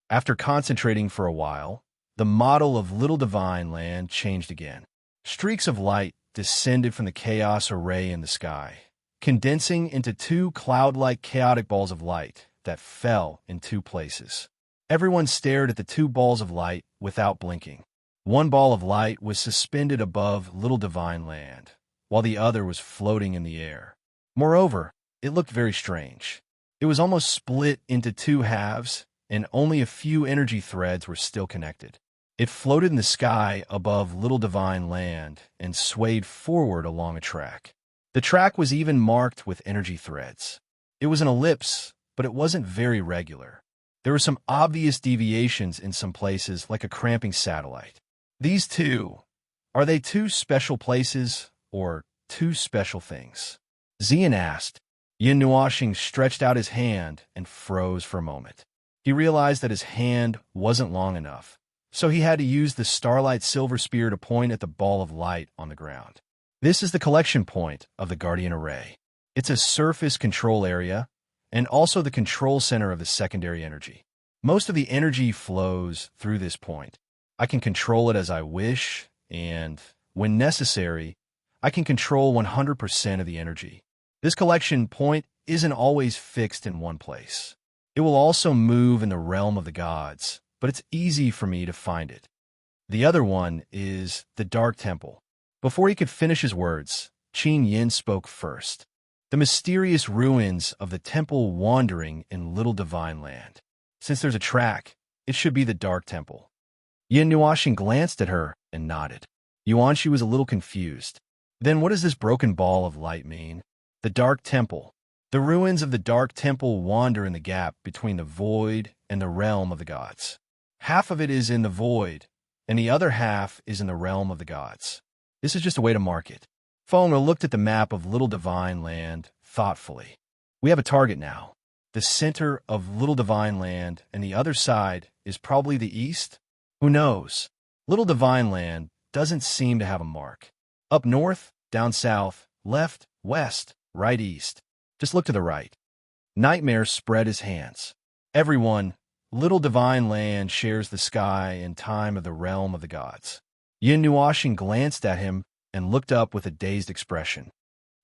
After concentrating for a while, the model of Little Divine Land changed again. Streaks of light descended from the chaos array in the sky, condensing into two cloud-like chaotic balls of light that fell in two places. Everyone stared at the two balls of light without blinking. One ball of light was suspended above Little Divine Land, while the other was floating in the air. Moreover, it looked very strange. It was almost split into two halves, and only a few energy threads were still connected. It floated in the sky above Little Divine Land and swayed forward along a track. The track was even marked with energy threads. It was an ellipse, but it wasn't very regular. There were some obvious deviations in some places, like a cramping satellite. These two, are they two special places or two special things? Zian asked. Yin Nuoxing stretched out his hand and froze for a moment. He realized that his hand wasn't long enough, so he had to use the starlight silver spear to point at the ball of light on the ground. This is the collection point of the Guardian Array. It's a surface control area and also the control center of the secondary energy. Most of the energy flows through this point. I can control it as I wish, and, when necessary, I can control 100% of the energy. This collection point isn't always fixed in one place. It will also move in the realm of the gods, but it's easy for me to find it. The other one is the Dark Temple. Before he could finish his words, Qin Yin spoke first. The mysterious ruins of the temple wandering in Little Divine Land. Since there's a track, it should be the Dark Temple. Yin Nuoxing glanced at her and nodded. Yuanxi was a little confused. Then what does this broken ball of light mean? The Dark Temple. The ruins of the Dark Temple wander in the gap between the void and the realm of the gods. Half of it is in the void, and the other half is in the realm of the gods. This is just a way to mark it. Feng'er looked at the map of Little Divine Land thoughtfully. We have a target now. The center of Little Divine Land, and the other side is probably the east? Who knows? Little Divine Land doesn't seem to have a mark. Up north, down south, left, west, right, east. Just look to the right. Nightmare spread his hands. Everyone, Little Divine Land shares the sky and time of the realm of the gods. Yin Nuoxing glanced at him and looked up with a dazed expression.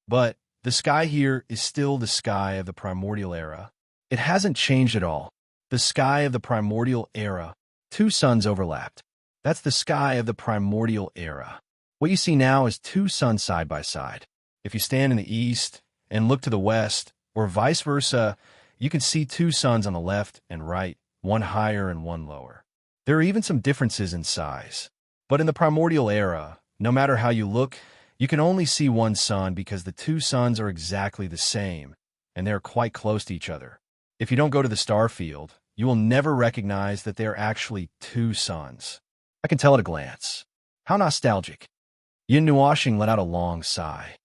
But the sky here is still the sky of the primordial era. It hasn't changed at all. The sky of the primordial era. Two suns overlapped. That's the sky of the primordial era. What you see now is two suns side by side. If you stand in the east and look to the west, or vice versa, you can see two suns on the left and right, one higher and one lower. There are even some differences in size. But in the primordial era, no matter how you look, you can only see one sun because the two suns are exactly the same, and they're quite close to each other. If you don't go to the star field, you will never recognize that they are actually two suns. I can tell at a glance. How nostalgic. Yin Nuoxing let out a long sigh.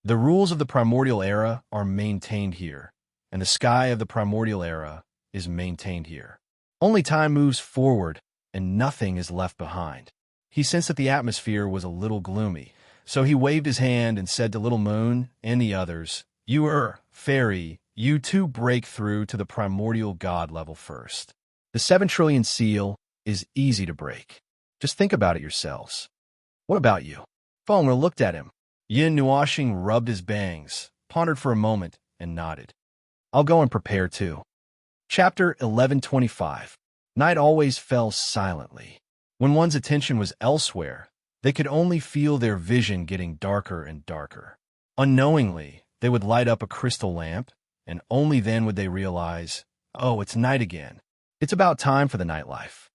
The rules of the primordial era are maintained here, and the sky of the primordial era is maintained here. Only time moves forward, and nothing is left behind. He sensed that the atmosphere was a little gloomy, so he waved his hand and said to Little Moon and the others, Fairy, you two break through to the primordial god level first. The 7 trillion seal is easy to break. Just think about it yourselves. What about you? Feng'er looked at him. Yin Nuoxing rubbed his bangs, pondered for a moment, and nodded. I'll go and prepare too. Chapter 1125. Night always fell silently. When one's attention was elsewhere, they could only feel their vision getting darker and darker. Unknowingly, they would light up a crystal lamp, and only then would they realize, oh, it's night again. It's about time for the nightlife.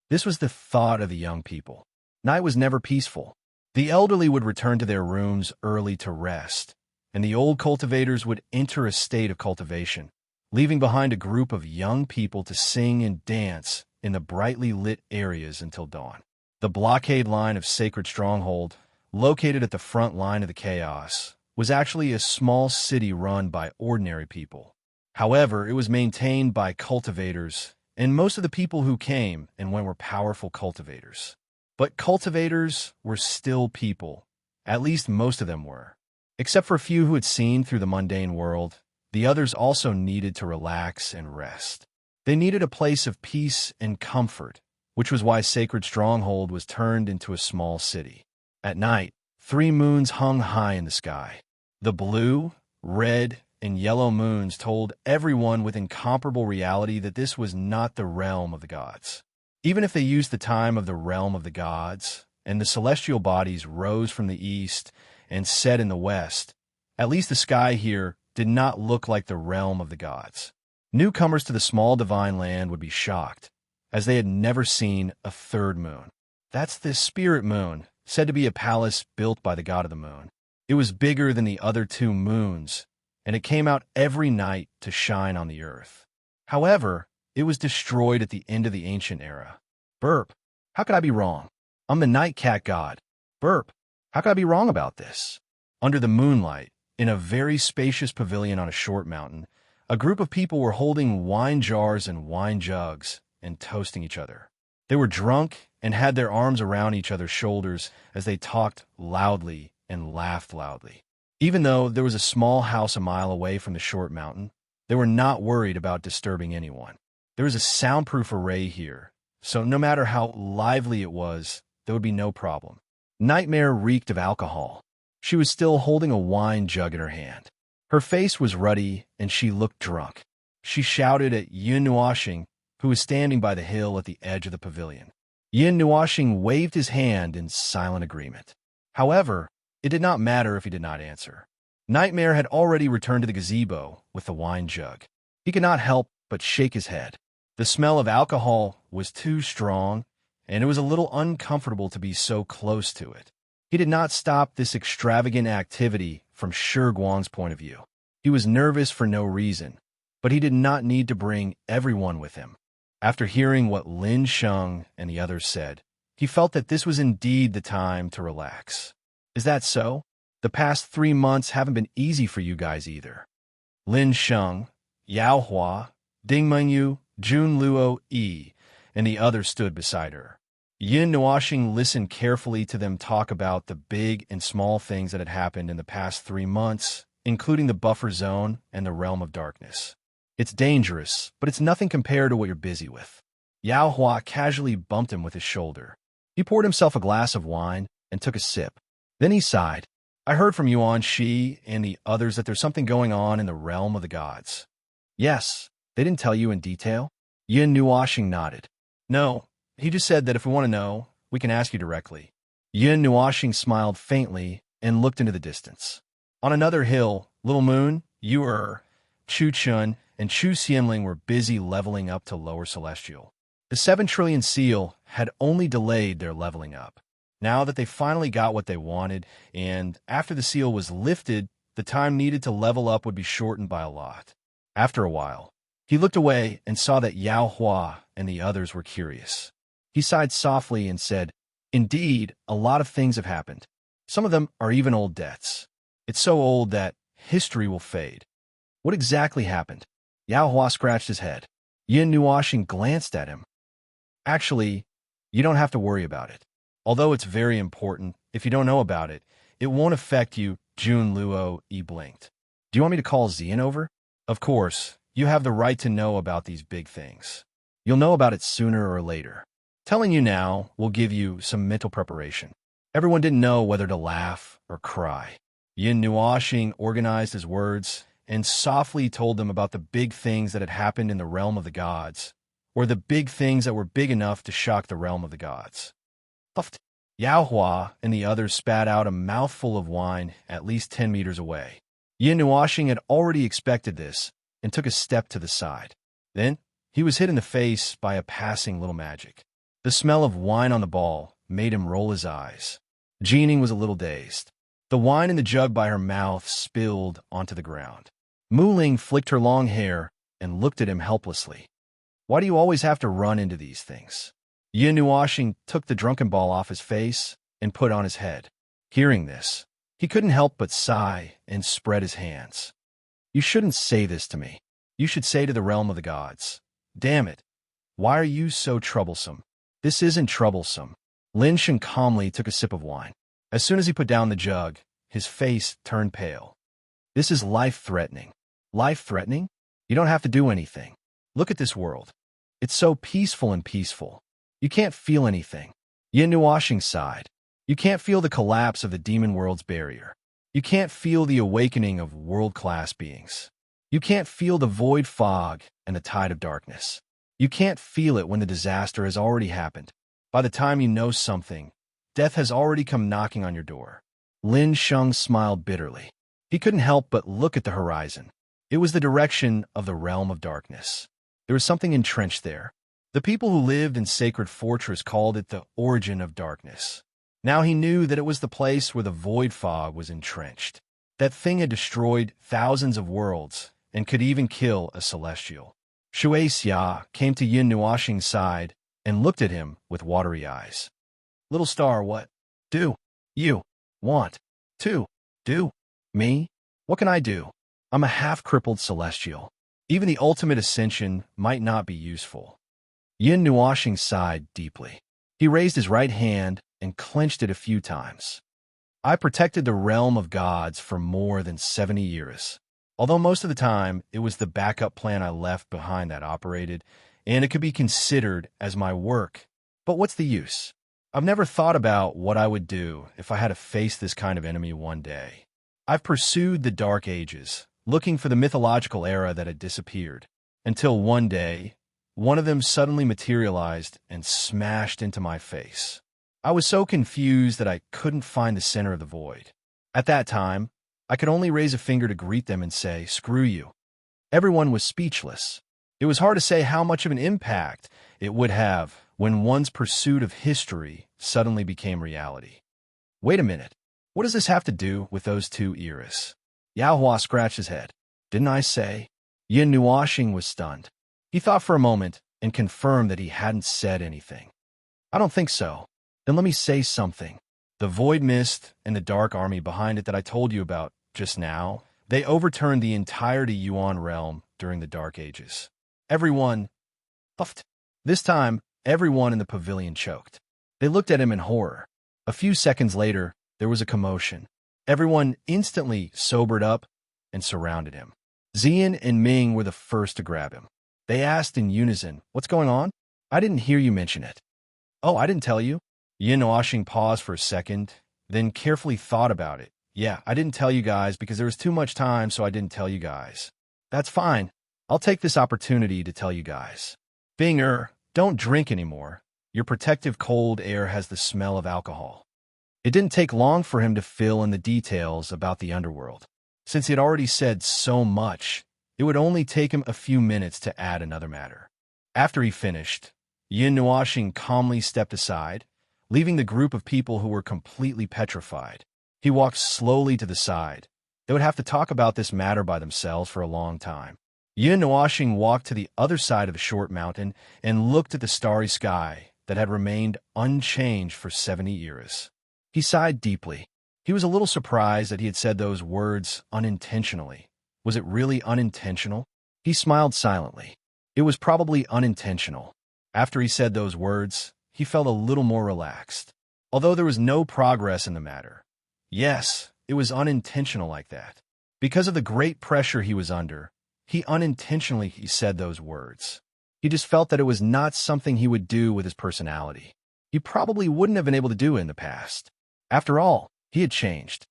This was the thought of the young people. Night was never peaceful. The elderly would return to their rooms early to rest, and the old cultivators would enter a state of cultivation, leaving behind a group of young people to sing and dance in the brightly lit areas until dawn. The blockade line of Sacred Stronghold, located at the front line of the chaos, was actually a small city run by ordinary people. However, it was maintained by cultivators, and most of the people who came and went were powerful cultivators. But cultivators were still people. At least most of them were. Except for a few who had seen through the mundane world, the others also needed to relax and rest. They needed a place of peace and comfort, which was why Sacred Stronghold was turned into a small city. At night, 3 moons hung high in the sky. The blue, red, and yellow moons told everyone with incomparable reality that this was not the realm of the gods. Even if they used the time of the realm of the gods, and the celestial bodies rose from the east and set in the west, at least the sky here did not look like the realm of the gods. Newcomers to the small divine land would be shocked, as they had never seen a 3rd moon. That's the spirit moon, said to be a palace built by the god of the moon. It was bigger than the other 2 moons, and it came out every night to shine on the earth. However, it was destroyed at the end of the ancient era. Burp. How could I be wrong? I'm the night cat god. Burp. How could I be wrong about this? Under the moonlight, in a very spacious pavilion on a short mountain, a group of people were holding wine jars and wine jugs and toasting each other. They were drunk and had their arms around each other's shoulders as they talked loudly and laughed loudly. Even though there was a small house a mile away from the short mountain, they were not worried about disturbing anyone. There was a soundproof array here, so no matter how lively it was, there would be no problem. Nightmare reeked of alcohol. She was still holding a wine jug in her hand. Her face was ruddy, and she looked drunk. She shouted at Yin Nuashing, who was standing by the hill at the edge of the pavilion. Yin Nuashing waved his hand in silent agreement. However, it did not matter if he did not answer. Nightmare had already returned to the gazebo with the wine jug. He could not help but shake his head. The smell of alcohol was too strong, and it was a little uncomfortable to be so close to it. He did not stop this extravagant activity from Shi Guang's point of view. He was nervous for no reason, but he did not need to bring everyone with him. After hearing what Lin Sheng and the others said, he felt that this was indeed the time to relax. Is that so? The past 3 months haven't been easy for you guys either. Lin Sheng, Yao Hua, Ding Mengyu, Jun Luo Yi, and the others stood beside her. Yin Nuashing listened carefully to them talk about the big and small things that had happened in the past 3 months, including the buffer zone and the realm of darkness. It's dangerous, but it's nothing compared to what you're busy with. Yao Hua casually bumped him with his shoulder. He poured himself a glass of wine and took a sip. Then he sighed. I heard from Yuan Shi and the others that there's something going on in the realm of the gods. Yes, they didn't tell you in detail? Yin Nuashing nodded. No, he just said that if we want to know, we can ask you directly. Yin Nuashing smiled faintly and looked into the distance. On another hill, Little Moon, Chu Chun, and Chu Xianling were busy leveling up to lower celestial. The 7 trillion seal had only delayed their leveling up. Now that they finally got what they wanted, and after the seal was lifted, the time needed to level up would be shortened by a lot. After a while, he looked away and saw that Yao Hua and the others were curious. He sighed softly and said, Indeed, a lot of things have happened. Some of them are even old debts. It's so old that history will fade. What exactly happened? Yao Hua scratched his head. Yin Nuashing glanced at him. Actually, you don't have to worry about it. Although it's very important, if you don't know about it, it won't affect you. Jun Luo Yi blinked. Do you want me to call Xian over? Of course, you have the right to know about these big things. You'll know about it sooner or later. Telling you now will give you some mental preparation. Everyone didn't know whether to laugh or cry. Yin Nuashing organized his words and softly told them about the big things that had happened in the realm of the gods, or the big things that were big enough to shock the realm of the gods. Puffed. Yao Hua and the others spat out a mouthful of wine at least 10 meters away. Yin Nuashing had already expected this and took a step to the side. Then he was hit in the face by a passing little magic. The smell of wine on the ball made him roll his eyes. Jining was a little dazed. The wine in the jug by her mouth spilled onto the ground. Mu Ling flicked her long hair and looked at him helplessly. Why do you always have to run into these things? Yin Nuashing took the drunken ball off his face and put on his head. Hearing this, he couldn't help but sigh and spread his hands. You shouldn't say this to me. You should say to the realm of the gods. Damn it. Why are you so troublesome? This isn't troublesome. Lin Shen calmly took a sip of wine. As soon as he put down the jug, his face turned pale. This is life-threatening. Life-threatening? You don't have to do anything. Look at this world. It's so peaceful and peaceful. You can't feel anything. Yin Nuoxing sighed. You can't feel the collapse of the demon world's barrier. You can't feel the awakening of world-class beings. You can't feel the void fog and the tide of darkness. You can't feel it when the disaster has already happened. By the time you know something, death has already come knocking on your door. Lin Sheng smiled bitterly. He couldn't help but look at the horizon. It was the direction of the realm of darkness. There was something entrenched there. The people who lived in Sacred Fortress called it the origin of darkness. Now he knew that it was the place where the void fog was entrenched. That thing had destroyed thousands of worlds and could even kill a celestial. Shui Xia came to Yin Nuoxing's side and looked at him with watery eyes. Little star, what do you want to do? Me? What can I do? I'm a half-crippled celestial. Even the ultimate ascension might not be useful. Yin Nuoxing sighed deeply. He raised his right hand and clenched it a few times. I protected the realm of gods for more than 70 years. Although most of the time it was the backup plan I left behind that operated, and it could be considered as my work. But what's the use? I've never thought about what I would do if I had to face this kind of enemy one day. I've pursued the Dark Ages, looking for the mythological era that had disappeared, until one day, one of them suddenly materialized and smashed into my face. I was so confused that I couldn't find the center of the void. At that time, I could only raise a finger to greet them and say, "Screw you." Everyone was speechless. It was hard to say how much of an impact it would have when one's pursuit of history suddenly became reality. Wait a minute. What does this have to do with those two eras? Yao Hua scratched his head. Didn't I say? Yin Nuoxing was stunned. He thought for a moment and confirmed that he hadn't said anything. I don't think so. Then let me say something. The void mist and the dark army behind it that I told you about just now, they overturned the entire Yuan realm during the Dark Ages. Everyone puffed. This time, everyone in the pavilion choked. They looked at him in horror. A few seconds later, there was a commotion. Everyone instantly sobered up and surrounded him. Xian and Ming were the first to grab him. They asked in unison, "What's going on? I didn't hear you mention it." "Oh, I didn't tell you." Yin Nuoxing paused for a second, then carefully thought about it. "Yeah, I didn't tell you guys because there was too much time, so I didn't tell you guys." "That's fine. I'll take this opportunity to tell you guys. Binger, don't drink anymore. Your protective cold air has the smell of alcohol." It didn't take long for him to fill in the details about the underworld. Since he had already said so much, it would only take him a few minutes to add another matter. After he finished, Yin Nuoxing calmly stepped aside, leaving the group of people who were completely petrified. He walked slowly to the side. They would have to talk about this matter by themselves for a long time. Yin Nuoxing walked to the other side of the short mountain and looked at the starry sky that had remained unchanged for 70 years. He sighed deeply. He was a little surprised that he had said those words unintentionally. Was it really unintentional? He smiled silently. It was probably unintentional. After he said those words, he felt a little more relaxed. Although there was no progress in the matter. Yes, it was unintentional like that. Because of the great pressure he was under, he unintentionally said those words. He just felt that it was not something he would do with his personality. He probably wouldn't have been able to do it in the past. After all, he had changed.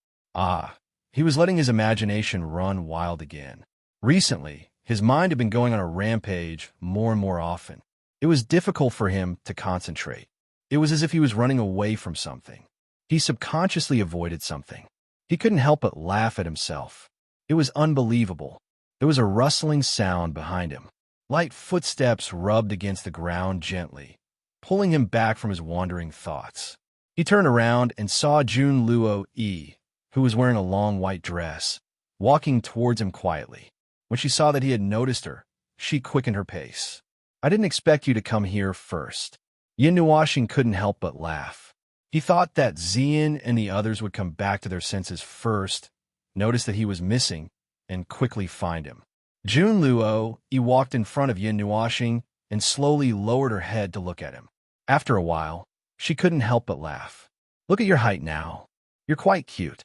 He was letting his imagination run wild again. Recently, his mind had been going on a rampage more and more often. It was difficult for him to concentrate. It was as if he was running away from something. He subconsciously avoided something. He couldn't help but laugh at himself. It was unbelievable. There was a rustling sound behind him. Light footsteps rubbed against the ground gently, pulling him back from his wandering thoughts. He turned around and saw Jun Luo Yi, who was wearing a long white dress, walking towards him quietly. When she saw that he had noticed her, she quickened her pace. "I didn't expect you to come here first." Yin Nuoxing couldn't help but laugh. He thought that Xian and the others would come back to their senses first, notice that he was missing, and quickly find him. Jun Luo Yi walked in front of Yin Nuoxing and slowly lowered her head to look at him. After a while, She couldn't help but laugh. Look at your height now. You're quite cute.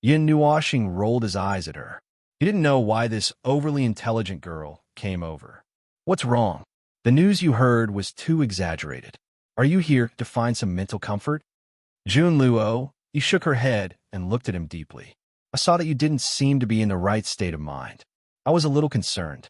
Yin Nuoxing rolled his eyes at her. He didn't know why this overly intelligent girl came over. What's wrong? The news you heard was too exaggerated. Are you here to find some mental comfort? Jun Luo, he shook her head and looked at him deeply. I saw that you didn't seem to be in the right state of mind. I was a little concerned.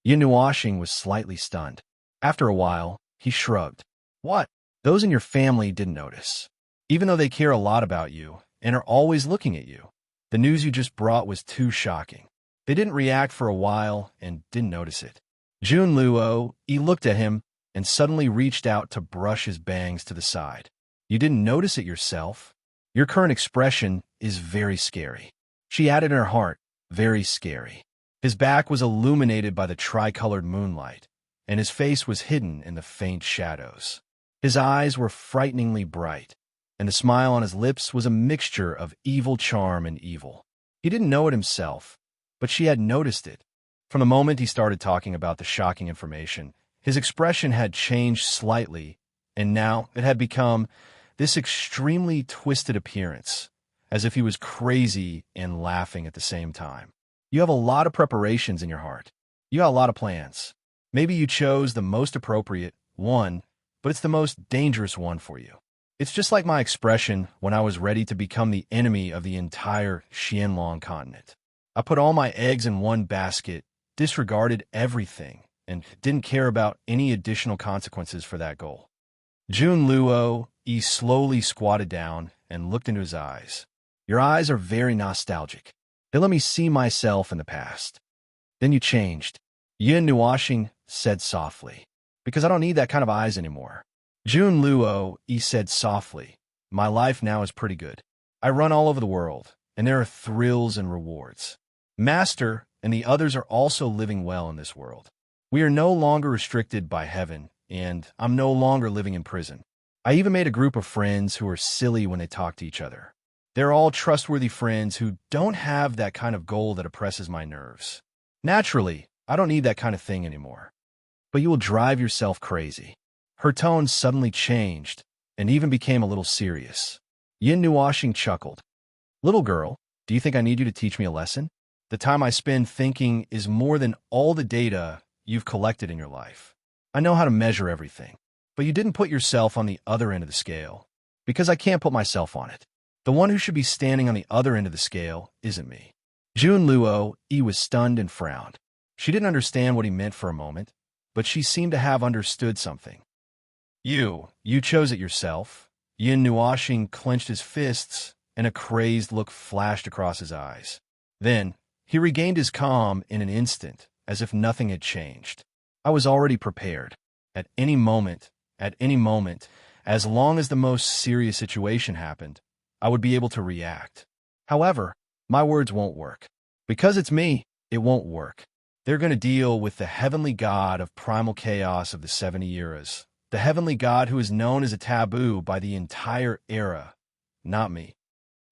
Yin Nuoxing was slightly stunned. After a while, he shrugged. What? Those in your family didn't notice. Even though they care a lot about you and are always looking at you, the news you just brought was too shocking. They didn't react for a while and didn't notice it. Jun Luo, he looked at him and suddenly reached out to brush his bangs to the side. You didn't notice it yourself? Your current expression is very scary. She added in her heart, very scary. His back was illuminated by the tricolored moonlight, and his face was hidden in the faint shadows. His eyes were frighteningly bright, and the smile on his lips was a mixture of evil charm and evil. He didn't know it himself, but she had noticed it. From the moment he started talking about the shocking information, his expression had changed slightly, and now it had become this extremely twisted appearance, as if he was crazy and laughing at the same time. You have a lot of preparations in your heart. You got a lot of plans. Maybe you chose the most appropriate one, but it's the most dangerous one for you. It's just like my expression when I was ready to become the enemy of the entire Xianlong continent. I put all my eggs in one basket, disregarded everything, and didn't care about any additional consequences for that goal. Jun Luo, he slowly squatted down and looked into his eyes. Your eyes are very nostalgic. They let me see myself in the past. Then you changed. Yin Nuoxing said softly, because I don't need that kind of eyes anymore. Jun Luo, he said softly, my life now is pretty good. I run all over the world, and there are thrills and rewards. Master and the others are also living well in this world. We are no longer restricted by heaven, and I'm no longer living in prison. I even made a group of friends who are silly when they talk to each other. They're all trustworthy friends who don't have that kind of goal that oppresses my nerves. Naturally, I don't need that kind of thing anymore. But you will drive yourself crazy. Her tone suddenly changed and even became a little serious. Yin Nuoxing chuckled. Little girl, do you think I need you to teach me a lesson? The time I spend thinking is more than all the data you've collected in your life. I know how to measure everything, but you didn't put yourself on the other end of the scale, because I can't put myself on it. The one who should be standing on the other end of the scale isn't me. Jun Luo, he was stunned and frowned. She didn't understand what he meant for a moment, but she seemed to have understood something. You chose it yourself. Yin Nuoxing clenched his fists, and a crazed look flashed across his eyes. Then, he regained his calm in an instant, as if nothing had changed. I was already prepared. At any moment, as long as the most serious situation happened, I would be able to react. However, my words won't work. Because it's me, it won't work. They're going to deal with the heavenly god of primal chaos of the 70 eras, the heavenly god who is known as a taboo by the entire era, not me.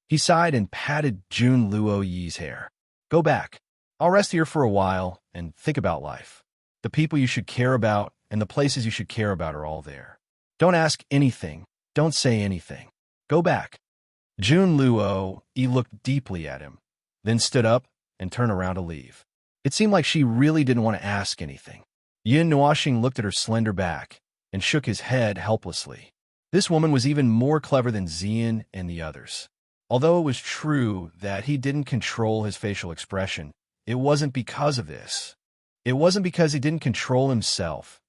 He sighed and patted Jun Luo Yi's hair. Go back. I'll rest here for a while and think about life. The people you should care about and the places you should care about are all there. Don't ask anything. Don't say anything. Go back. Jun Luo, he looked deeply at him, then stood up and turned around to leave. It seemed like she really didn't want to ask anything. Yin Nuoxing looked at her slender back and shook his head helplessly. This woman was even more clever than Xian and the others. Although it was true that he didn't control his facial expression, it wasn't because of this. It wasn't because he didn't control himself.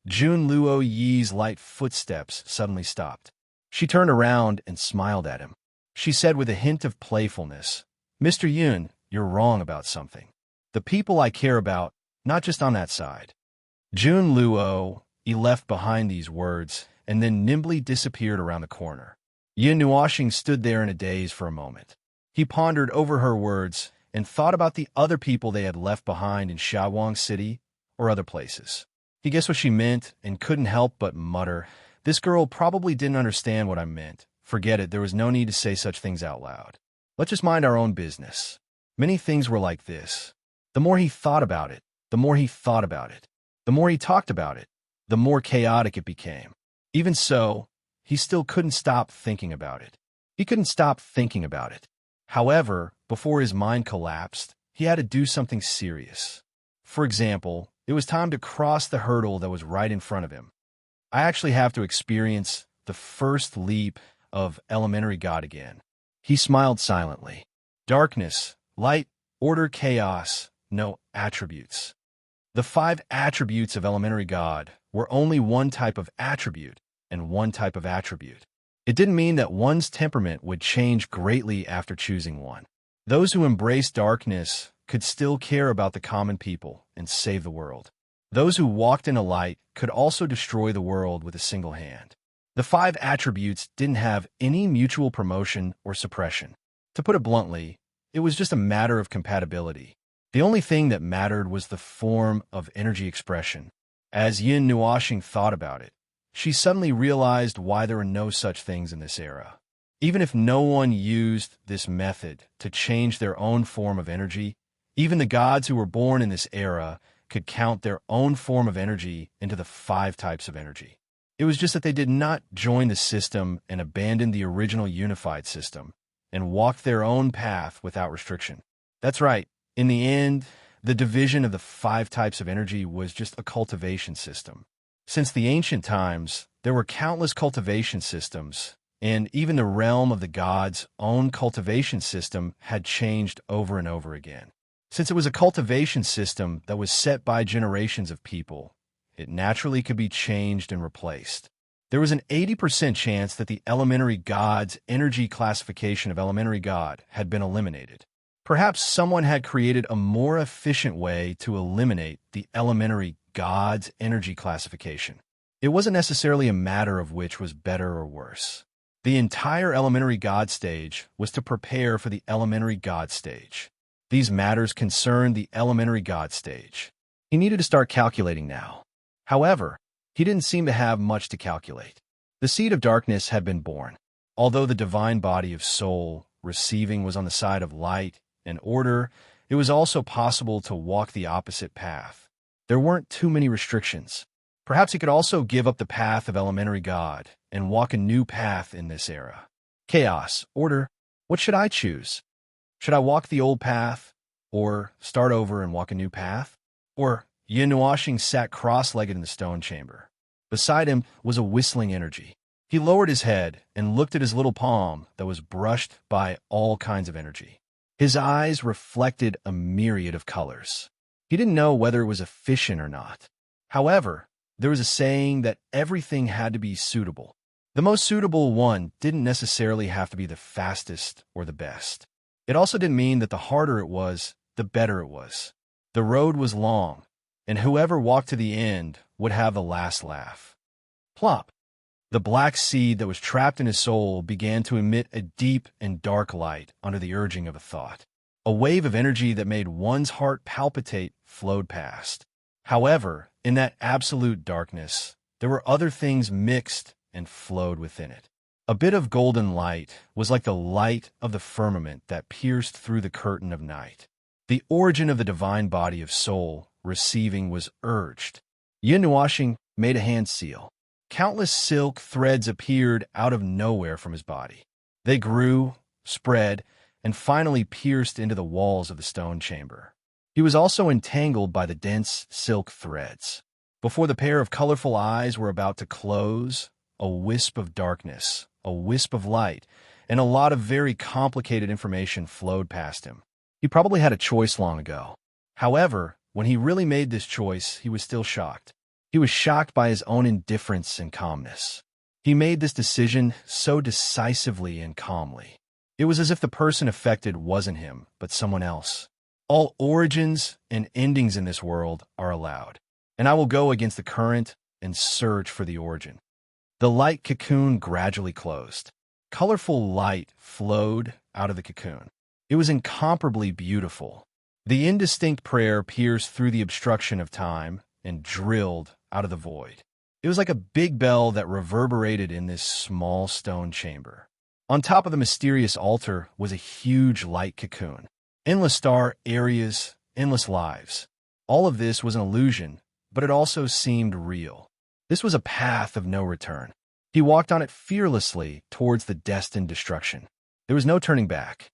Jun Luo Yi's light footsteps suddenly stopped. She turned around and smiled at him. She said with a hint of playfulness, Mr. Yun, you're wrong about something. The people I care about, not just on that side. Jun Luo, he left behind these words and then nimbly disappeared around the corner. Yin Nuoxing stood there in a daze for a moment. He pondered over her words and thought about the other people they had left behind in Xiaowang City or other places. He guessed what she meant and couldn't help but mutter, this girl probably didn't understand what I meant. Forget it, there was no need to say such things out loud. Let's just mind our own business. Many things were like this. The more he thought about it, the more he thought about it. The more he talked about it, the more chaotic it became. Even so, he still couldn't stop thinking about it. He couldn't stop thinking about it. However, before his mind collapsed, he had to do something serious. For example, it was time to cross the hurdle that was right in front of him. I actually have to experience the first leap of elementary God again. He smiled silently. Darkness, light, order, chaos, no attributes. The 5 attributes of elementary God were only one type of attribute and one type of attribute. It didn't mean that one's temperament would change greatly after choosing one. Those who embraced darkness could still care about the common people and save the world. Those who walked in a light could also destroy the world with a single hand. The 5 attributes didn't have any mutual promotion or suppression. To put it bluntly, it was just a matter of compatibility. The only thing that mattered was the form of energy expression. As Yin Nuoxing thought about it, she suddenly realized why there were no such things in this era. Even if no one used this method to change their own form of energy, even the gods who were born in this era could count their own form of energy into the 5 types of energy. It was just that they did not join the system and abandon the original unified system and walked their own path without restriction. That's right. In the end, the division of the 5 types of energy was just a cultivation system. Since the ancient times, there were countless cultivation systems, and even the realm of the gods' own cultivation system had changed over and over again. Since it was a cultivation system that was set by generations of people, it naturally could be changed and replaced. There was an 80% chance that the elementary god's energy classification of elementary god had been eliminated. Perhaps someone had created a more efficient way to eliminate the elementary god's energy classification. It wasn't necessarily a matter of which was better or worse. The entire elementary god stage was to prepare for the elementary god stage. These matters concerned the elementary god stage. He needed to start calculating now. However, he didn't seem to have much to calculate. The seed of darkness had been born. Although the divine body of soul, receiving, was on the side of light and order, it was also possible to walk the opposite path. There weren't too many restrictions. Perhaps he could also give up the path of elementary God and walk a new path in this era. Chaos, order, what should I choose? Should I walk the old path, or start over and walk a new path? Or Yin Nuoxing sat cross-legged in the stone chamber. Beside him was a whistling energy. He lowered his head and looked at his little palm that was brushed by all kinds of energy. His eyes reflected a myriad of colors. He didn't know whether it was efficient or not. However, there was a saying that everything had to be suitable. The most suitable one didn't necessarily have to be the fastest or the best. It also didn't mean that the harder it was, the better it was. The road was long, and whoever walked to the end would have the last laugh. Plop! The black seed that was trapped in his soul began to emit a deep and dark light under the urging of a thought. A wave of energy that made one's heart palpitate flowed past. However, in that absolute darkness, there were other things mixed and flowed within it. A bit of golden light was like the light of the firmament that pierced through the curtain of night. The origin of the divine body of soul, receiving, was urged. Yin Nuoxing made a hand seal. Countless silk threads appeared out of nowhere from his body. They grew, spread, and finally pierced into the walls of the stone chamber. He was also entangled by the dense silk threads. Before the pair of colorful eyes were about to close, a wisp of darkness, a wisp of light, and a lot of very complicated information flowed past him. He probably had a choice long ago. However, when he really made this choice, he was still shocked. He was shocked by his own indifference and calmness. He made this decision so decisively and calmly. It was as if the person affected wasn't him, but someone else. All origins and endings in this world are allowed, and I will go against the current and search for the origin. The light cocoon gradually closed. Colorful light flowed out of the cocoon. It was incomparably beautiful. The indistinct prayer pierced through the obstruction of time and drilled out of the void. It was like a big bell that reverberated in this small stone chamber. On top of the mysterious altar was a huge light cocoon. Endless star areas, endless lives. All of this was an illusion, but it also seemed real. This was a path of no return. He walked on it fearlessly towards the destined destruction. There was no turning back.